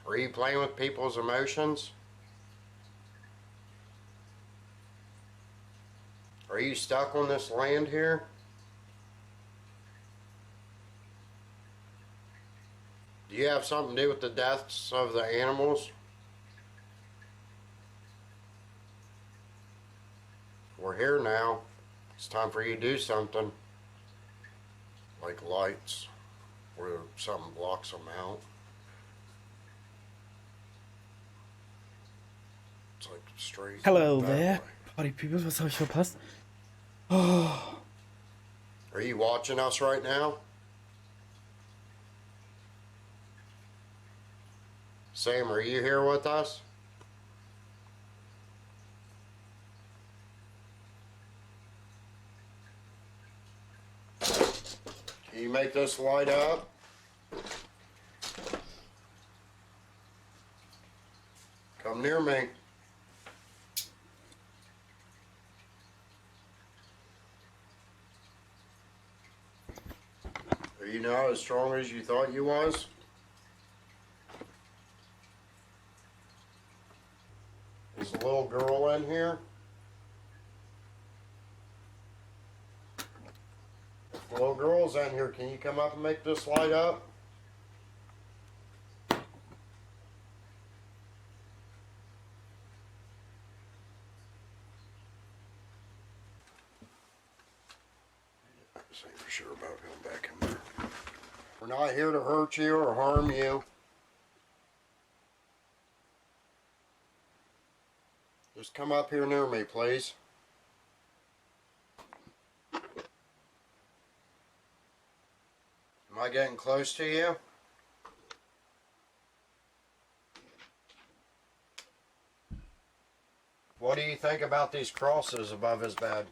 Are you playing with people's emotions? Are you stuck on this land here? Do you have something to do with the deaths of the animals? We're here now. It's time for you to do something. Like lights, where something blocks them out. It's like straight. Hello that there, way. Party People, was habe ich verpasst? Oh. Are you watching us right now? Sam, are you here with us? Can you make this light up? Come near me. Are you not as strong as you thought you was? Is the little girl in here? If the little girl's in here, can you come up and make this light up? Just ain't for sure about him back in there. We're not here to hurt you or harm you. Just come up here near me, please. Am I getting close to you? What do you think about these crosses above his bed?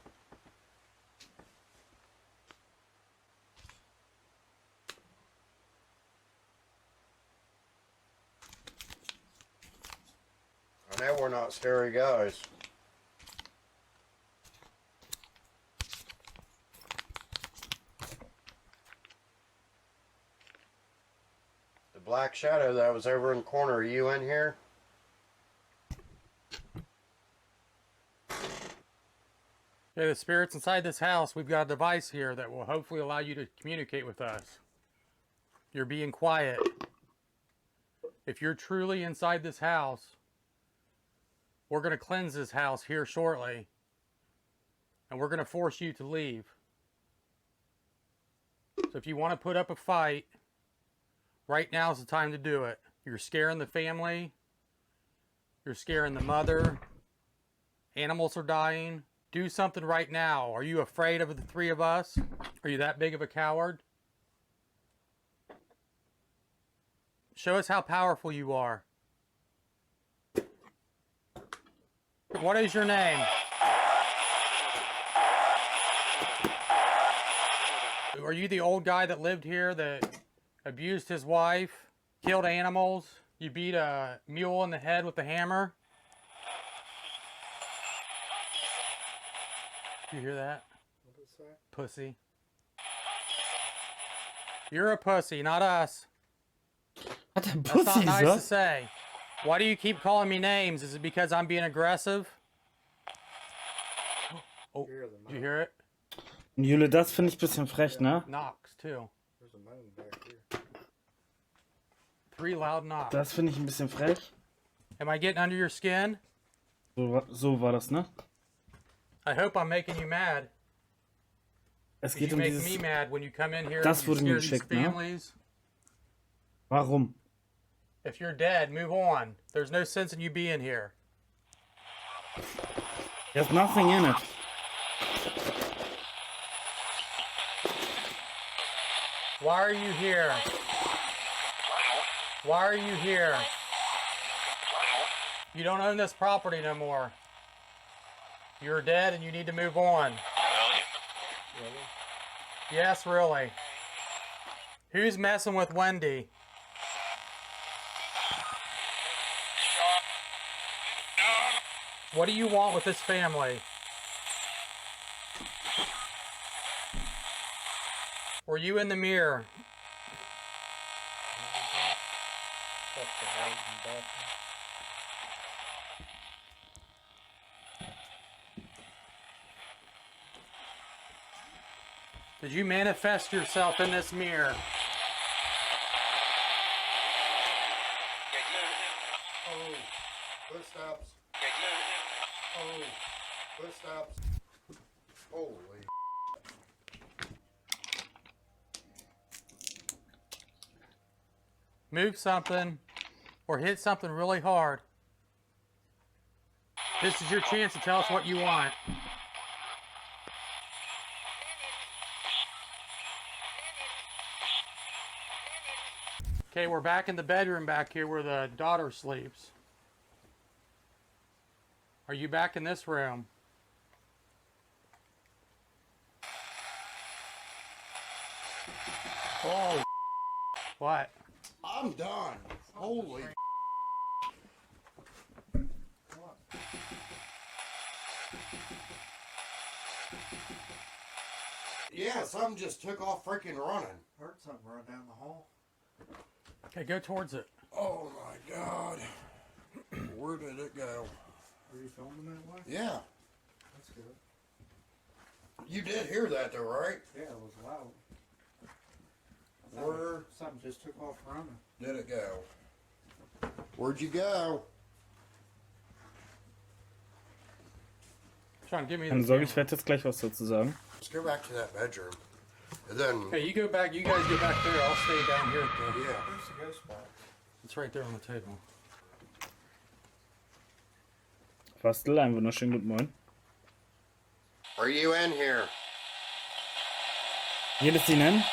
I know we're not scary guys. The black shadow that was over in the corner, are you in here? Okay, the spirits inside this house, we've got a device here that will hopefully allow you to communicate with us. You're being quiet. If you're truly inside this house, we're going to cleanse this house here shortly. And we're going to force you to leave. So if you want to put up a fight, right now is the time to do it. You're scaring the family. You're scaring the mother. Animals are dying. Do something right now. Are you afraid of the three of us? Are you that big of a coward? Show us how powerful you are. What is your name? Are you the old guy that lived here that abused his wife, killed animals? You beat a mule in the head with a hammer? You hear that? Pussy. You're a pussy, not us. Hat er That's not Pussy nice to gesagt? say. Why do you keep calling me names? Is it because I'm being aggressive? Oh, did you hear it? Jule, das finde ich ein bisschen frech, ne? Knocks, too. 3 loud knocks. Das finde ich ein bisschen frech. Am I getting under your skin? So war das, ne? I hope I'm making you mad. Es 'Cause geht you um make dieses... me mad when you come in here Das and you wurde mir scare these geschickt, ne? families. Warum? If you're dead, move on. There's no sense in you being here. There's nothing in it. Why are you here? Why are you here? You don't own this property no more. You're dead and you need to move on. Really? Yes, really. Who's messing with Wendy? What do you want with this family? Were you in the mirror? Did you manifest yourself in this mirror? Oh, footsteps. Oh, footsteps. Holy. Move something or hit something really hard. This is your chance to tell us what you want. Okay, we're back in the bedroom back here where the daughter sleeps. Are you back in this room? Oh, what? I'm done. Holy. Yeah, something just took off freaking running. Heard something run down the hall. Okay, go towards it. Oh my God. Where did it go? Are you filming that way? Yeah. That's good. You did hear that though, right? Yeah, it was loud. Where Something just took off running. did it go? Where'd you go? Sean, give me Keine the Sorge, camera. ich werde jetzt gleich was dazu sagen. Let's go back to that bedroom. And then, Hey, you go back. You guys go back there. I'll stay down here at the. yeah. Where's the ghost box? It's right there on the table. Fastel, einen wunderschönen guten Morgen. Are you in here? Geht es Ihnen?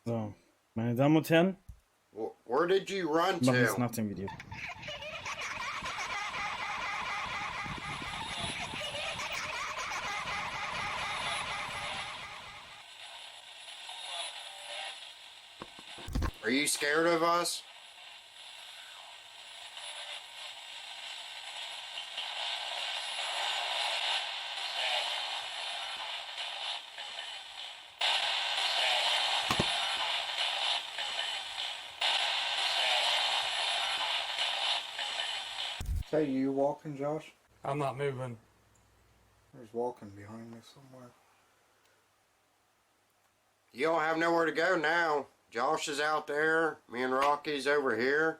So, meine Damen und Herren, Where did you run wir machen es to? nach dem Video. Are you scared of us? Is that you walking, Josh? I'm not moving. There's walking behind me somewhere. You don't have nowhere to go now. Josh is out there. Me and Rocky's over here.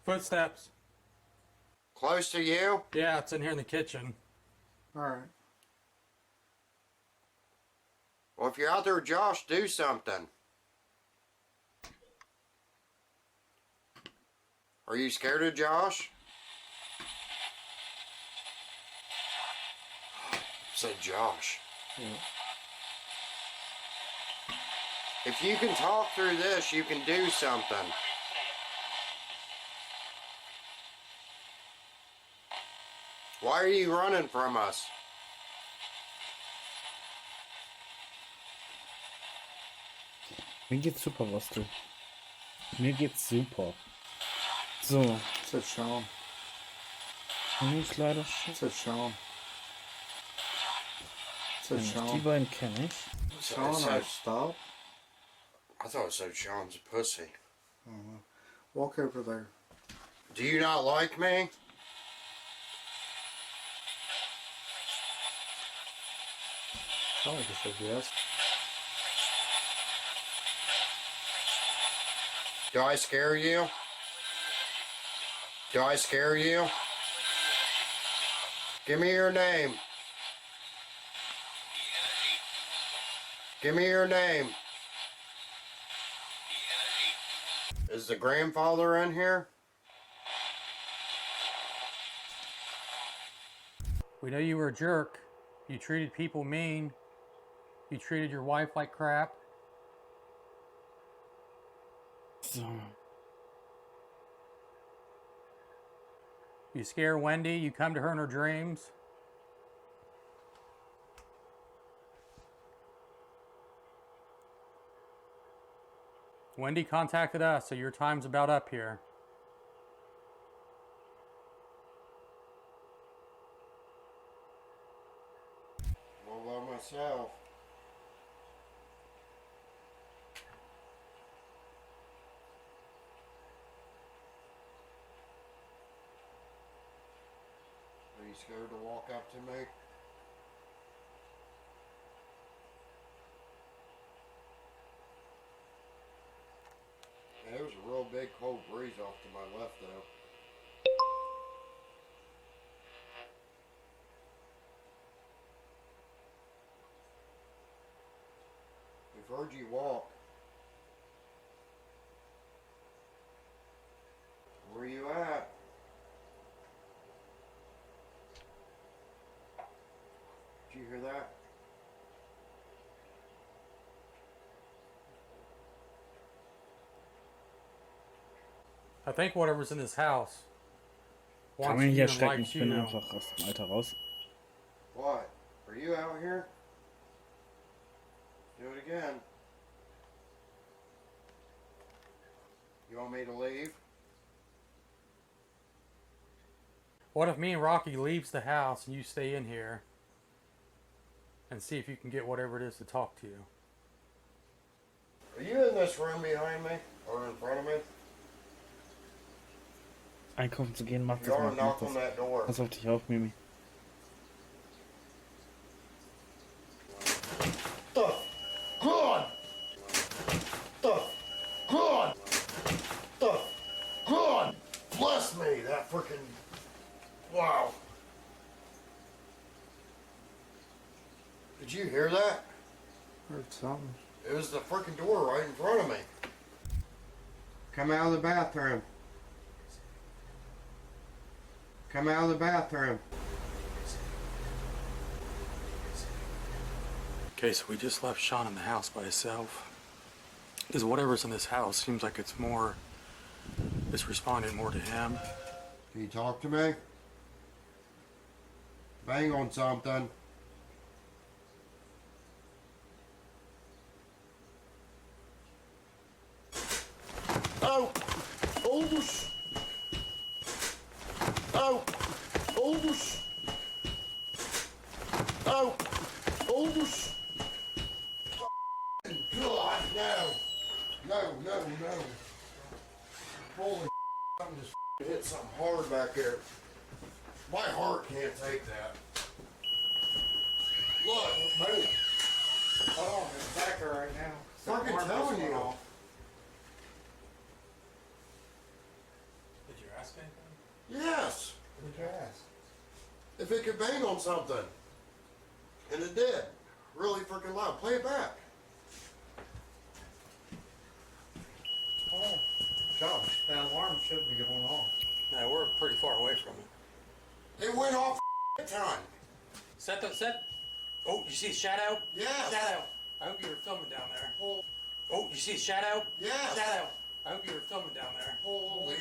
Footsteps. Close to you? Yeah, it's in here in the kitchen. Alright. Well, if you're out there with Josh, do something. Are you scared of Josh? Said Josh. Yeah. If you can talk through this, you can do something. Why are you running from us? Mir geht's super, Fastel. Mir geht's super. So. It's a Sean. Kenn ich leider It's a Sean. It's a Die Sean. beiden kenne ich. Sean, I stop. I thought it said Sean's a pussy. Walk over there. Do you not like me? I like to say yes. Do I scare you? Do I scare you? Give me your name. Give me your name. Is the grandfather in here? We know you were a jerk. You treated people mean. You treated your wife like crap. So. You scare Wendy. You come to her in her dreams. Wendy contacted us, so your time's about up here. What about myself? Are you scared to walk up to me? Yeah, there was a real big cold breeze off to my left though. We've heard you walk. Where you at? Did you hear that? I think whatever's in this house Kann wants man you hier and erschrecken, likes ich bin you. einfach aus dem Alter raus. What? Are you out here? Do it again. You want me to leave? What if me and Rocky leaves the house and you stay in here and see if you can get whatever it is to talk to you? Are you in this room behind me? Or in front of me? Einkaufen zu gehen, macht You das, are macht knock on das. that door. Pass auf dich auf, Mimi. God! God! God! God! Bless Trust me, that freaking. Wow. Did you hear that? Heard something. It was the freaking door right in front of me. Come out of the bathroom. Come out of the bathroom. Okay, so we just left Sean in the house by himself. Because whatever's in this house seems like it's responding more to him. Can you talk to me? Bang on something. Oh! Overs! Oh! Overs! Oh! Overs! God, no! No. Holy something just hit something hard back there. My heart can't take that. Look, move. Hold on, it's back there right now. Fucking telling you. Did you ask anything? Yes. What did you ask? If it could bang on something. And it did. Really freaking loud. Play it back. Oh, Josh, that alarm shouldn't be going off. No, we're pretty far away from it. It went off time. Set. Oh, you see a shadow? Yeah. Shadow. I hope you were filming down there. Oh, you see a shadow? Yeah. Shadow. I hope you were filming down there. Holy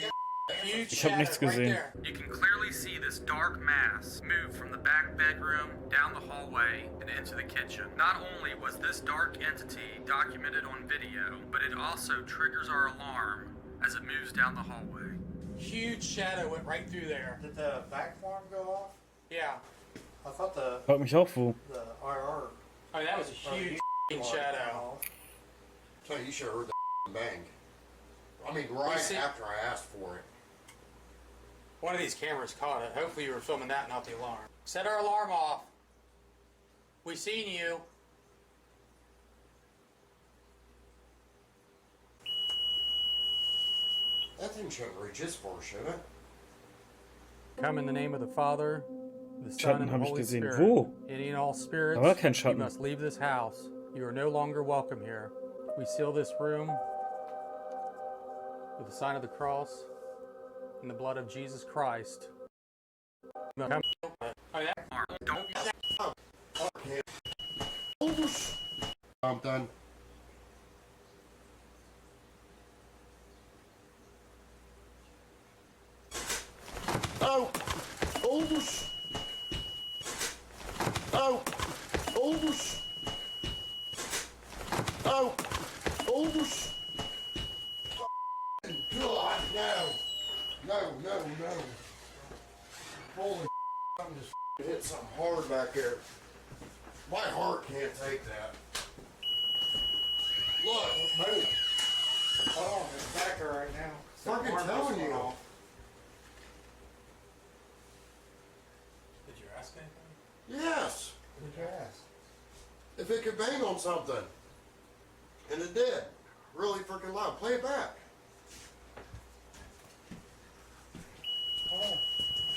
Huge Ich hab nichts shadow right gesehen. there. You can clearly see this dark mass move from the back bedroom, down the hallway, and into the kitchen. Not only was this dark entity documented on video, but it also triggers our alarm as it moves down the hallway. Huge shadow went right through there. Did the back alarm go off? Yeah. I thought the Frag mich auch wo. IR. I mean, that was a huge shadow. Tell you should have heard that bang. I mean, right after I asked for it. One of these cameras caught it. Hopefully you were filming that, not the alarm. Set our alarm off. We seen you. That thing shouldn't reach this far, should it? Come in the name of the Father, the Son, Schatten and the habe ich Holy gesehen. Spirit. Wo? Any and all spirits, Da war kein you Schatten. must leave this house. You are no longer welcome here. We seal this room with the sign of the cross and the blood of Jesus Christ. Come. I'm done. Oh! Overs! Oh! Overs! Oh! Overs! God, no! No. Holy something just hit something hard back there. My heart can't take that. Look, move. Hold on, it's back there right now. Fucking telling you. Did you ask anything? Yes. What did you ask? If it could bang on something. And it did. Really freaking loud. Play it back. Oh,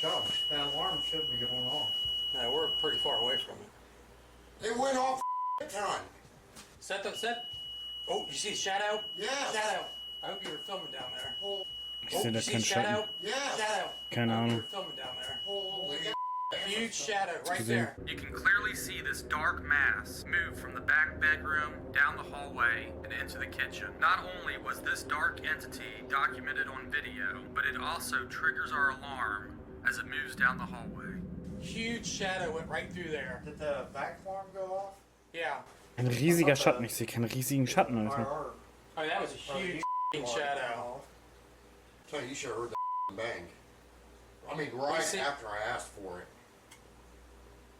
Josh, that alarm shouldn't be going off. No, we're pretty far away from it. It went off time. Set. Oh, you see a shadow? Yeah. Shadow. I hope you were filming down there. Ich sehe da keinen Schatten. Yeah. Shadow. Keine I hope you Ahnung. were filming down there. Holy Huge shadow right gesehen. there. You can clearly see this dark mass move from the back bedroom, down the hallway, and into the kitchen. Not only was this dark entity documented on video, but it also triggers our alarm as it moves down the hallway. Huge shadow went right through there. Did the back alarm go off? Yeah. Ein riesiger Schatten. Ich sehe keinen riesigen Schatten, Alter. IR. I mean, that was a huge shadow. Tell you should have heard that bang. I mean, right after I asked for it.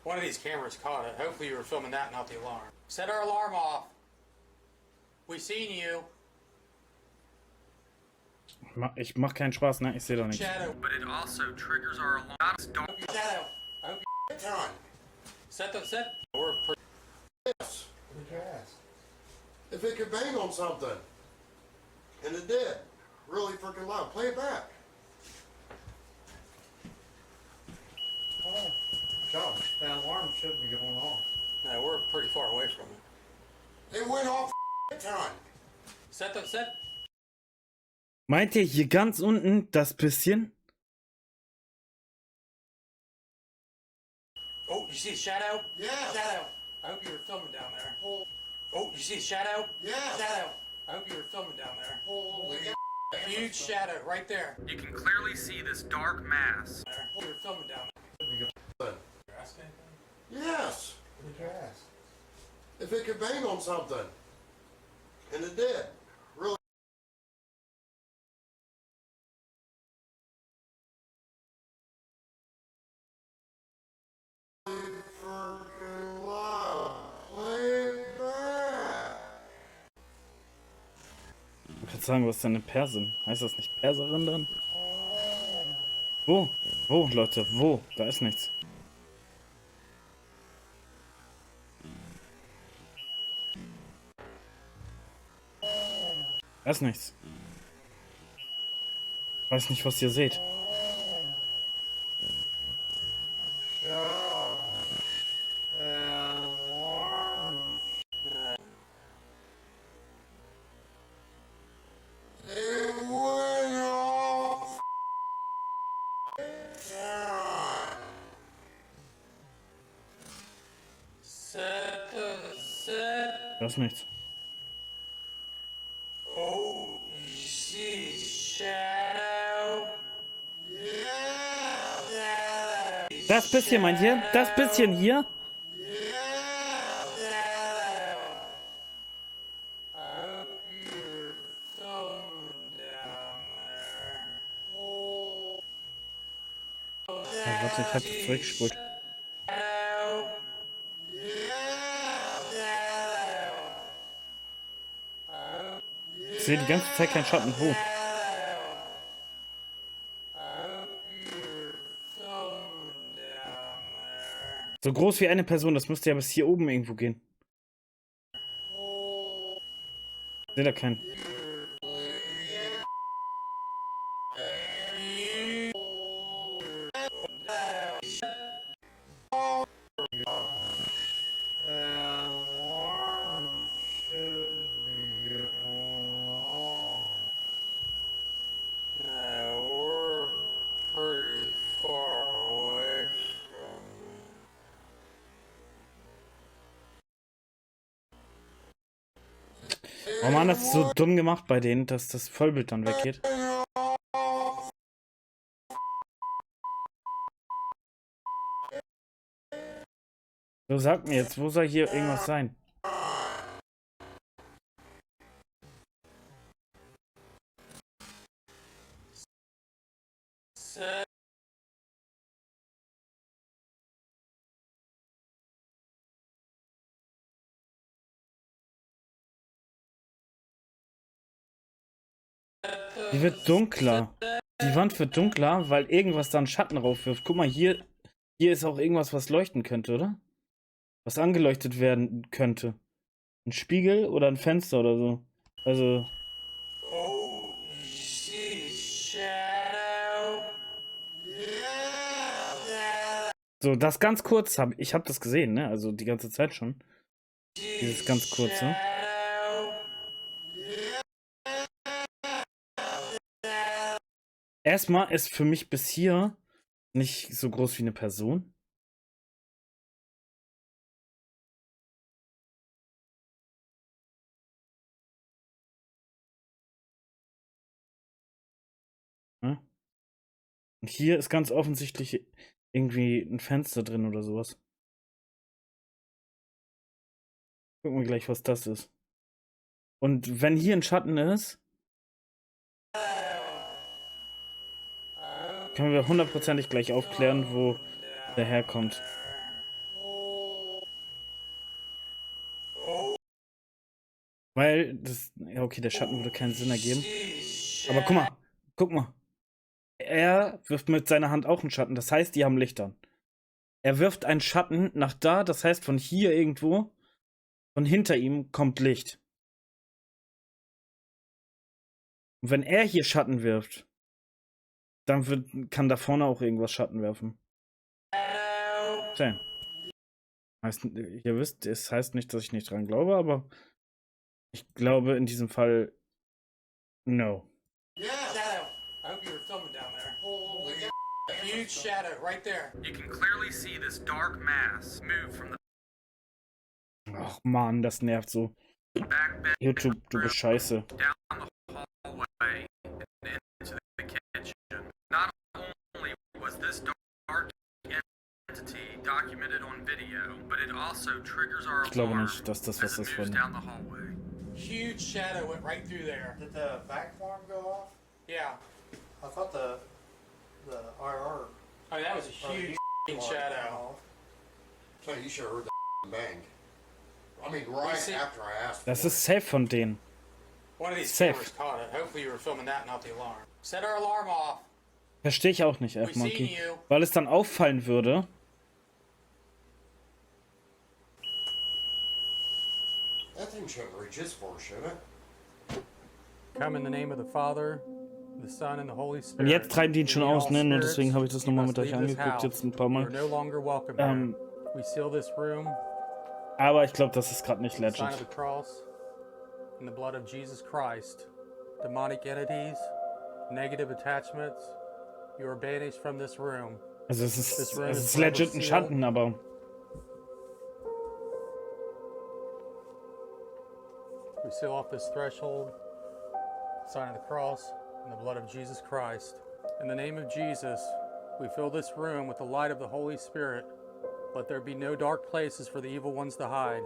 One of these cameras caught it. Hopefully you were filming that, not the alarm. Set our alarm off. We seen you. Ich mach keinen Spaß, ne? Ich sehe doch nichts. Shadow. But it also triggers our alarm. Shadow. I hope you Time. set. We're pretty. Yes. What did you ask? If it could bang on something. And it did. Really freaking loud. Play it back. Josh, that alarm shouldn't be going off. No, we're pretty far away from it. It went off time. Set. Meint ihr hier ganz unten das bisschen? Oh, you see a shadow? Yeah. Shadow. I hope you were filming down there. Oh, you see a shadow? Yeah. Shadow. I hope you were filming down there. Holy A huge shadow right there. You can clearly see this dark mass. You were filming down there. Yes. What did you ask? If it could bang on something. And it did. Really. Ich würde sagen, was ist denn eine Persin? Heißt das nicht Perserin dann? Wo? Wo, Leute? Wo? Da ist nichts. Da ist nichts. Ich weiß nicht, was ihr seht. Da ist nichts. Oh, you see shadow? Das bisschen, meint ihr? Das bisschen hier? Ja, warte, ich hab das zurückgespult. Ich sehe die ganze Zeit keinen Schatten. Wo? So groß wie eine Person, das müsste ja bis hier oben irgendwo gehen. Ich sehe da keinen. Oh Mann, das ist so dumm gemacht bei denen, dass das Vollbild dann weggeht. So, sag mir jetzt, wo soll hier irgendwas sein? Die wird dunkler. Die Wand wird dunkler, weil irgendwas da einen Schatten raufwirft. Guck mal, hier ist auch irgendwas, was leuchten könnte, oder? Was angeleuchtet werden könnte. Ein Spiegel oder ein Fenster oder so. Also. Oh, you see shadow? So, das ganz kurz ich habe das gesehen, ne? Also die ganze Zeit schon. Dieses ganz kurze. Erstmal ist für mich bis hier nicht so groß wie eine Person. Hm? Und hier ist ganz offensichtlich irgendwie ein Fenster drin oder sowas. Gucken wir gleich, was das ist. Und wenn hier ein Schatten ist, können wir hundertprozentig gleich aufklären, wo der herkommt. Weil das. Ja, okay, der Schatten würde keinen Sinn ergeben. Aber guck mal. Er wirft mit seiner Hand auch einen Schatten. Das heißt, die haben Lichtern. Er wirft einen Schatten nach da, das heißt, von hier irgendwo, von hinter ihm kommt Licht. Und wenn er hier Schatten wirft, dann kann da vorne auch irgendwas Schatten werfen. Okay. Heißt, ihr wisst, es heißt nicht, dass ich nicht dran glaube, aber ich glaube in diesem Fall no. Shadow. I hope you were filming down there. Holy a huge shadow right there. You can clearly see this dark mass move from the Ach man, das nervt so. back bedroom YouTube, du bist scheiße. down the hallway and into the kitchen. Not only was this dark entity documented on video, but it also triggers our Ich glaube alarm nicht, dass das was as it ist moves von. down the hallway. Huge shadow went right through there. Did the back farm go off? Yeah. I thought the IR. I mean, that was a huge shadow. So you should have heard that bang. I mean, right after I asked. Das ist safe von denen. One of these Safe. cameras caught it. Hopefully you were filming that, not the alarm. Set our alarm off. Verstehe ich auch nicht, F-Monkey. Weil es dann auffallen würde. That thing shouldn't reach this far, should it? Come in the name of the Father, the Son and the Holy Spirit. Und jetzt treiben die ihn schon Lead all aus, ne? Nur spirits, deswegen habe ich das you nochmal must mit euch leave this angeguckt, house. jetzt ein paar You Mal. are no longer welcome here. We seal this room. Aber ich glaube, das ist gerade nicht Sign of legend. the cross and the blood of Jesus Christ. Demonic entities, negative attachments, you are banished from this room. Also es This ist, room es is ist forever legit ein sealed. Schatten, aber We seal off this threshold, sign of the cross, and the blood of Jesus Christ. In the name of Jesus, we fill this room with the light of the Holy Spirit. Let there be no dark places for the evil ones to hide.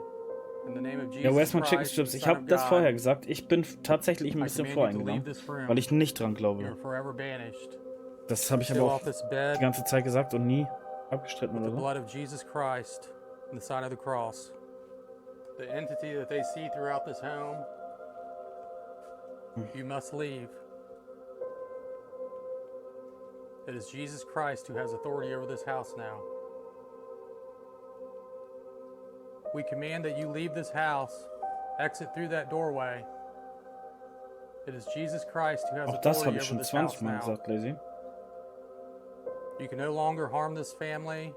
In the name of ja, Jesus where's my chicken Christ, strips? the Ich Son habe of das God, vorher gesagt. Ich bin tatsächlich ein I bisschen command you to leave voreingenommen, this room. weil ich nicht dran You glaube. are forever banished. Das habe ich Seal aber auch off this bed die ganze Zeit gesagt und nie abgestritten with oder the so. blood of Jesus Christ and the sign of the cross. The entity that they see throughout this home, you must leave. It is Jesus Christ who has authority over this house now. We command that you leave this house, exit through that doorway. It is Jesus Christ who has Auch das habe authority ich over schon this 20 house Mal now. gesagt, Lazy. You can no longer harm this family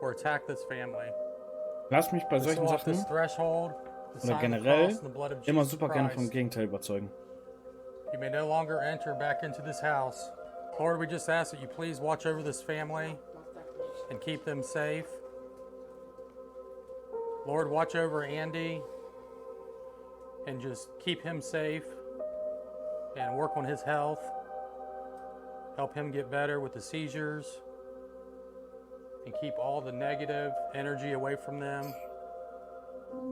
or attack this family. Lass mich bei We solchen seal off Sachen this threshold, the oder sign of the generell cross and the blood of immer Jesus super gerne Christ. vom Gegenteil überzeugen. You may no longer enter back into this house. Lord, we just ask that you please watch over this family and keep them safe. Lord, watch over Andy and just keep him safe and work on his health. Help him get better with the seizures and keep all the negative energy away from them.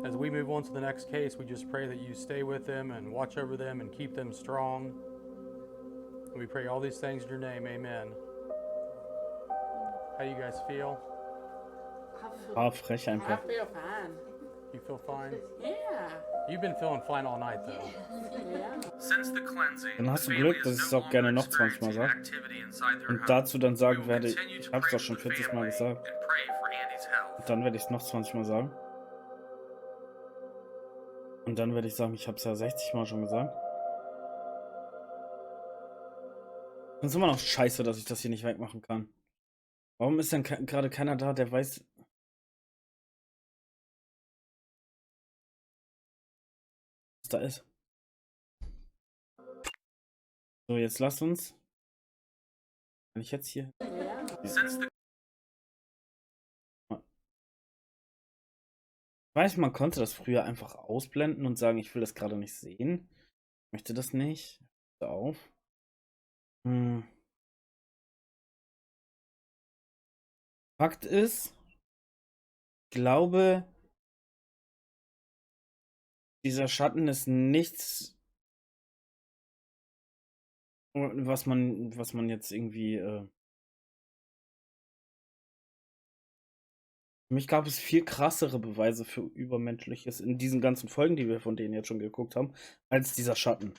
As we move on to the next case, we just pray that you stay with them and watch over them and keep them strong. And we pray all these things in your name. Amen. How you guys feel? Ah, frech einfach. I feel fine. You feel fine? Yeah. You've been feeling fine all night, though. Yeah. Since the cleansing, Dann hast the du family Glück, dass is ich es no auch gerne longer noch 20 Mal experiencing sage. activity inside their Und home. dazu dann We sagen will werde, continue ich to habe es pray doch schon for the 40 Mal family gesagt. and pray for Andy's health. Und dann werde ich es noch 20 Mal sagen. Und dann werde ich sagen, ich habe es ja 60 Mal schon gesagt. Und es ist immer noch scheiße, dass ich das hier nicht wegmachen kann. Warum ist denn gerade keiner da, der weiß... was da ist? So, jetzt lasst uns... Kann ich jetzt hier... Since the Ich weiß, man konnte das früher einfach ausblenden und sagen, ich will das gerade nicht sehen. Ich möchte das nicht. Hör auf. Fakt ist, ich glaube, dieser Schatten ist nichts, was man jetzt irgendwie. Für mich gab es viel krassere Beweise für Übermenschliches in diesen ganzen Folgen, die wir von denen jetzt schon geguckt haben, als dieser Schatten.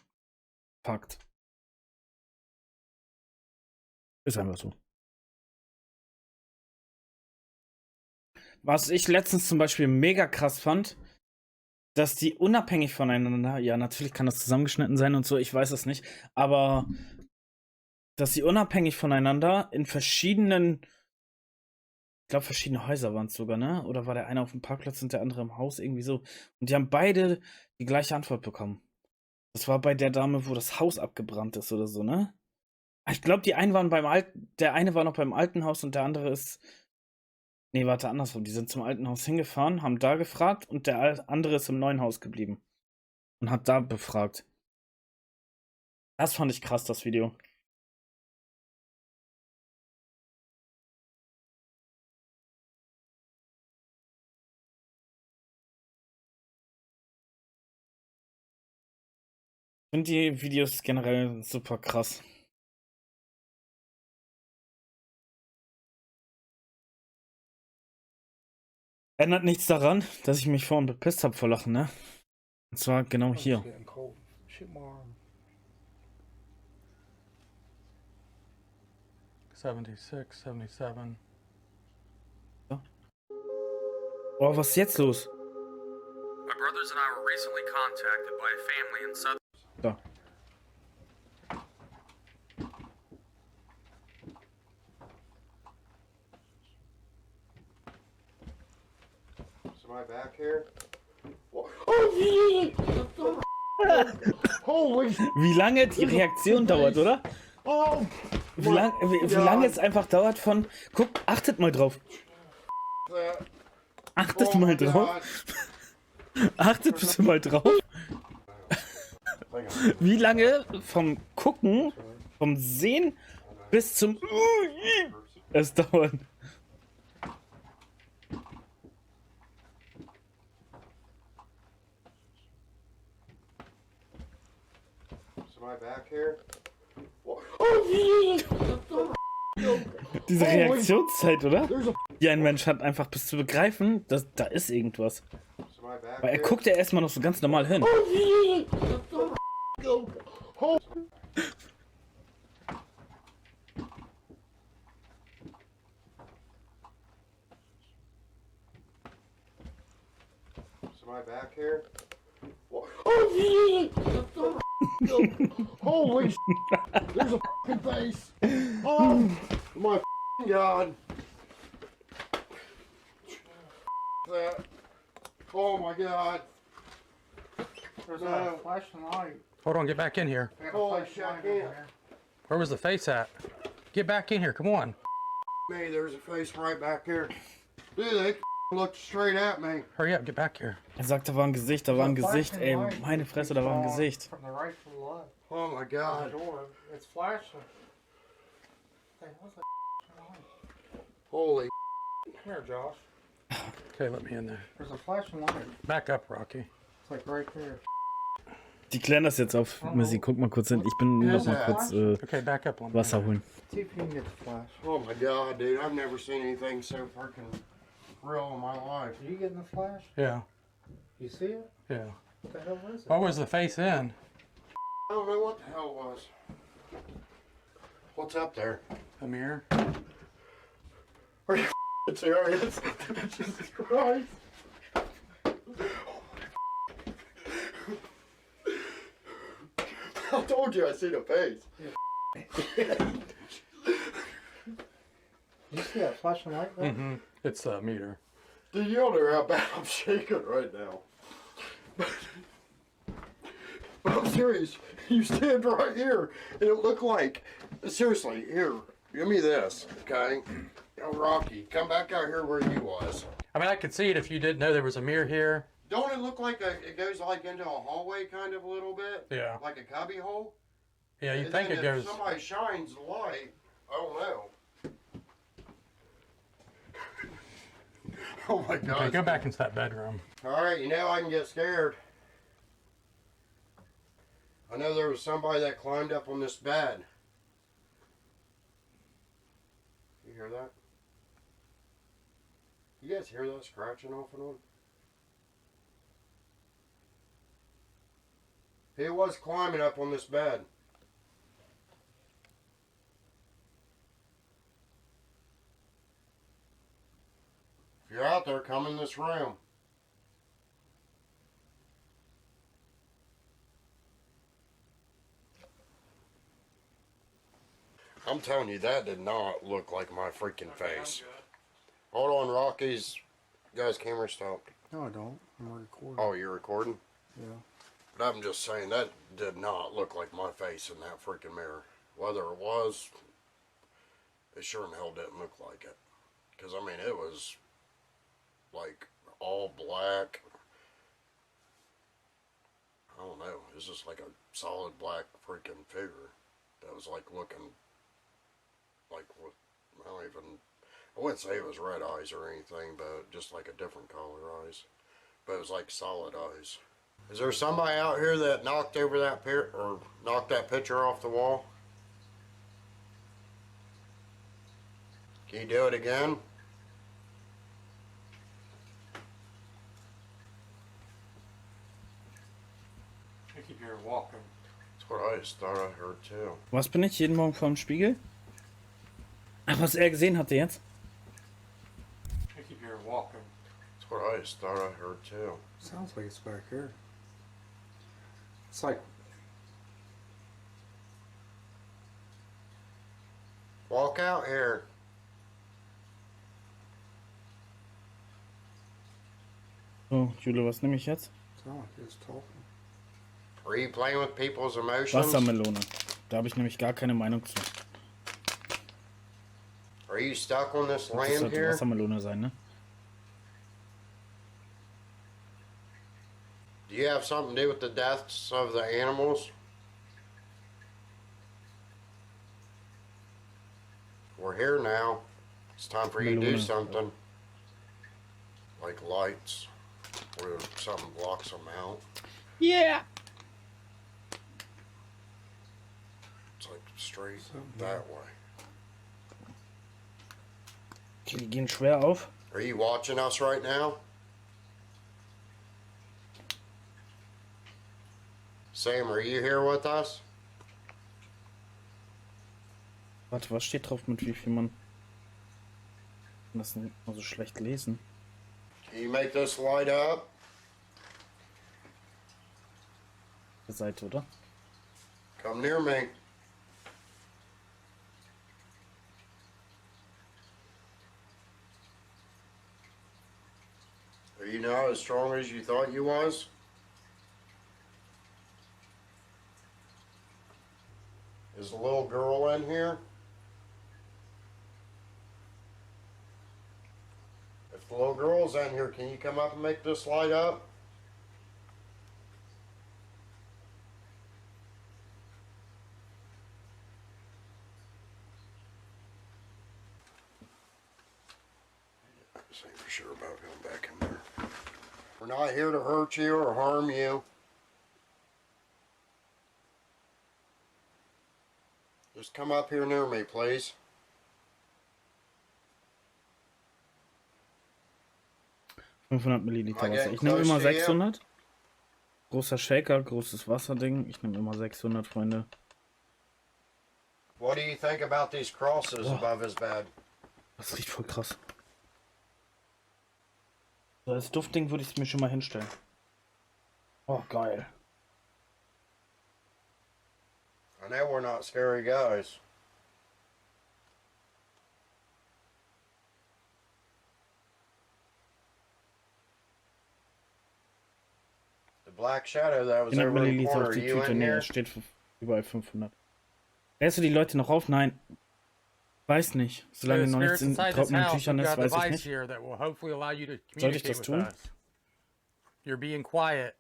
Fakt. Ist einfach so. Was ich letztens zum Beispiel mega krass fand, dass die unabhängig voneinander, ja, natürlich kann das zusammengeschnitten sein und so, ich weiß es nicht, aber dass sie unabhängig voneinander in verschiedenen Ich glaube, verschiedene Häuser waren es sogar, ne? Oder war der eine auf dem Parkplatz und der andere im Haus, irgendwie so. Und die haben beide die gleiche Antwort bekommen. Das war bei der Dame, wo das Haus abgebrannt ist oder so, ne? Ich glaube, die einen waren beim alten, der eine war noch beim alten Haus und der andere ist. Nee, warte, andersrum. Die sind zum alten Haus hingefahren, haben da gefragt und der andere ist im neuen Haus geblieben. Und hat da befragt. Das fand ich krass, das Video. Ich finde die Videos generell super krass. Ändert nichts daran, dass ich mich vorhin bepisst habe vor Lachen, ne? Und zwar genau hier. Shoot my arm. 76, 77. Oh, was ist jetzt los? My brothers and I were recently contacted by a family in Southern. Da. Somebody back here? Wie lange die Reaktion dauert, oder? Oh, Wie lange es einfach dauert von. Guck, achtet mal drauf. Achtet mal drauf. Achtet bitte mal drauf. Wie lange vom Gucken, vom Sehen bis zum es dauert. Somebody back here? Diese Reaktionszeit, oder? Die ein Mensch hat, einfach bis zu begreifen, dass da ist irgendwas. Weil er guckt ja erstmal noch so ganz normal hin. Somebody back here? Holy there's a fucking face. Oh my God. That. Oh my God. There's a flashing light. Hold on, get back in here. Holy shit, I can't. Where was the face at? Get back in here, come on. Me, there's a face right back here. Dude, they looked straight at me. Hurry up, get back here. Er sagt, da war ein Gesicht, da war ein Gesicht. Ey, meine Fresse, da war ein Gesicht. From the right to the left. Oh my On the God. door. It's flashing. Hey, what's that light? Holy. Come here, Josh. Okay, let me in there. There's a flashing light. Back up, Rocky. It's like right there. Die klären das jetzt auf. Missy, guck mal kurz hin. Ich bin noch mal kurz Okay, back up. Wasser holen. See if you can get the flash. Oh my God, dude. I've never seen anything so freaking real in my life. Are you getting the flash? Yeah, You see it? yeah. What the hell is it? What was the face in? I don't know what the hell it was. What's up there? A mirror? Are you serious? Jesus Christ. I told you I seen a face. You see that flashing light there? Mm-hmm. It's a meter. Dude, you don't know how bad I'm shaking right now. But I'm serious. You stand right here, and it looked like, seriously, here, give me this, okay? Now, Rocky, come back out here where you was. I mean, I could see it if you didn't know there was a mirror here. Don't it look like it goes like into a hallway kind of a little bit? Yeah. Like a cubby hole? Yeah, you And think then it if goes. somebody shines the light, I don't know. Oh my God. Okay, go back into that bedroom. Alright, you know I can get scared. I know there was somebody that climbed up on this bed. You hear that? You guys hear that scratching off and on? He was climbing up on this bed. If you're out there, come in this room. I'm telling you, that did not look like my freaking face. Hold on, Rocky's guy's camera stopped. No, I don't. I'm recording. Oh, you're recording? Yeah. But I'm just saying, that did not look like my face in that freaking mirror. Whether it was, it sure in hell didn't look like it. Because, I mean, it was, like, all black. I don't know. It was just like a solid black freaking figure that was, like, looking like, with, I don't even, I wouldn't say it was red eyes or anything, but just like a different color eyes. But it was like solid eyes. Is there somebody out here that knocked over that or knocked that picture off the wall? Can you do it again? I keep hearing walking. That's what I just thought I heard too. Was bin ich jeden Morgen vorm Spiegel? Ach, was er gesehen hatte jetzt? I keep hearing walking. That's what I just thought I heard too. Sounds like it's back here. It's like, walk out here. So, Jule, was nehme ich jetzt? sound like it's talking. Are you playing with people's emotions? Wassermelone. Da habe ich nämlich gar keine Meinung zu. Are you stuck on this Das land sollte here? Wassermelone sein, ne? Do you have something to do with the deaths of the animals? We're here now. It's time for you to do Melone. something. Like lights. Or something blocks them out. Yeah! It's like straight that way. Okay, die gehen schwer auf. Are you watching us right now? Sam, are you here with us? Warte, was steht drauf, mit wie viel man... Ich kann das nicht mal so schlecht lesen. Can you make this light up? Der Seite, oder? Come near me. Are you not as strong as you thought you was? Is the little girl in here? If the little girl's in here, can you come up and make this light up? Say for sure about going back in there. We're not here to hurt you or harm you. Just come up here near me, please. Milliliter Wasser. Ich nehme immer 600. Großer Shaker, großes Wasserding. Ich nehme immer 600, Freunde. What do you think about these crosses above his bed? Das riecht voll krass. So, als Duftding würde ich es mir schon mal hinstellen. Oh, geil. I know we're not scary guys. The black shadow that was 100 over in the Milliliter corner, auf are die you Tüte. in Nee, here? es steht für überall 500. Lässt du die Leute noch auf? Nein. Weiß nicht. Solange noch nichts in trockenen Tüchern ist, weiß ich nicht. Soll ich das tun? You're being quiet.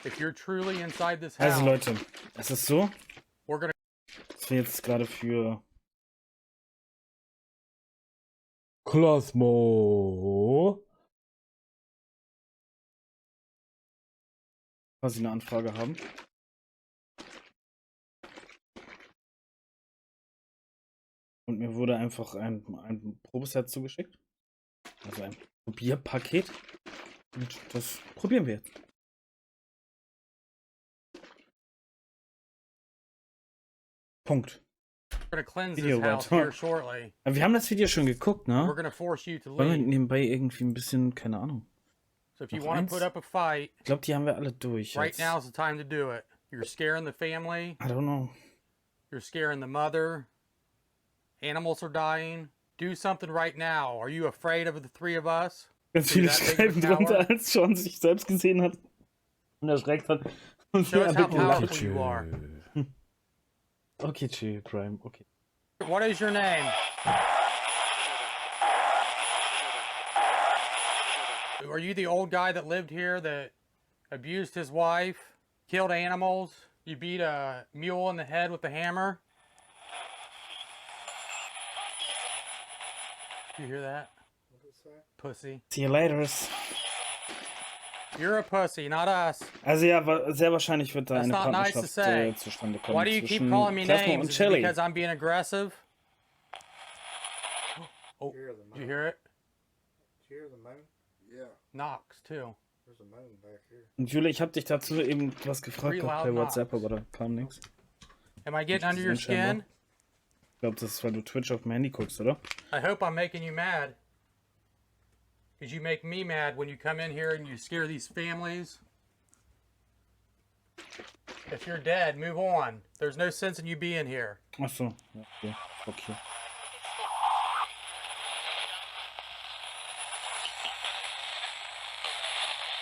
If you're truly inside this house, Also Leute, es ist so, we're gonna dass wir jetzt gerade für Cosmo quasi eine Anfrage haben. Und mir wurde einfach ein Probeset zugeschickt. Also ein Probierpaket. Und das probieren wir jetzt. Punkt. gonna cleanse Video this house weiter. here shortly. Wir haben das Video schon geguckt, ne? We're gonna force you to Wollen wir leave. nebenbei irgendwie ein bisschen, keine Ahnung. So if you Noch want eins? to put up a fight, Ich glaube, die haben wir alle durch right jetzt. now is the time to do it. You're scaring the family. I don't know. You're scaring the mother. Animals are dying. do something right now. Are you afraid of the three of us? Ganz Are you viele that big of a Streifen drunter, coward? als Sean sich selbst gesehen hat und erschreckt hat. Und Show sie us how einfach gelacht. powerful you are. Okay, chill, Prime, okay. What is your name? Are you the old guy that lived here that abused his wife, killed animals? You beat a mule in the head with a hammer? You hear that? Pussy. See you later. You're a pussy, not us. Also ja, sehr wahrscheinlich wird da That's eine not nice to Partnerschaft say. zustande kommen Why do you keep zwischen calling me Plasma names? und Is it Chili. because I'm being aggressive? Oh, did you hear it? Did you hear the moan? Yeah. Knocks too. There's a moan back here. Und Julia, ich habe dich dazu eben was gefragt Three gehabt loud per WhatsApp, aber da kam nichts. Am I getting under your skin? Ich glaube, das ist, weil du Twitch auf dem Handy guckst, oder? I hope I'm making you mad. Because you make me mad when you come in here and you scare these families. If you're dead, move on. There's no sense in you being here. Ach so, ja, okay. Okay.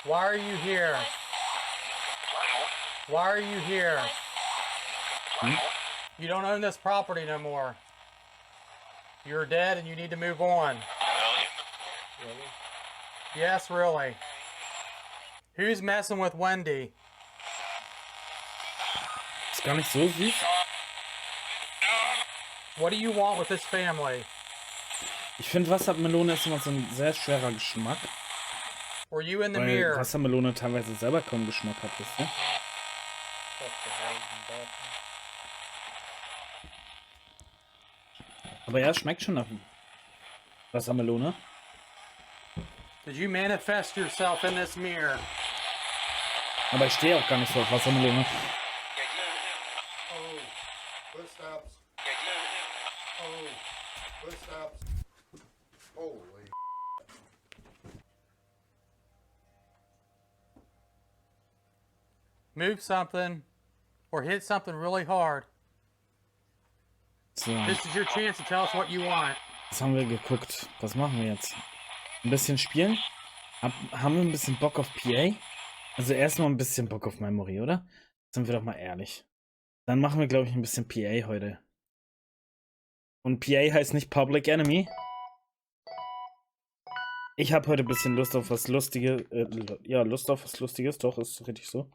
Why are you here? Why are you here? You don't own this property no more. You're dead and you need to move on. Really? Yes, really. Who's messing with Wendy? Ist gar nicht so süß. What do you want with this family? Ich finde, Wassermelone ist immer so ein sehr schwerer Geschmack. Were you in the Weil mirror? Wassermelone teilweise selber kaum Geschmack hat, wisst ihr? Aber ja, schmeckt schon nach Wassermelone. Did you manifest yourself in this mirror? Aber ich stehe auch gar nicht so auf Wassermelone. Oh, footsteps. Oh, footsteps. Holy. Move something or hit something really hard. So, This is your chance to tell us what you want. was haben wir geguckt? Was machen wir jetzt? Ein bisschen spielen? Haben wir ein bisschen Bock auf PA? Also erstmal ein bisschen Bock auf Memory, oder? Sind wir doch mal ehrlich. Dann machen wir, glaube ich, ein bisschen PA heute. Und PA heißt nicht Public Enemy. Ich habe heute ein bisschen Lust auf was Lustiges. Ja, Lust auf was Lustiges, doch, ist richtig so.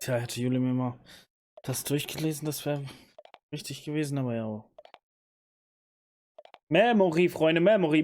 Tja, hätte Juli mir mal das durchgelesen, das wäre richtig gewesen, aber ja. Memory, Freunde, Memory.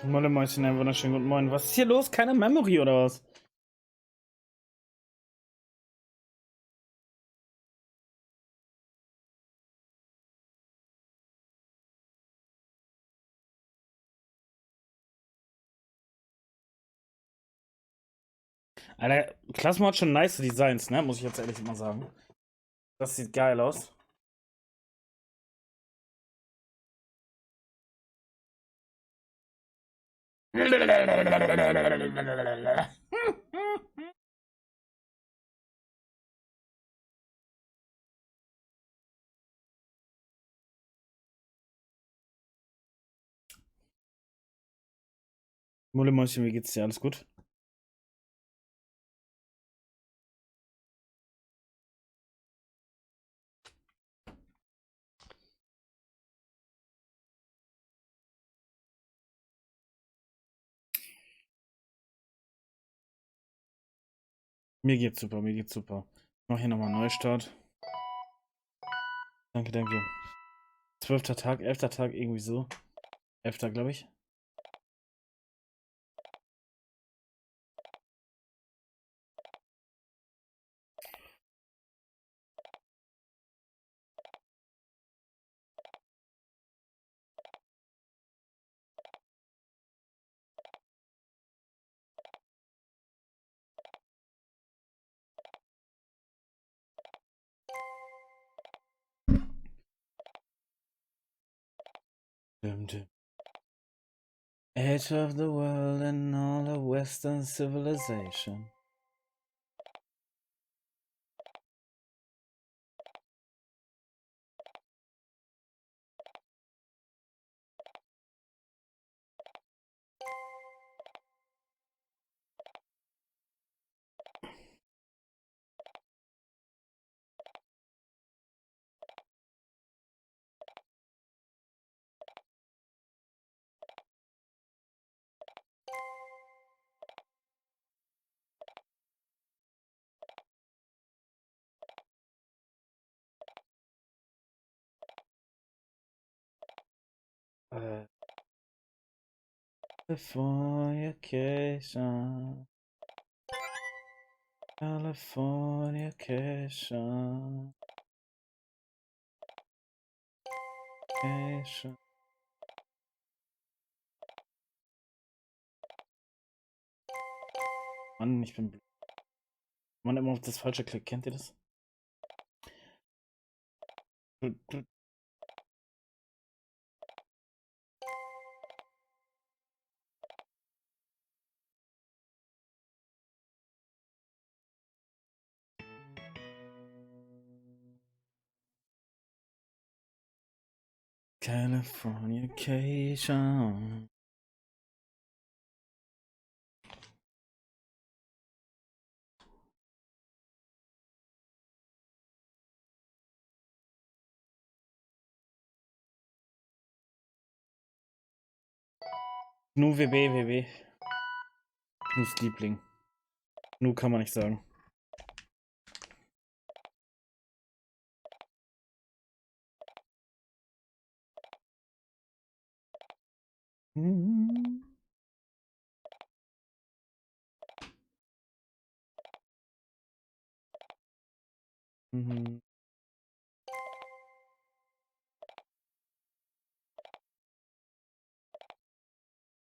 Molle Mäuschen, einen wunderschönen guten Morgen. Was ist hier los? Keine Memory oder was? Alter, Plasma hat schon nice Designs, ne? Muss ich jetzt ehrlich mal sagen. Das sieht geil aus. Mullemäuschen, wie geht's dir? Alles gut? Mir geht's super, mir geht's super. Ich mach hier nochmal einen Neustart. Danke, danke. 12. Tag, 11. Tag, irgendwie so. 11. glaube ich. Dum, dum. Edge of the world and all of Western civilization. Californication. Californication. Cation. Mann, ich bin blöd. Man immer auf das Falsche klickt. Kennt ihr das? Californication. Nu WB. Nus Liebling. Nu kann man nicht sagen. Mhm.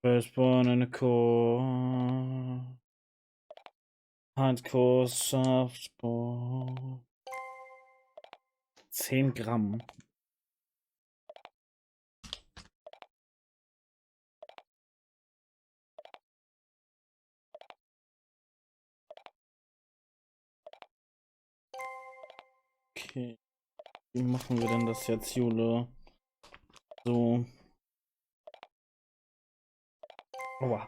Firstborn in a core. Hardcore Softball. 10 Gramm. Okay. Wie machen wir denn das jetzt, Jule? So. Aua.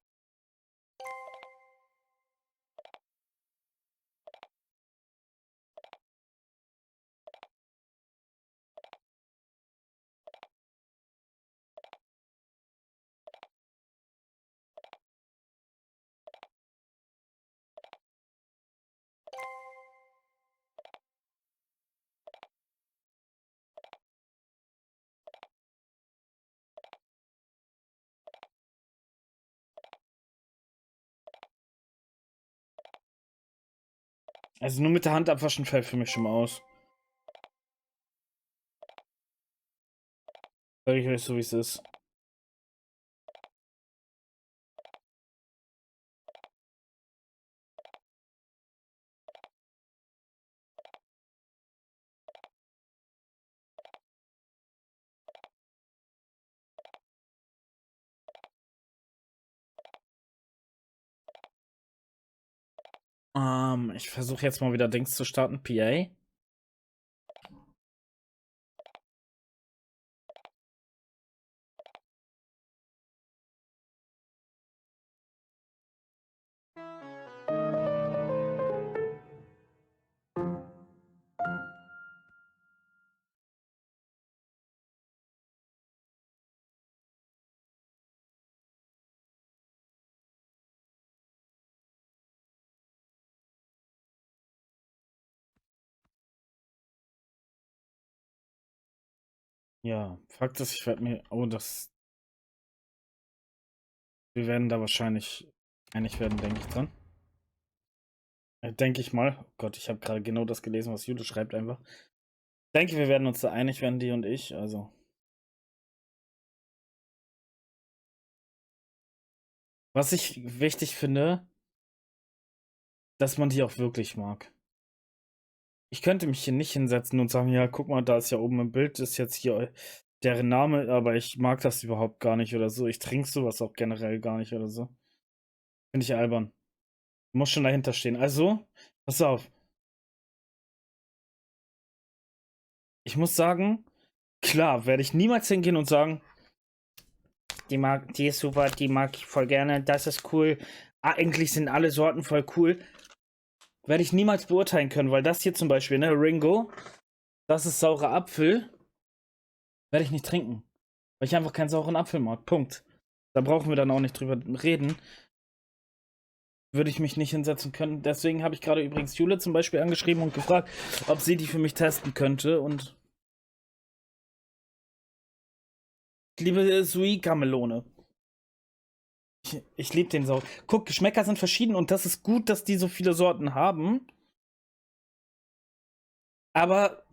Also nur mit der Hand abwaschen fällt für mich schon mal aus. Sag ich euch so, wie es ist. Ich versuche jetzt mal wieder Dings zu starten. PA. Ja, Fakt ist, ich werde mir. Oh, das. Wir werden da wahrscheinlich einig werden, denke ich dran. Denke ich mal. Oh Gott, ich habe gerade genau das gelesen, was Jule schreibt einfach. Ich denke, wir werden uns da einig werden, die und ich. Also. Was ich wichtig finde, dass man die auch wirklich mag. Ich könnte mich hier nicht hinsetzen und sagen, ja, guck mal, da ist ja oben im Bild, ist jetzt hier deren Name, aber ich mag das überhaupt gar nicht oder so. Ich trinke sowas auch generell gar nicht oder so. Finde ich albern. Muss schon dahinter stehen. Also, pass auf. Ich muss sagen, klar, werde ich niemals hingehen und sagen, die ist super, die mag ich voll gerne, das ist cool. Eigentlich sind alle Sorten voll cool. Werde ich niemals beurteilen können, weil das hier zum Beispiel, ne, Ringo, das ist saurer Apfel, werde ich nicht trinken. Weil ich einfach keinen sauren Apfel mag. Punkt. Da brauchen wir dann auch nicht drüber reden. Würde ich mich nicht hinsetzen können. Deswegen habe ich gerade übrigens Jule zum Beispiel angeschrieben und gefragt, ob sie die für mich testen könnte. Und ich liebe Suika-Melone. Ich liebe den Sau. Guck, Geschmäcker sind verschieden und das ist gut, dass die so viele Sorten haben. Aber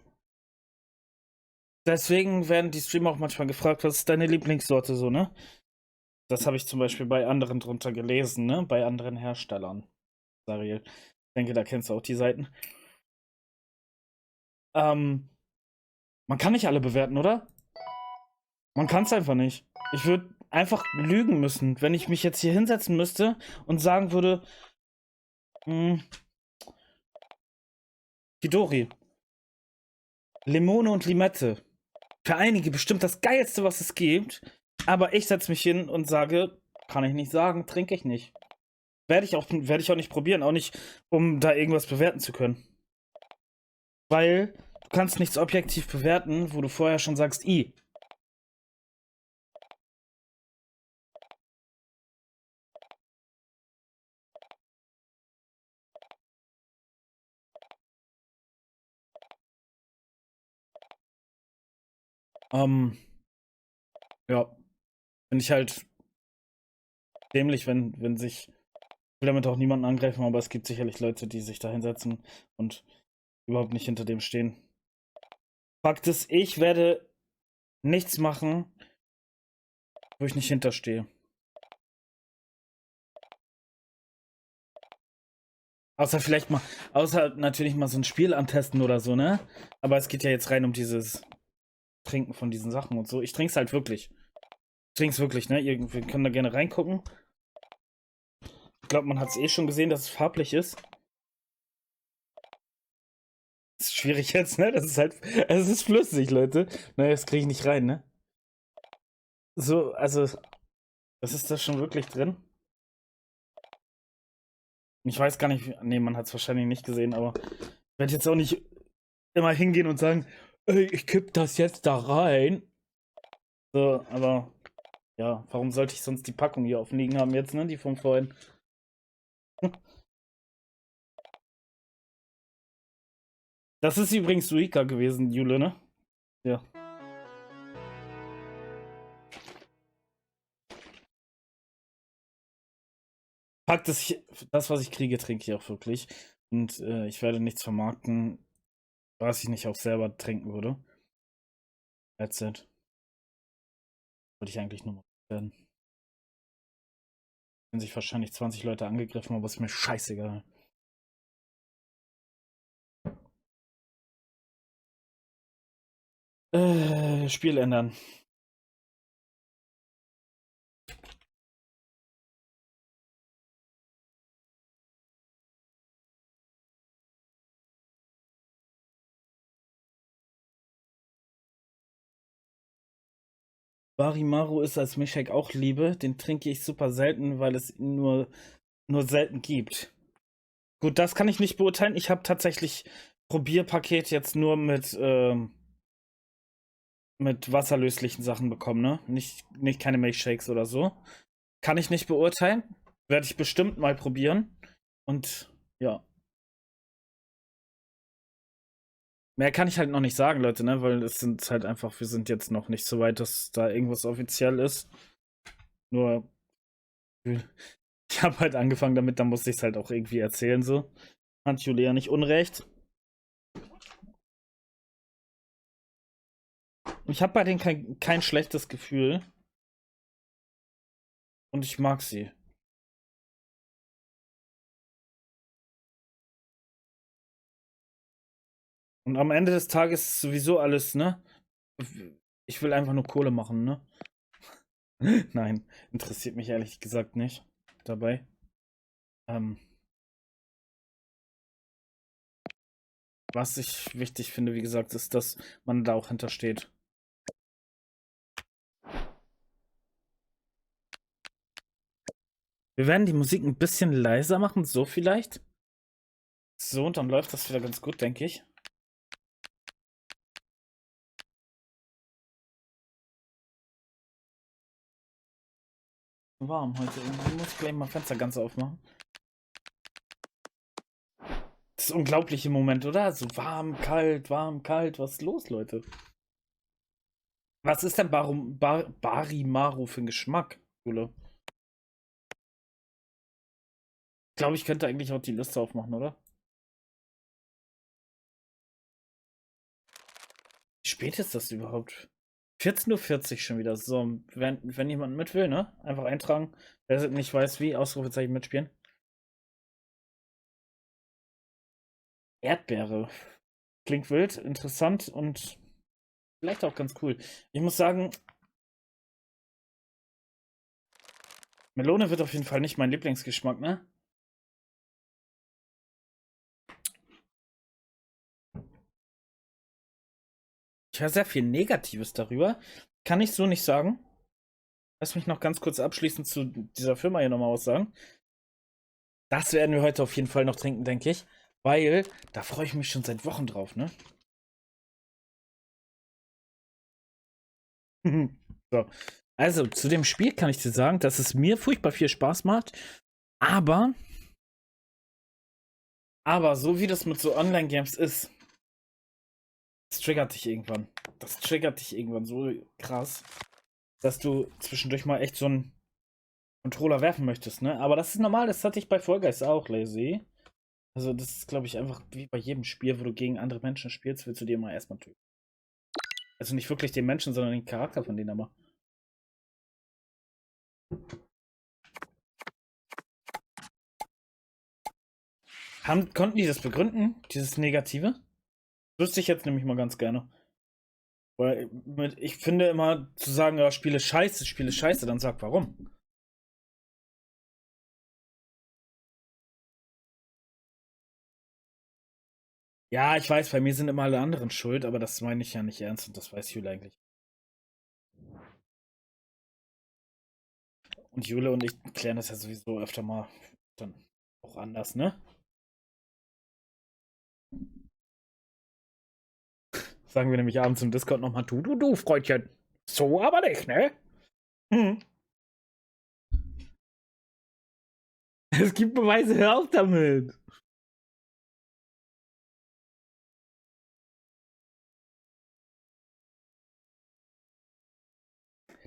deswegen werden die Streamer auch manchmal gefragt, was ist deine Lieblingssorte so, ne? Das habe ich zum Beispiel bei anderen drunter gelesen, ne? Bei anderen Herstellern. Sariel. Ich denke, da kennst du auch die Seiten. Man kann nicht alle bewerten, oder? Man kann es einfach nicht. Ich würde einfach lügen müssen, wenn ich mich jetzt hier hinsetzen müsste und sagen würde, Hidori, Limone und Limette. Für einige bestimmt das Geilste, was es gibt. Aber ich setze mich hin und sage, kann ich nicht sagen, trinke ich nicht. Werde ich auch nicht probieren, auch nicht, um da irgendwas bewerten zu können. Weil du kannst nichts objektiv bewerten, wo du vorher schon sagst, i. Ja. Finde ich halt dämlich, wenn sich. Ich will damit auch niemanden angreifen, aber es gibt sicherlich Leute, die sich da hinsetzen und überhaupt nicht hinter dem stehen. Fakt ist, ich werde nichts machen, wo ich nicht hinterstehe. Außer natürlich mal so ein Spiel antesten oder so, ne? Aber es geht ja jetzt rein um dieses Trinken von diesen Sachen und so. Ich trinke es halt wirklich. Ich trinke es wirklich, ne? Wir können da gerne reingucken. Ich glaube, man hat es eh schon gesehen, dass es farblich ist. Das ist schwierig jetzt, ne? Das ist halt. Es ist flüssig, Leute. Naja, das kriege ich nicht rein, ne? So, also. Das ist da schon wirklich drin. Ich weiß gar nicht. Nee, man hat es wahrscheinlich nicht gesehen, aber ich werde jetzt auch nicht immer hingehen und sagen, ey, ich kipp das jetzt da rein. So, aber. Ja, warum sollte ich sonst die Packung hier offen liegen haben jetzt, ne? Die von vorhin. Das ist übrigens Suika gewesen, Jule, ne? Ja. Fakt ist, das, was ich kriege, trinke ich auch wirklich. Und ich werde nichts vermarkten, was ich nicht auch selber trinken würde. That's it. Würde ich eigentlich nur mal werden. Wenn sich wahrscheinlich 20 Leute angegriffen, aber ist mir scheißegal. Spiel ändern. Barimaru ist als Milchshake auch Liebe. Den trinke ich super selten, weil es ihn nur selten gibt. Gut, das kann ich nicht beurteilen. Ich habe tatsächlich Probierpaket jetzt nur mit wasserlöslichen Sachen bekommen, ne? Nicht keine Milkshakes oder so. Kann ich nicht beurteilen. Werde ich bestimmt mal probieren. Und ja. Mehr kann ich halt noch nicht sagen, Leute, ne? Weil es sind halt einfach, wir sind jetzt noch nicht so weit, dass da irgendwas offiziell ist. Nur, ich habe halt angefangen damit, dann musste ich es halt auch irgendwie erzählen, so. Hat Julia nicht unrecht. Ich habe bei denen kein schlechtes Gefühl. Und ich mag sie. Und am Ende des Tages ist sowieso alles, ne? Ich will einfach nur Kohle machen, ne? Nein, interessiert mich ehrlich gesagt nicht dabei. Was ich wichtig finde, wie gesagt, ist, dass man da auch hintersteht. Wir werden die Musik ein bisschen leiser machen, so vielleicht. So, und dann läuft das wieder ganz gut, denke ich. Warm heute. Irgendwie muss ich gleich mal Fenster ganz aufmachen. Das ist unglaublich im Moment, oder? So warm, kalt, was ist los, Leute? Was ist denn Barimaru für ein Geschmack, Jule? Ich glaube, ich könnte eigentlich auch die Liste aufmachen, oder? Wie spät ist das überhaupt? 14:40 Uhr schon wieder. So, wenn jemand mit will, ne? Einfach eintragen. Wer nicht weiß, wie, Ausrufezeichen mitspielen. Erdbeere. Klingt wild, interessant und vielleicht auch ganz cool. Ich muss sagen, Melone wird auf jeden Fall nicht mein Lieblingsgeschmack, ne? Ich höre sehr viel Negatives darüber. Kann ich so nicht sagen. Lass mich noch ganz kurz abschließend zu dieser Firma hier nochmal was sagen. Das werden wir heute auf jeden Fall noch trinken, denke ich. Weil da freue ich mich schon seit Wochen drauf, ne? So. Also, zu dem Spiel kann ich dir sagen, dass es mir furchtbar viel Spaß macht. Aber so wie das mit so Online-Games ist, das triggert dich irgendwann. Das triggert dich irgendwann so krass, dass du zwischendurch mal echt so einen Controller werfen möchtest, ne? Aber das ist normal, das hatte ich bei Fall Guys auch, Lazy. Also, das ist, glaube ich, einfach wie bei jedem Spiel, wo du gegen andere Menschen spielst, willst du dir mal erstmal töten. Also nicht wirklich den Menschen, sondern den Charakter von denen aber. Konnten die das begründen, dieses Negative? Wüsste ich jetzt nämlich mal ganz gerne. Weil ich finde immer, zu sagen, ja, Spiele scheiße, dann sag warum. Ja, ich weiß, bei mir sind immer alle anderen schuld, aber das meine ich ja nicht ernst und das weiß Jule eigentlich. Und Jule und ich klären das ja sowieso öfter mal dann auch anders, ne? Sagen wir nämlich abends im Discord nochmal, du, Freundchen. So aber nicht, ne? Hm. Es gibt Beweise, hör auf damit.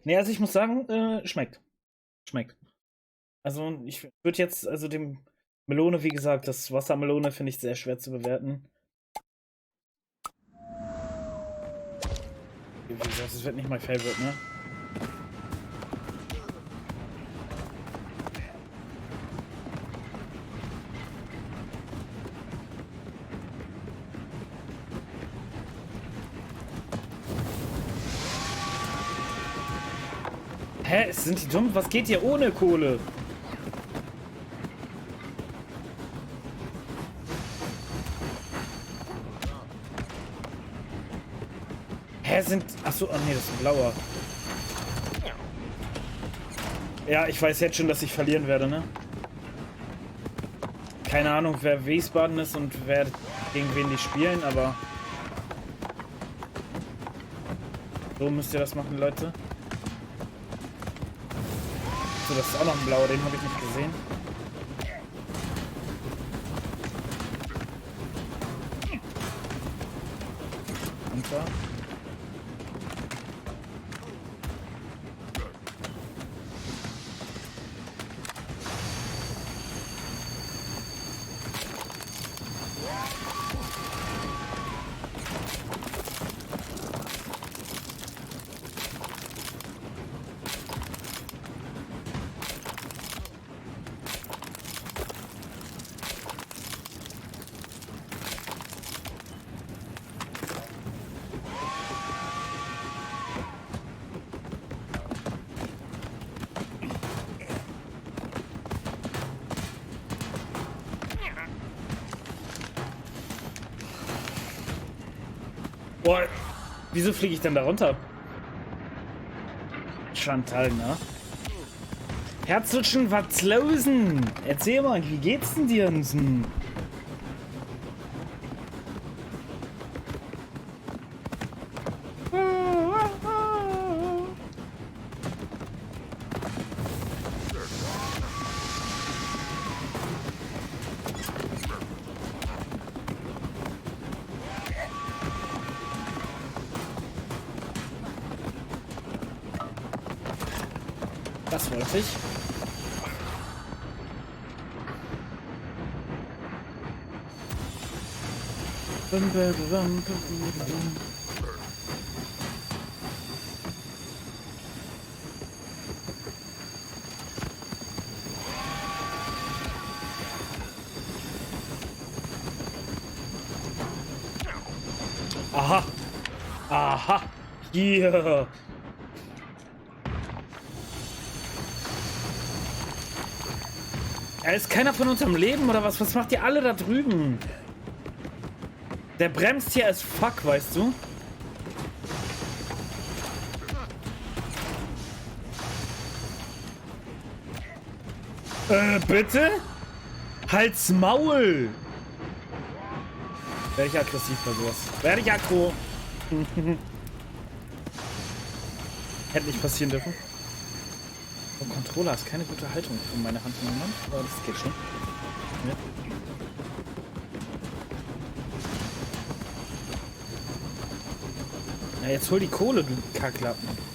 Nee, also ich muss sagen, schmeckt. Schmeckt. Also ich würde jetzt, also dem Melone, wie gesagt, das Wassermelone finde ich sehr schwer zu bewerten. Wie gesagt, es wird nicht mein Favorite, ne? Hä? Sind die dumm? Was geht hier ohne Kohle? Hä, sind... Achso, oh nee, das ist ein blauer. Ja, ich weiß jetzt schon, dass ich verlieren werde, ne? Keine Ahnung, wer Wiesbaden ist und wer gegen wen die spielen, aber... So müsst ihr das machen, Leute. So, das ist auch noch ein blauer, den habe ich nicht gesehen. Runter. Boah, wieso fliege ich denn da runter? Chantal, ne? Herzlichen, was losen? Erzähl mal, wie geht's denn dir? Das wollte ich. Aha. Aha. Hier. Ist keiner von uns am Leben oder was? Was macht ihr alle da drüben? Der bremst hier als fuck, weißt du? Bitte? Halt's Maul! Werde ich aggressiv bei sowas? Werde ich aggro? Hätte nicht passieren dürfen. Der Controller ist keine gute Haltung für meine Hand im Moment, aber das geht schon. Ja. Na, jetzt hol die Kohle, du Kacklappen.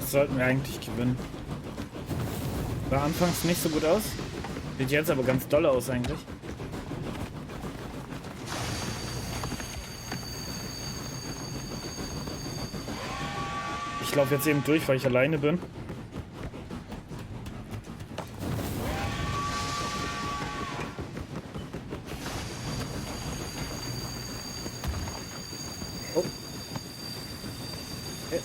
Sollten wir eigentlich gewinnen. Sah anfangs nicht so gut aus. Sieht jetzt aber ganz doll aus eigentlich. Ich laufe jetzt eben durch, weil ich alleine bin. Oh. Okay.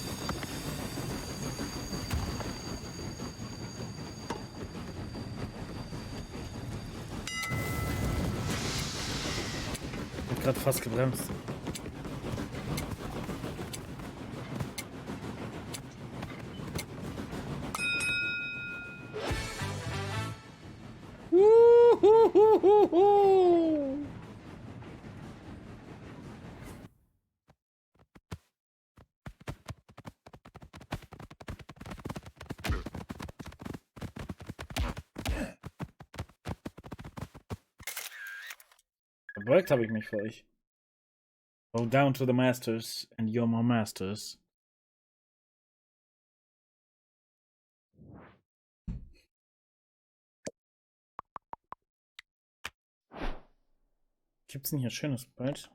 gerade fast gebremst. Verbeugt habe ich mich für euch. Go down to the masters and you're my masters. Gibt's denn hier schönes Bald?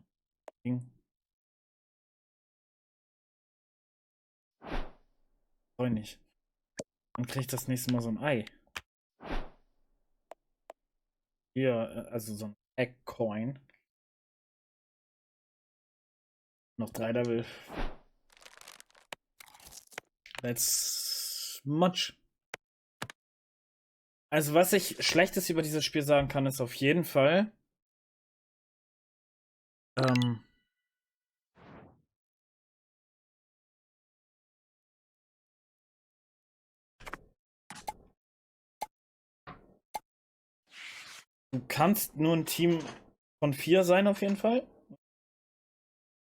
Freu nicht. Dann krieg ich das nächste Mal so ein Ei. Hier, also so ein Egg-Coin. Noch 3 Level. That's much. Also was ich Schlechtes über dieses Spiel sagen kann, ist auf jeden Fall, du kannst nur ein Team von 4 sein auf jeden Fall.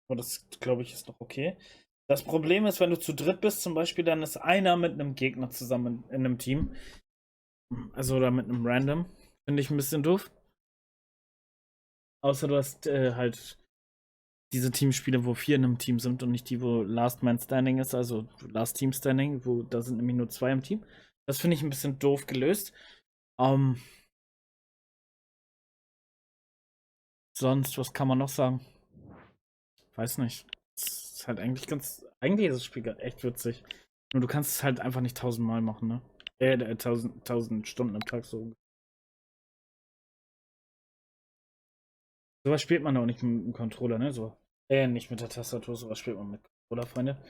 Aber das, glaube ich, ist noch okay. Das Problem ist, wenn du zu dritt bist zum Beispiel, dann ist einer mit einem Gegner zusammen in einem Team. Also oder mit einem Random. Finde ich ein bisschen doof. Außer du hast halt diese Teamspiele, wo 4 in einem Team sind und nicht die, wo Last Man Standing ist, also Last Team Standing, wo da sind nämlich nur 2 im Team. Das finde ich ein bisschen doof gelöst. Sonst, was kann man noch sagen? Weiß nicht. Es ist halt eigentlich eigentlich ist das Spiel echt witzig. Nur du kannst es halt einfach nicht 1000-mal machen, ne? 1000 Stunden am Tag so. Sowas spielt man auch nicht mit dem Controller, ne? So. Nicht mit der Tastatur, sowas spielt man mit Controller, Freunde.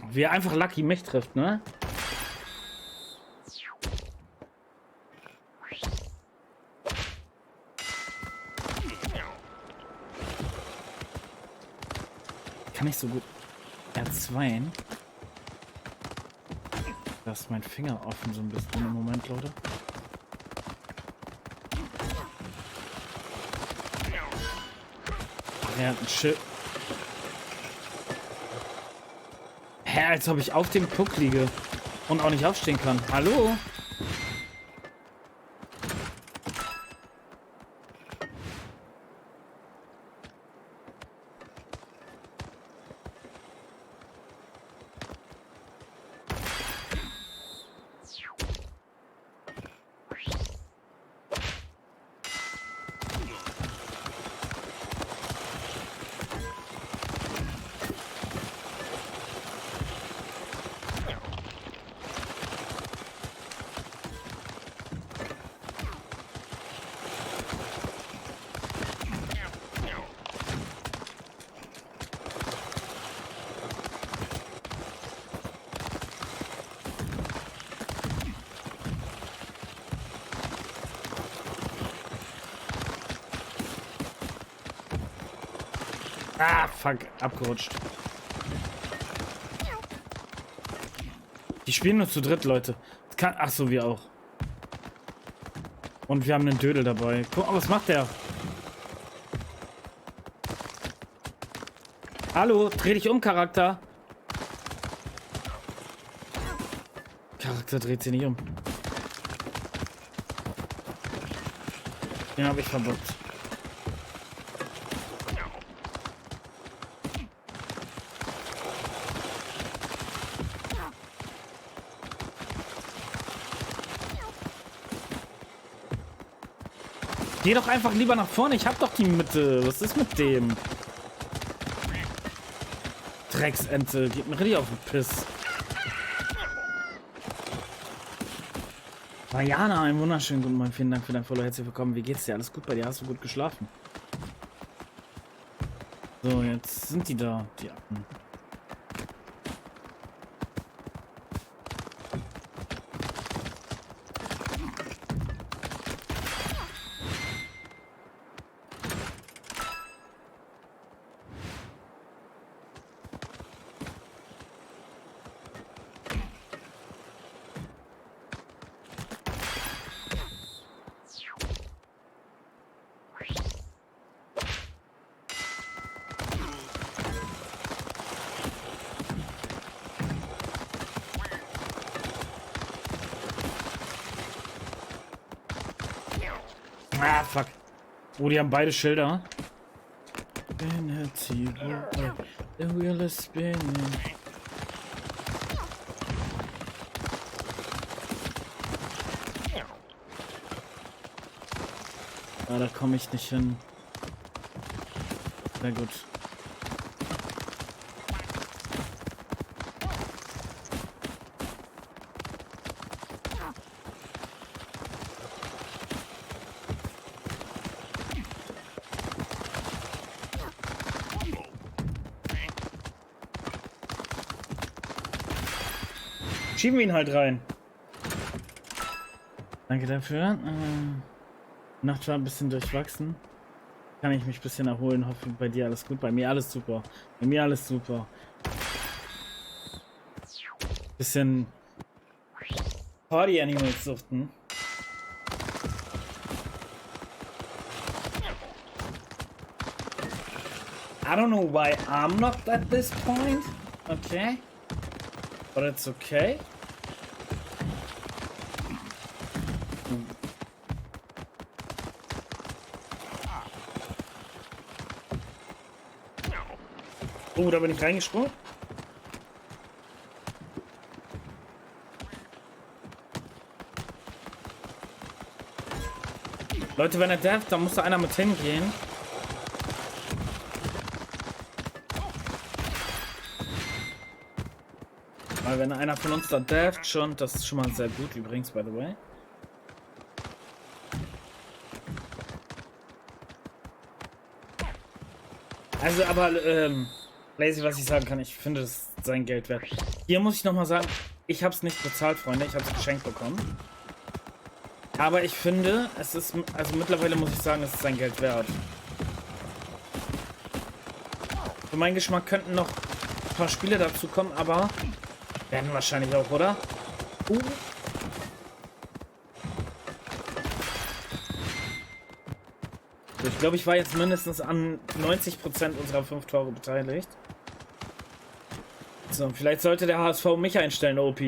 Wie er einfach Lucky mich trifft, ne? Kann ich so gut erzweien. Da ist mein Finger offen so ein bisschen im Moment, Leute. Er hat ein Schild. Hä, als ob ich auf dem Puck liege und auch nicht aufstehen kann. Hallo? Ah, fuck, abgerutscht. Die spielen nur zu dritt, Leute. Ach so, wir auch. Und wir haben einen Dödel dabei. Guck mal, was macht der? Hallo, dreh dich um, Charakter. Charakter dreht sich nicht um. Den habe ich verbockt. Geh doch einfach lieber nach vorne, ich hab doch die Mitte. Was ist mit dem? Drecksente. Geht mir richtig auf den Piss. Mariana, einen wunderschönen guten Morgen. Vielen Dank für dein Follow. Herzlich willkommen. Wie geht's dir? Alles gut bei dir? Hast du gut geschlafen? So, jetzt sind die da, die Affen. Ah, fuck. Oh, die haben beide Schilder. The wheel is spinning. Ah, da komme ich nicht hin. Sehr gut. Schieben wir ihn halt rein. Danke dafür. Nacht war ein bisschen durchwachsen. Kann ich mich ein bisschen erholen. Hoffe, bei dir alles gut. Bei mir alles super. Bei mir alles super. Bisschen Party Animals suchten. I don't know why I'm not at this point. Okay. But it's okay. Oh, da bin ich reingesprungen. Leute, wenn er darf, dann muss da einer mit hingehen. Weil wenn einer von uns da darf schon, das ist schon mal sehr gut übrigens, by the way. Also, aber, Lazy, was ich sagen kann, ich finde, das ist sein Geld wert. Hier muss ich nochmal sagen, ich habe es nicht bezahlt, Freunde, ich habe es geschenkt bekommen. Aber ich finde, es ist, also mittlerweile muss ich sagen, es ist sein Geld wert. Für meinen Geschmack könnten noch ein paar Spiele dazu kommen, aber werden wahrscheinlich auch, oder? Ich glaube, ich war jetzt mindestens an 90% unserer 5 Tore beteiligt. So, vielleicht sollte der HSV mich einstellen, OP.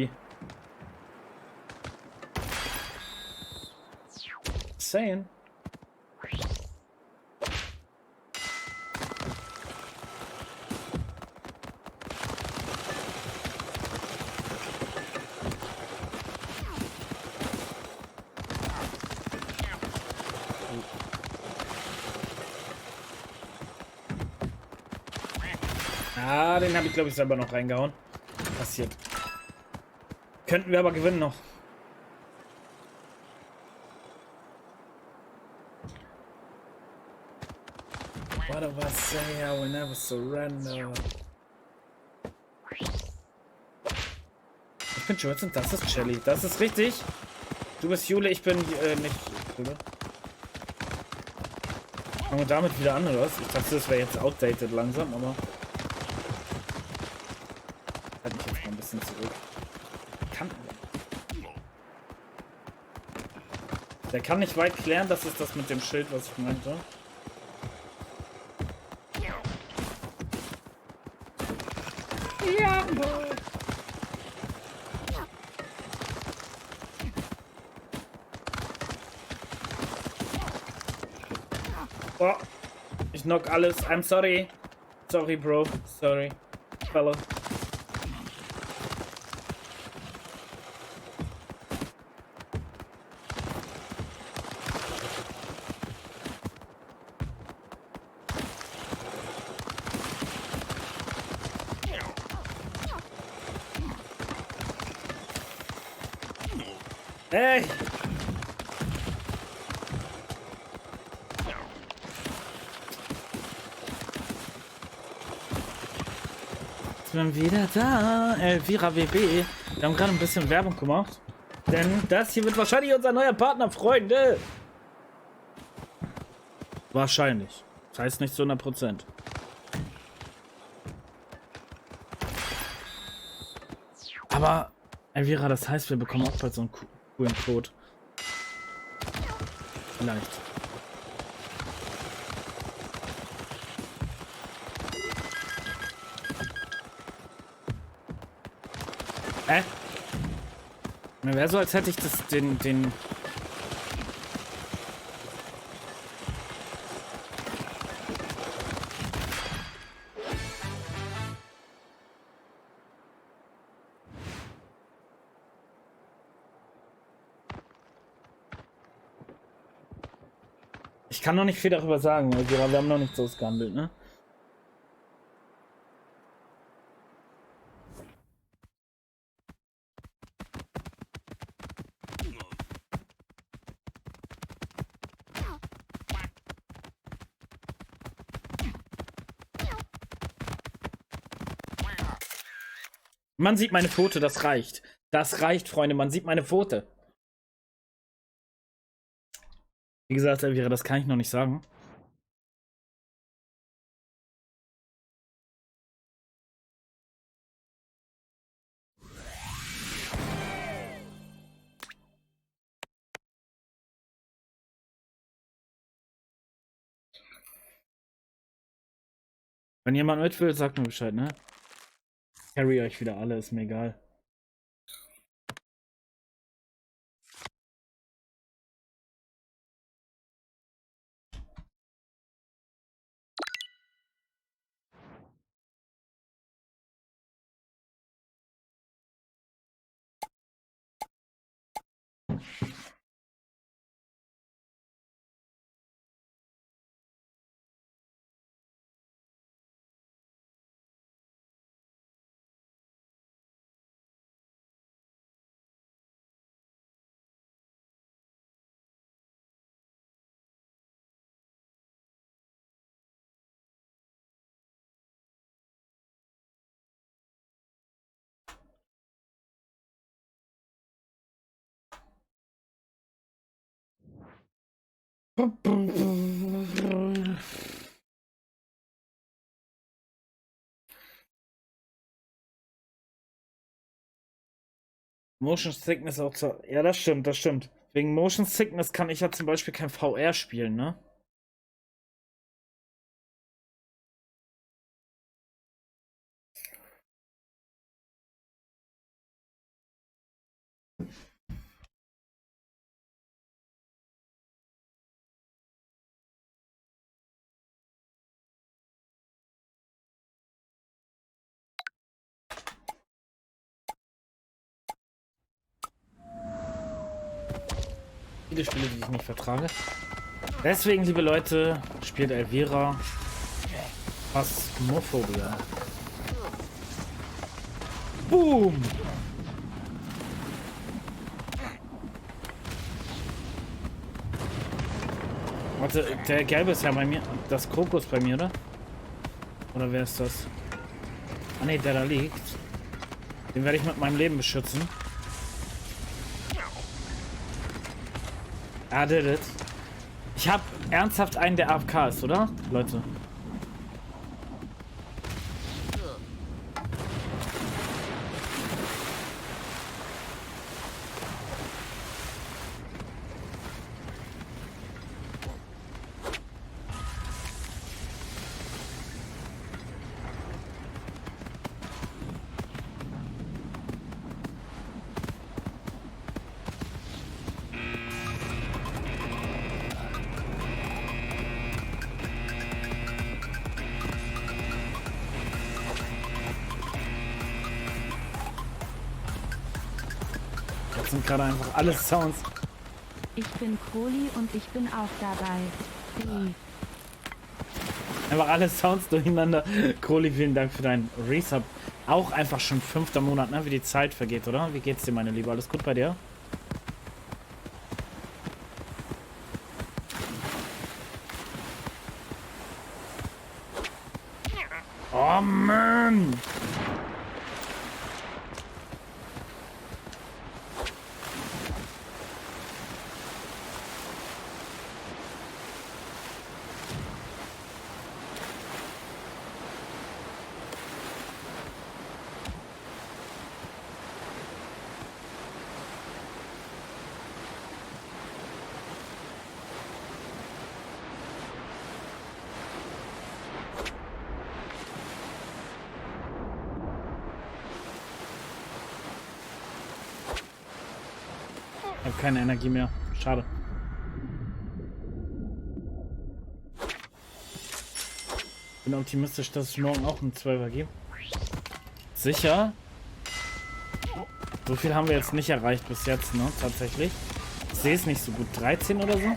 Saying. Ah, den habe ich, glaube ich, selber noch reingehauen. Passiert. Könnten wir aber gewinnen noch. What do I say? I will never surrender. Ich bin Schwarz und das ist Shelly. Das ist richtig. Du bist Jule, ich bin nicht Jule. Fangen wir damit wieder an, oder was? Ich dachte, das wäre jetzt outdated langsam, aber... Halt mich jetzt mal ein bisschen zurück. Der kann nicht weit klären, das ist das mit dem Schild, was ich meinte. Ja, oh, ich knock alles. I'm sorry. Sorry, bro. Sorry, fella. Ey! Jetzt bin wieder da. Elvira WB. Wir haben gerade ein bisschen Werbung gemacht. Denn das hier wird wahrscheinlich unser neuer Partner, Freunde. Wahrscheinlich. Das heißt nicht zu 100%. Aber, Elvira, das heißt, wir bekommen auch bald so einen coolen Code. Vielleicht. Mir wäre so, als hätte ich das den. Ich kann noch nicht viel darüber sagen, also wir haben noch nicht so ausgehandelt, ne? Man sieht meine Pfote, das reicht. Das reicht, Freunde, man sieht meine Pfote. Wie gesagt, Elvira, das kann ich noch nicht sagen. Wenn jemand mit will, sagt mir Bescheid, ne? Carry euch wieder alle, ist mir egal. Motion Sickness auch zu. Ja, das stimmt, das stimmt. Wegen Motion Sickness kann ich ja zum Beispiel kein VR spielen, ne? Viele Spiele, die ich nicht vertrage. Deswegen, liebe Leute, spielt Elvira Phasmophobia. Boom! Warte, der Gelbe ist ja bei mir. Das Krokus bei mir, oder? Oder wer ist das? Ah ne, der da liegt. Den werde ich mit meinem Leben beschützen. I did it. Ich habe ernsthaft einen, der AFK ist, oder? Leute. Das sind gerade einfach alle Sounds. Ich bin Kohli und ich bin auch dabei. Hey. Einfach alle Sounds durcheinander. Kohli, vielen Dank für deinen Resub. Auch einfach schon 5. Monat, ne? Wie die Zeit vergeht, oder? Wie geht's dir, meine Liebe? Alles gut bei dir? Mann! Ich habe keine Energie mehr. Schade. Bin optimistisch, dass es morgen auch einen 12er gibt. Sicher? So viel haben wir jetzt nicht erreicht bis jetzt, ne? Tatsächlich. Ich sehe es nicht so gut. 13 oder so?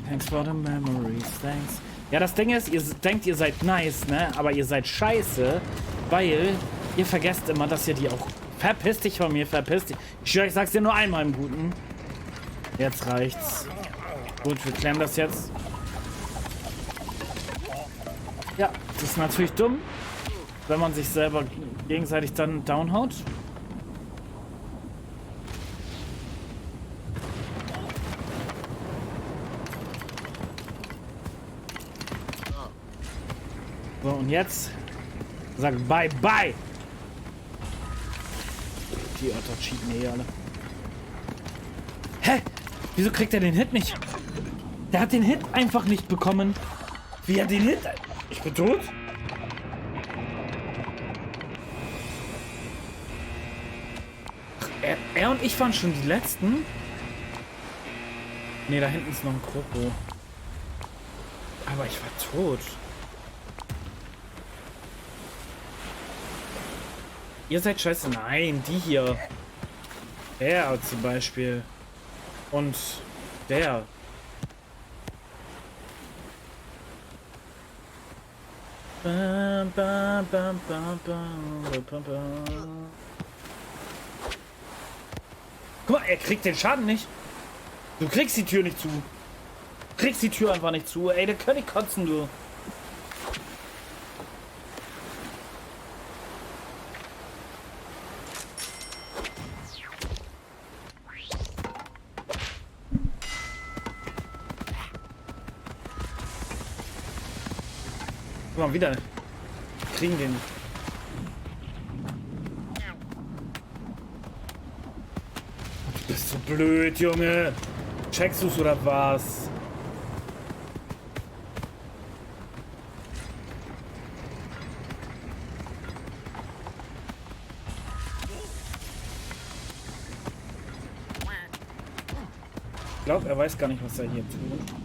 Thanks for the memories, thanks. Ja, das Ding ist, ihr denkt, ihr seid nice, ne? Aber ihr seid scheiße, weil ihr vergesst immer, dass ihr die auch... Verpiss dich von mir, verpiss dich. Ich schwöre, ich sag's dir nur einmal im Guten. Jetzt reicht's. Gut, wir klären das jetzt. Ja, das ist natürlich dumm, wenn man sich selber gegenseitig dann downhaut. So, und jetzt sag bye bye. Die Otter cheaten hier alle. Hä? Wieso kriegt er den Hit nicht? Der hat den Hit einfach nicht bekommen. Wie er den Hit... Ich bin tot? Ach, er und ich waren schon die Letzten? Ne, da hinten ist noch ein Kroko. Aber ich war tot. Ihr seid scheiße. Nein, die hier. Der zum Beispiel. Und der. Bam, bam, bam, bam, bam, bam, bam. Guck mal, er kriegt den Schaden nicht. Du kriegst die Tür nicht zu. Du kriegst die Tür einfach nicht zu. Ey, der kann nicht kotzen, du. Guck mal, wieder. Kriegen den. Du bist so blöd, Junge. Checkst du's oder was? Ich glaube, er weiß gar nicht, was er hier tut.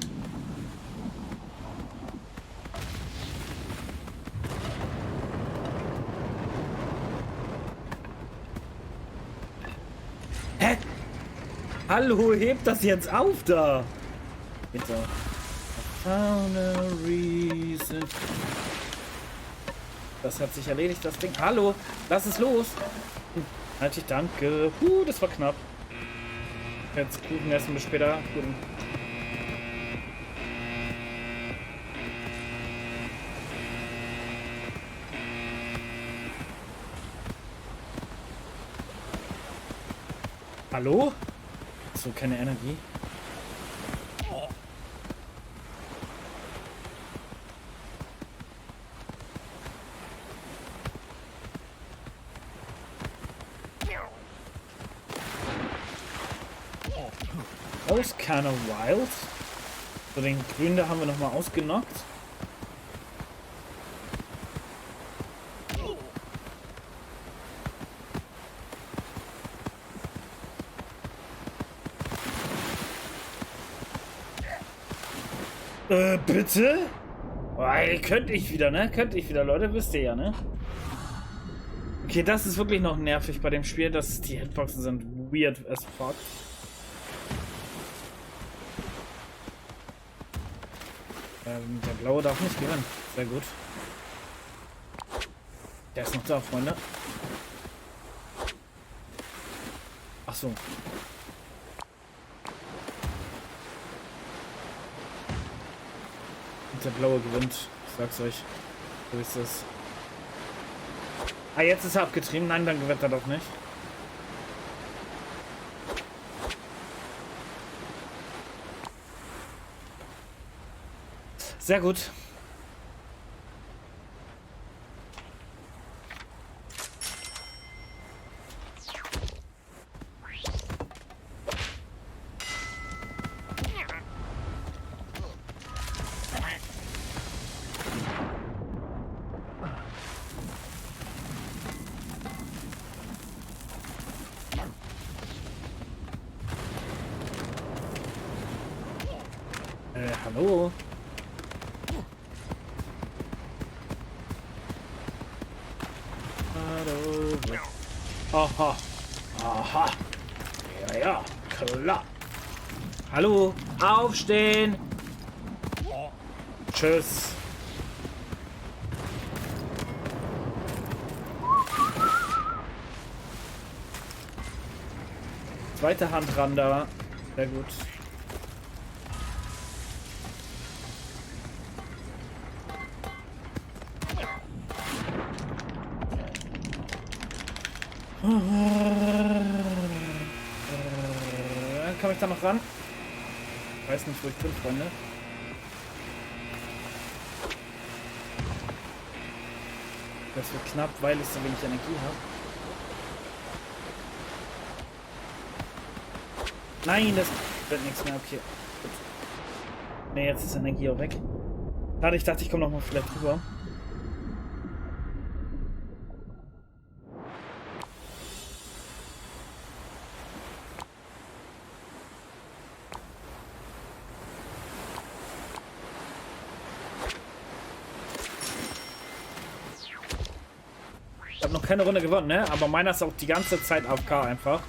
Hallo, hebt das jetzt auf da! Bitte. Found a reason. Das hat sich erledigt, das Ding. Hallo, lass es los! Halt dich, danke. Das war knapp. Jetzt Kuchen essen, bis später. Kuchen. Hallo? So, keine Energie. That was kind of wild. So, den Grünen, da haben wir nochmal ausgenockt. Bitte? Oh, ey, könnte ich wieder, ne? Könnte ich wieder, Leute, wisst ihr ja, ne? Okay, das ist wirklich noch nervig bei dem Spiel, dass die Hitboxen sind weird as fuck. Der Blaue darf nicht gewinnen. Sehr gut. Der ist noch da, Freunde. Ach so. Der Blaue gewinnt, ich sag's euch. So ist es. Ah, jetzt ist er abgetrieben. Nein, dann gewinnt er doch nicht. Sehr gut. Hallo? Hallo. Aha. Aha. Ja, ja, klar. Hallo, aufstehen. Tschüss. Zweite Hand ran da. Sehr gut. Kann ich da noch ran? Ich weiß nicht, wo ich bin, Freunde. Das wird knapp, weil ich so wenig Energie habe. Nein, das wird nichts mehr. Okay. Ne, jetzt ist Energie auch weg. Schade, ich dachte, ich komme noch mal vielleicht rüber. Ich habe noch keine Runde gewonnen, ne? Aber meiner ist auch die ganze Zeit AFK einfach.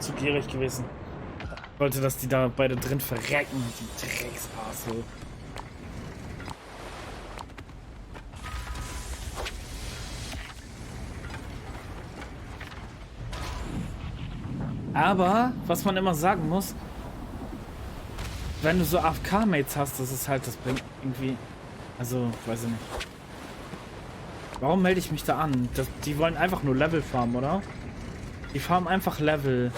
Zu gierig gewesen. Ich wollte, dass die da beide drin verrecken, die Drecksarse. Aber, was man immer sagen muss, wenn du so AFK-Mates hast, das ist halt, das bringt irgendwie, also, weiß ich nicht. Warum melde ich mich da an? Die wollen einfach nur Level farmen, oder? Die farmen einfach Level.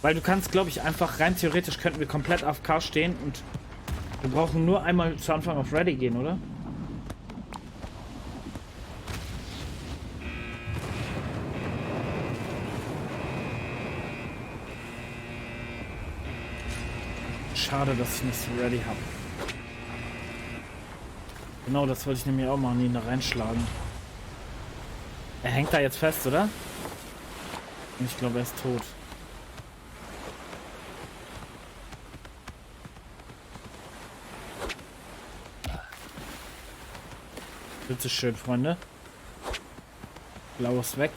Weil du kannst, glaube ich, einfach, rein theoretisch könnten wir komplett AFK stehen und wir brauchen nur einmal zu Anfang auf Ready gehen, oder? Schade, dass ich nicht so ready habe. Genau, das wollte ich nämlich auch machen, ihn da reinschlagen. Er hängt da jetzt fest, oder? Und ich glaube, er ist tot. Bitte schön, Freunde. Blaues weg.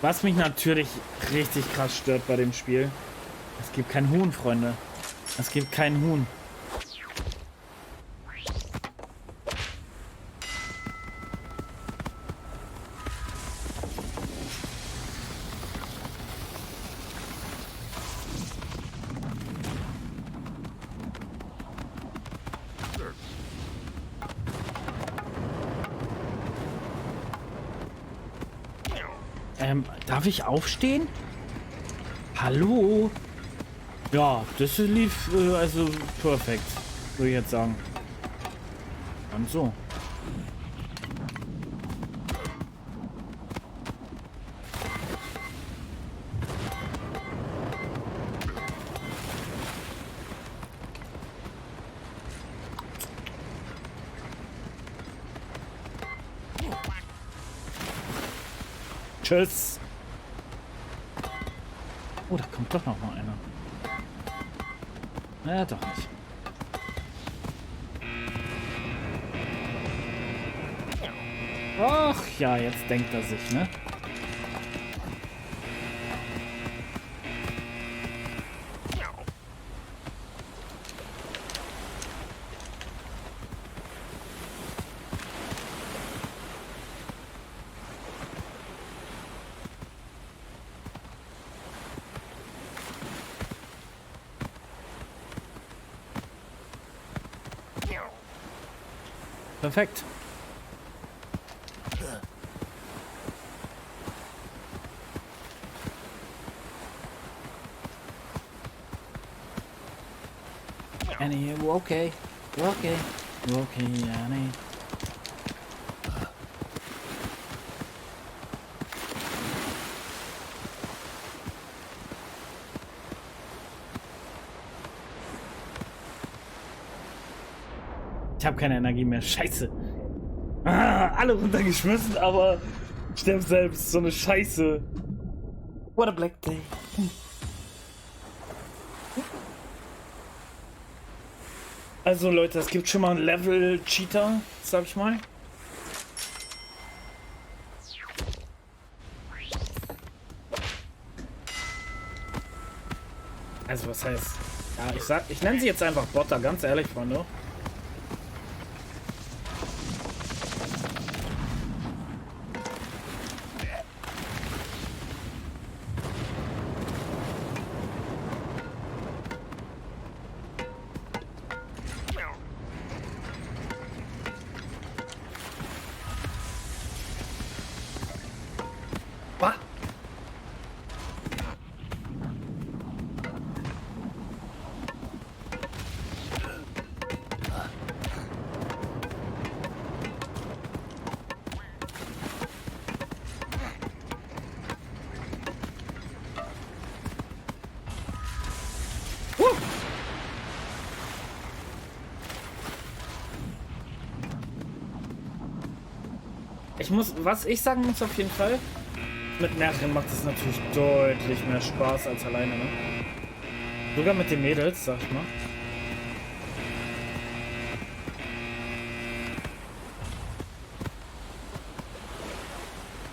Was mich natürlich richtig krass stört bei dem Spiel. Es gibt kein Huhn, Freunde. Es gibt kein Huhn. Darf ich aufstehen? Hallo? Ja, das lief also perfekt, würde ich jetzt sagen. Und so. Tschüss. Oh, da kommt doch noch mal einer. Ja, doch nicht. Ach ja, jetzt denkt er sich, ne? Perfekt. Annie, you okay? You okay? You okay, Annie? Ich habe keine Energie mehr. Scheiße. Ah, alle runtergeschmissen, aber ich sterbe selbst. So eine Scheiße. What a black day. Also Leute, es gibt schon mal einen Level-Cheater, sag ich mal. Also was heißt... Ja, ich nenne sie jetzt einfach Botter, ganz ehrlich, Freunde. Was ich sagen muss auf jeden Fall, mit mehreren macht es natürlich deutlich mehr Spaß als alleine, ne? Sogar mit den Mädels, sag ich mal.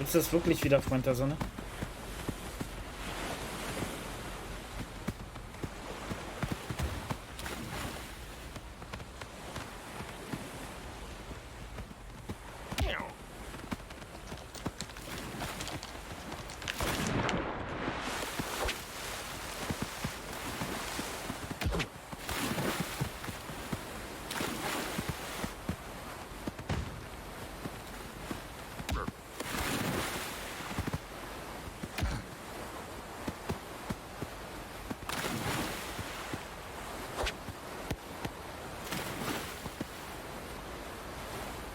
Ist das wirklich wieder Freund der Sonne?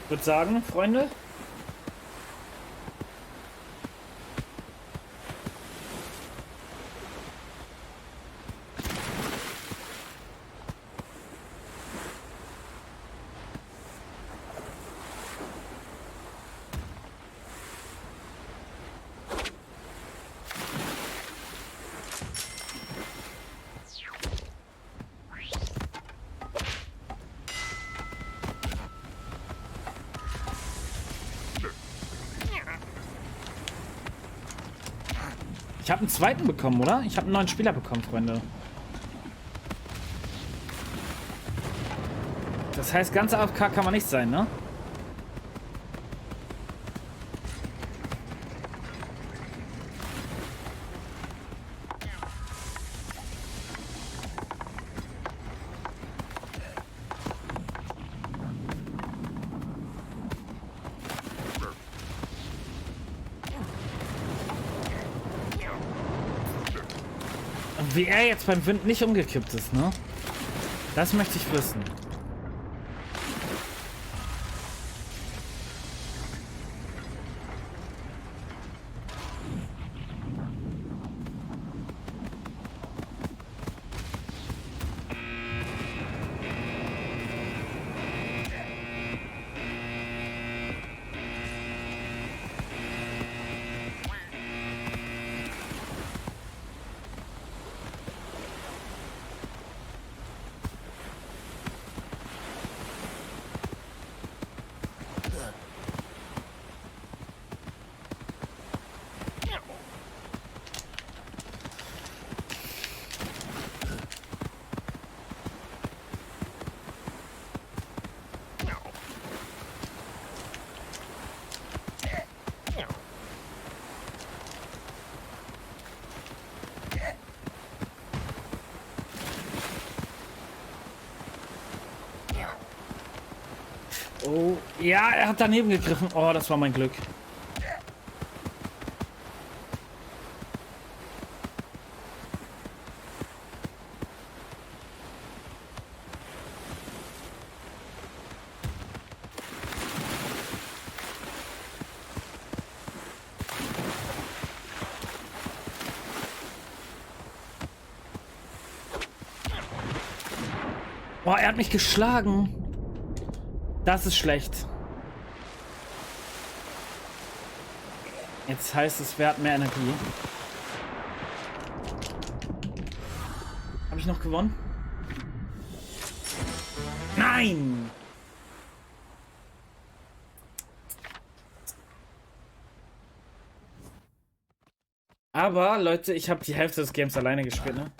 Ich würde sagen, Freunde, ich habe einen zweiten bekommen, oder? Ich habe einen neuen Spieler bekommen, Freunde. Das heißt, ganz AFK kann man nicht sein, ne? Wie er jetzt beim Wind nicht umgekippt ist, ne? Das möchte ich wissen. Ja, er hat daneben gegriffen. Oh, das war mein Glück. Oh, er hat mich geschlagen. Das ist schlecht. Jetzt heißt es, wer hat mehr Energie? Habe ich noch gewonnen? Nein! Aber, Leute, ich habe die Hälfte des Games alleine gespielt, ne?